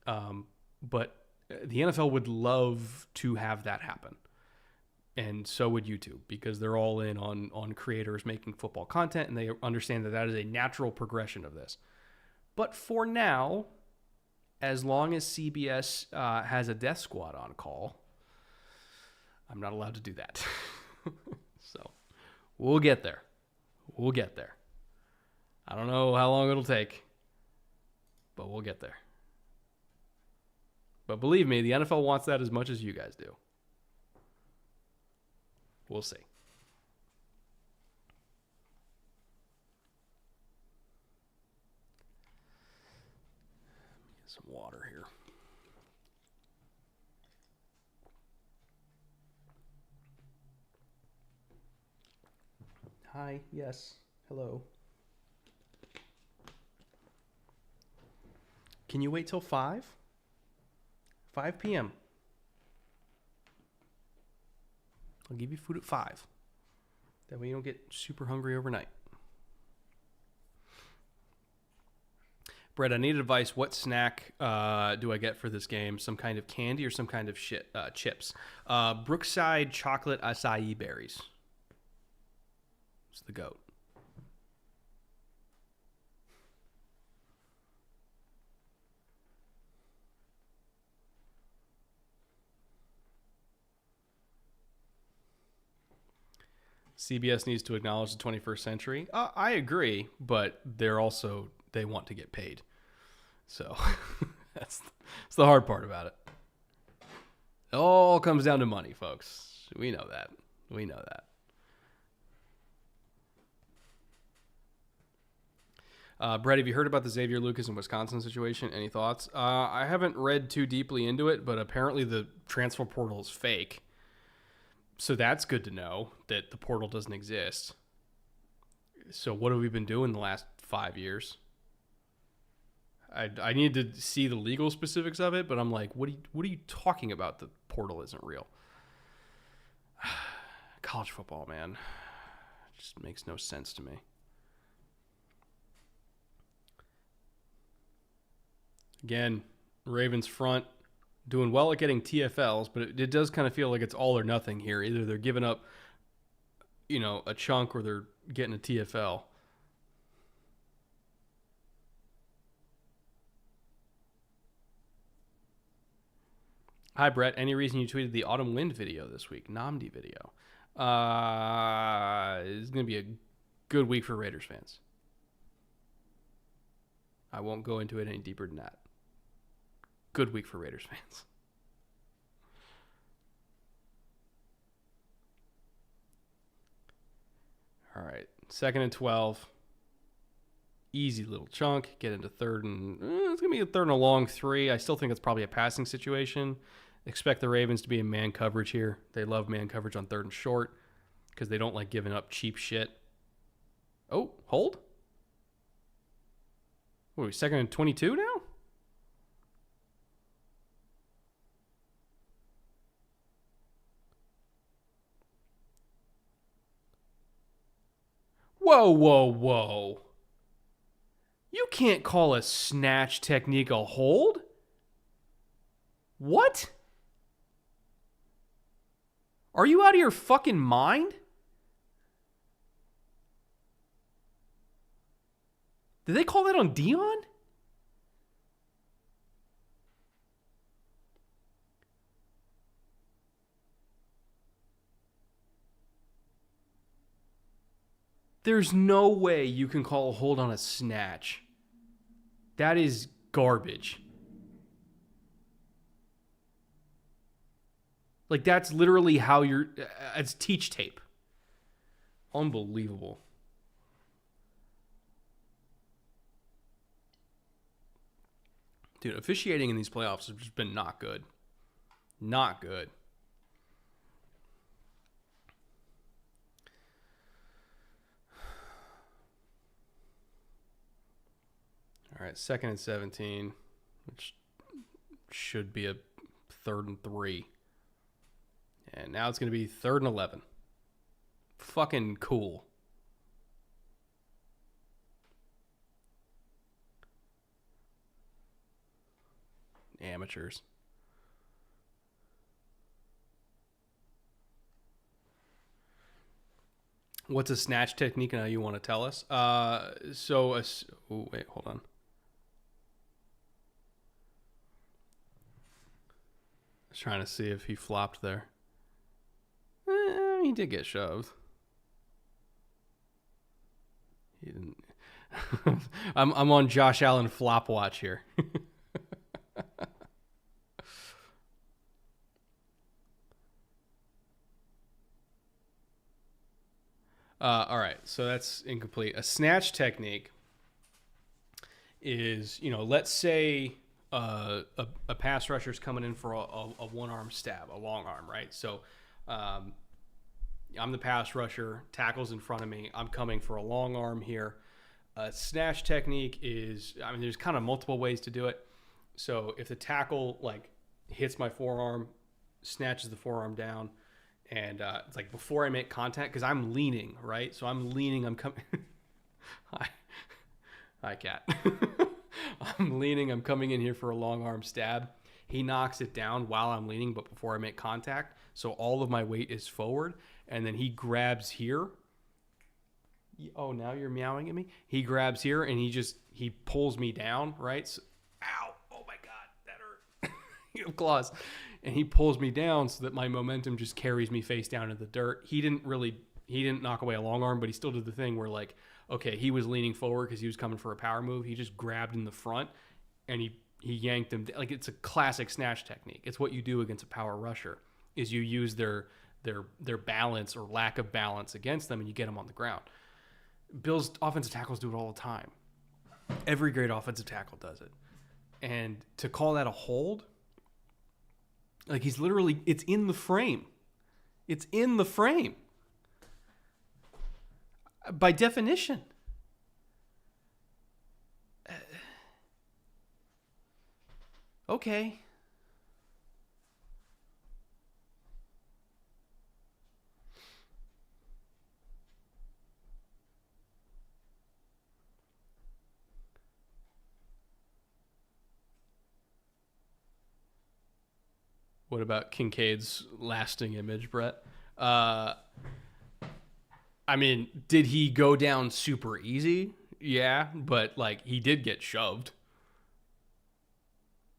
But the NFL would love to have that happen. And so would YouTube, because they're all in on creators making football content, and they understand that that is a natural progression of this. But for now, as long as CBS has a death squad on call, I'm not allowed to do that. So we'll get there. We'll get there. I don't know how long it'll take, but we'll get there. But believe me, the NFL wants that as much as you guys do. We'll see. Get some water here. Hi, yes, hello. Can you wait till 5? 5 p.m. I'll give you food at 5. That way you don't get super hungry overnight. Brett, I need advice. What snack do I get for this game? Some kind of candy or some kind of chips? Brookside chocolate acai berries. It's the GOAT. CBS needs to acknowledge the 21st century. I agree, but they want to get paid. So that's the hard part about it. It all comes down to money, folks. We know that. We know that. Brett, have you heard about the Xavier Lucas and Wisconsin situation? Any thoughts? I haven't read too deeply into it, but apparently the transfer portal is fake. So that's good to know that the portal doesn't exist. So what have we been doing the last 5 years? I need to see the legal specifics of it, but I'm like, what are you talking about? The portal isn't real. College football, man. It just makes no sense to me. Again, Ravens front doing well at getting TFLs, but it does kind of feel like it's all or nothing here. Either they're giving up, a chunk, or they're getting a TFL. Hi, Brett. Any reason you tweeted the Autumn Wind video this week? Namdi video. It's going to be a good week for Raiders fans. I won't go into it any deeper than that. Good week for Raiders fans. All right. 2nd and 12. Easy little chunk. Get into 3rd and... it's going to be a 3rd and a long 3. I still think it's probably a passing situation. Expect the Ravens to be in man coverage here. They love man coverage on 3rd and short because they don't like giving up cheap shit. Oh, hold? What are we, 2nd and 22 now? Whoa, whoa, whoa. You can't call a snatch technique a hold? What? Are you out of your fucking mind? Did they call that on Dion? There's no way you can call a hold on a snatch. That is garbage. Like, that's literally how you're... it's teach tape. Unbelievable. Dude, officiating in these playoffs has just been not good. Not good. All right, 2nd and 17, which should be a 3rd and 3. And now it's going to be 3rd and 11. Fucking cool. amateurs. What's a snatch technique now you want to tell us? Wait, hold on. I was trying to see if he flopped there. He did get shoved. He didn't. I'm on Josh Allen flop watch here. All right, so that's incomplete. A snatch technique is, let's say a pass rusher's coming in for a one-arm stab, a long arm, right? So I'm the pass rusher, tackle's in front of me. I'm coming for a long arm here. A snatch technique is, there's kind of multiple ways to do it. So if the tackle, hits my forearm, snatches the forearm down, and it's like before I make contact, because I'm leaning, right? So I'm leaning, I'm coming. Hi, cat. I'm leaning, I'm coming in here for a long arm stab. He knocks it down while I'm leaning, but before I make contact. So all of my weight is forward, and then he grabs here. Oh, now you're meowing at me? He grabs here, and he pulls me down, right? So, ow, oh my God, that hurt. You have claws. And he pulls me down so that my momentum just carries me face down in the dirt. He didn't knock away a long arm, but he still did the thing where okay, he was leaning forward because he was coming for a power move. He just grabbed in the front and he yanked him. It's a classic snatch technique. It's what you do against a power rusher is you use their balance or lack of balance against them and you get them on the ground. Bills offensive tackles do it all the time. Every great offensive tackle does it. And to call that a hold, he's literally, it's in the frame. It's in the frame. By definition. Okay. What about Kincaid's lasting image, Brett? Did he go down super easy? Yeah, but he did get shoved.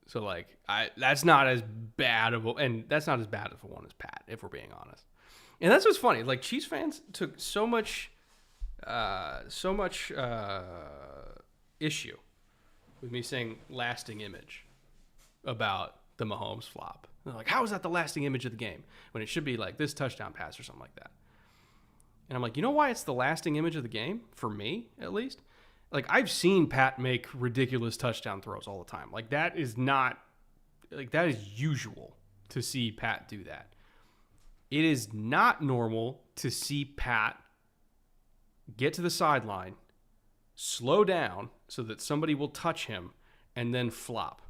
So that's not as bad of a one as Pat, if we're being honest. And that's what's funny. Chiefs fans took so much issue with me saying lasting image about the Mahomes flop. They're like, how is that the lasting image of the game? When it should be this touchdown pass or something like that. And I'm like, you know why it's the lasting image of the game? For me, at least? I've seen Pat make ridiculous touchdown throws all the time. That is not, that is usual to see Pat do that. It is not normal to see Pat get to the sideline, slow down so that somebody will touch him, and then flop.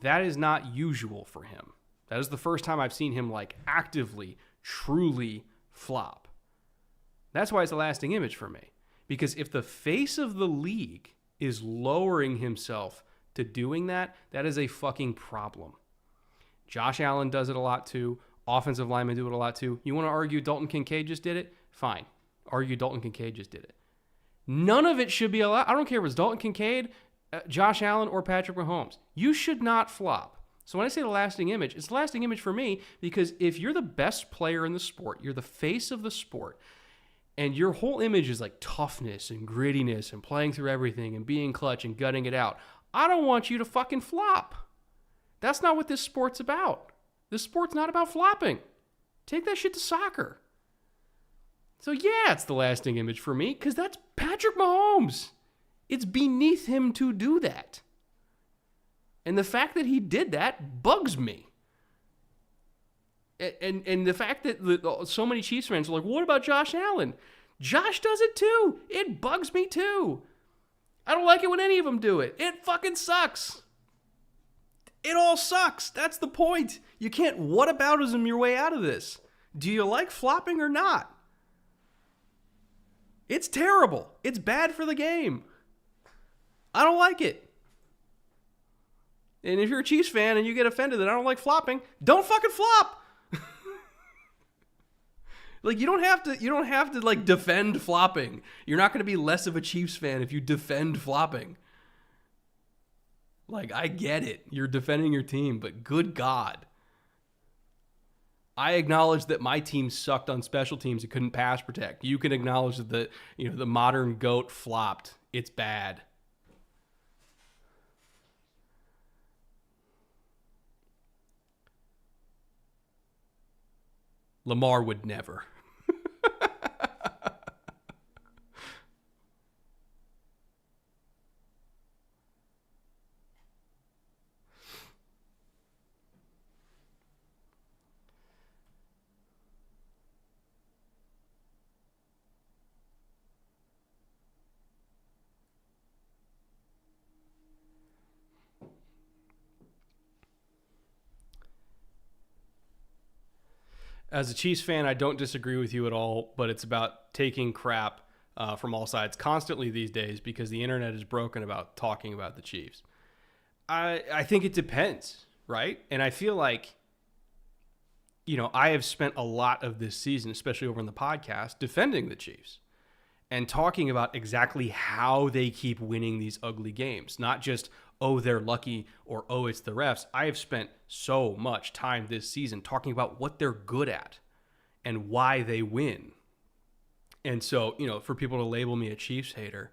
That is not usual for him. That is the first time I've seen him actively, truly flop. That's why it's a lasting image for me. Because if the face of the league is lowering himself to doing that, that is a fucking problem. Josh Allen does it a lot too. Offensive linemen do it a lot too. You want to argue Dalton Kincaid just did it? Fine. Argue Dalton Kincaid just did it. None of it should be allowed. I don't care if it's Dalton Kincaid, Josh Allen, or Patrick Mahomes. You should not flop. So when I say the lasting image, it's the lasting image for me because if you're the best player in the sport, you're the face of the sport, and your whole image is toughness and grittiness and playing through everything and being clutch and gutting it out, I don't want you to fucking flop. That's not what this sport's about. This sport's not about flopping. Take that shit to soccer. So yeah, it's the lasting image for me because that's Patrick Mahomes. It's beneath him to do that. And the fact that he did that bugs me. And the fact that so many Chiefs fans are like, what about Josh Allen? Josh does it too. It bugs me too. I don't like it when any of them do it. It fucking sucks. It all sucks. That's the point. You can't whataboutism your way out of this. Do you like flopping or not? It's terrible. It's bad for the game. I don't like it. And if you're a Chiefs fan and you get offended that I don't like flopping, don't fucking flop. Like, you don't have to like defend flopping. You're not going to be less of a Chiefs fan if you defend flopping. Like, I get it. You're defending your team, but good God. I acknowledge that my team sucked on special teams and couldn't pass protect. You can acknowledge that the modern GOAT flopped. It's bad. Lamar would never. As a Chiefs fan, I don't disagree with you at all, but it's about taking crap from all sides constantly these days because the internet is broken about talking about the Chiefs. I think it depends, right? And I feel like, I have spent a lot of this season, especially over on the podcast, defending the Chiefs and talking about exactly how they keep winning these ugly games. Not just, oh, they're lucky or, oh, it's the refs. I have spent so much time this season talking about what they're good at and why they win. And so, for people to label me a Chiefs hater,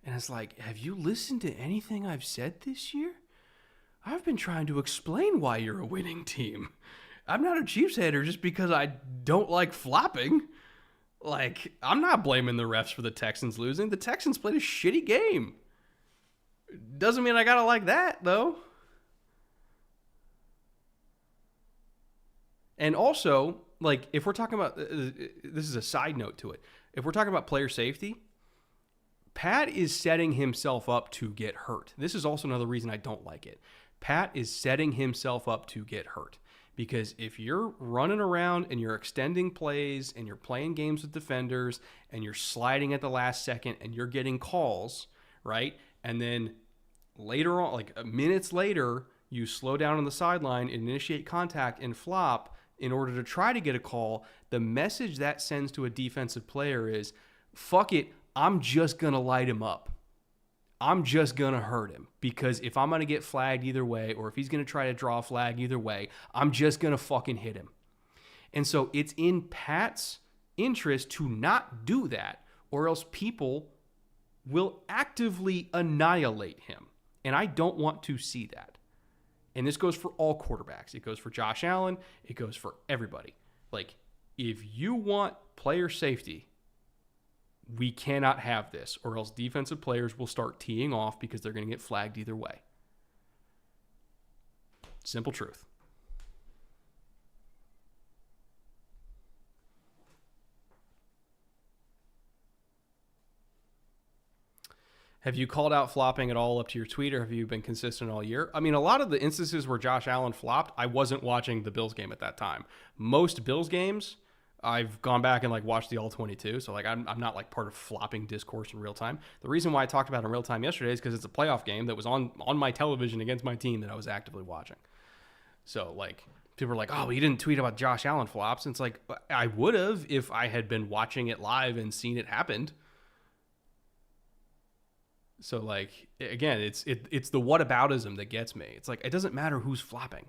and it's like, have you listened to anything I've said this year? I've been trying to explain why you're a winning team. I'm not a Chiefs hater just because I don't like flopping. Like, I'm not blaming the refs for the Texans losing. The Texans played a shitty game. Doesn't mean I gotta like that, though. And also, like, if we're talking about, this is a side note to it. If we're talking about player safety, Pat is setting himself up to get hurt. This is also another reason I don't like it. Pat is setting himself up to get hurt. Because if you're running around and you're extending plays and you're playing games with defenders and you're sliding at the last second and you're getting calls, right? And then later on, like minutes later, you slow down on the sideline and initiate contact and flop in order to try to get a call, the message that sends to a defensive player is, fuck it, I'm just going to light him up. I'm just going to hurt him because if I'm going to get flagged either way or if he's going to try to draw a flag either way, I'm just going to fucking hit him. And so it's in Pat's interest to not do that or else people will actively annihilate him. And I don't want to see that. And this goes for all quarterbacks. It goes for Josh Allen. It goes for everybody. Like, if you want player safety, we cannot have this, or else defensive players will start teeing off because they're going to get flagged either way. Simple truth. Have you called out flopping at all up to your tweet, or have you been consistent all year? I mean, a lot of the instances where Josh Allen flopped, I wasn't watching the Bills game at that time. Most Bills games, I've gone back and like watched the all 22. So like I'm not like part of flopping discourse in real time. The reason why I talked about it in real time yesterday is because it's a playoff game that was on my television against my team that I was actively watching. So like people are like, oh, well, you didn't tweet about Josh Allen flops. And it's like, I would have if I had been watching it live and seen it happen. So like, again, it's the whataboutism that gets me. It's like, it doesn't matter who's flopping.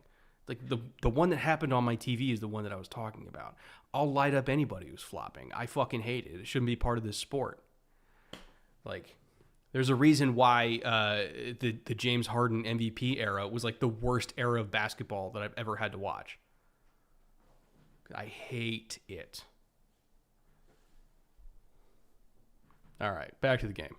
Like the one that happened on my TV is the one that I was talking about. I'll light up anybody who's flopping. I fucking hate it. It shouldn't be part of this sport. Like, there's a reason why the James Harden MVP era was like the worst era of basketball that I've ever had to watch. I hate it. All right, back to the game.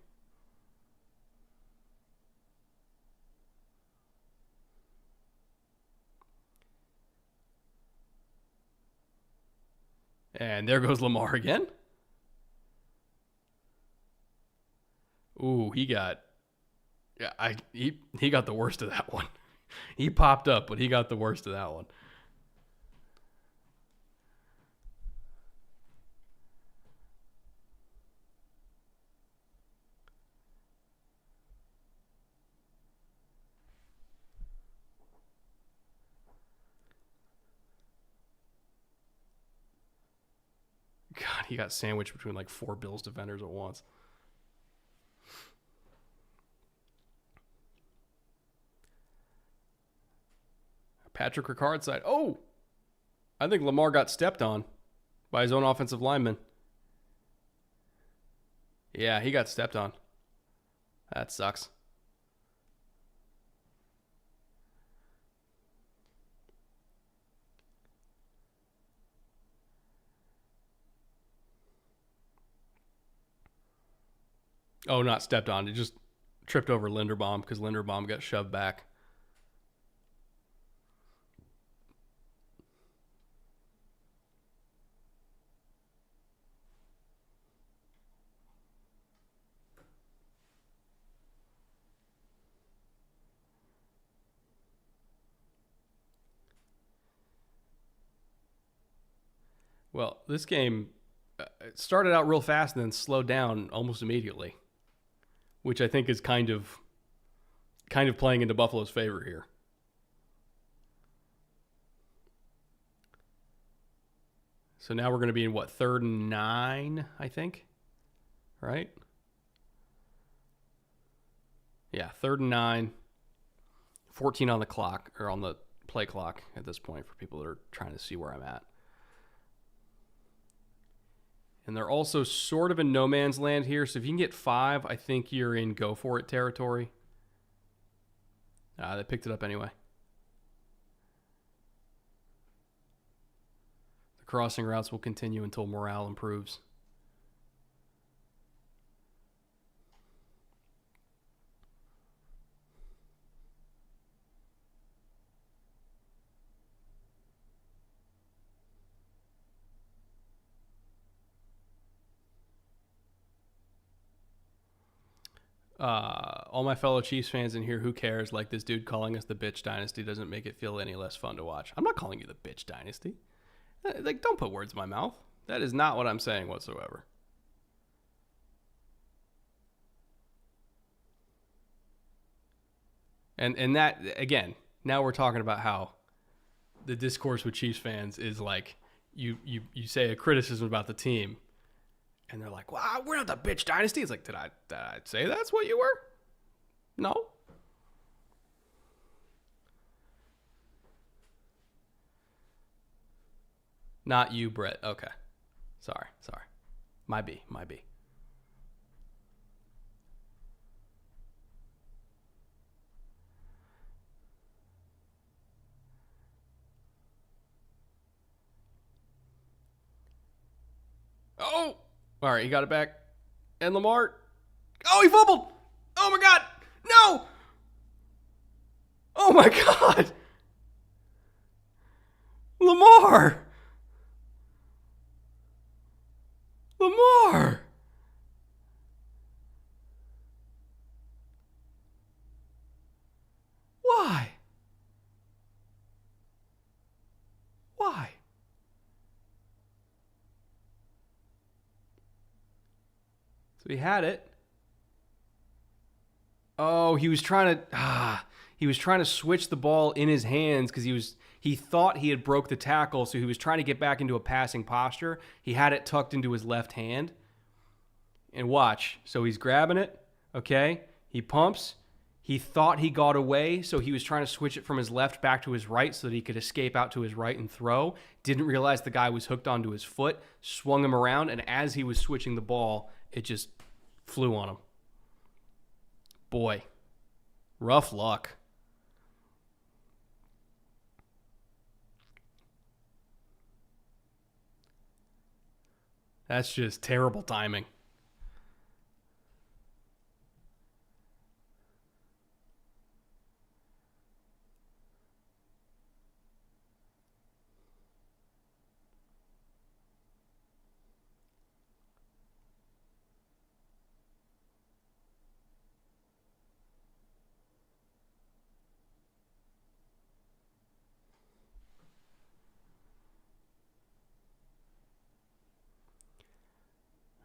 And there goes Lamar again. Ooh, he got the worst of that one. He popped up, but he got the worst of that one. God, he got sandwiched between like 4 Bills defenders at once. Patrick Ricard side. Oh, I think Lamar got stepped on by his own offensive lineman. Yeah, he got stepped on. That sucks. Oh, not stepped on. He just tripped over Linderbaum because Linderbaum got shoved back. Well, this game started out real fast and then slowed down almost immediately, which I think is kind of playing into Buffalo's favor here. So now we're going to be in what, 3rd and 9, I think, right? Yeah, 3rd and 9, 14 on the clock, or on the play clock at this point for people that are trying to see where I'm at. And they're also sort of in no man's land here. So if you can get 5, I think you're in go for it territory. They picked it up anyway. The crossing routes will continue until morale improves. All my fellow Chiefs fans in here, who cares? Like, this dude calling us the bitch dynasty doesn't make it feel any less fun to watch. I'm not calling you the bitch dynasty. Like, don't put words in my mouth. That is not what I'm saying whatsoever. And that, again, now we're talking about how the discourse with Chiefs fans is like, you say a criticism about the team, and they're like, "Wow, we're not the bitch dynasty." It's like, did I say that's what you were? No. Not you, Brett. Okay. Sorry. My B. Oh! All right, he got it back. And Lamar. Oh, he fumbled. Oh, my God. No. Oh, my God. Lamar. Why? So he had it. Oh, he was trying to switch the ball in his hands because he thought he had broke the tackle, so he was trying to get back into a passing posture. He had it tucked into his left hand. And watch. So he's grabbing it, okay? He pumps. He thought he got away, so he was trying to switch it from his left back to his right so that he could escape out to his right and throw. Didn't realize the guy was hooked onto his foot, swung him around, and as he was switching the ball, it just flew on him. Boy, rough luck. That's just terrible timing.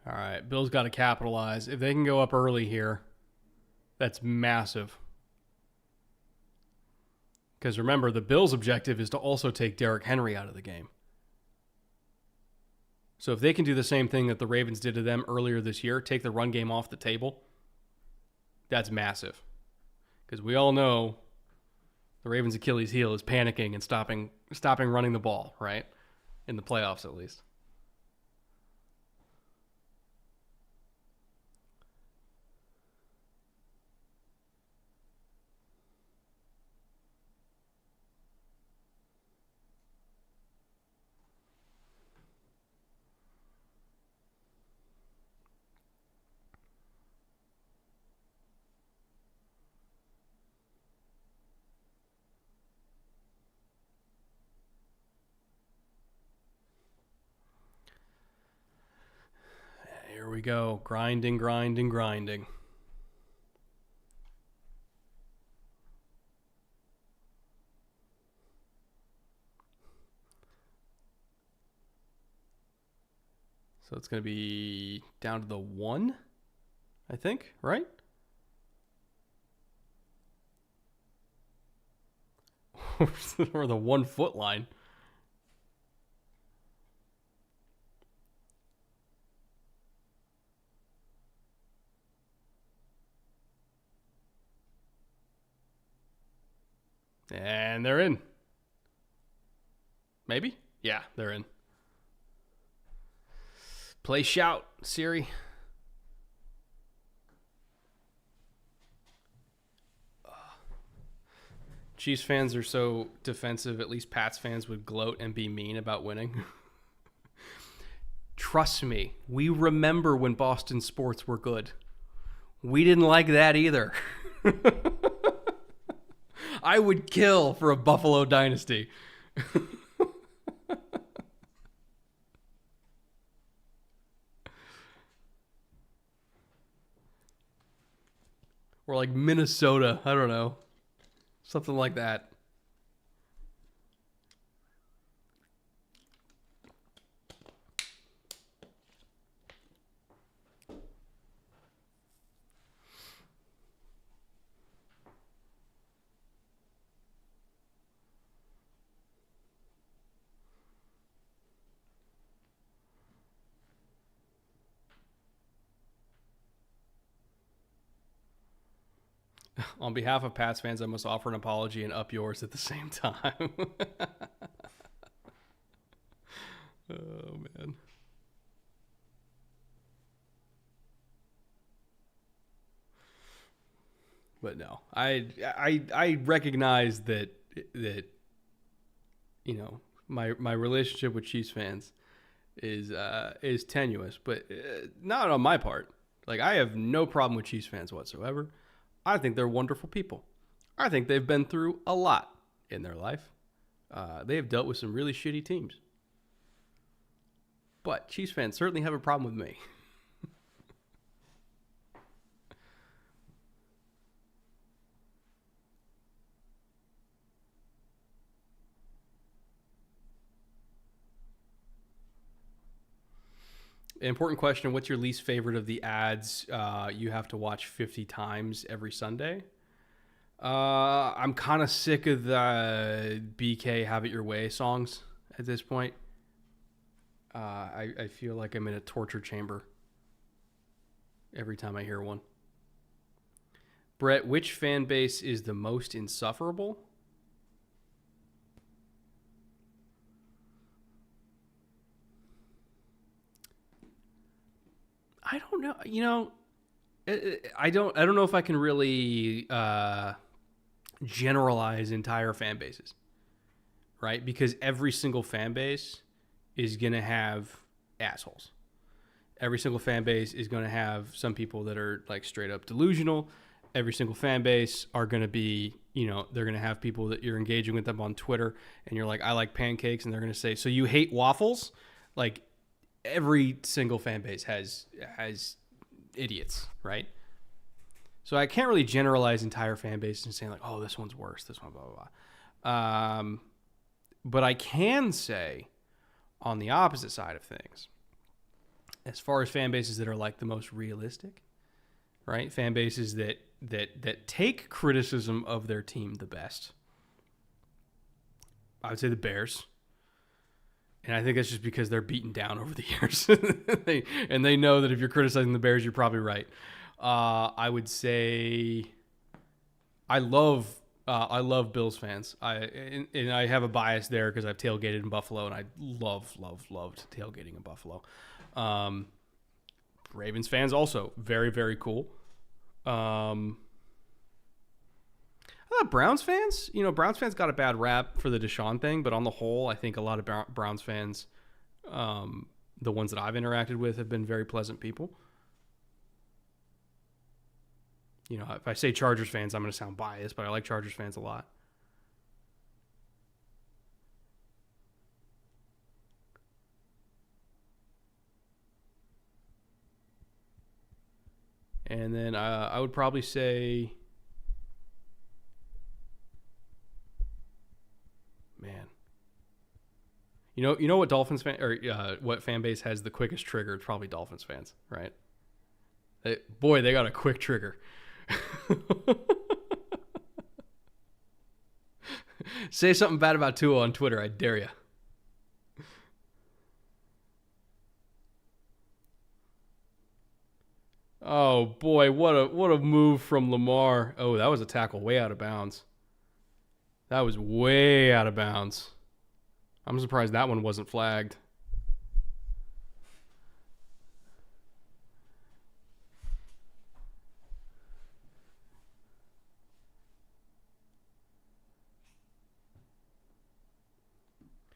All right, Bills got to capitalize. If they can go up early here, that's massive. Because remember, the Bills' objective is to also take Derrick Henry out of the game. So if they can do the same thing that the Ravens did to them earlier this year, take the run game off the table, that's massive. Because we all know the Ravens' Achilles heel is panicking and stopping running the ball, right? In the playoffs, at least. Here we go. Grinding. So it's going to be down to the 1, I think, right? Or the 1 foot line. And they're in. Maybe? Yeah, they're in. Play shout, Siri. Chiefs fans are so defensive, at least Pats fans would gloat and be mean about winning. Trust me, we remember when Boston sports were good. We didn't like that either. I would kill for a Buffalo dynasty. Or like Minnesota. I don't know. Something like that. On behalf of Pats fans, I must offer an apology and up yours at the same time. Oh, man. But no, I recognize that you know my relationship with Chiefs fans is tenuous, but not on my part. Like, I have no problem with Chiefs fans whatsoever. I think they're wonderful people. I think they've been through a lot in their life. They have dealt with some really shitty teams. But Chiefs fans certainly have a problem with me. Important question. What's your least favorite of the ads you have to watch 50 times every Sunday? I'm kind of sick of the BK Have It Your Way songs at this point. I feel like I'm in a torture chamber every time I hear one. Brett, which fan base is the most insufferable? I don't know. You know, I don't know if I can really generalize entire fan bases, right? Because every single fan base is going to have assholes. Every single fan base is going to have some people that are like straight up delusional. Every single fan base are going to be, you know, they're going to have people that you're engaging with them on Twitter and you're like, I like pancakes. And they're going to say, so you hate waffles? Like, every single fan base has idiots, right? So I can't really generalize entire fan bases and say like, oh, this one's worse, this one, blah, blah, blah. But I can say on the opposite side of things, as far as fan bases that are like the most realistic, right? Fan bases that take criticism of their team the best. I would say the Bears. And I think that's just because they're beaten down over the years. they know that if you're criticizing the Bears, you're probably right. I would say I love Bills fans. And I have a bias there because I've tailgated in Buffalo, and I loved tailgating in Buffalo. Ravens fans also very, very cool. I thought Browns fans, Browns fans got a bad rap for the Deshaun thing, but on the whole, I think a lot of Browns fans, the ones that I've interacted with, have been very pleasant people. If I say Chargers fans, I'm going to sound biased, but I like Chargers fans a lot. And then I would probably say, man, you know what Dolphins fan or what fan base has the quickest trigger? It's probably Dolphins fans, right? They got a quick trigger. Say something bad about Tua on Twitter, I dare you. Oh boy, what a move from Lamar. Oh, that was a tackle way out of bounds. That was way out of bounds. I'm surprised that one wasn't flagged.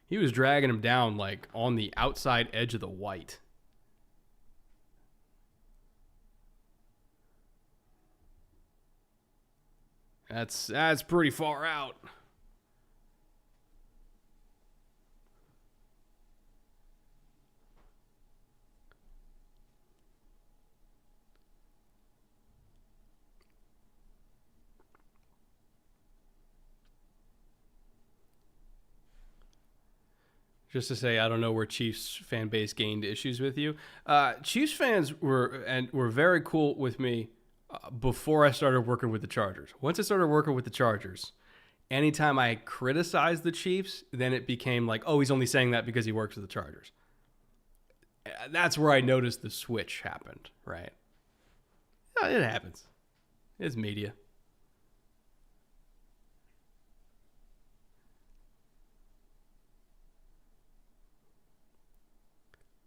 He was dragging him down like on the outside edge of the white. That's pretty far out. Just to say, I don't know where Chiefs fan base gained issues with you. Chiefs fans were very cool with me before I started working with the Chargers. Once I started working with the Chargers, anytime I criticized the Chiefs, then it became like, oh, he's only saying that because he works with the Chargers. That's where I noticed the switch happened, right? Yeah, it happens. It's media.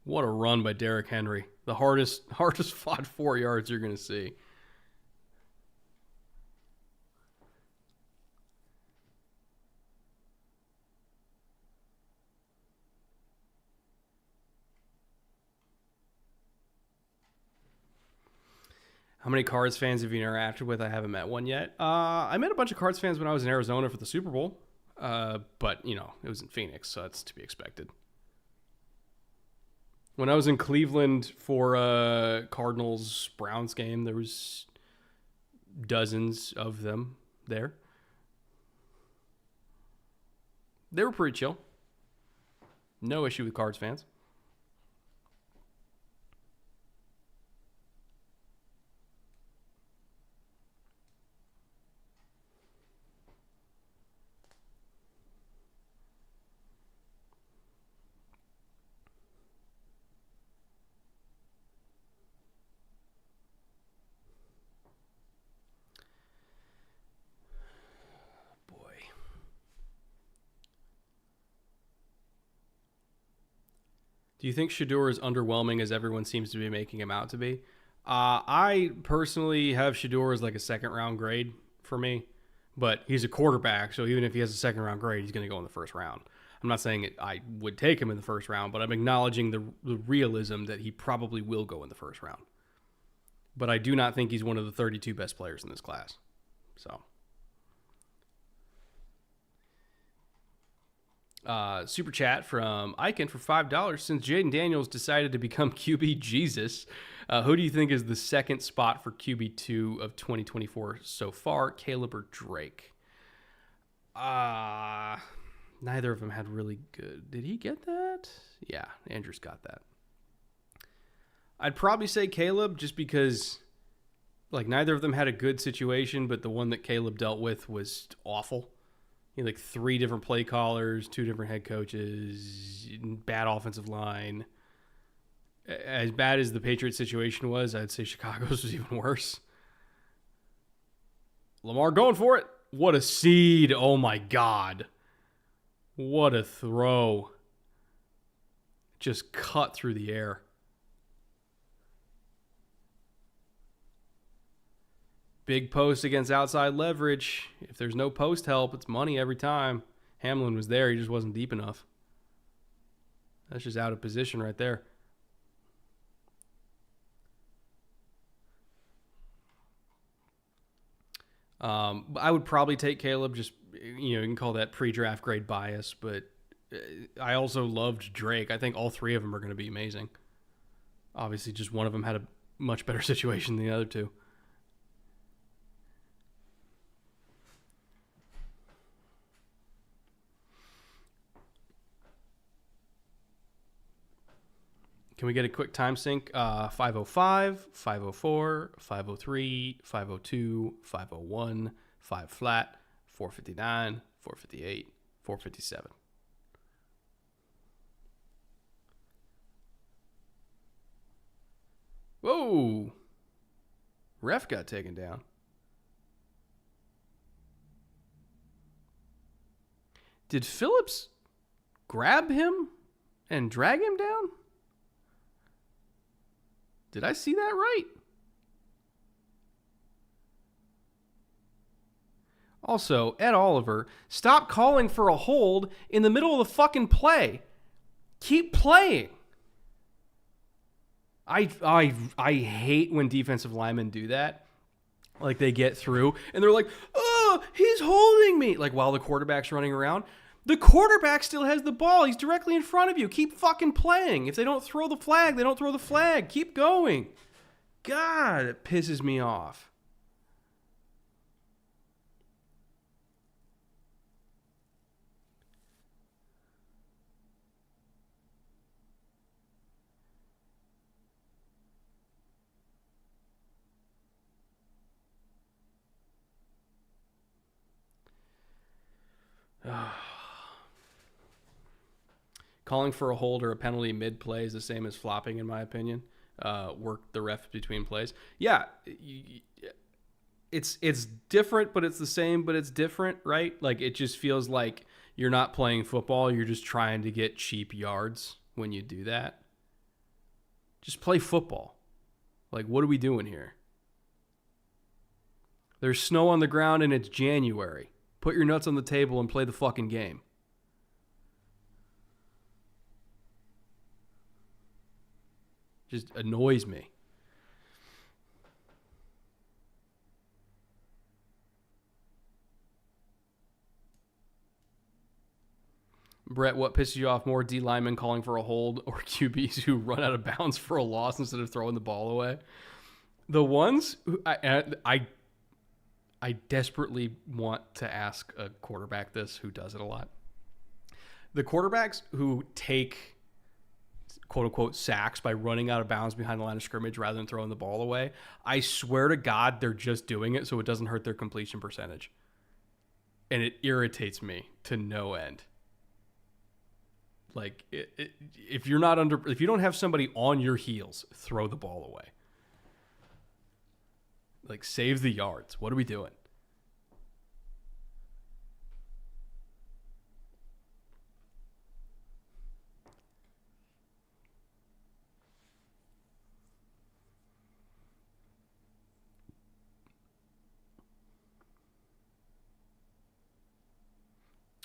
What a run by Derrick Henry. The hardest fought 4 yards you're going to see. How many Cards fans have you interacted with? I haven't met one yet. I met a bunch of Cards fans when I was in Arizona for the Super Bowl. But, it was in Phoenix, so that's to be expected. When I was in Cleveland for a Cardinals-Browns game, there was dozens of them there. They were pretty chill. No issue with Cards fans. Do you think Shedeur is underwhelming as everyone seems to be making him out to be? I personally have Shedeur as like a second round grade for me, but he's a quarterback, so even if he has a second round grade, he's going to go in the first round. I'm not saying I would take him in the first round, but I'm acknowledging the realism that he probably will go in the first round. But I do not think he's one of the 32 best players in this class. So. Super chat from Iken for $5. Since Jayden Daniels decided to become QB Jesus, who do you think is the second spot for QB2 of 2024 so far, Caleb or Drake? Neither of them had really good. Did he get that? Yeah, Andrew's got that. I'd probably say Caleb just because neither of them had a good situation, but the one that Caleb dealt with was awful. He had like 3 different play callers, 2 different head coaches, bad offensive line. As bad as the Patriots situation was, I'd say Chicago's was even worse. Lamar going for it. What a seed. Oh my God. What a throw. Just cut through the air. Big post against outside leverage. If there's no post help, it's money every time. Hamlin was there. He just wasn't deep enough. That's just out of position right there. I would probably take Caleb. Just, you can call that pre-draft grade bias, but I also loved Drake. I think all 3 of them are going to be amazing. Obviously, just one of them had a much better situation than the other 2. Can we get a quick time sync? 505, 504, 503, 502, 501, 5 flat, 459, 458, 457. Whoa! Ref got taken down. Did Phillips grab him and drag him down? Did I see that right? Also, Ed Oliver, stop calling for a hold in the middle of the fucking play. Keep playing. I hate when defensive linemen do that. Like, they get through and they're like, oh, he's holding me. Like, while the quarterback's running around. The quarterback still has the ball. He's directly in front of you. Keep fucking playing. If they don't throw the flag, they don't throw the flag. Keep going. God, it pisses me off. Calling for a hold or a penalty mid-play is the same as flopping, in my opinion. Work the ref between plays. Yeah, it's different, but it's the same, but it's different, right? Like, it just feels like you're not playing football. You're just trying to get cheap yards when you do that. Just play football. Like, what are we doing here? There's snow on the ground and it's January. Put your nuts on the table and play the fucking game. Just annoys me. Brett, what pisses you off more? D linemen calling for a hold or QBs who run out of bounds for a loss instead of throwing the ball away? The ones who I desperately want to ask a quarterback this who does it a lot. The quarterbacks who take quote-unquote sacks by running out of bounds behind the line of scrimmage rather than throwing the ball away, I swear to God they're just doing it so it doesn't hurt their completion percentage. And it irritates me to no end. Like, if you don't have somebody on your heels, throw the ball away. Like, save the yards. What are we doing?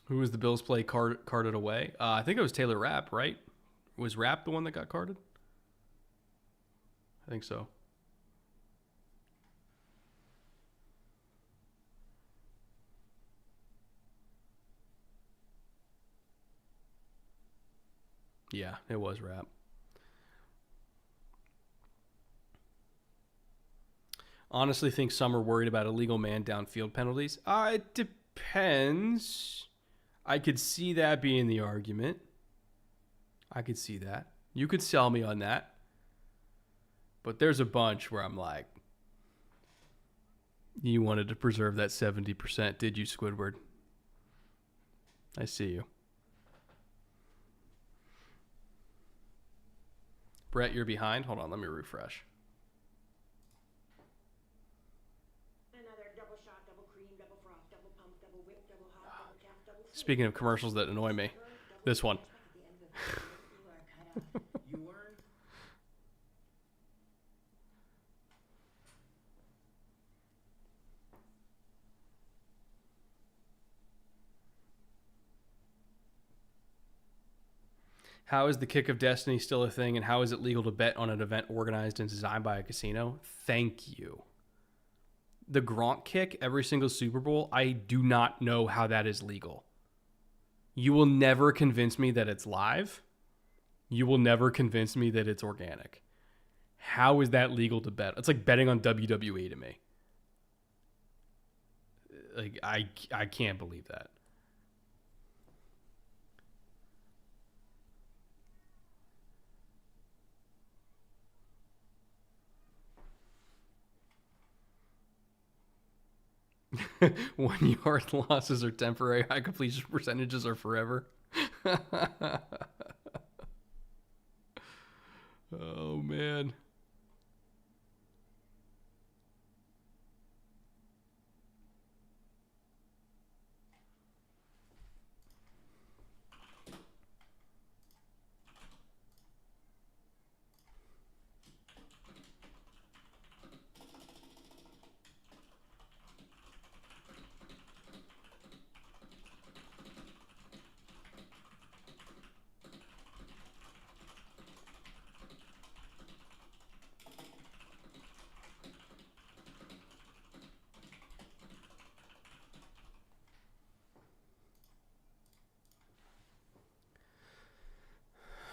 Who was the Bills play carded away? I think it was Taylor Rapp, right? Was Rapp the one that got carded? I think so. Yeah, it was Rapp. Honestly think some are worried about illegal man downfield penalties. It depends. I could see that being the argument. I could see that. You could sell me on that. But there's a bunch where I'm like, you wanted to preserve that 70%, did you, Squidward? I see you. Brett, you're behind. Hold on, let me refresh. Another double shot, double cream, double froth, double pump, double whip, double hot, double calf, double flip. Speaking of commercials that annoy me, this one. You learn. How is the kick of destiny still a thing, and how is it legal to bet on an event organized and designed by a casino? Thank you. The Gronk kick every single Super Bowl, I do not know how that is legal. You will never convince me that it's live. You will never convince me that it's organic. How is that legal to bet? It's like betting on WWE to me. Like, I can't believe that. One-yard losses are temporary. High completion percentages are forever. Oh, man.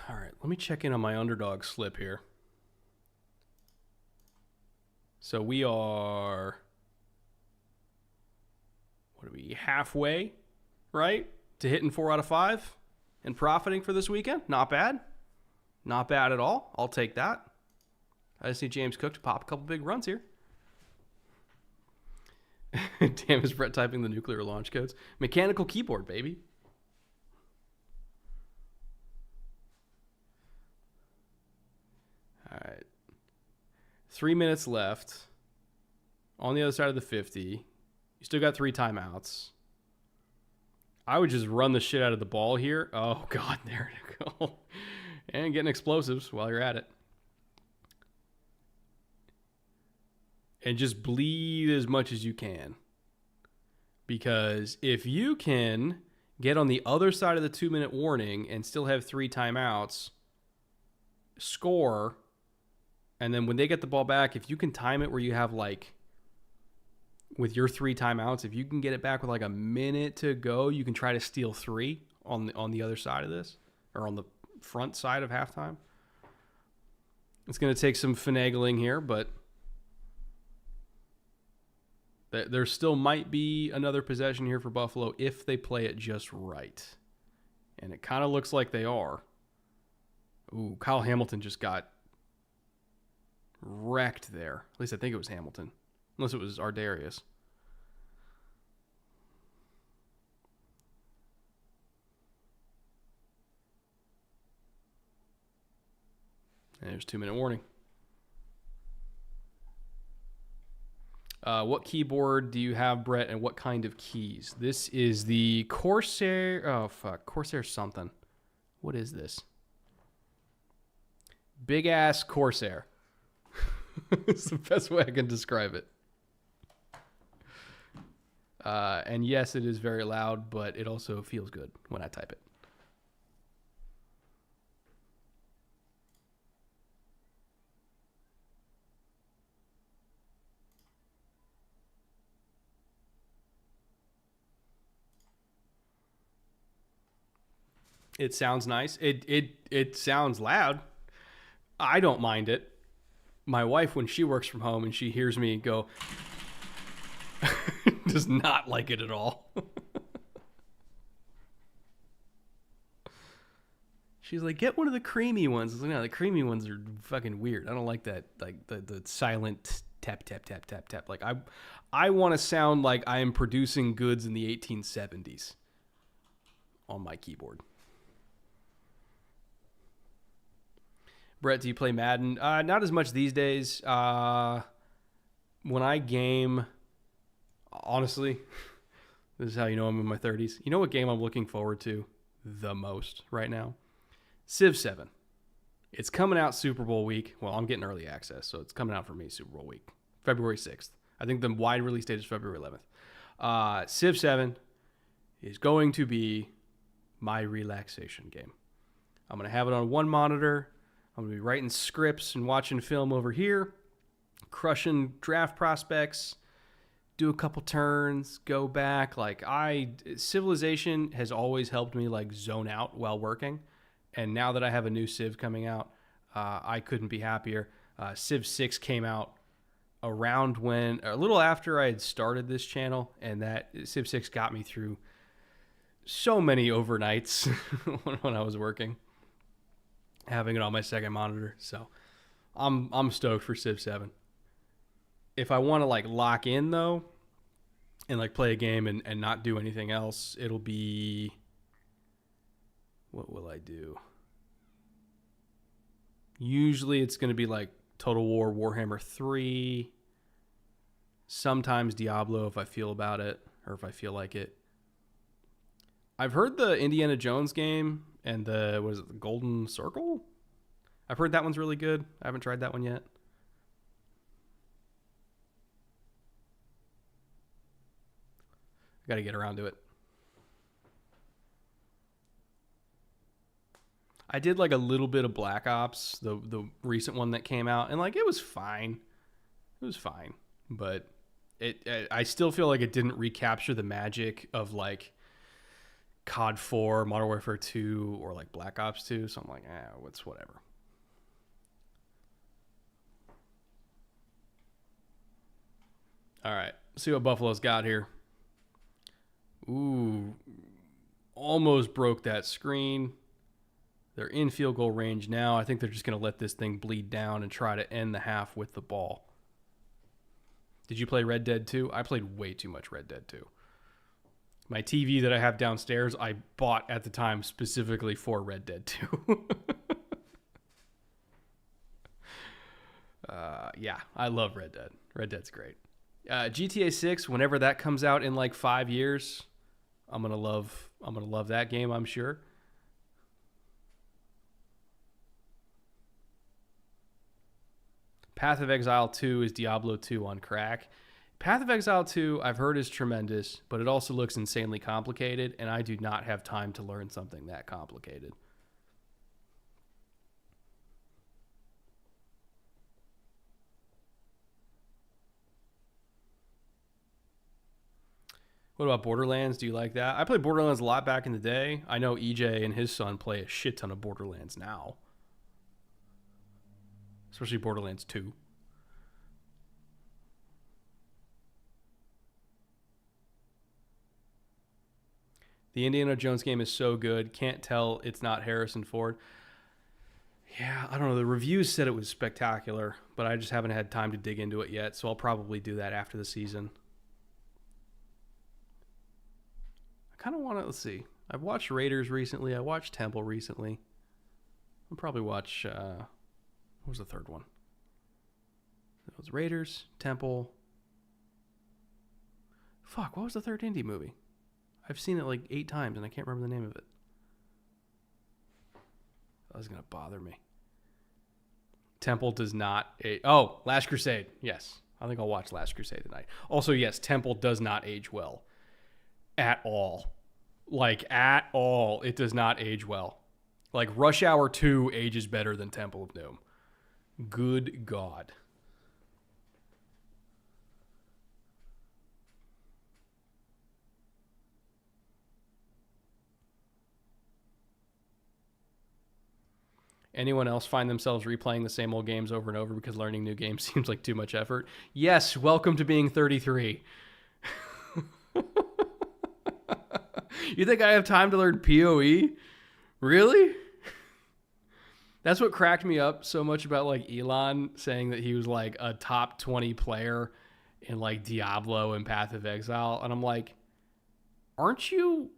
All right, let me check in on my underdog slip here. So we are, what are we, halfway, right, to hitting 4 out of 5 and profiting for this weekend? Not bad. Not bad at all. I'll take that. I just need James Cook to pop a couple big runs here. Damn, is Brett typing the nuclear launch codes? Mechanical keyboard, baby. All right. 3 minutes left. On the other side of the 50. You still got 3 timeouts. I would just run the shit out of the ball here. Oh, God, there you go. And getting explosives while you're at it. And just bleed as much as you can. Because if you can get on the other side of the 2-minute warning and still have 3 timeouts, score, and then when they get the ball back, if you can time it where you have like, with your 3 timeouts, if you can get it back with like a minute to go, you can try to steal 3 on the other side of this, or on the front side of halftime. It's going to take some finagling here, but there still might be another possession here for Buffalo if they play it just right. And it kind of looks like they are. Ooh, Kyle Hamilton just got wrecked there. At least I think it was Hamilton. Unless it was Ardarius. And there's 2-minute warning. What keyboard do you have, Brett, and what kind of keys? This is the Corsair. Oh, fuck. Corsair something. What is this? Big-ass Corsair. It's the best way I can describe it. And yes, it is very loud, but it also feels good when I type it. It sounds nice. It sounds loud. I don't mind it. My wife, when she works from home and she hears me go, does not like it at all. She's like, get one of the creamy ones. I was like, no, the creamy ones are fucking weird. I don't like that, like the silent tap, tap, tap, tap, tap. Like I want to sound like I am producing goods in the 1870s. on my keyboard. Brett, do you play Madden? Not as much these days. When I game, honestly, this is how you know I'm in my 30s. You know what game I'm looking forward to the most right now? Civ 7. It's coming out Super Bowl week. Well, I'm getting early access, so it's coming out for me Super Bowl week. February 6th. I think the wide release date is February 11th. Civ 7 is going to be my relaxation game. I'm going to have it on one monitor. I'm going to be writing scripts and watching film over here, crushing draft prospects, do a couple turns, go back. Civilization has always helped me zone out while working. And now that I have a new Civ coming out, I couldn't be happier. Civ 6 came out a little after I had started this channel, and that Civ 6 got me through so many overnights when I was working, having it on my second monitor. So I'm stoked for Civ 7. If I want to lock in though and play a game and not do anything else, it'll be, what will I do? Usually it's going to be Total War, Warhammer 3, sometimes Diablo if I feel about it or if I feel like it. I've heard the Indiana Jones game and the Golden Circle? I've heard that one's really good. I haven't tried that one yet. I got to get around to it. I did a little bit of Black Ops, the recent one that came out, and it was fine. It was fine, but I still feel like it didn't recapture the magic of COD 4, Modern Warfare 2, or Black Ops 2. So I'm it's whatever. All right, let's see what Buffalo's got here. Ooh, almost broke that screen. They're in field goal range now. I think they're just going to let this thing bleed down and try to end the half with the ball. Did you play Red Dead 2? I played way too much Red Dead 2. My TV that I have downstairs, I bought at the time specifically for Red Dead 2. Yeah, I love Red Dead. Red Dead's great. GTA 6, whenever that comes out in 5 years, I'm gonna love that game, I'm sure. Path of Exile 2 is Diablo 2 on crack. Path of Exile 2, I've heard, is tremendous, but it also looks insanely complicated, and I do not have time to learn something that complicated. What about Borderlands? Do you like that? I played Borderlands a lot back in the day. I know EJ and his son play a shit ton of Borderlands now. Especially Borderlands 2. The Indiana Jones game is so good. Can't tell it's not Harrison Ford. Yeah, I don't know. The reviews said it was spectacular, but I just haven't had time to dig into it yet, so I'll probably do that after the season. I kind of want to, let's see. I've watched Raiders recently. I watched Temple recently. I'll probably watch, what was the third one? It was Raiders, Temple. Fuck, what was the third indie movie? I've seen it 8 times and I can't remember the name of it. That was going to bother me. Temple does not age. Oh, Last Crusade. Yes. I think I'll watch Last Crusade tonight. Also, yes, Temple does not age well. At all. At all. It does not age well. Rush Hour 2 ages better than Temple of Doom. Good God. Anyone else find themselves replaying the same old games over and over because learning new games seems like too much effort? Yes, welcome to being 33. You think I have time to learn PoE? Really? That's what cracked me up so much about Elon saying that he was a top 20 player in Diablo and Path of Exile. And I'm aren't you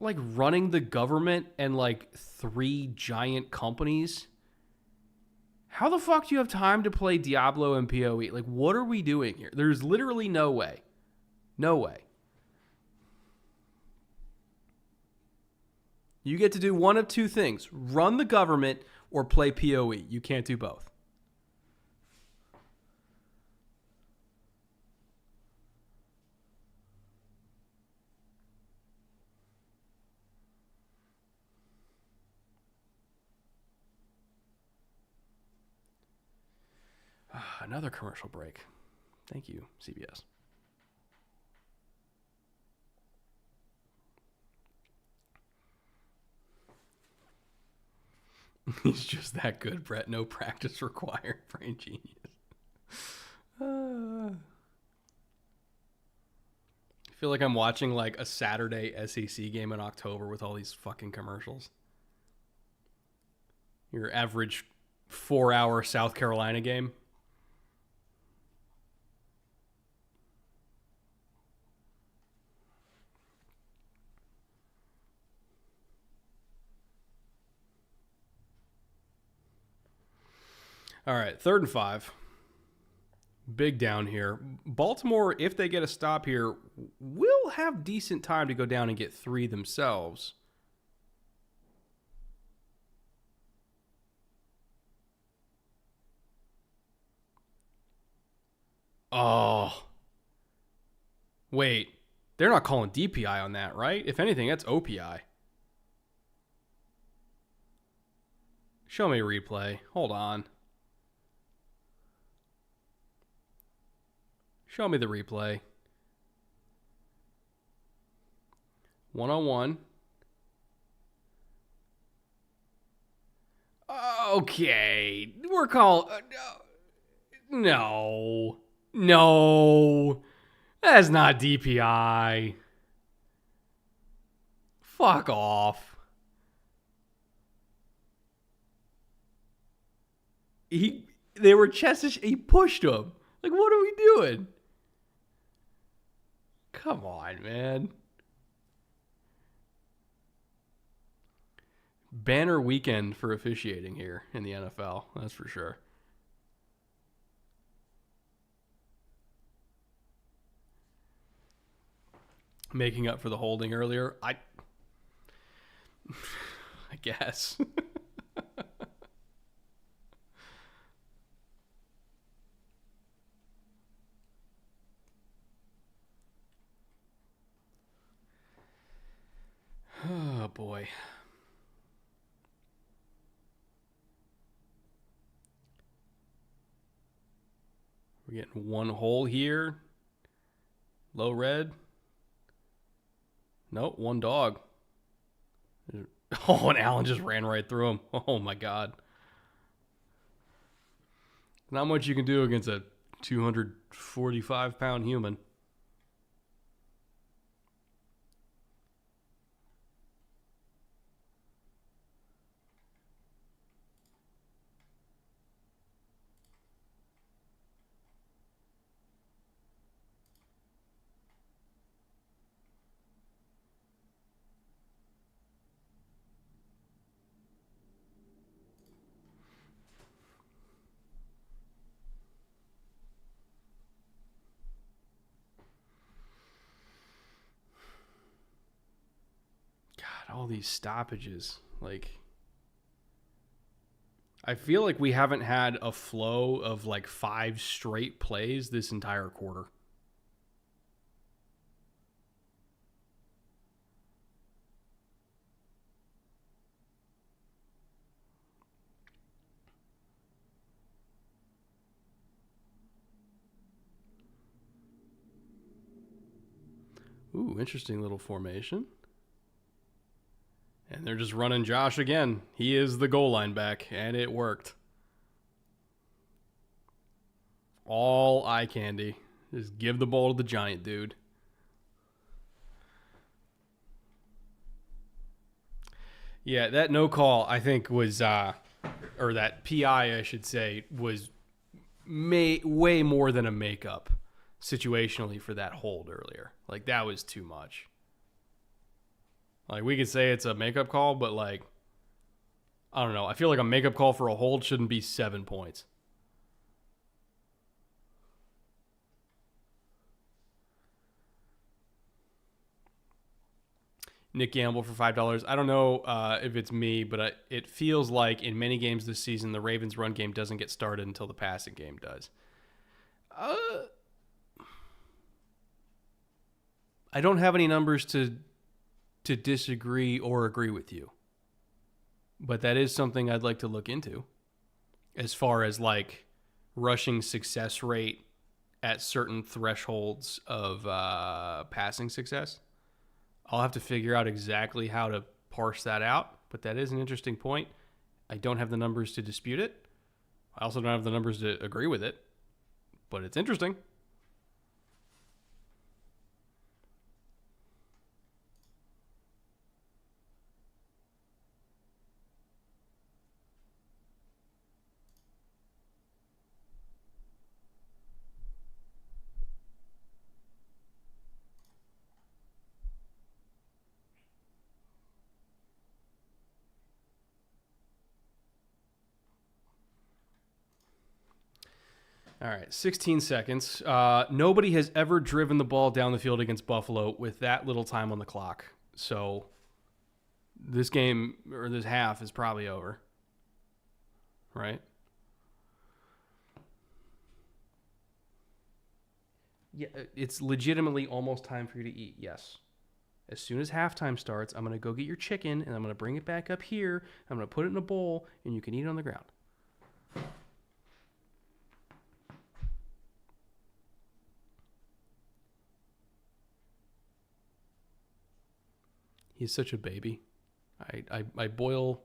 like running the government and like 3 giant companies. How the fuck do you have time to play Diablo and PoE? Like, what are we doing here? There's literally no way. No way. You get to do one of 2 things. Run the government or play PoE. You can't do both. Another commercial break. Thank you, CBS. He's just that good, Brett. No practice required. Brain genius. I feel like I'm watching like a Saturday SEC game in October with all these fucking commercials. Your average 4-hour South Carolina game. All right, 3rd and 5. Big down here. Baltimore, if they get a stop here, will have decent time to go down and get 3 themselves. Oh. Wait. They're not calling DPI on that, right? If anything, that's OPI. Show me a replay. Hold on. Show me the replay. 1-on-1. Okay. We're calling... No. No. That's not DPI. Fuck off. They were chest... He pushed him. Like, what are we doing? Come on, man. Banner weekend for officiating here in the NFL. That's for sure. Making up for the holding earlier. I guess. Oh, boy. We're getting one hole here. Low red. Nope, one dog. Oh, and Allen just ran right through him. Oh, my God. Not much you can do against a 245-pound human. All these stoppages. Like, I feel like we haven't had a flow of like 5 straight plays this entire quarter. Ooh, interesting little formation. And they're just running Josh again. He is the goal line back, and it worked. All eye candy. Just give the ball to the giant dude. Yeah, that no call, I think, was, or that PI, I should say, was way more than a makeup situationally for that hold earlier. Like, that was too much. Like, we could say it's a makeup call, but, like, I don't know. I feel like a makeup call for a hold shouldn't be 7 points. Nick Gamble for $5. I don't know if it's me, but it feels like in many games this season, the Ravens' run game doesn't get started until the passing game does. I don't have any numbers to disagree or agree with you, but that is something I'd like to look into as far as like rushing success rate at certain thresholds of passing success. I'll have to figure out exactly how to parse that out, but that is an interesting point. I don't have the numbers to dispute it. I also don't have the numbers to agree with it, but it's interesting. All right, 16 seconds. Nobody has ever driven the ball down the field against Buffalo with that little time on the clock. So this game, or this half, is probably over. Right? Yeah, it's legitimately almost time for you to eat, yes. As soon as halftime starts, I'm going to go get your chicken, and I'm going to bring it back up here. I'm going to put it in a bowl, and you can eat it on the ground. He's such a baby. I boil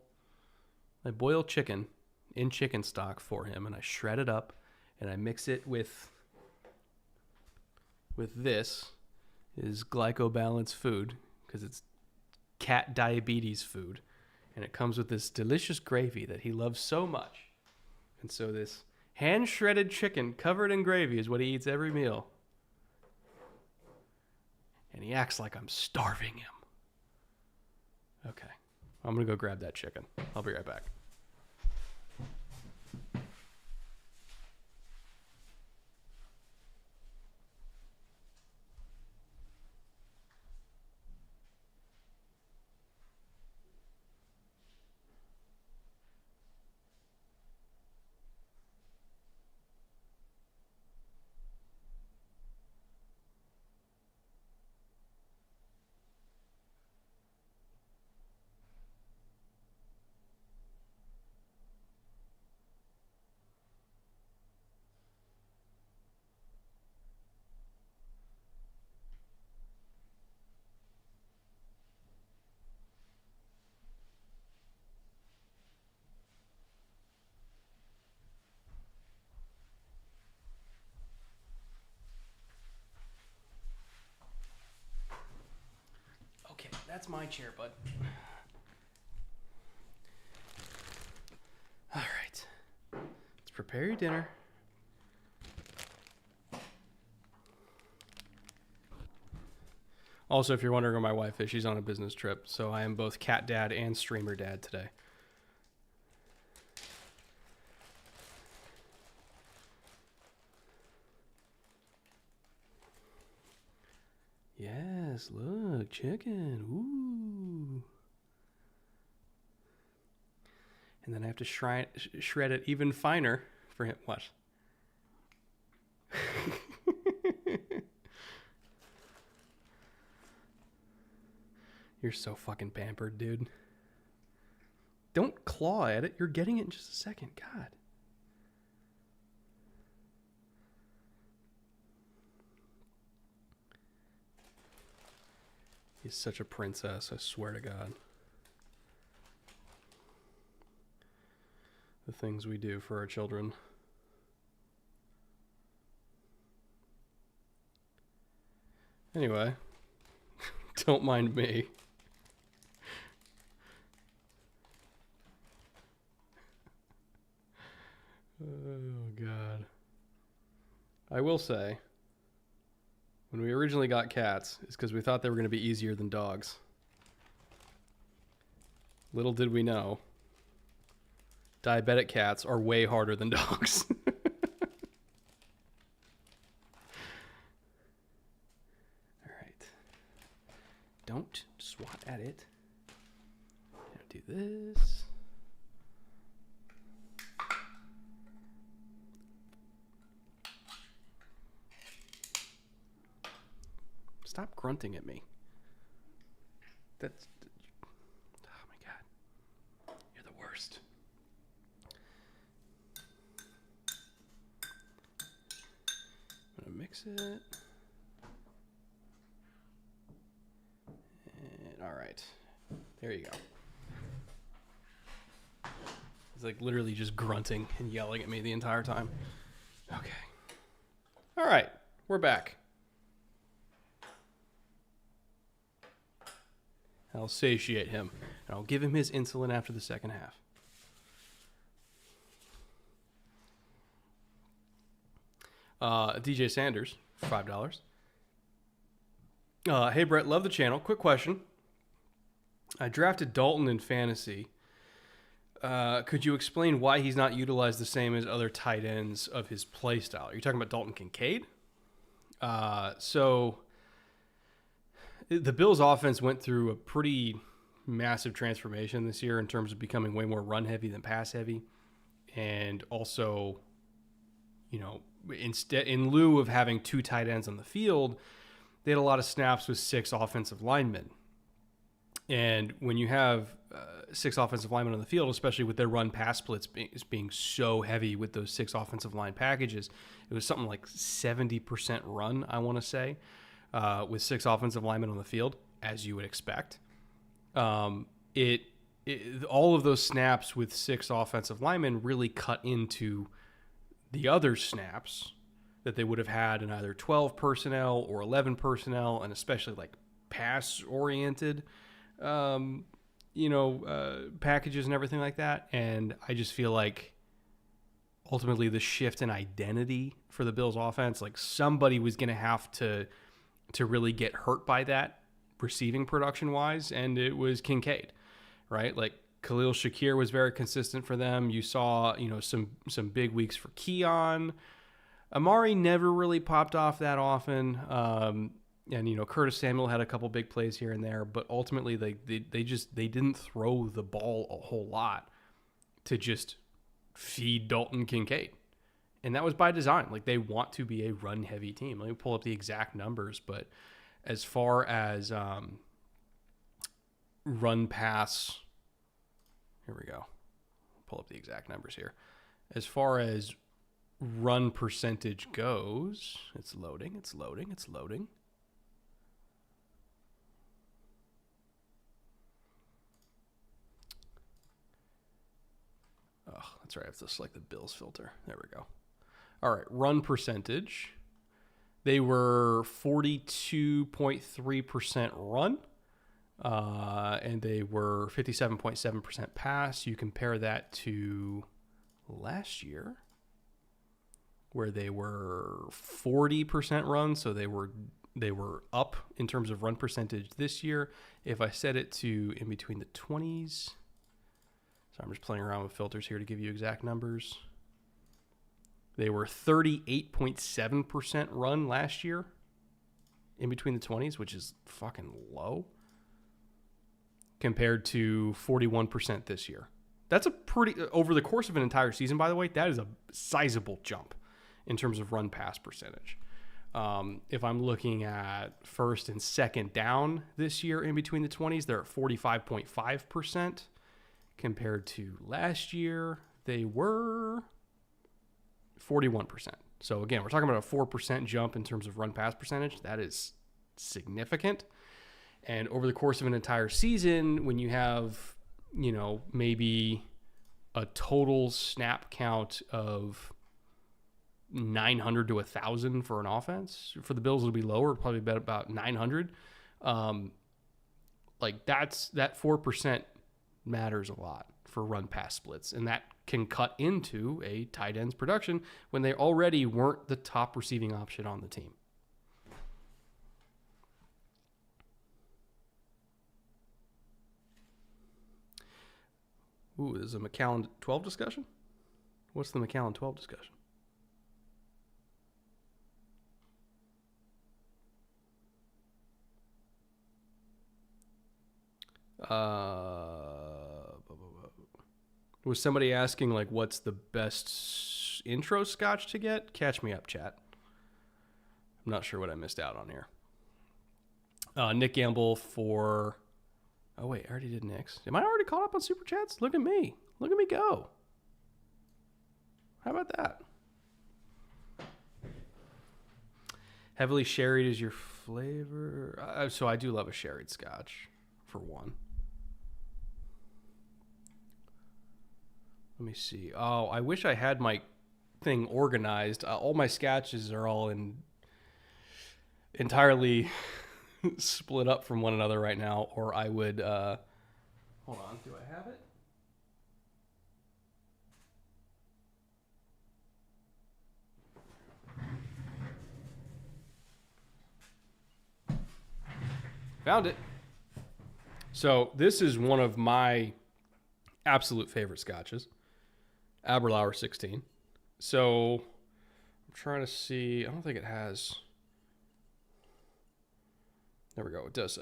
chicken in chicken stock for him, and I shred it up, and I mix it with this is glycobalance food because it's cat diabetes food, and it comes with this delicious gravy that he loves so much. And so this hand shredded chicken covered in gravy is what he eats every meal. And he acts like I'm starving him. Okay, I'm going to go grab that chicken. I'll be right back. Okay, that's my chair, bud. All right. Let's prepare your dinner. Also, if you're wondering where my wife is, she's on a business trip, so I am both cat dad and streamer dad today. Yes, look, chicken. Ooh. And then I have to shred it even finer for him. Watch. You're so fucking pampered, dude. Don't claw at it. You're getting it in just a second. God. He's such a princess, I swear to God. The things we do for our children. Anyway, don't mind me. Oh, God. I will say, when we originally got cats, it's because we thought they were going to be easier than dogs. Little did we know, diabetic cats are way harder than dogs. All right. Don't swat at it. Do this. Stop grunting at me. That's... Oh my God. You're the worst. I'm going to mix it. And, all right. There you go. It's like literally just grunting and yelling at me the entire time. Okay. All right. We're back. I'll satiate him, and I'll give him his insulin after the second half. DJ Sanders, $5. Hey, Brett, love the channel. Quick question. I drafted Dalton in fantasy. Could you explain why he's not utilized the same as other tight ends of his play style? Are you talking about Dalton Kincaid? So the Bills' offense went through a pretty massive transformation this year in terms of becoming way more run-heavy than pass-heavy. And also, you know, in lieu of having 2 tight ends on the field, they had a lot of snaps with 6 offensive linemen. And when you have 6 offensive linemen on the field, especially with their run-pass splits being so heavy with those 6 offensive line packages, it was something like 70% run, I want to say, with 6 offensive linemen on the field, as you would expect. All of those snaps with 6 offensive linemen really cut into the other snaps that they would have had in either 12 personnel or 11 personnel, and especially like pass-oriented packages and everything like that. And I just feel like ultimately the shift in identity for the Bills offense, like somebody was going to have to really get hurt by that receiving production wise. And it was Kincaid, right? Like Khalil Shakir was very consistent for them. You saw, some big weeks for Keon. Amari never really popped off that often. And Curtis Samuel had a couple big plays here and there, but ultimately they didn't throw the ball a whole lot to just feed Dalton Kincaid. And that was by design. Like, they want to be a run heavy team. Let me pull up the exact numbers, but as far as run pass, here we go. Pull up the exact numbers here. As far as run percentage goes, it's loading. Oh, that's right. I have to select the Bills filter. There we go. All right. Run percentage. They were 42.3% run. And they were 57.7% pass. You compare that to last year, where they were 40% run. So they were up in terms of run percentage this year. If I set it to in between the 20s, so I'm just playing around with filters here to give you exact numbers. They were 38.7% run last year, in between the 20s, which is fucking low, compared to 41% this year. That's a pretty, over the course of an entire season, by the way, that is a sizable jump in terms of run pass percentage. If I'm looking at first and second down this year in between the 20s, they're at 45.5%. Compared to last year, they were 41%. So again, we're talking about a 4% jump in terms of run pass percentage. That is significant. And over the course of an entire season, when you have, maybe a total snap count of 900 to 1,000 for an offense, for the Bills it'll be lower, probably about 900. That 4% matters a lot for run pass splits, and that can cut into a tight end's production when they already weren't the top receiving option on the team. Ooh, there's a McAllen 12 discussion? What's the McAllen 12 discussion? Was somebody asking, like, what's the best intro scotch to get? Catch me up, chat. I'm not sure what I missed out on here. Nick Gamble for... Oh, wait, I already did Nick's. Am I already caught up on Super Chats? Look at me. Look at me go. How about that? Heavily sherried is your flavor. So I do love a sherried scotch, for one. Let me see. Oh, I wish I had my thing organized. All my scotches are all entirely split up from one another right now, or I would... hold on. Do I have it? Found it. So this is one of my absolute favorite scotches. Aberlour 16. So I'm trying to see. I don't think it has. There we go. It does.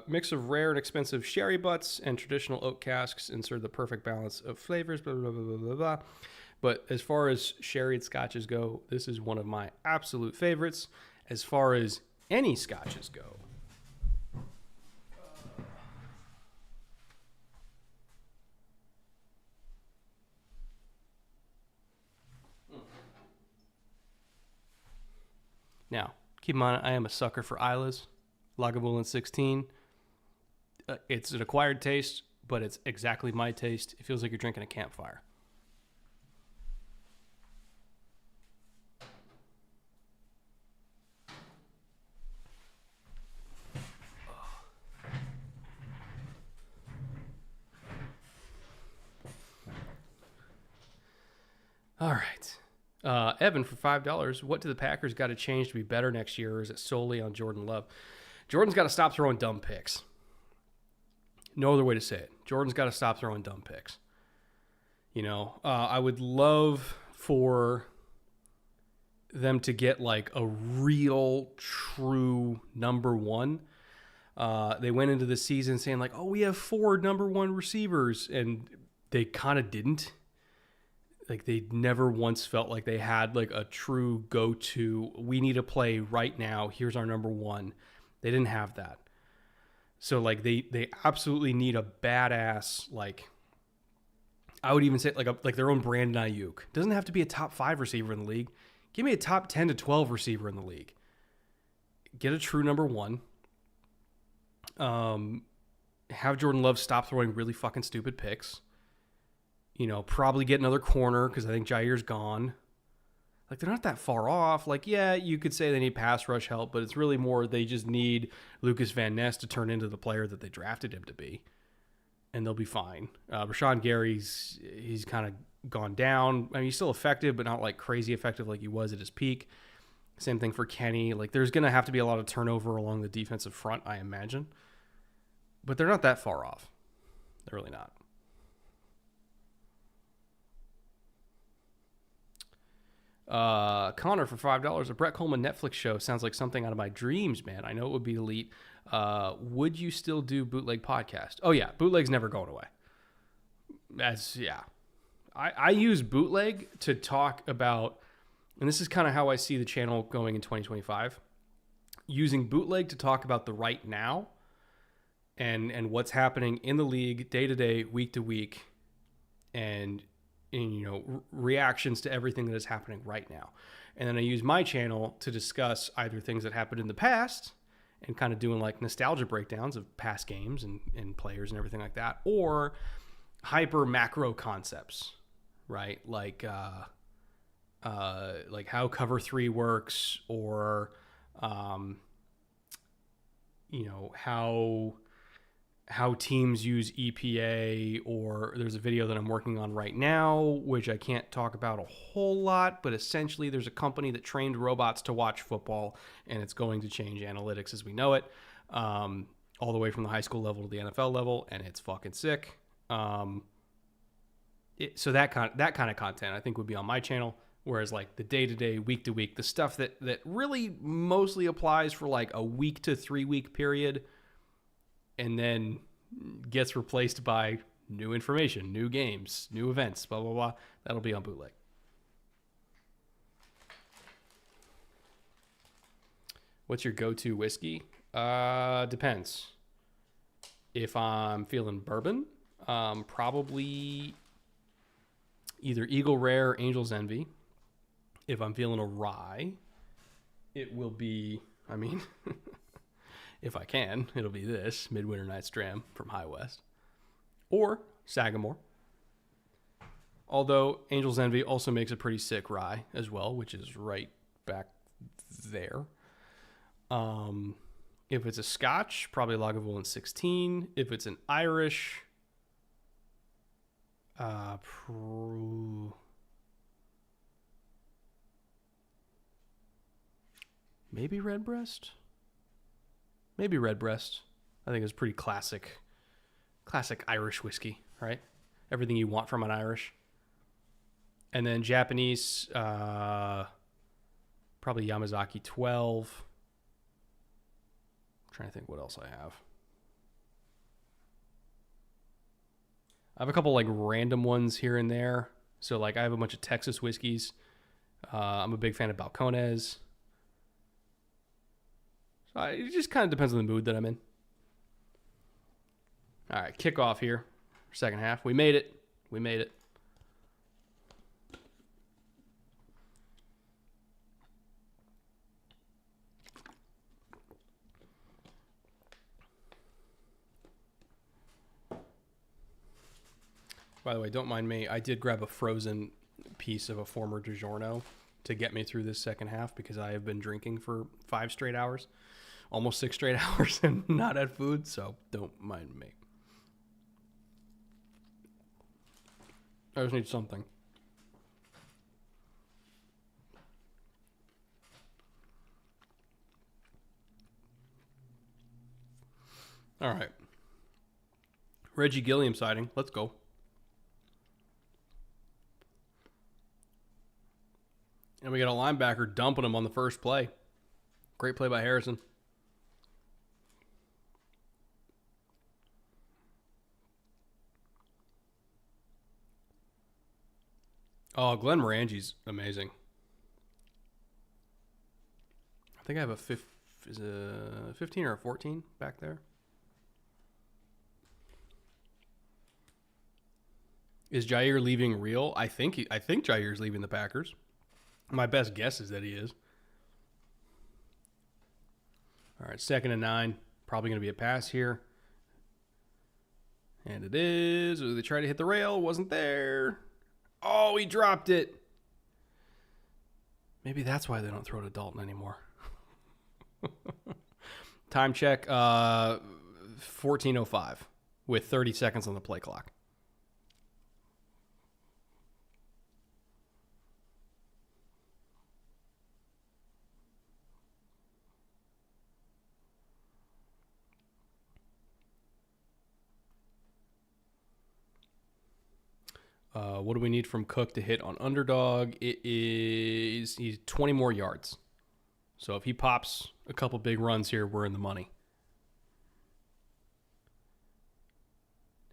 Mix of rare and expensive sherry butts and traditional oak casks insert the perfect balance of flavors. Blah, blah, blah, blah, blah, blah. But as far as sherried scotches go, this is one of my absolute favorites. As far as any scotches go, now, keep in mind, I am a sucker for Isla's. Lagavulin 16. It's an acquired taste, but it's exactly my taste. It feels like you're drinking a campfire. All right. Evan for $5. What do the Packers got to change to be better next year, or is it solely on Jordan Love? Jordan's got to stop throwing dumb picks. No other way to say it. Jordan's got to stop throwing dumb picks. You know, I would love for them to get like a real, true number one. They went into the season saying like, oh, we have 4 number one receivers, and they kind of didn't. Like, they never once felt like they had like a true go-to. We need to play right now. Here's our number one. They didn't have that. So like they absolutely need a badass, like, I would even say like their own Brandon Ayuk. Doesn't have to be a top 5 receiver in the league. Give me a top 10 to 12 receiver in the league. Get a true number one. Have Jordan Love stop throwing really fucking stupid picks. You know, probably get another corner because I think Jair's gone. Like, they're not that far off. Like, yeah, you could say they need pass rush help, but it's really more they just need Lucas Van Ness to turn into the player that they drafted him to be, and they'll be fine. Rashawn Gary's, he's kind of gone down. I mean, he's still effective, but not like crazy effective like he was at his peak. Same thing for Kenny. Like, there's going to have to be a lot of turnover along the defensive front, I imagine. But they're not that far off. They're really not. Connor for $5. A Brett Coleman Netflix show sounds like something out of my dreams, man. I know it would be elite. Would you still do Bootleg podcast? Oh yeah, Bootleg's never going away. I use Bootleg to talk about, and this is kind of how I see the channel going in 2025. Using Bootleg to talk about the right now and what's happening in the league day to day, week to week, and you know, reactions to everything that is happening right now. And then I use my channel to discuss either things that happened in the past and kind of doing like nostalgia breakdowns of past games and players and everything like that, or hyper macro concepts, right? Like how cover 3 works, or you know, how teams use EPA, or there's a video that I'm working on right now, which I can't talk about a whole lot, but essentially there's a company that trained robots to watch football, and it's going to change analytics as we know it, all the way from the high school level to the NFL level, and it's fucking sick. So that kind of content I think would be on my channel. Whereas like the day-to-day, week-to-week, the stuff that really mostly applies for like a week to 3 week period and then gets replaced by new information, new games, new events, blah, blah, blah. That'll be on Bootleg. What's your go-to whiskey? Depends. If I'm feeling bourbon, probably either Eagle Rare or Angel's Envy. If I'm feeling a rye, it will be, I mean, if I can, it'll be this Midwinter Night's Dram from High West or Sagamore. Although Angel's Envy also makes a pretty sick rye as well, which is right back there. If it's a Scotch, probably Lagavulin 16. If it's an Irish, maybe Redbreast. Maybe Redbreast. I think it's pretty classic Irish whiskey, right? Everything you want from an Irish. And then Japanese, probably Yamazaki 12. I'm trying to think what else I have. I have a couple like random ones here and there. So like I have a bunch of Texas whiskeys. I'm a big fan of Balcones. So it just kind of depends on the mood that I'm in. All right, kickoff here. Second half. We made it. By the way, don't mind me. I did grab a frozen piece of a former DiGiorno to get me through this second half because I have been drinking for 5 straight hours, almost 6 straight hours, and not had food, so don't mind me. I just need something. All right. Reggie Gilliam sighting. Let's go. And we got a linebacker dumping him on the first play. Great play by Harrison. Oh, Glenn Morangi's amazing. I think I have a 15 or a 14 back there. Is Jair leaving real? I think Jair's leaving the Packers. My best guess is that he is. All right, 2nd and 9. Probably going to be a pass here. And it is. They tried to hit the rail. Wasn't there. Oh, he dropped it. Maybe that's why they don't throw to Dalton anymore. Time check, 14:05 with 30 seconds on the play clock. What do we need from Cook to hit on Underdog? He's 20 more yards. So if he pops a couple big runs here, we're in the money.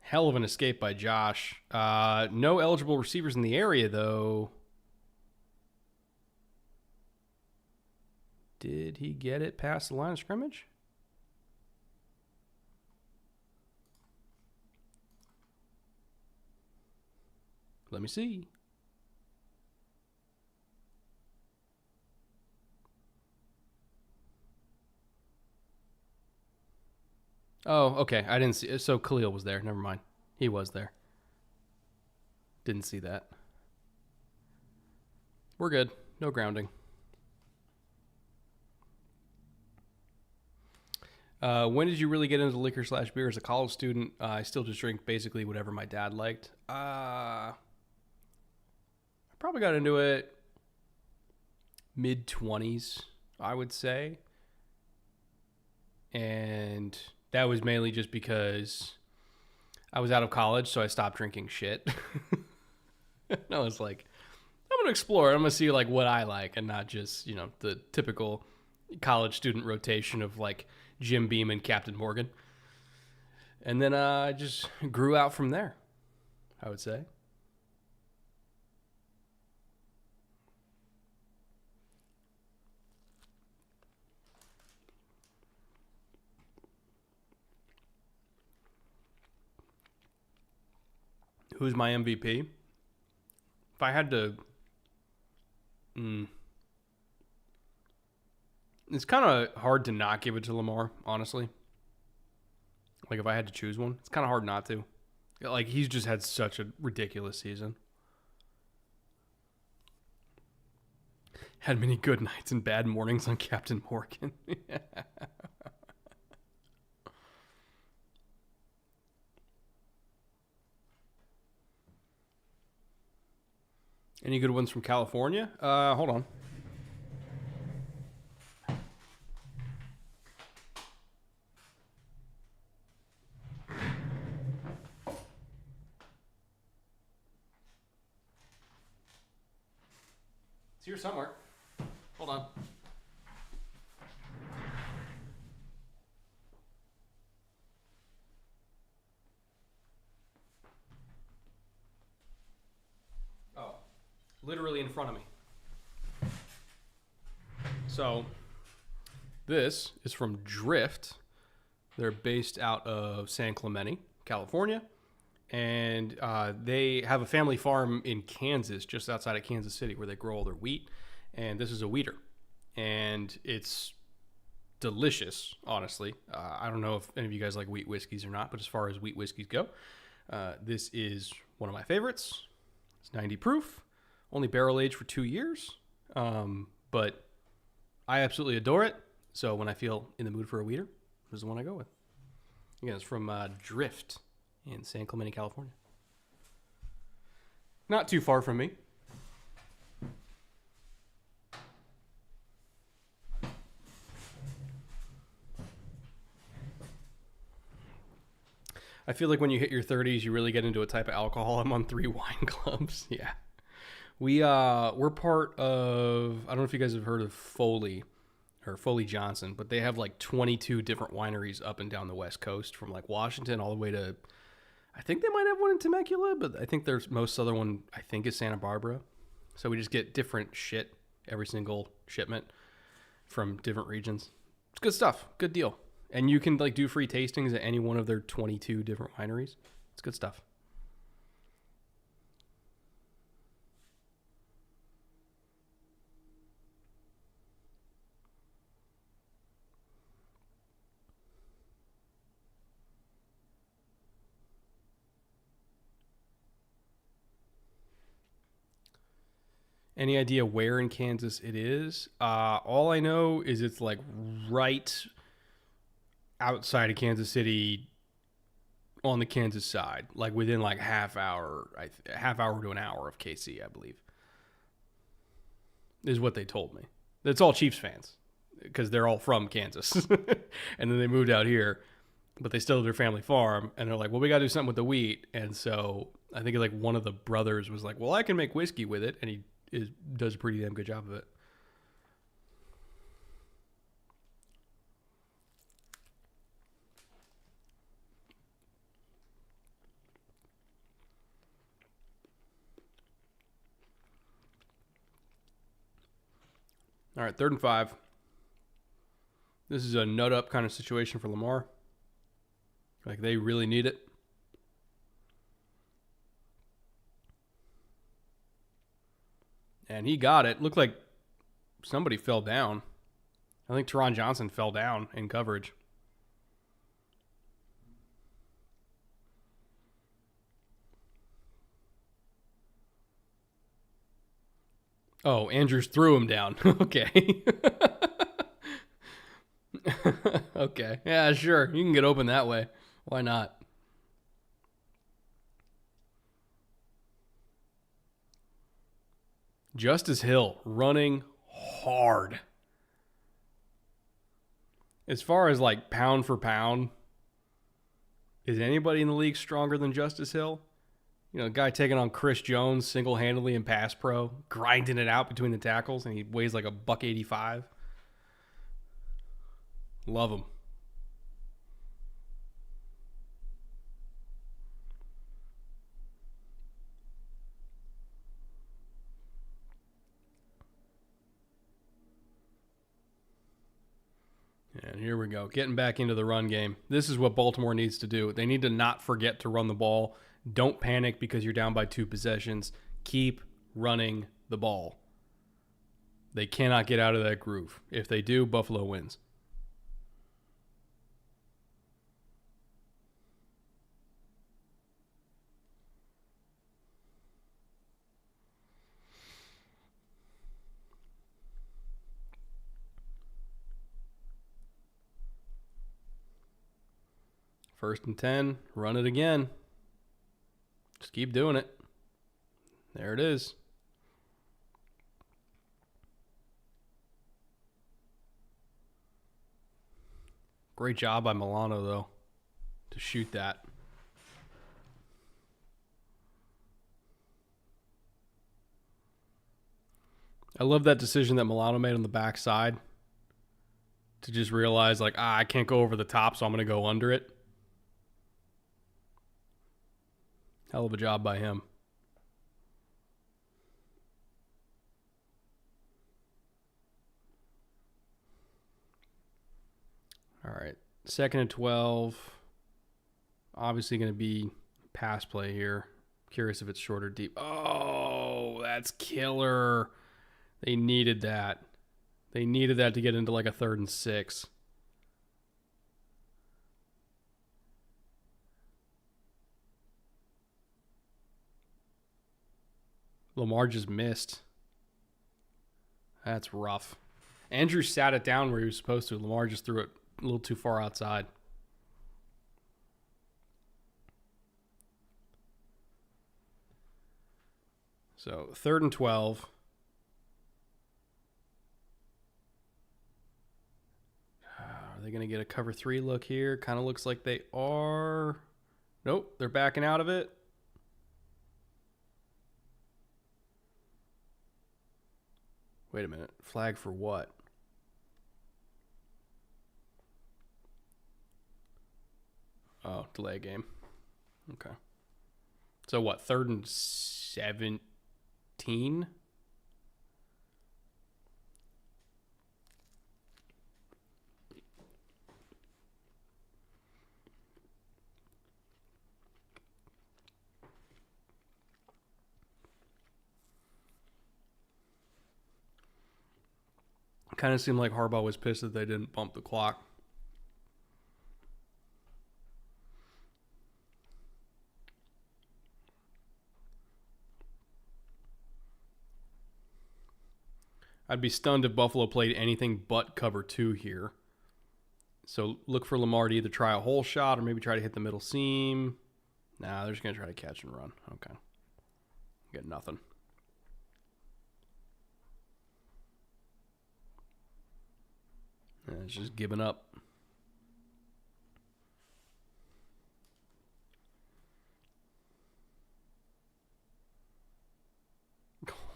Hell of an escape by Josh. No eligible receivers in the area, though. Did he get it past the line of scrimmage? Let me see. Oh, okay. I didn't see. So Khalil was there. Never mind. He was there. Didn't see that. We're good. No grounding. When did you really get into liquor/beer as a college student? I still just drink basically whatever my dad liked. I probably got into it mid-20s, I would say. And that was mainly just because I was out of college, so I stopped drinking shit. No, it's like, I'm going to explore. I'm going to see like what I like and not just, the typical college student rotation of like Jim Beam and Captain Morgan. And then I just grew out from there, I would say. Who's my MVP? If I had to... It's kind of hard to not give it to Lamar, honestly. Like, if I had to choose one, it's kind of hard not to. Like, he's just had such a ridiculous season. Had many good nights and bad mornings on Captain Morgan. Any good ones from California? Hold on. It's here somewhere. Hold on. Oh, literally in front of me. So, this is from Drift. They're based out of San Clemente, California. And they have a family farm in Kansas, just outside of Kansas City, where they grow all their wheat. And this is a wheater. And it's delicious, honestly. I don't know if any of you guys like wheat whiskeys or not, but as far as wheat whiskeys go, this is one of my favorites. It's 90 proof, only barrel aged for 2 years. But I absolutely adore it. So when I feel in the mood for a wheater, this is the one I go with. Again, it's from Drift in San Clemente, California. Not too far from me. I feel like when you hit your 30s, you really get into a type of alcohol. I'm on 3 wine clubs. Yeah. We're part of, I don't know if you guys have heard of Foley or Foley Johnson, but they have like 22 different wineries up and down the West Coast from like Washington all the way to, I think they might have one in Temecula, but I think there's most southern one, I think, is Santa Barbara. So we just get different shit every single shipment from different regions. It's good stuff. Good deal. And you can like do free tastings at any one of their 22 different wineries. It's good stuff. Any idea where in Kansas it is? All I know is it's like right outside of Kansas City on the Kansas side, like within like half hour to an hour of KC, I believe, is what they told me. It's all Chiefs fans because they're all from Kansas. And then they moved out here, but they still have their family farm. And they're like, well, we got to do something with the wheat. And so I think like one of the brothers was like, well, I can make whiskey with it. And he does a pretty damn good job of it. All right, 3rd and 5. This is a nut up kind of situation for Lamar. Like they really need it. And he got it. Looked like somebody fell down. I think Teron Johnson fell down in coverage. Oh, Andrews threw him down. Okay. Okay. Yeah, sure. You can get open that way. Why not? Justice Hill running hard. As far as like pound for pound, is anybody in the league stronger than Justice Hill? Guy taking on Chris Jones single-handedly in pass pro, grinding it out between the tackles, and he weighs like a $185. Love him. And here we go, getting back into the run game. This is what Baltimore needs to do. They need to not forget to run the ball. Don't panic because you're down by 2 possessions. Keep running the ball. They cannot get out of that groove. If they do, Buffalo wins. First and 10, run it again. Just keep doing it. There it is. Great job by Milano, though, to shoot that. I love that decision that Milano made on the backside to just realize, like, I can't go over the top, so I'm going to go under it. Hell of a job by him. All right. 2nd and 12. Obviously going to be pass play here. Curious if it's short or deep. Oh, that's killer. They needed that. They needed that to get into like a 3rd and 6. Lamar just missed. That's rough. Andrew sat it down where he was supposed to. Lamar just threw it a little too far outside. So 3rd and 12. Are they going to get a cover 3 look here? Kind of looks like they are. Nope, they're backing out of it. Wait a minute. Flag for what? Oh, delay game. Okay. So what? 3rd and 17? Kind of seemed like Harbaugh was pissed that they didn't bump the clock. I'd be stunned if Buffalo played anything but cover 2 here. So look for Lamar to either try a hole shot or maybe try to hit the middle seam. Nah, they're just going to try to catch and run. Okay. Get nothing. And it's just giving up.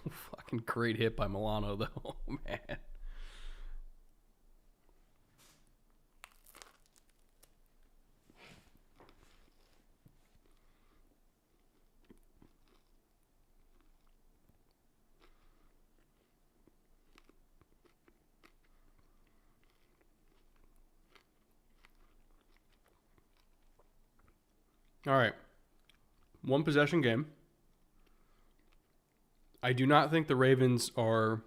Fucking great hit by Milano, though. Oh, man. All right. 1 possession game. I do not think the Ravens are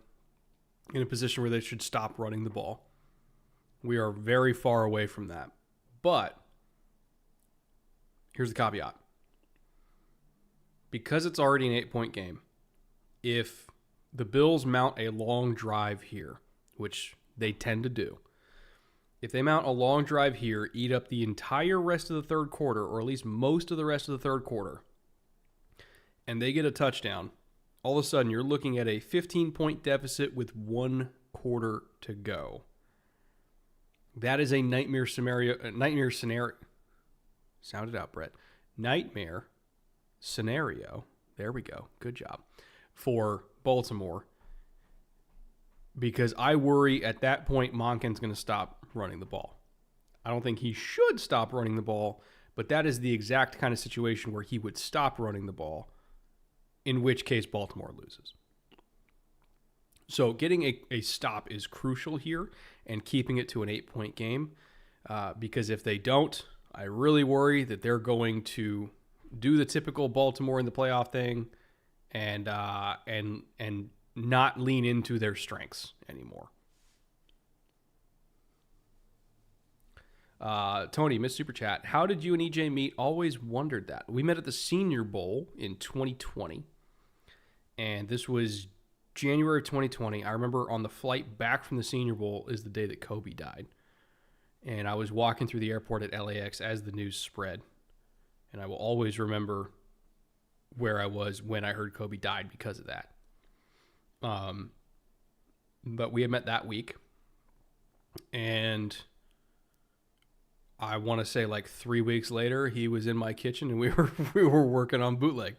in a position where they should stop running the ball. We are very far away from that. But here's the caveat. Because it's already an 8-point game, if the Bills mount a long drive here, which they tend to do, if they mount a long drive here, eat up the entire rest of the 3rd quarter, or at least most of the rest of the 3rd quarter, and they get a touchdown, all of a sudden you're looking at a 15-point deficit with 1 quarter to go. That is a nightmare scenario. Sound it out, Brett. Nightmare scenario. There we go. Good job. For Baltimore. Because I worry at that point Monken's going to stop running the ball. I don't think he should stop running the ball, but that is the exact kind of situation where he would stop running the ball, in which case Baltimore loses. So getting a stop is crucial here and keeping it to an 8-point game because if they don't, I really worry that they're going to do the typical Baltimore in the playoff thing and not lean into their strengths anymore. Tony, Miss Super Chat. How did you and EJ meet? Always wondered that. We met at the Senior Bowl in 2020, and this was January of 2020. I remember on the flight back from the Senior Bowl is the day that Kobe died, and I was walking through the airport at LAX as the news spread, and I will always remember where I was when I heard Kobe died because of that. But we had met that week, and I want to say like 3 weeks later, he was in my kitchen and we were working on Bootleg.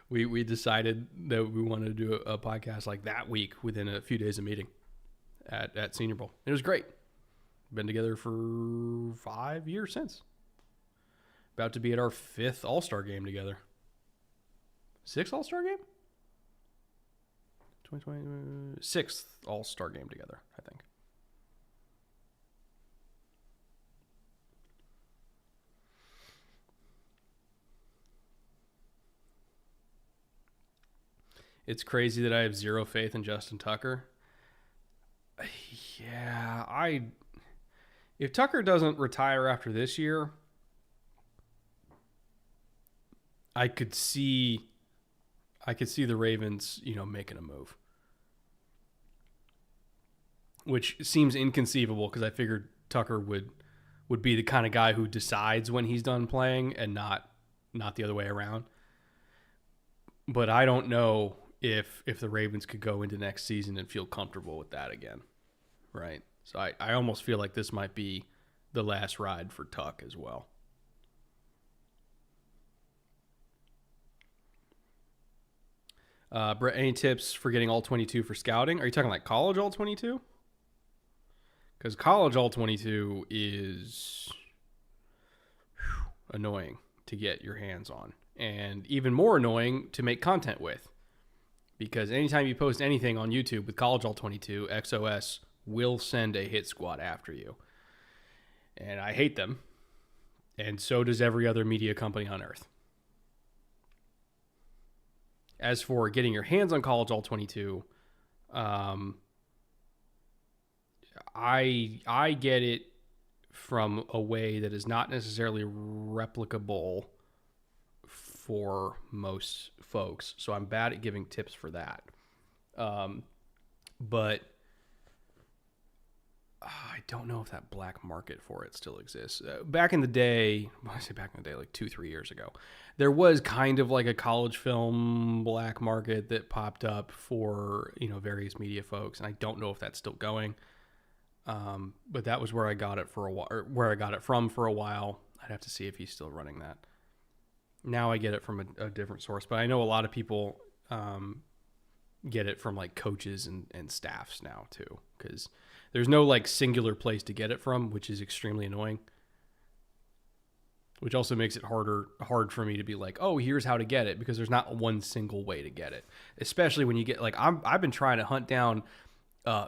We decided that we wanted to do a podcast like that week within a few days of meeting at Senior Bowl. It was great. Been together for 5 years since. About to be at our 5th All-Star game together. 6th All-Star game? 2020, 6th All-Star game together, I think. It's crazy that I have zero faith in Justin Tucker. Yeah, if Tucker doesn't retire after this year, I could see the Ravens, making a move. Which seems inconceivable because I figured Tucker would be the kind of guy who decides when he's done playing and not the other way around. But I don't know if the Ravens could go into next season and feel comfortable with that again, right? So I almost feel like this might be the last ride for Tuck as well. Brett, any tips for getting all 22 for scouting? Are you talking like college all 22? Because college all 22 is annoying to get your hands on, and even more annoying to make content with. Because anytime you post anything on YouTube with college all 22, XOS will send a hit squad after you. And I hate them. And so does every other media company on earth. As for getting your hands on college all 22, I get it from a way that is not necessarily replicable for most folks, so I'm bad at giving tips for that. But I don't know if that black market for it still exists. Back in the day, I say back in the day, like 2-3 years ago, there was kind of like a college film black market that popped up for various media folks, and I don't know if that's still going. But that was where I got it for a while, or where I got it from for a while. I'd have to see if he's still running that. Now I get it from a different source, but I know a lot of people get it from like coaches and staffs now too, because there's no like singular place to get it from, which is extremely annoying. Which also makes it hard for me to be like, oh, here's how to get it, because there's not one single way to get it. Especially when you get like I've been trying to hunt down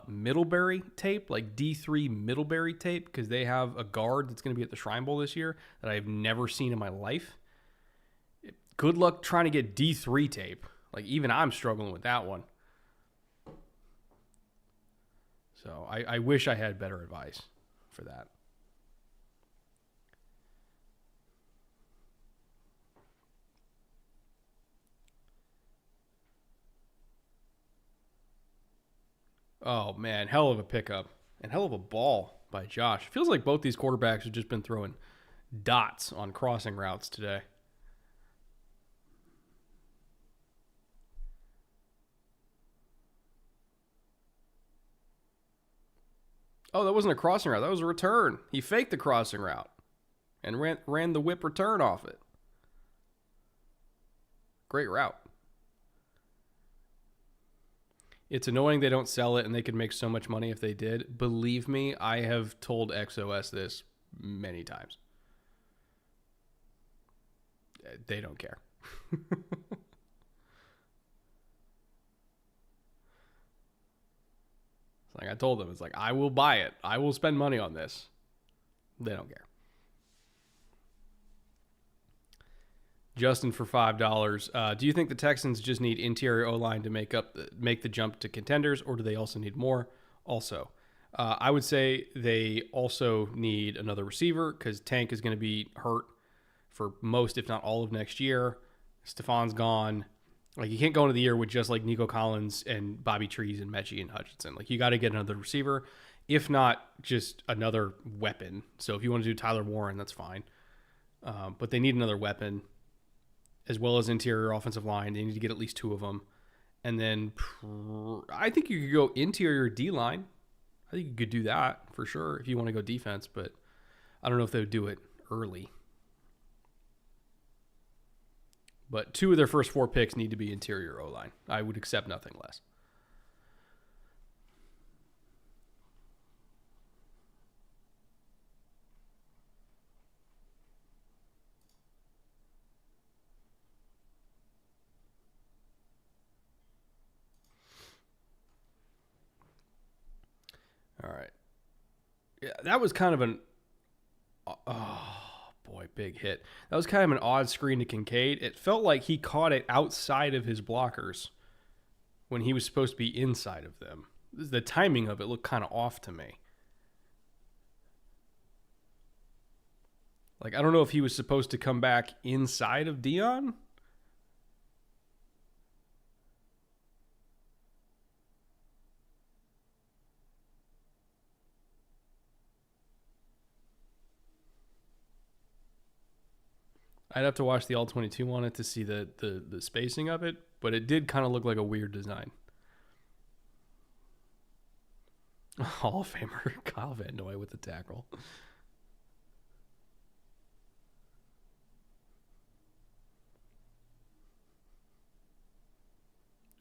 Middlebury tape, like D3 Middlebury tape, because they have a guard that's going to be at the Shrine Bowl this year that I've never seen in my life. Good luck trying to get D3 tape. Like, even I'm struggling with that one. So I wish I had better advice for that. Oh, man, hell of a pickup and hell of a ball by Josh. Feels like both these quarterbacks have just been throwing dots on crossing routes today. Oh, that wasn't a crossing route. That was a return. He faked the crossing route and ran the whip return off it. Great route. It's annoying they don't sell it, and they could make so much money if they did. Believe me, I have told XOS this many times. They don't care. Like I told them, it's like, I will buy it. I will spend money on this. They don't care. Justin for $5. Do you think the Texans just need interior O-line to make the jump to contenders, or do they also need more? Also, I would say they also need another receiver because Tank is going to be hurt for most, if not all, of next year. Stefan's gone. Like, you can't go into the year with just like Nico Collins and Bobby Trees and Mechie and Hutchinson. Like, you got to get another receiver, if not just another weapon. So if you want to do Tyler Warren, that's fine. But they need another weapon, as well as interior offensive line. They need to get at least two of them. And then I think you could go interior D-line. I think you could do that for sure if you want to go defense, but I don't know if they would do it early. But 2 of their first 4 picks need to be interior O-line. I would accept nothing less. All right. Yeah, that was kind of an... Oh, boy, big hit. That was kind of an odd screen to Kincaid. It felt like he caught it outside of his blockers when he was supposed to be inside of them. The timing of it looked kind of off to me. Like, I don't know if he was supposed to come back inside of Dion. I'd have to watch the All-22 on it to see the spacing of it, but it did kind of look like a weird design. Hall of Famer Kyle Van Noy with the tackle.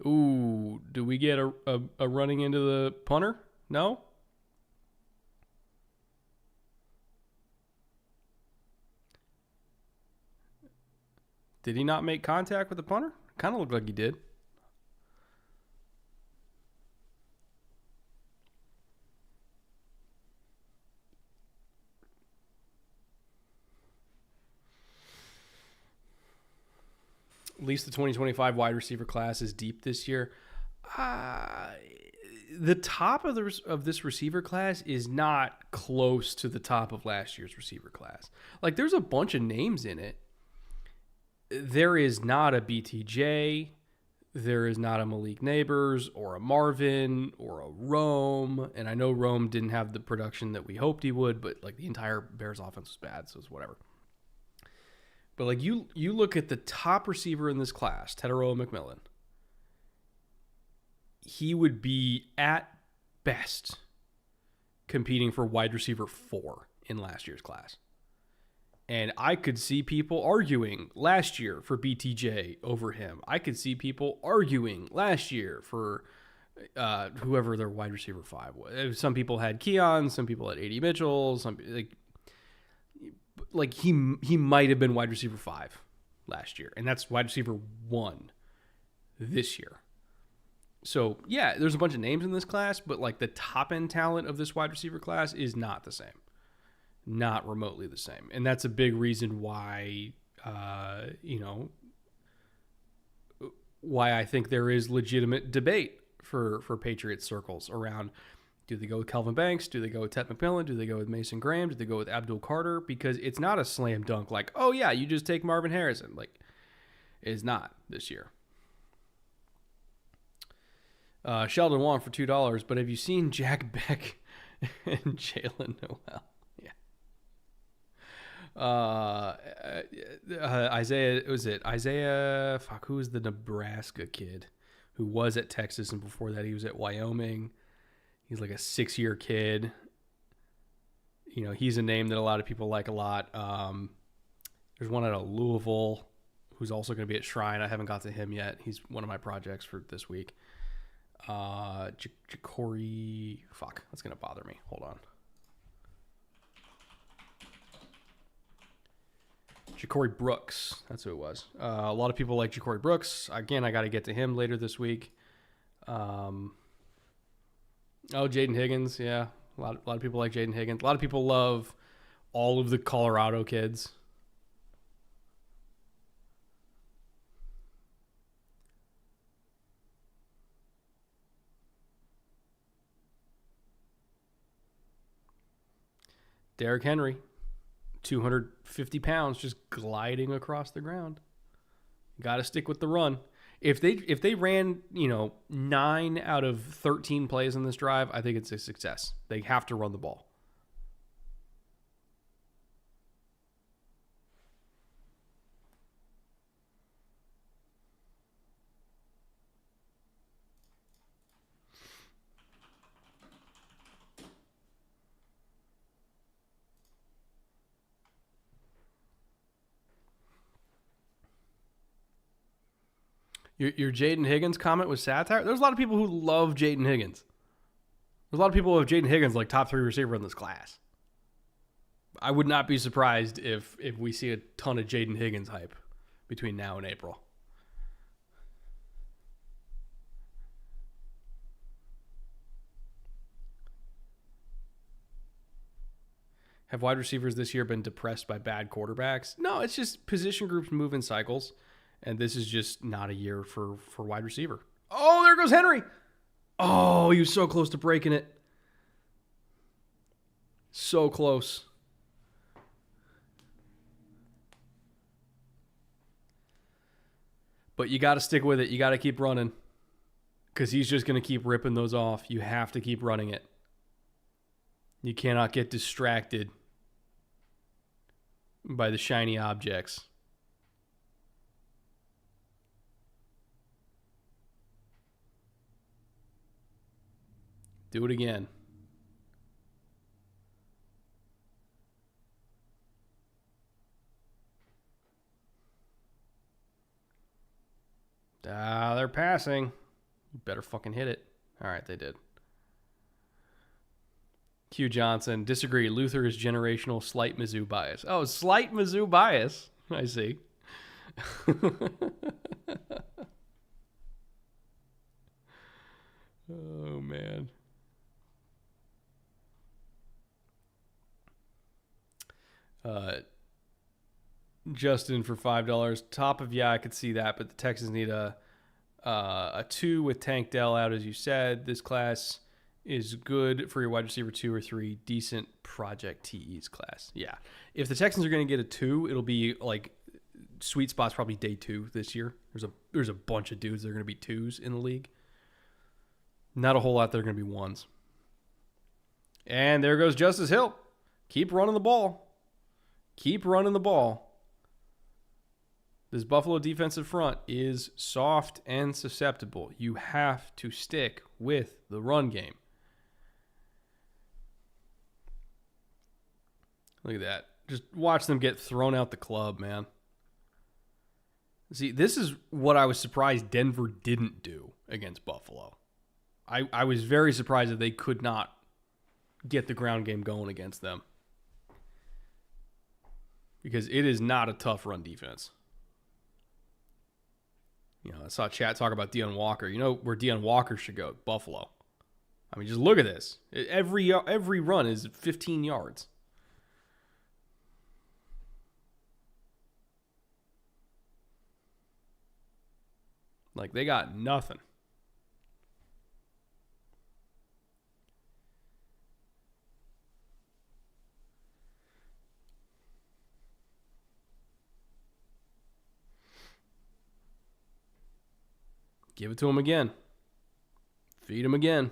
Ooh, do we get a running into the punter? No? Did he not make contact with the punter? Kind of looked like he did. At least the 2025 wide receiver class is deep this year. The top of this receiver class is not close to the top of last year's receiver class. Like, there's a bunch of names in it. There is not a BTJ. There is not a Malik Neighbors or a Marvin or a Rome. And I know Rome didn't have the production that we hoped he would, but like the entire Bears offense was bad, so it's whatever. But like you look at the top receiver in this class, Teteroa McMillan. He would be at best competing for wide receiver 4 in last year's class. And I could see people arguing last year for BTJ over him. I could see people arguing last year for whoever their wide receiver 5 was. Some people had Keon, some people had A.D. Mitchell, some like he might have been wide receiver 5 last year, and that's wide receiver 1 this year. So yeah, there's a bunch of names in this class, but like the top end talent of this wide receiver class is not the same. Not remotely the same. And that's a big reason why, why I think there is legitimate debate for Patriots circles around, do they go with Kelvin Banks? Do they go with Ted McMillan? Do they go with Mason Graham? Do they go with Abdul Carter? Because it's not a slam dunk like, oh yeah, you just take Marvin Harrison. Like, it's not this year. Sheldon Wong for $2, but have you seen Jack Beck and Jalen Noel? Isaiah, who was the Nebraska kid who was at Texas, and before that he was at Wyoming. He's like a 6-year kid. He's a name that a lot of people like a lot. There's one out of Louisville who's also going to be at Shrine. I haven't got to him yet. He's one of my projects for this week. Ja'Cory. Fuck, that's going to bother me. Hold on. Ja'Cory Brooks. That's who it was. A lot of people like Ja'Cory Brooks. Again, I got to get to him later this week. Jayden Higgins. Yeah. A lot of people like Jayden Higgins. A lot of people love all of the Colorado kids. Derrick Henry, 250 pounds, just gliding across the ground. Got to stick with the run. If they ran, 9 out of 13 plays in this drive, I think it's a success. They have to run the ball. Your Jayden Higgins comment was satire. There's a lot of people who love Jayden Higgins. There's a lot of people who have Jayden Higgins like top 3 receiver in this class. I would not be surprised if we see a ton of Jayden Higgins hype between now and April. Have wide receivers this year been depressed by bad quarterbacks? No, it's just position groups move in cycles. And this is just not a year for wide receiver. Oh, there goes Henry. Oh, he was so close to breaking it. So close. But you got to stick with it. You got to keep running. Because he's just going to keep ripping those off. You have to keep running it. You cannot get distracted by the shiny objects. Do it again. They're passing. You better fucking hit it. All right, they did. Q Johnson, disagree. Luther is generational, slight Mizzou bias. Oh, slight Mizzou bias. I see. Oh, man. Justin for $5. Top of, I could see that, but the Texans need a 2 with Tank Dell out, as you said. This class is good for your wide receiver 2 or 3. Decent project TEs class. Yeah. If the Texans are going to get a 2, it'll be like sweet spot's probably day 2 this year. There's a bunch of dudes that are going to be 2s in the league. Not a whole lot that are going to be 1s. And there goes Justice Hill. Keep running the ball. Keep running the ball. This Buffalo defensive front is soft and susceptible. You have to stick with the run game. Look at that. Just watch them get thrown out the club, man. See, this is what I was surprised Denver didn't do against Buffalo. I was very surprised that they could not get the ground game going against them. Because it is not a tough run defense. I saw chat talk about Deion Walker. You know where Deion Walker should go? Buffalo. I mean, just look at this. Every run is 15 yards. Like, they got nothing. Give it to him again. Feed him again.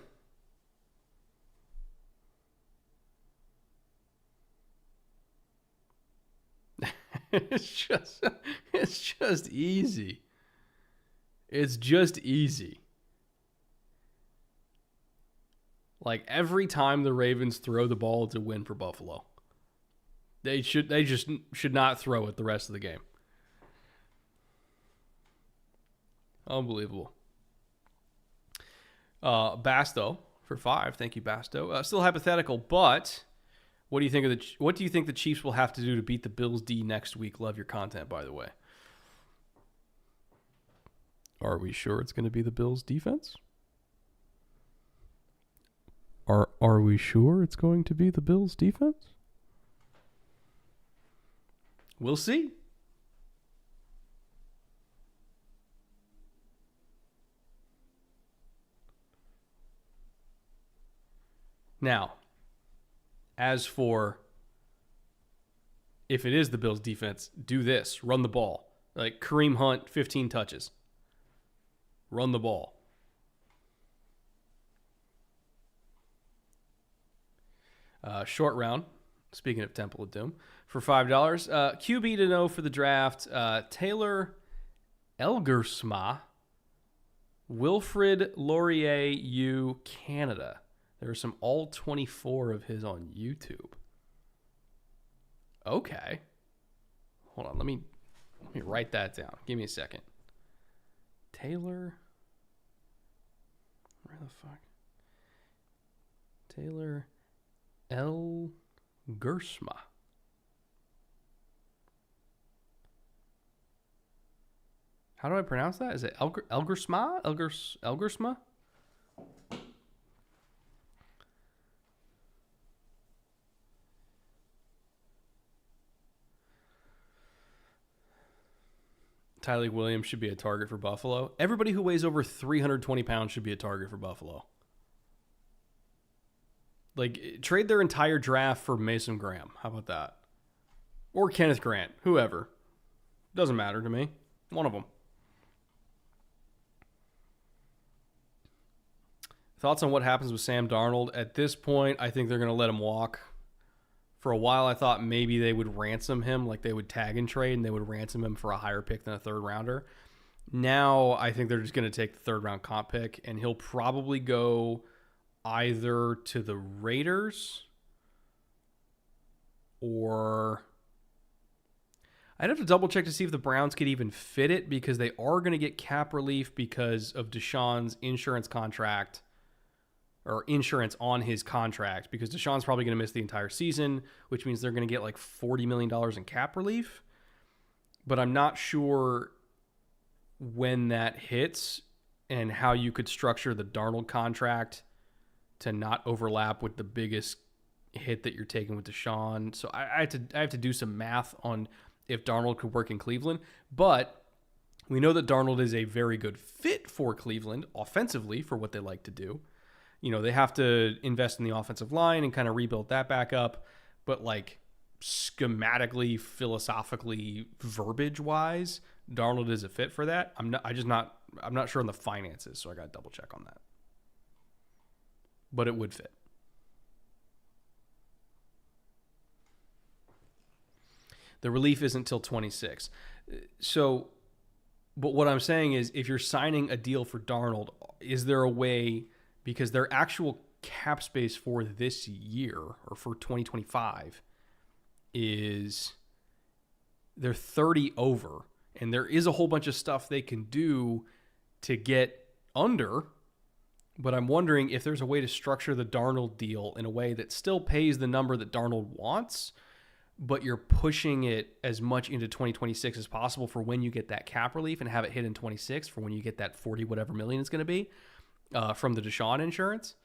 It's just easy. It's just easy. Like, every time the Ravens throw the ball, it's a win for Buffalo. They just should not throw it the rest of the game. Unbelievable. Basto for 5. Thank you, Basto. Still hypothetical, but what do you think the Chiefs will have to do to beat the Bills D next week? Love your content, by the way. Are we sure it's going to be the Bills defense? Are we sure it's going to be the Bills defense? We'll see. Now, as for if it is the Bills defense, do this. Run the ball. Like Kareem Hunt, 15 touches. Run the ball. Short round, speaking of Temple of Doom, for $5. QB to know for the draft, Taylor Elgersma, Wilfrid Laurier, U, Canada. There are some all 24 of his on YouTube. Okay. Hold on, let me write that down. Give me a second. Taylor, where the fuck? Taylor Elgersma. How do I pronounce that? Is it Elgersma? Elgersma? Tyleik Williams should be a target for Buffalo. Everybody who weighs over 320 pounds should be a target for Buffalo. Like, trade their entire draft for Mason Graham. How about that? Or Kenneth Grant. Whoever. Doesn't matter to me. One of them. Thoughts on what happens with Sam Darnold? At this point, I think they're going to let him walk. For a while, I thought maybe they would ransom him, like they would tag and trade, and they would ransom him for a higher pick than a third rounder. Now, I think they're just going to take the third round comp pick, and he'll probably go either to the Raiders or I'd have to double check to see if the Browns could even fit it, because they are going to get cap relief because of Deshaun's insurance contract, or insurance on his contract, because Deshaun's probably going to miss the entire season, which means they're going to get like $40 million in cap relief. But I'm not sure when that hits and how you could structure the Darnold contract to not overlap with the biggest hit that you're taking with Deshaun. So I have to do some math on if Darnold could work in Cleveland. But we know that Darnold is a very good fit for Cleveland offensively for what they like to do. You know, they have to invest in the offensive line and kind of rebuild that back up. But like schematically, philosophically, verbiage wise, Darnold is a fit for that. I'm not sure on the finances, so I got to double check on that. But it would fit. The relief isn't until 26. So, but what I'm saying is, if you're signing a deal for Darnold, is there a way, because their actual cap space for this year or for 2025 is they're 30 over, and there is a whole bunch of stuff they can do to get under. But I'm wondering if there's a way to structure the Darnold deal in a way that still pays the number that Darnold wants, but you're pushing it as much into 2026 as possible for when you get that cap relief, and have it hit in 26 for when you get that 40 whatever million it's going to be from the Deshaun insurance,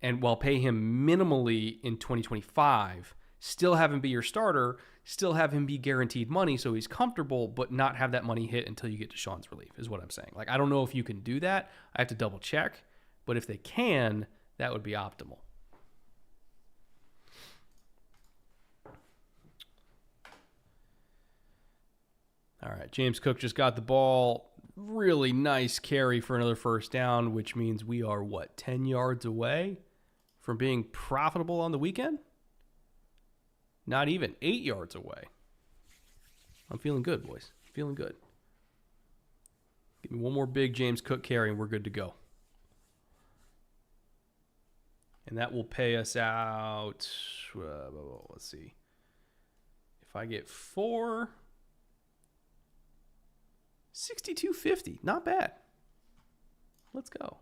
and while pay him minimally in 2025, still have him be your starter, still have him be guaranteed money so he's comfortable, but not have that money hit until you get Deshaun's relief, is what I'm saying. Like, I don't know if you can do that. I have to double check, but if they can, that would be optimal. All right, James Cook just got the ball. Really nice carry for another first down, which means we are, 10 yards away from being profitable on the weekend? Not even 8 yards away. I'm feeling good, boys. Feeling good. Give me one more big James Cook carry and we're good to go. And that will pay us out, let's see. If I get 4... $62.50. Not bad. Let's go.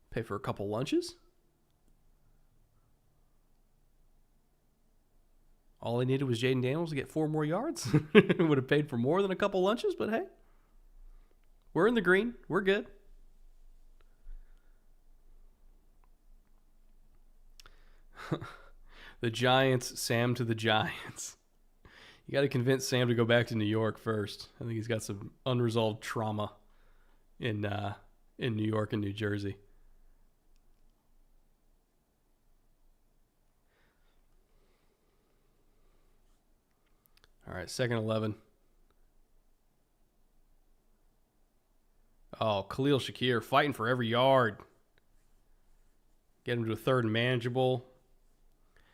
Pay for a couple lunches. All I needed was Jayden Daniels to get 4 more yards. Would have paid for more than a couple lunches, but hey. We're in the green. We're good. The Giants, Sam to the Giants. You got to convince Sam to go back to New York first. I think he's got some unresolved trauma in New York and New Jersey. All right, 2nd 11. Oh, Khalil Shakir fighting for every yard. Get him to a 3rd and manageable.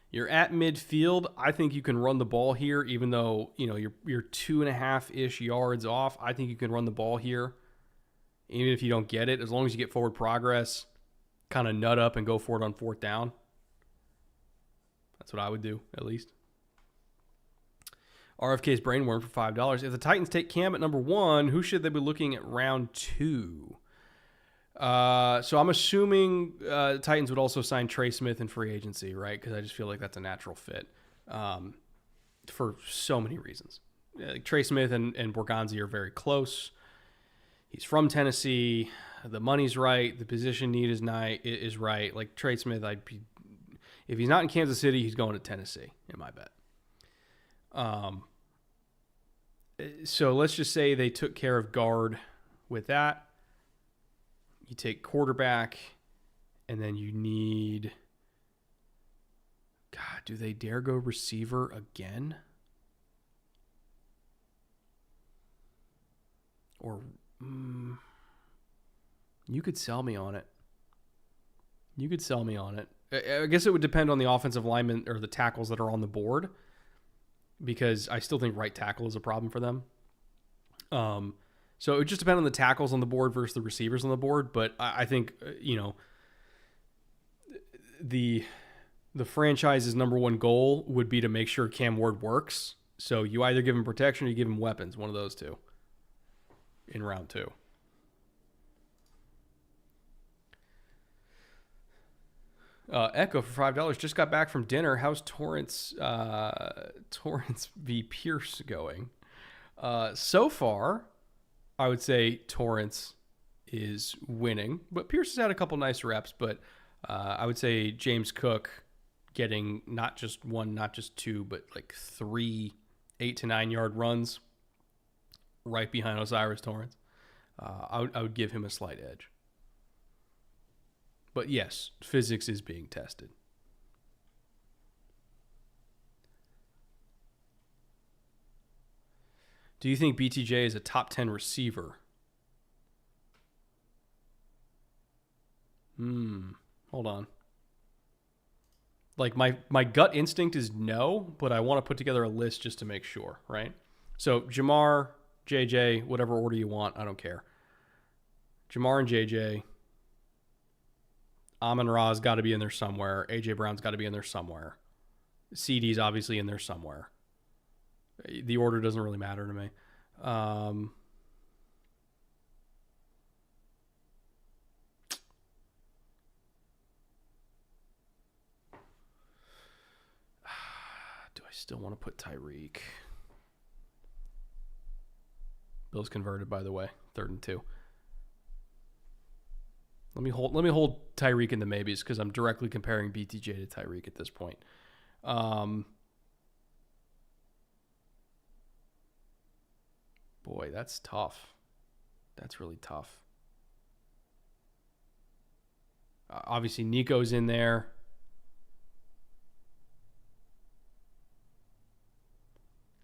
You're at midfield. I think you can run the ball here, even though you're 2.5-ish yards off. I think you can run the ball here, even if you don't get it, as long as you get forward progress, kind of nut up and go for it on 4th down. That's what I would do, at least. RFK's Brainworm for $5. If the Titans take Cam at number 1, who should they be looking at round 2? So I'm assuming the Titans would also sign Trey Smith in free agency, right? Because I just feel like that's a natural fit for so many reasons. Trey Smith and Borgonzi are very close. He's from Tennessee. The money's right. The position need is right. Like Trey Smith, if he's not in Kansas City, he's going to Tennessee, in my bet. So let's just say they took care of guard with that. You take quarterback, and then you need... God, do they dare go receiver again? Or you could sell me on it. I guess it would depend on the offensive lineman or the tackles that are on the board, because I still think right tackle is a problem for them. So it would just depend on the tackles on the board versus the receivers on the board. But I think, the franchise's number one goal would be to make sure Cam Ward works. So you either give him protection or you give him weapons, one of those two, in round 2. Echo for $5 just got back from dinner. How's Torrance v. Pierce going? So far, I would say Torrance is winning, but Pierce has had a couple nice reps. But I would say James Cook getting not just 1, not just 2, but like 3 8 to 9 yard runs right behind Osiris Torrance. I would give him a slight edge. But yes, physics is being tested. Do you think BTJ is a top 10 receiver? Hold on. Like my gut instinct is no, but I want to put together a list just to make sure, right? So Jamar, JJ, whatever order you want, I don't care. Jamar and JJ. Amon-Ra's got to be in there somewhere. A.J. Brown's got to be in there somewhere. CD's obviously in there somewhere. The order doesn't really matter to me. Do I still want to put Tyreek? Bill's converted, by the way. 3rd and 2. Let me hold Tyreek in the maybes because I'm directly comparing BTJ to Tyreek at this point. Boy, that's tough. That's really tough. Obviously, Nico's in there.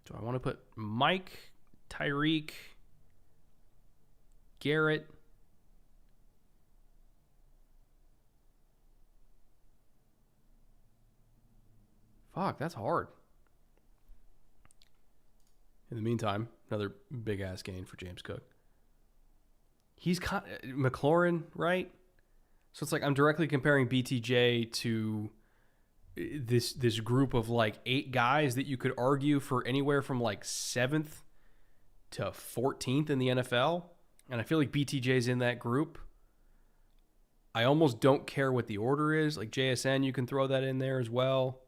Do I want to put Mike, Tyreek, Garrett? Fuck, that's hard. In the meantime, another big-ass gain for James Cook. He's McLaurin, right? So it's like I'm directly comparing BTJ to this group of like 8 guys that you could argue for anywhere from like 7th to 14th in the NFL. And I feel like BTJ's in that group. I almost don't care what the order is. Like JSN, you can throw that in there as well.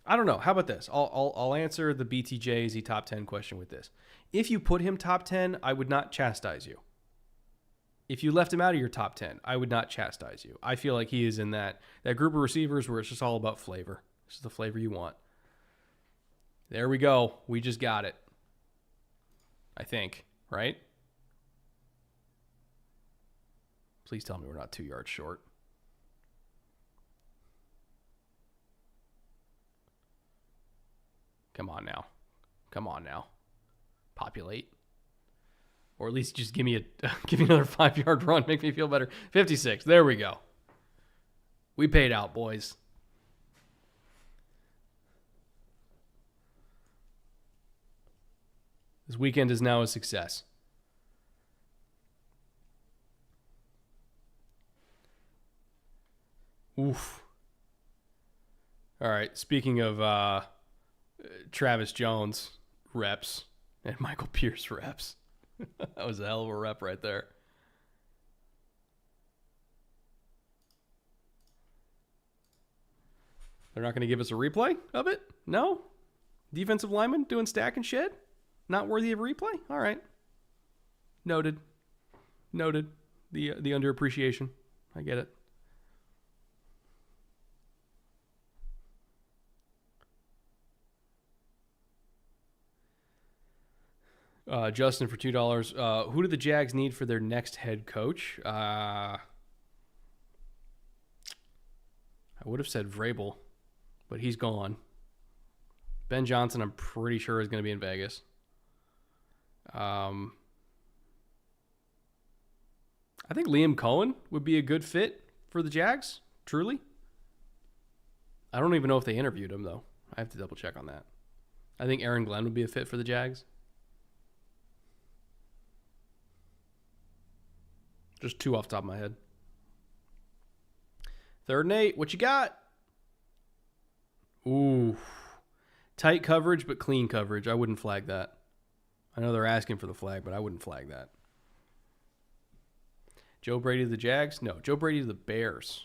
I don't know. How about this? I'll answer the BTJ is he top 10 question with this. If you put him top 10, I would not chastise you. If you left him out of your top 10, I would not chastise you. I feel like he is in that group of receivers where it's just all about flavor. This is the flavor you want. There we go. We just got it. I think, right? Please tell me we're not 2 yards short. Come on now. Come on now. Populate. Or at least just give me another 5-yard run. Make me feel better. 56. There we go. We paid out, boys. This weekend is now a success. Oof. All right. Speaking of Travis Jones reps and Michael Pierce reps. That was a hell of a rep right there. They're not going to give us a replay of it? No? Defensive lineman doing stack and shit? Not worthy of replay? All right. Noted. The underappreciation. I get it. Justin for $2. Who do the Jags need for their next head coach? I would have said Vrabel, but he's gone. Ben Johnson, I'm pretty sure, is going to be in Vegas. I think Liam Cohen would be a good fit for the Jags, truly. I don't even know if they interviewed him, though. I have to double check on that. I think Aaron Glenn would be a fit for the Jags. Just two off the top of my head. 3rd and 8. What you got? Ooh. Tight coverage, but clean coverage. I wouldn't flag that. I know they're asking for the flag, but I wouldn't flag that. Joe Brady to the Jags? No, Joe Brady to the Bears.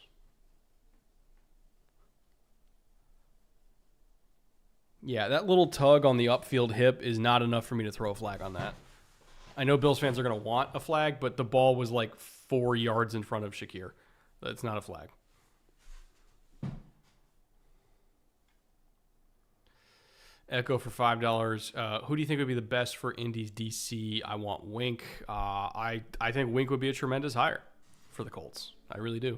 Yeah, that little tug on the upfield hip is not enough for me to throw a flag on that. I know Bills fans are going to want a flag, but the ball was like 4 yards in front of Shakir. That's not a flag. Echo for $5. Who do you think would be the best for Indy's DC? I want Wink. I think Wink would be a tremendous hire for the Colts. I really do.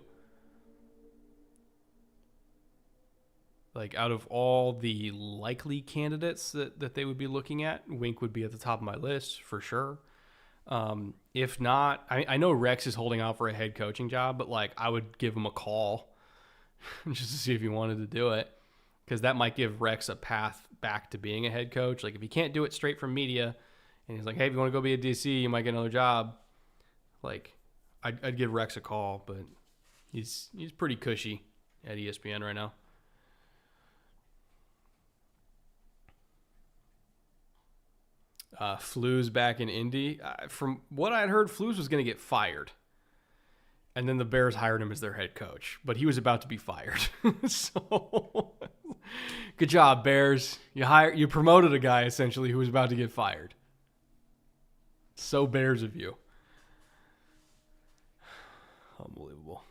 Like, out of all the likely candidates that they would be looking at, Wink would be at the top of my list for sure. If not, I know Rex is holding out for a head coaching job, but like I would give him a call just to see if he wanted to do it, because that might give Rex a path back to being a head coach. Like if he can't do it straight from media, and he's like, "Hey, if you want to go be a DC, you might get another job." Like, I'd give Rex a call, but he's pretty cushy at ESPN right now. Flu's back in Indy. From what I had heard, Flu's was going to get fired. And then the Bears hired him as their head coach. But he was about to be fired. So, good job, Bears. You promoted a guy, essentially, who was about to get fired. So Bears of you. Unbelievable.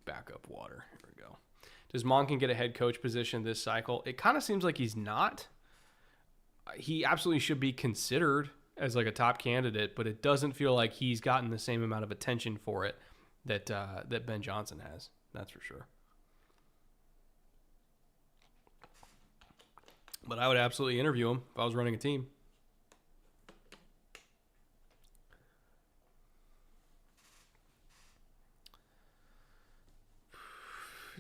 Backup water. Here we go. Does Monken get a head coach position this cycle? It kind of seems like he's not. He absolutely should be considered as like a top candidate, but it doesn't feel like he's gotten the same amount of attention for it that Ben Johnson has. That's for sure. But I would absolutely interview him if I was running a team.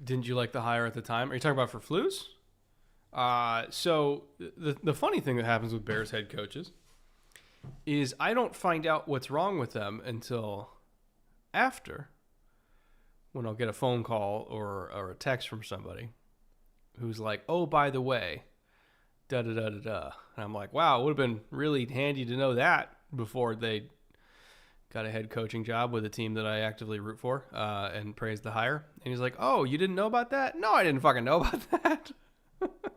Didn't you like the hire at the time? Are you talking about for Flus? So the funny thing that happens with Bears head coaches is I don't find out what's wrong with them until after, when I'll get a phone call or a text from somebody who's like, oh, by the way, da-da-da-da-da. And I'm like, wow, it would have been really handy to know that before they got a head coaching job with a team that I actively root for, and praise the hire. And he's like, oh, you didn't know about that? No, I didn't fucking know about that.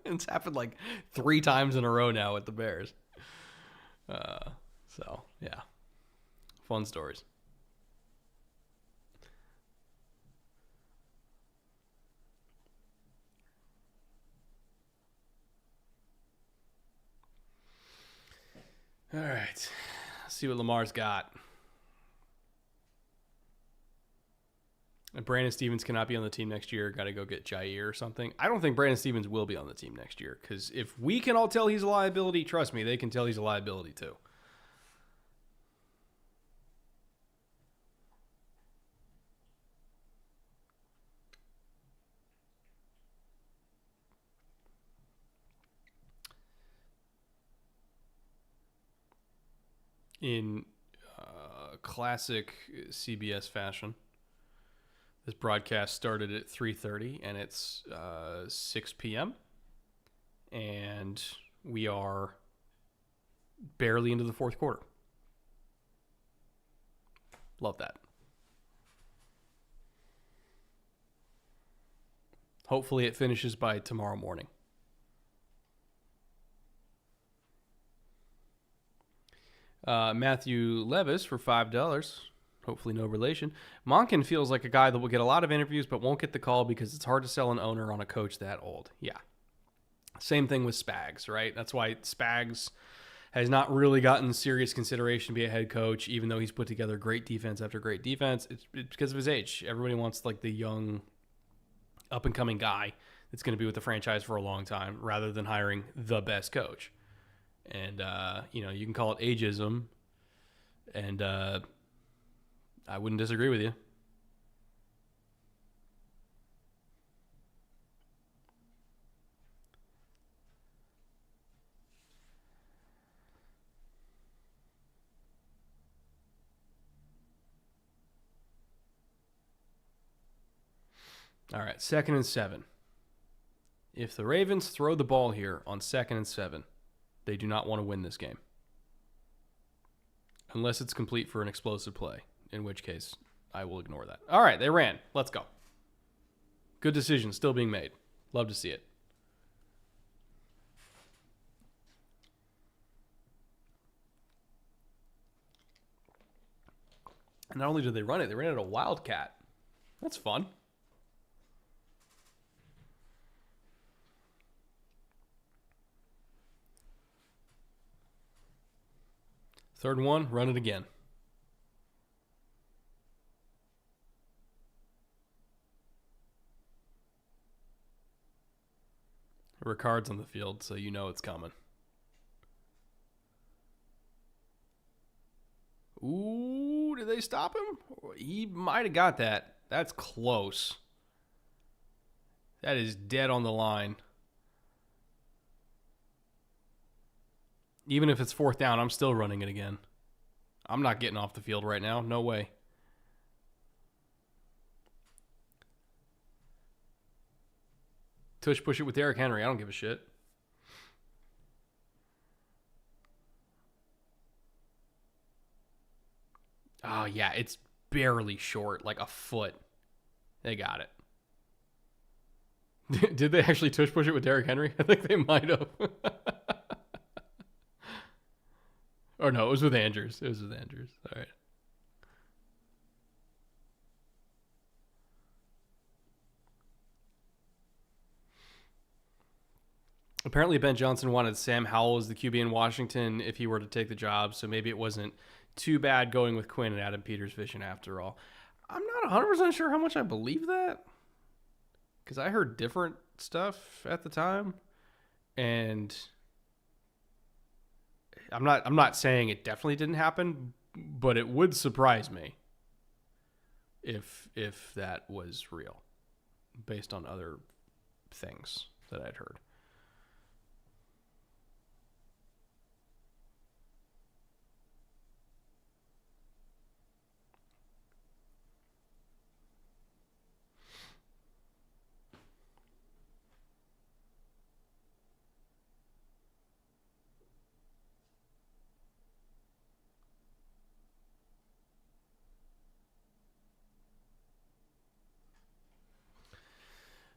It's happened like 3 times in a row now with the Bears. So, yeah. Fun stories. All right. Let's see what Lamar's got. And Brandon Stevens cannot be on the team next year. Got to go get Jair or something. I don't think Brandon Stevens will be on the team next year because if we can all tell he's a liability, trust me, they can tell he's a liability too. In classic CBS fashion, this broadcast started at 3:30 and it's 6 p.m. and we are barely into the fourth quarter. Love that. Hopefully it finishes by tomorrow morning. Matthew Levis for $5. Hopefully no relation. Monken feels like a guy that will get a lot of interviews but won't get the call because it's hard to sell an owner on a coach that old. Yeah. Same thing with Spags, right? That's why Spags has not really gotten serious consideration to be a head coach, even though he's put together great defense after great defense. It's because of his age. Everybody wants like the young, up-and-coming guy that's going to be with the franchise for a long time rather than hiring the best coach. And, you can call it ageism, and I wouldn't disagree with you. All right, 2nd and 7. If the Ravens throw the ball here on 2nd and 7, they do not want to win this game. Unless it's complete for an explosive play, in which case I will ignore that. All right, they ran. Let's go. Good decision still being made. Love to see it. And not only did they run it, they ran it a wildcat. That's fun. Third and 1, run it again. Ricard's on the field, so you know it's coming. Ooh, did they stop him? He might have got that. That's close. That is dead on the line. Even if it's 4th down, I'm still running it again. I'm not getting off the field right now. No way. Tush push it with Derrick Henry. I don't give a shit. Oh, yeah. It's barely short. Like a foot. They got it. Did they actually tush push it with Derrick Henry? I think they might have. Or no, it was with Andrews. All right. Apparently, Ben Johnson wanted Sam Howell as the QB in Washington if he were to take the job, so maybe it wasn't too bad going with Quinn and Adam Peters' vision after all. I'm not 100% sure how much I believe that, because I heard different stuff at the time, and I'm not saying it definitely didn't happen, but it would surprise me if that was real, based on other things that I'd heard.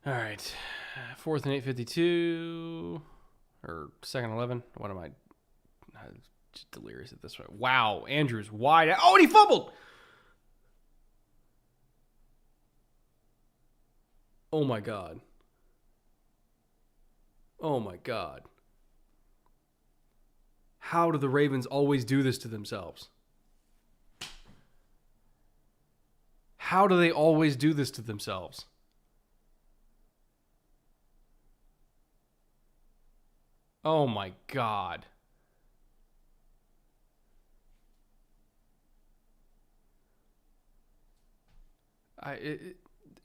All right. 4th and 8:52 or 2nd 11. What am I? I'm just delirious at this point. Wow. Andrews wide. Oh, and he fumbled. Oh, my God. Oh, my God. How do the Ravens always do this to themselves? How do they always do this to themselves? Oh, my God.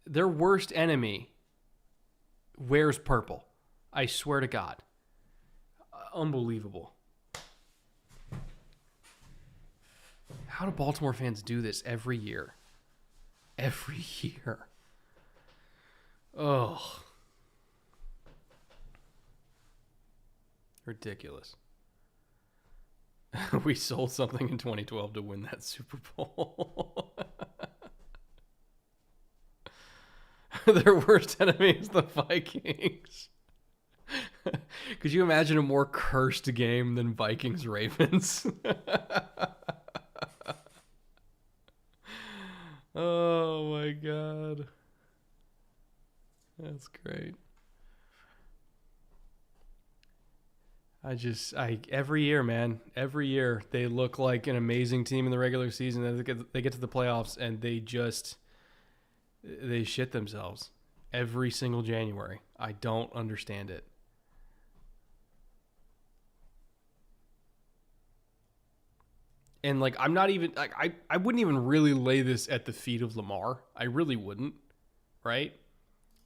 Their worst enemy wears purple. I swear to God. Unbelievable. How do Baltimore fans do this every year? Every year. Oh. Ridiculous. We sold something in 2012 to win that Super Bowl. Their worst enemy is the Vikings. Could you imagine a more cursed game than Vikings-Ravens? Oh, my God. That's great. Every year, man, every year they look like an amazing team in the regular season. They get to the playoffs and they shit themselves every single January. I don't understand it. And like, I'm not even like, I wouldn't even really lay this at the feet of Lamar. I really wouldn't. Right?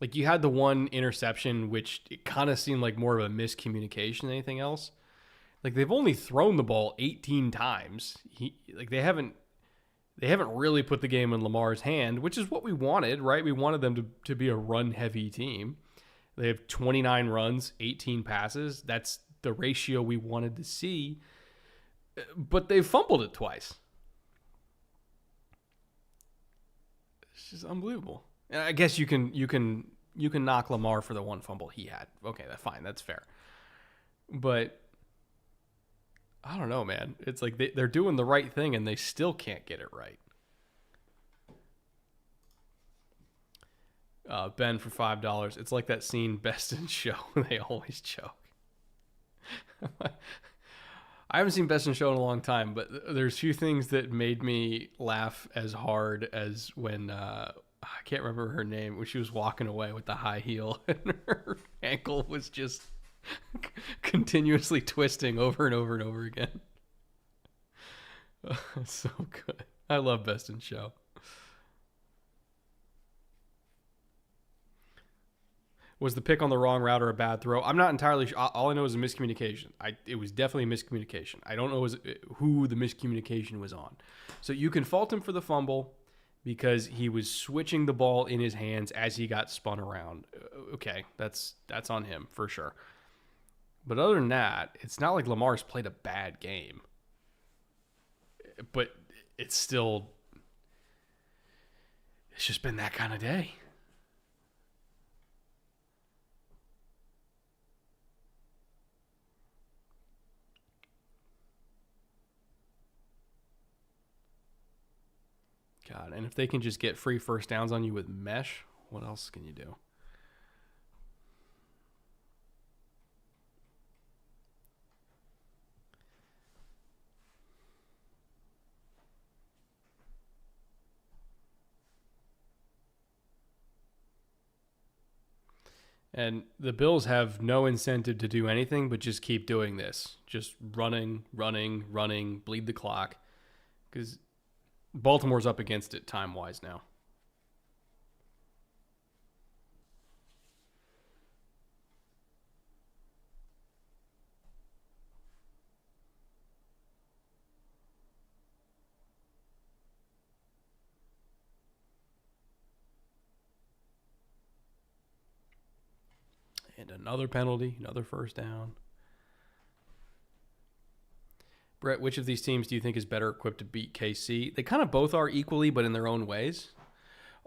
Like, you had the one interception, which it kind of seemed like more of a miscommunication than anything else. Like, they've only thrown the ball 18 times. They haven't really put the game in Lamar's hand, which is what we wanted, right? We wanted them to be a run-heavy team. They have 29 runs, 18 passes. That's the ratio we wanted to see. But they've fumbled it twice. It's just unbelievable. And I guess you can knock Lamar for the one fumble he had. Okay, that's fine. That's fair. But I don't know, man. It's like they're doing the right thing and they still can't get it right. Ben for $5. It's like that scene Best in Show. They always choke. I haven't seen Best in Show in a long time, but there's few things that made me laugh as hard as when I can't remember her name, when she was walking away with the high heel and her ankle was just continuously twisting over and over and over again. So good. I love Best in Show. Was the pick on the wrong route or a bad throw? I'm not entirely sure. All I know is a miscommunication. It was definitely a miscommunication. I don't know who the miscommunication was on. So you can fault him for the fumble because he was switching the ball in his hands as he got spun around. Okay, that's on him for sure. But other than that, it's not like Lamar's played a bad game. But it's just been that kind of day. God, and if they can just get free first downs on you with mesh, what else can you do? And the Bills have no incentive to do anything but just keep doing this. Just running, bleed the clock. Because Baltimore's up against it time-wise now. And another penalty, another first down. Brett, which of these teams do you think is better equipped to beat KC? They kind of both are equally, but in their own ways.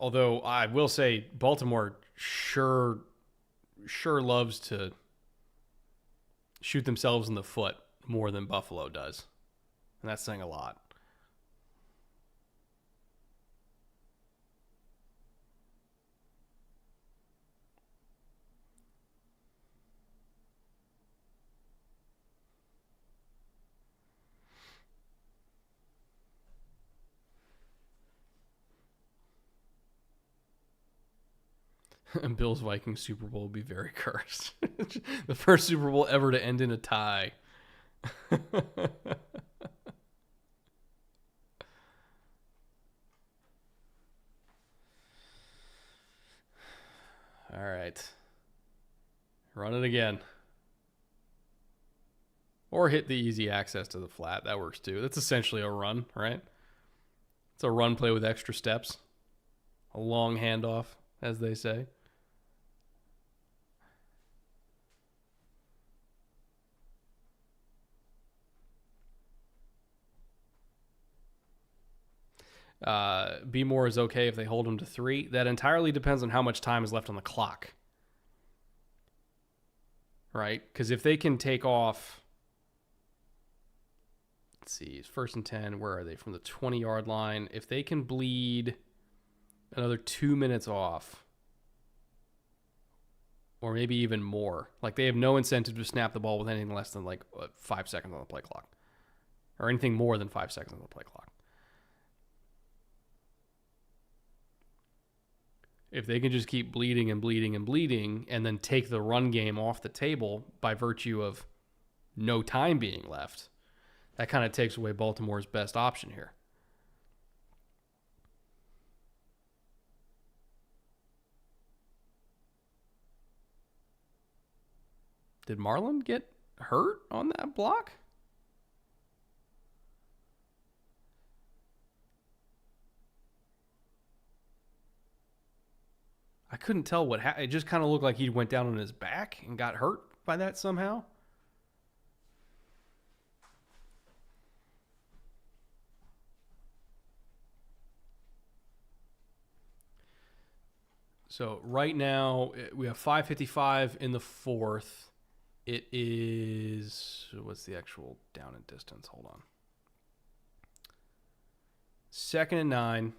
Although I will say Baltimore sure loves to shoot themselves in the foot more than Buffalo does. And that's saying a lot. And Bills Vikings Super Bowl will be very cursed. The first Super Bowl ever to end in a tie. All right. Run it again. Or hit the easy access to the flat. That works too. That's essentially a run, right? It's a run play with extra steps. A long handoff, as they say. B more is okay if they hold them to 3. That entirely depends on how much time is left on the clock. Right? Because if they can take off, let's see, first and 10, where are they? From the 20-yard line. If they can bleed another 2 minutes off, or maybe even more, like they have no incentive to snap the ball with anything less than 5 seconds on the play clock, or anything more than 5 seconds on the play clock. If they can just keep bleeding and bleeding and bleeding and then take the run game off the table by virtue of no time being left, that kind of takes away Baltimore's best option here. Did Marlon get hurt on that block? I couldn't tell what happened. It just kind of looked like he went down on his back and got hurt by that somehow. So right now we have 5:55 in the fourth. It is, what's the actual down and distance? Hold on. 2nd and 9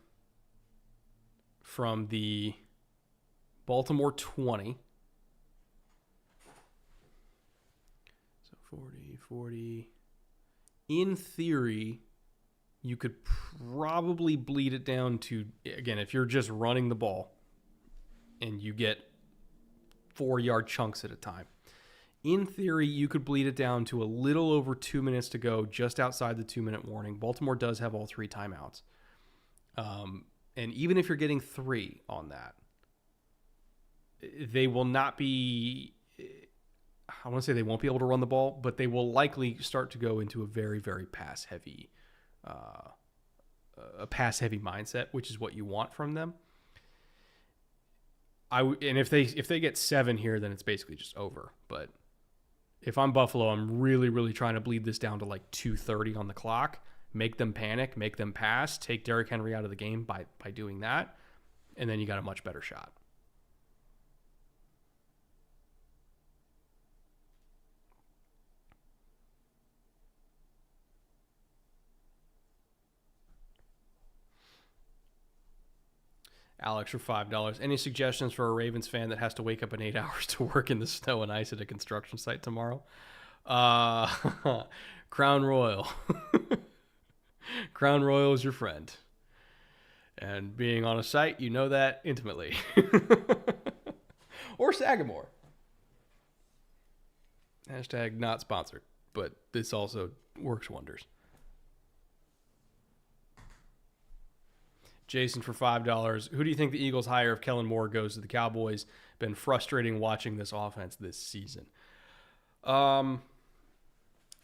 from the Baltimore 20. So 40. In theory, you could probably bleed it down to, again, if you're just running the ball and you get 4-yard chunks at a time. In theory, you could bleed it down to a little over 2 minutes to go, just outside the 2-minute warning. Baltimore does have all 3 timeouts. And even if you're getting 3 on that, they will not be, I want to say they won't be able to run the ball, but they will likely start to go into a very, very pass-heavy mindset, which is what you want from them. And if they get 7 here, then it's basically just over. But if I'm Buffalo, I'm really, really trying to bleed this down to 2:30 on the clock, make them panic, make them pass, take Derrick Henry out of the game by doing that, and then you got a much better shot. Alex for $5. Any suggestions for a Ravens fan that has to wake up in 8 hours to work in the snow and ice at a construction site tomorrow? Crown Royal. Crown Royal is your friend. And being on a site, you know that intimately. Or Sagamore. Hashtag not sponsored, but this also works wonders. Jason for $5. Who do you think the Eagles hire if Kellen Moore goes to the Cowboys? Been frustrating watching this offense this season.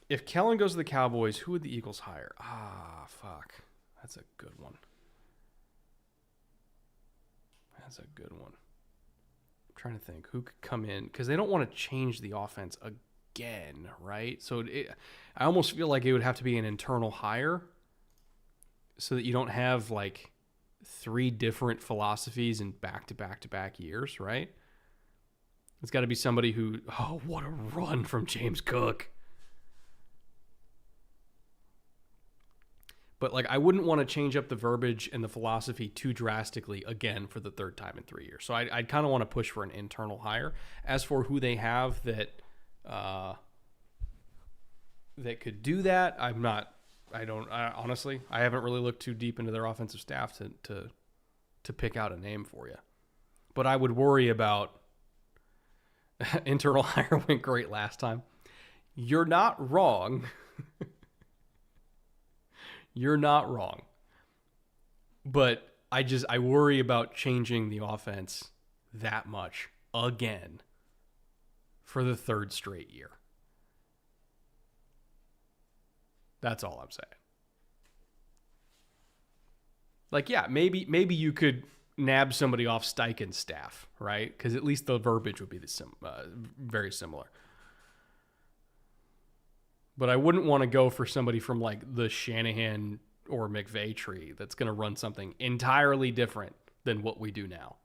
If Kellen goes to the Cowboys, who would the Eagles hire? Fuck. That's a good one. I'm trying to think who could come in, because they don't want to change the offense again, right? So I almost feel like it would have to be an internal hire so that you don't have 3 different philosophies in back-to-back-to-back years, right? It's got to be somebody who, oh, what a run from James Cook. But like, I wouldn't want to change up the verbiage and the philosophy too drastically again for the 3rd time in 3 years. So I'd kind of want to push for an internal hire. As for who they have that could do that, honestly, I haven't really looked too deep into their offensive staff to pick out a name for you. But I would worry about internal hire went great last time. You're not wrong. You're not wrong. But I worry about changing the offense that much again for the 3rd straight year. That's all I'm saying. Like, yeah, maybe you could nab somebody off Steichen's staff, right? Because at least the verbiage would be very similar. But I wouldn't want to go for somebody from like the Shanahan or McVay tree that's going to run something entirely different than what we do now.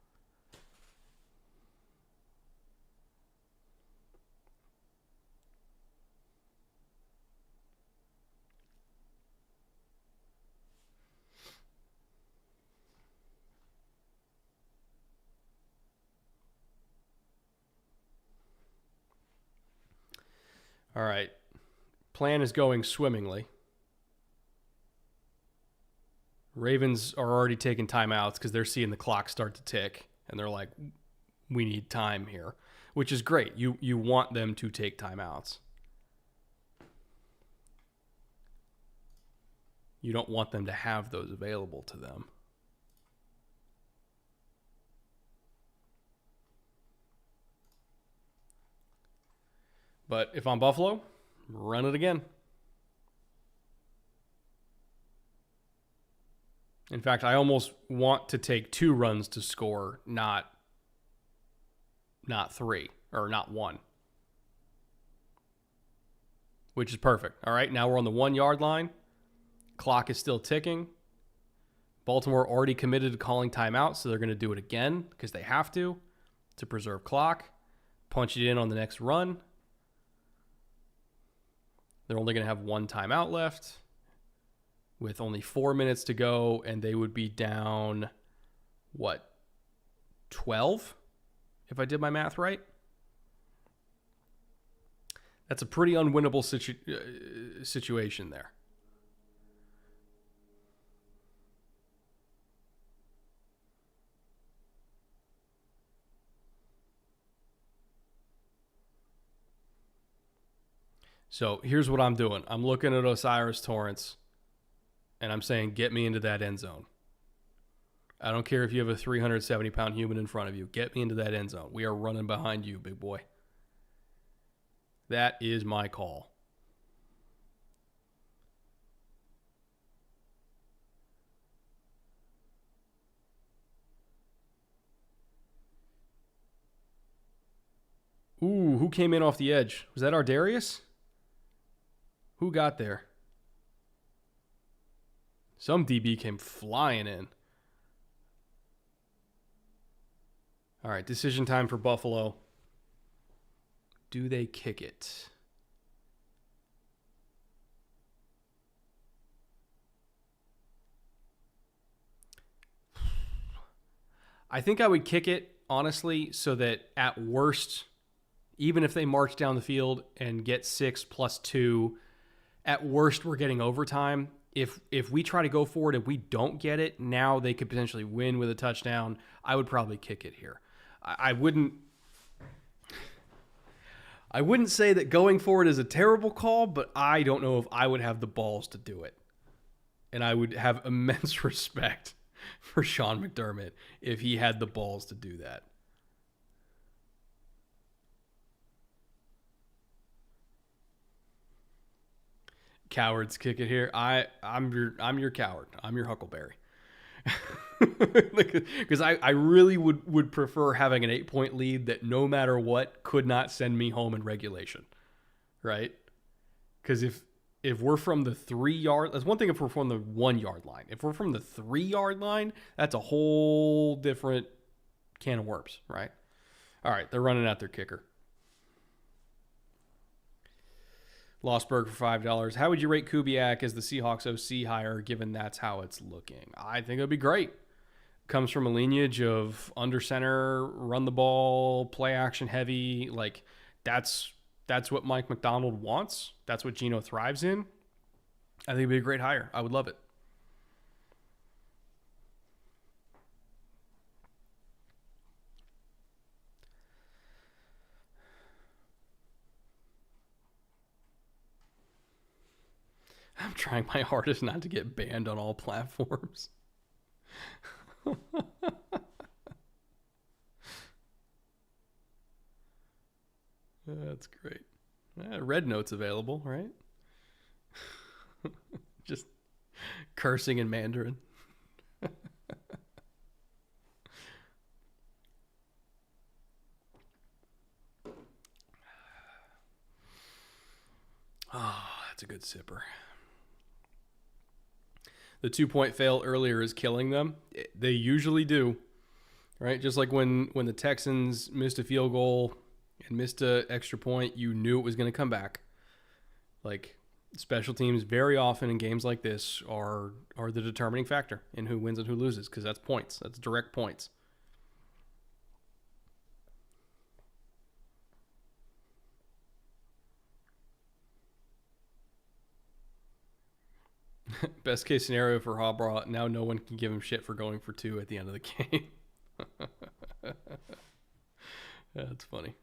All right. Plan is going swimmingly. Ravens are already taking timeouts because they're seeing the clock start to tick, and they're like, we need time here, which is great. You want them to take timeouts. You don't want them to have those available to them. But if I'm Buffalo, run it again. In fact, I almost want to take 2 runs to score, not 3, or not 1. Which is perfect. All right, now we're on the 1-yard line. Clock is still ticking. Baltimore already committed to calling timeout, so they're going to do it again because they have to preserve clock. Punch it in on the next run. They're only going to have 1 timeout left with only 4 minutes to go, and they would be down, 12? If I did my math right? That's a pretty unwinnable situation there. So here's what I'm doing. I'm looking at Osiris Torrance, and I'm saying, get me into that end zone. I don't care if you have a 370-pound human in front of you. Get me into that end zone. We are running behind you, big boy. That is my call. Ooh, who came in off the edge? Was that Ardarius? Who got there? Some DB came flying in. All right, decision time for Buffalo. Do they kick it? I think I would kick it, honestly, so that at worst, even if they march down the field and get 6 plus 2, at worst, we're getting overtime. If we try to go for it and we don't get it, now they could potentially win with a touchdown. I would probably kick it here. I wouldn't say that going for it is a terrible call, but I don't know if I would have the balls to do it. And I would have immense respect for Sean McDermott if he had the balls to do that. Cowards kick it here. I'm your coward. I'm your Huckleberry. Because I really would prefer having an 8-point lead that no matter what could not send me home in regulation. Right? Because if we're from the 3 yard, that's one thing if we're from the 1 yard line. If we're from the 3 yard line, that's a whole different can of worms, right? All right, they're running out their kicker. Lostberg for $5. How would you rate Kubiak as the Seahawks OC hire, given that's how it's looking? I think it would be great. Comes from a lineage of under center, run the ball, play action heavy. Like, that's what Mike McDonald wants. That's what Geno thrives in. I think it'd be a great hire. I would love it. I'm trying my hardest not to get banned on all platforms. That's great. Red Note's available, right? Just cursing in Mandarin. Oh, that's a good sipper. The 2-point fail earlier is killing them. They usually do, right? Just like when the Texans missed a field goal and missed an extra point, you knew it was going to come back. Like, special teams very often in games like this are the determining factor in who wins and who loses, because that's points. That's direct points. Best case scenario for Harbaugh, now no one can give him shit for going for 2 at the end of the game. That's funny.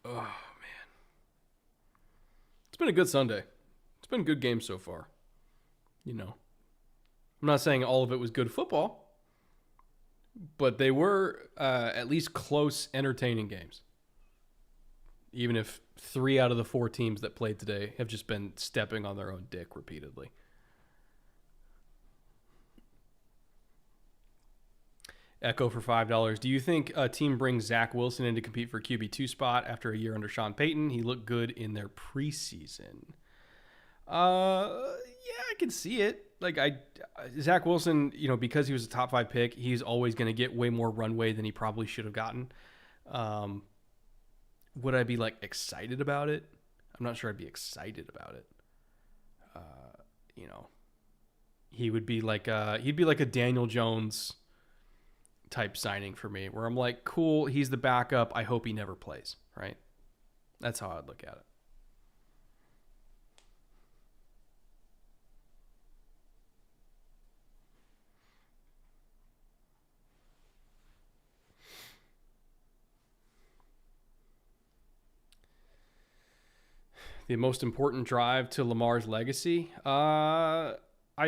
Oh, man. It's been a good Sunday. It's been a good game so far. You know, I'm not saying all of it was good football, but they were at least close, entertaining games. Even if 3 out of the 4 teams that played today have just been stepping on their own dick repeatedly. Echo for $5. Do you think a team brings Zach Wilson in to compete for QB2 spot after a year under Sean Payton? He looked good in their preseason. Yeah, I can see it. Like, Zach Wilson, you know, because he was a top 5 pick, he's always going to get way more runway than he probably should have gotten. Would I be like excited about it? I'm not sure I'd be excited about it. You know, he'd be like a Daniel Jones type signing for me, where I'm like, cool, he's the backup. I hope he never plays, right? That's how I'd look at it. The most important drive to Lamar's legacy? I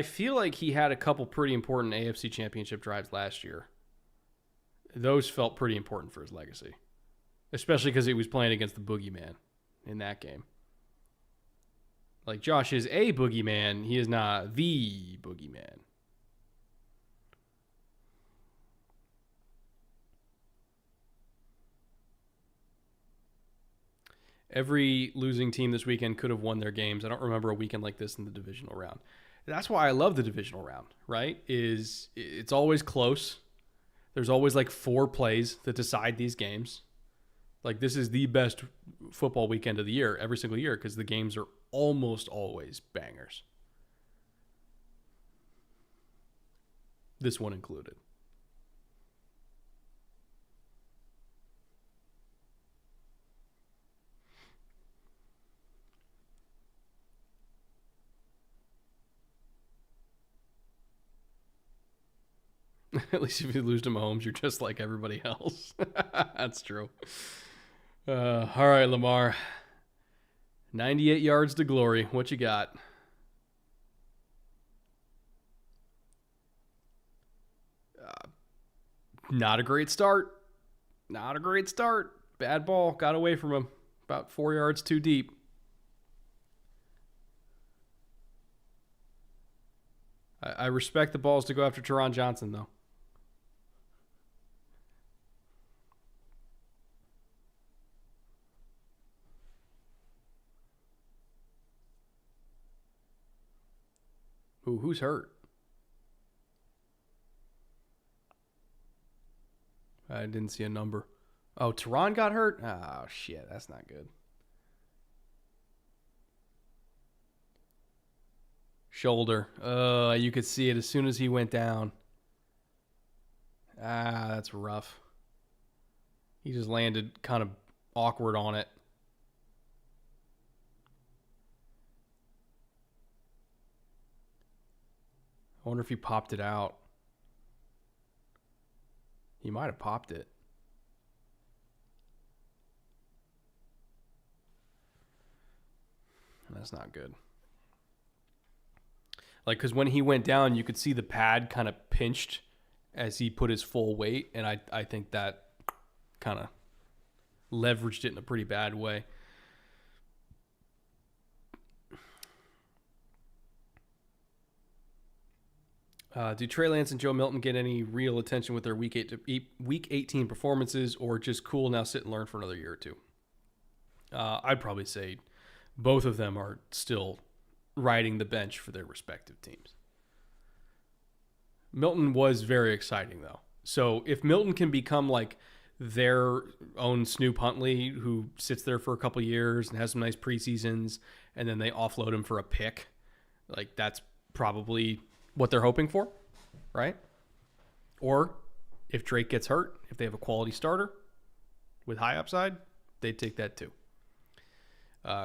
feel like he had a couple pretty important AFC Championship drives last year. Those felt pretty important for his legacy, especially because he was playing against the boogeyman in that game. Like, Josh is a boogeyman. He is not the boogeyman. Every losing team this weekend could have won their games. I don't remember a weekend like this in the divisional round. That's why I love the divisional round, right? It's always close. There's always like 4 plays that decide these games. Like, this is the best football weekend of the year, every single year, because the games are almost always bangers. This one included. At least if you lose to Mahomes, you're just like everybody else. That's true. All right, Lamar. 98 yards to glory. What you got? Not a great start. Not a great start. Bad ball. Got away from him. About 4 yards too deep. I respect the balls to go after Teron Johnson, though. Ooh, who's hurt? I didn't see a number. Oh, Teron got hurt? Oh, shit. That's not good. Shoulder. You could see it as soon as he went down. That's rough. He just landed kind of awkward on it. I wonder if he popped it out. He might have popped it. That's not good. Like, because when he went down, you could see the pad kind of pinched as he put his full weight. And I think that kind of leveraged it in a pretty bad way. Do Trey Lance and Joe Milton get any real attention with their Week 18 performances, or just cool now sit and learn for another year or two? I'd probably say both of them are still riding the bench for their respective teams. Milton was very exciting, though. So if Milton can become like their own Snoop Huntley, who sits there for a couple years and has some nice preseasons, and then they offload him for a pick, like that's probably what they're hoping for, right? Or if Drake gets hurt, if they have a quality starter with high upside, they'd take that too.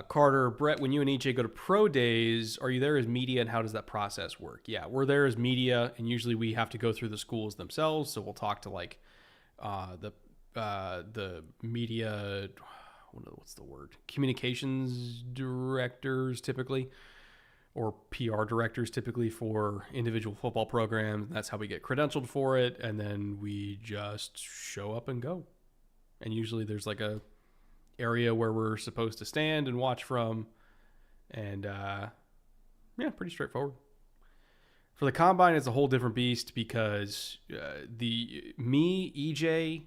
Carter, Brett, when you and EJ go to pro days, are you there as media, and how does that process work? Yeah, we're there as media, and usually we have to go through the schools themselves. So we'll talk to like the media, what's the word? Communications directors typically, or PR directors typically for individual football programs. That's how we get credentialed for it, and then we just show up and go. And usually there's like a area where we're supposed to stand and watch from, and yeah, pretty straightforward. For the combine, it's a whole different beast because EJ,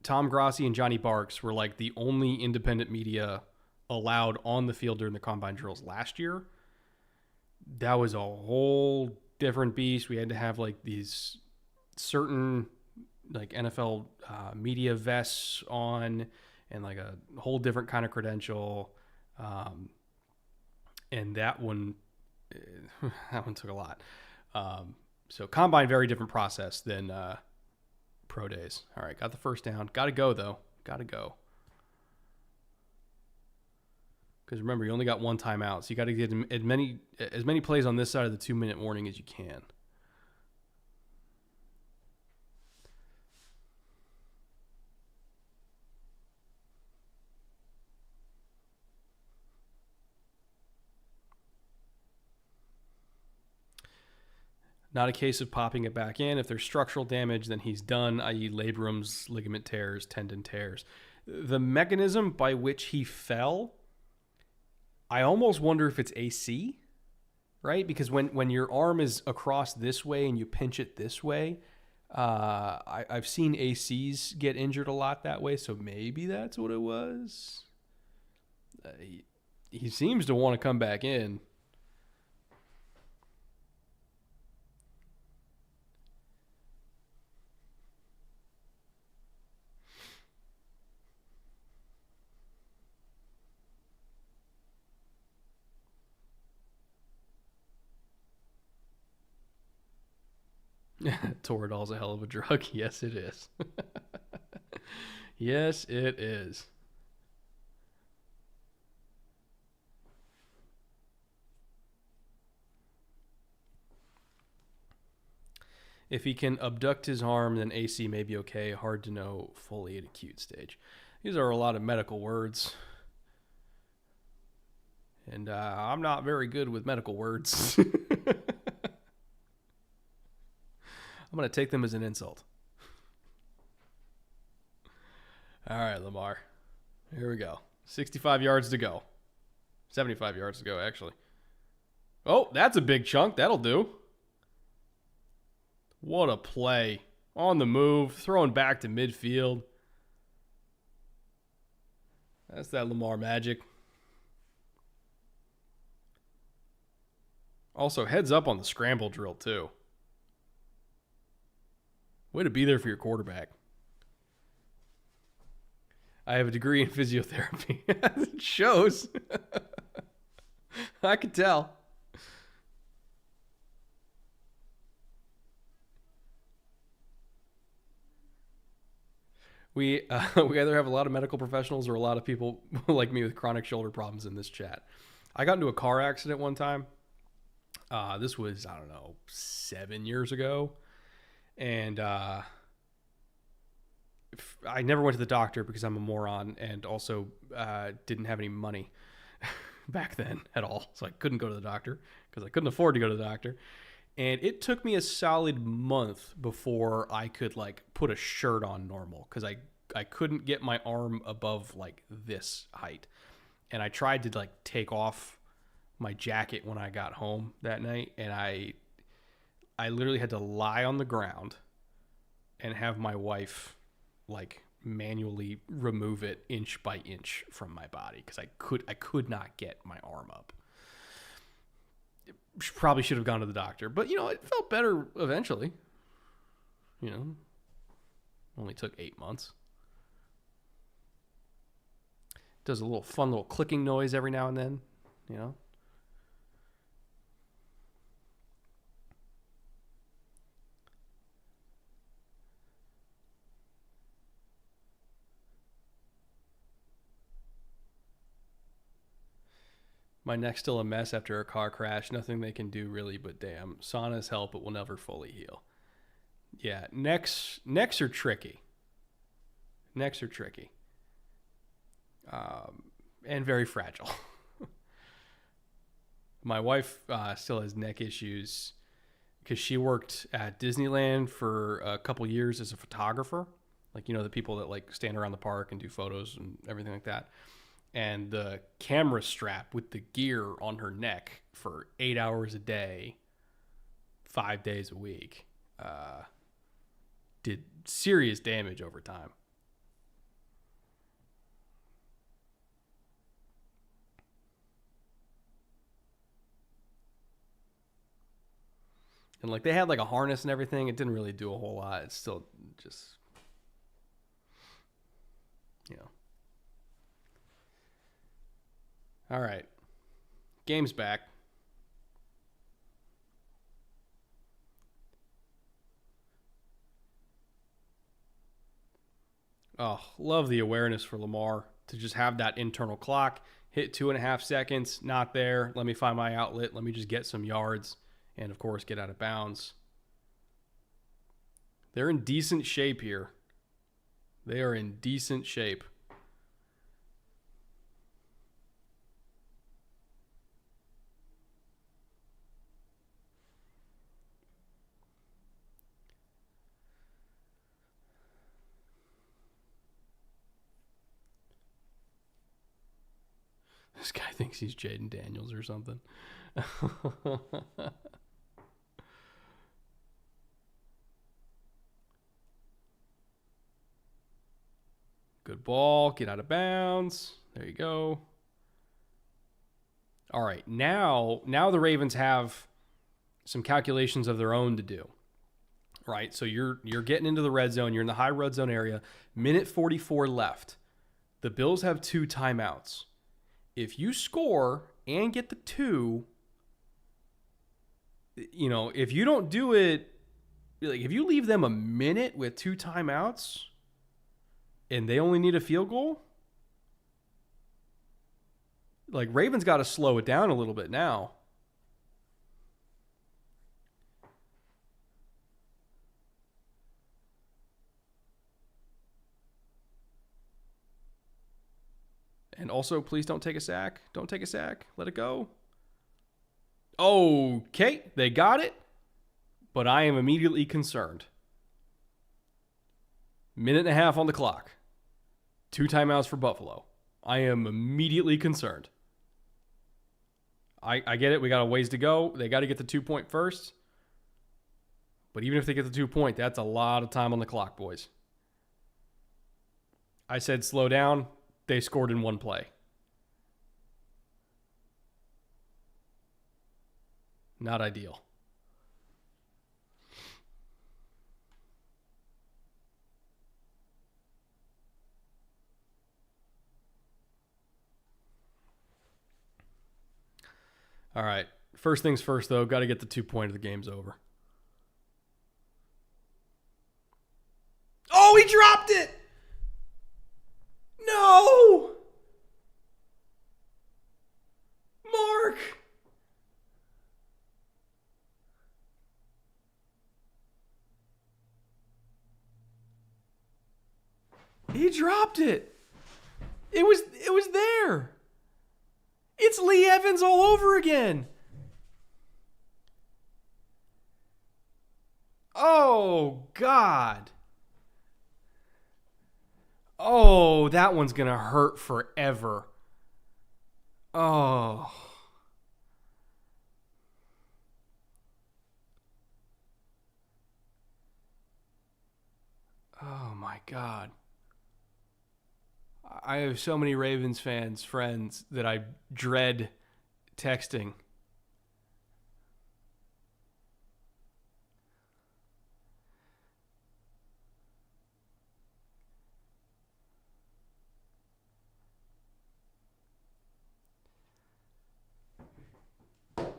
Tom Grossi, and Johnny Barks were like the only independent media allowed on the field during the combine drills last year. That was a whole different beast. We had to have like these certain like NFL media vests on, and like a whole different kind of credential. And that one took a lot. So combine, very different process than pro days. All right, got the first down. Got to go, though. Got to go. Because remember, you only got one timeout, so you got to get as many plays on this side of the 2-minute warning as you can. Not a case of popping it back in. If there's structural damage, then he's done, i.e. labrums, ligament tears, tendon tears. The mechanism by which he fell, I almost wonder if it's AC, right? Because when your arm is across this way and you pinch it this way, I've seen ACs get injured a lot that way, so maybe that's what it was. He seems to want to come back in. Toradol's a hell of a drug. Yes, it is. Yes, it is. If he can abduct his arm, then AC may be okay. Hard to know fully at acute stage. These are a lot of medical words. And I'm not very good with medical words. I'm going to take them as an insult. All right, Lamar. Here we go. 65 yards to go. 75 yards to go, actually. Oh, that's a big chunk. That'll do. What a play. On the move, throwing back to midfield. That's that Lamar magic. Also, heads up on the scramble drill, too. Way to be there for your quarterback. I have a degree in physiotherapy. It shows. I could tell. We either have a lot of medical professionals or a lot of people like me with chronic shoulder problems in this chat. I got into a car accident one time. This was, I don't know, 7 years ago. And I never went to the doctor because I'm a moron and also didn't have any money back then at all. So I couldn't go to the doctor because I couldn't afford to go to the doctor. And it took me a solid month before I could like put a shirt on normal because I couldn't get my arm above like this height. And I tried to like take off my jacket when I got home that night, and I literally had to lie on the ground and have my wife like manually remove it inch by inch from my body because I could not get my arm up. Probably should have gone to the doctor, but you know, it felt better eventually. You know, only took 8 months. Does a little fun little clicking noise every now and then, you know. My neck's still a mess after a car crash. Nothing they can do really, but damn, saunas help, but will never fully heal. Yeah, necks are tricky. Necks are tricky. And very fragile. My wife still has neck issues because she worked at Disneyland for a couple years as a photographer. Like, you know, the people that like stand around the park and do photos and everything like that. And the camera strap with the gear on her neck for 8 hours a day, 5 days a week, did serious damage over time. And like they had like a harness and everything. It didn't really do a whole lot. It's still just, you know. All right. Game's back. Oh, love the awareness for Lamar to just have that internal clock, hit 2.5 seconds, not there. Let me find my outlet. Let me just get some yards and, of course, get out of bounds. They're in decent shape here. They are in decent shape. This guy thinks he's Jayden Daniels or something. Good ball. Get out of bounds. There you go. All right. Now the Ravens have some calculations of their own to do. Right? So you're getting into the red zone. You're in the high red zone area. Minute 44 left. The Bills have 2 timeouts. If you score and get the 2, you know, if you don't do it, like if you leave them a minute with 2 timeouts and they only need a field goal, like Ravens got to slow it down a little bit now. And also, please don't take a sack. Don't take a sack. Let it go. Okay, they got it. But I am immediately concerned. 1.5 on the clock. 2 timeouts for Buffalo. I am immediately concerned. I get it. We got a ways to go. They got to get the 2 point first. But even if they get the 2 point, that's a lot of time on the clock, boys. I said slow down. They scored in one play. Not ideal. All right. First things first, though. Got to get the 2 point of the game's over. Oh, he dropped it! No! Mark! He dropped it. It was there. It's Lee Evans all over again. Oh, God. Oh, that one's going to hurt forever. Oh. Oh, my God. I have so many Ravens friends that I dread texting.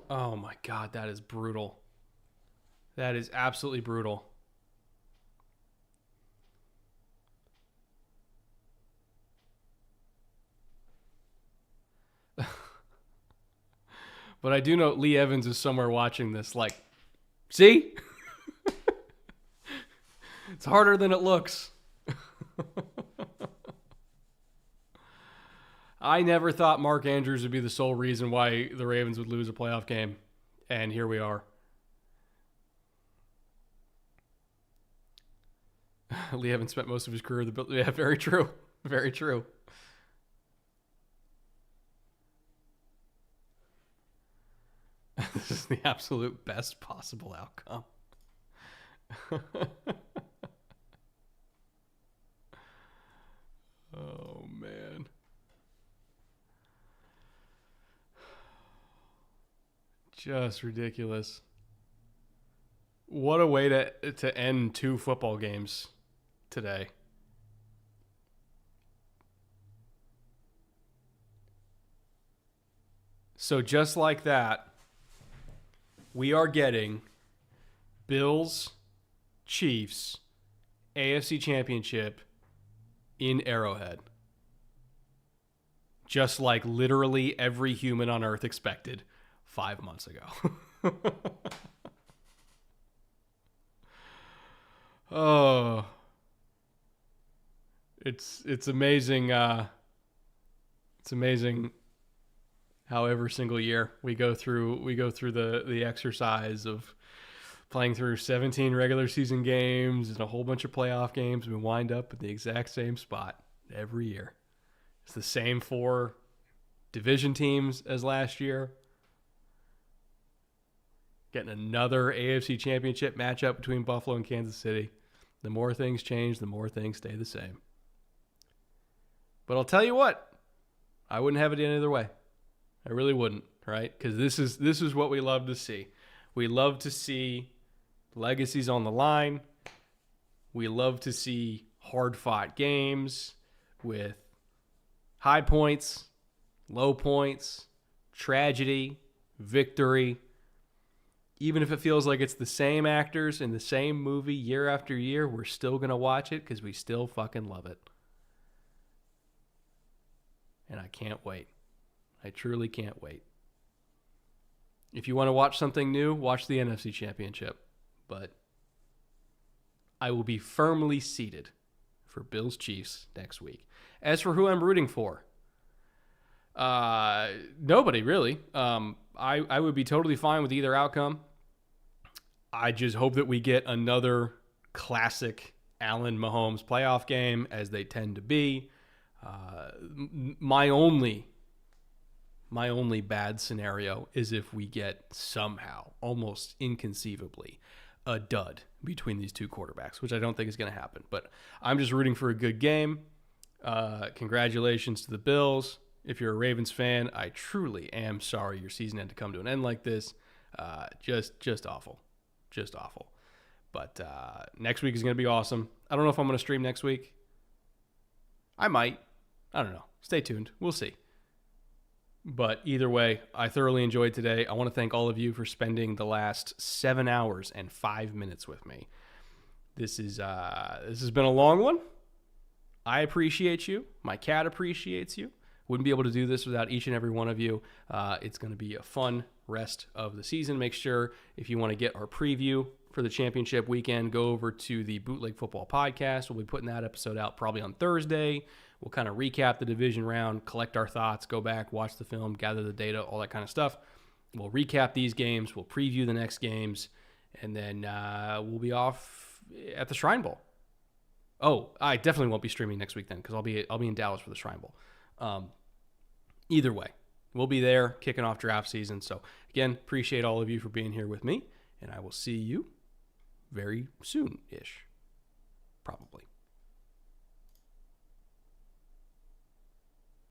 Oh my God, that is brutal. That is absolutely brutal. But I do know Lee Evans is somewhere watching this like, see? It's harder than it looks. I never thought Mark Andrews would be the sole reason why the Ravens would lose a playoff game. And here we are. Lee Evans spent most of his career with the Bills. Yeah, very true. Very true. This is the absolute best possible outcome. Oh, man. Just ridiculous. What a way to end 2 football games today. So just like that, we are getting Bills, Chiefs, AFC Championship in Arrowhead. Just like literally every human on earth expected 5 months ago. Oh, it's amazing. It's amazing how every single year we go through the exercise of playing through 17 regular season games and a whole bunch of playoff games. We wind up at the exact same spot every year. It's the same 4 division teams as last year. Getting another AFC Championship matchup between Buffalo and Kansas City. The more things change, the more things stay the same. But I'll tell you what, I wouldn't have it any other way. I really wouldn't, right? Because this is what we love to see. We love to see legacies on the line. We love to see hard-fought games with high points, low points, tragedy, victory. Even if it feels like it's the same actors in the same movie year after year, we're still going to watch it because we still fucking love it. And I can't wait. I truly can't wait. If you want to watch something new, watch the NFC Championship. But I will be firmly seated for Bills Chiefs next week. As for who I'm rooting for, nobody really. I would be totally fine with either outcome. I just hope that we get another classic Allen Mahomes playoff game, as they tend to be. My only bad scenario is if we get somehow, almost inconceivably, a dud between these two quarterbacks, which I don't think is going to happen. But I'm just rooting for a good game. Congratulations to the Bills. If you're a Ravens fan, I truly am sorry your season had to come to an end like this. Just awful. Just awful. But next week is going to be awesome. I don't know if I'm going to stream next week. I might. I don't know. Stay tuned. We'll see. But either way, I thoroughly enjoyed today. I want to thank all of you for spending the last 7 hours and 5 minutes with me. This has been a long one. I appreciate you. My cat appreciates you. Wouldn't be able to do this without each and every one of you. It's going to be a fun rest of the season. Make sure if you want to get our preview for the championship weekend, go over to the Bootleg Football Podcast. We'll be putting that episode out probably on Thursday. We'll kind of recap the division round, collect our thoughts, go back, watch the film, gather the data, all that kind of stuff. We'll recap these games. We'll preview the next games. And then we'll be off at the Shrine Bowl. Oh, I definitely won't be streaming next week then because I'll be in Dallas for the Shrine Bowl. Either way, we'll be there kicking off draft season. So, again, appreciate all of you for being here with me. And I will see you very soon-ish, probably.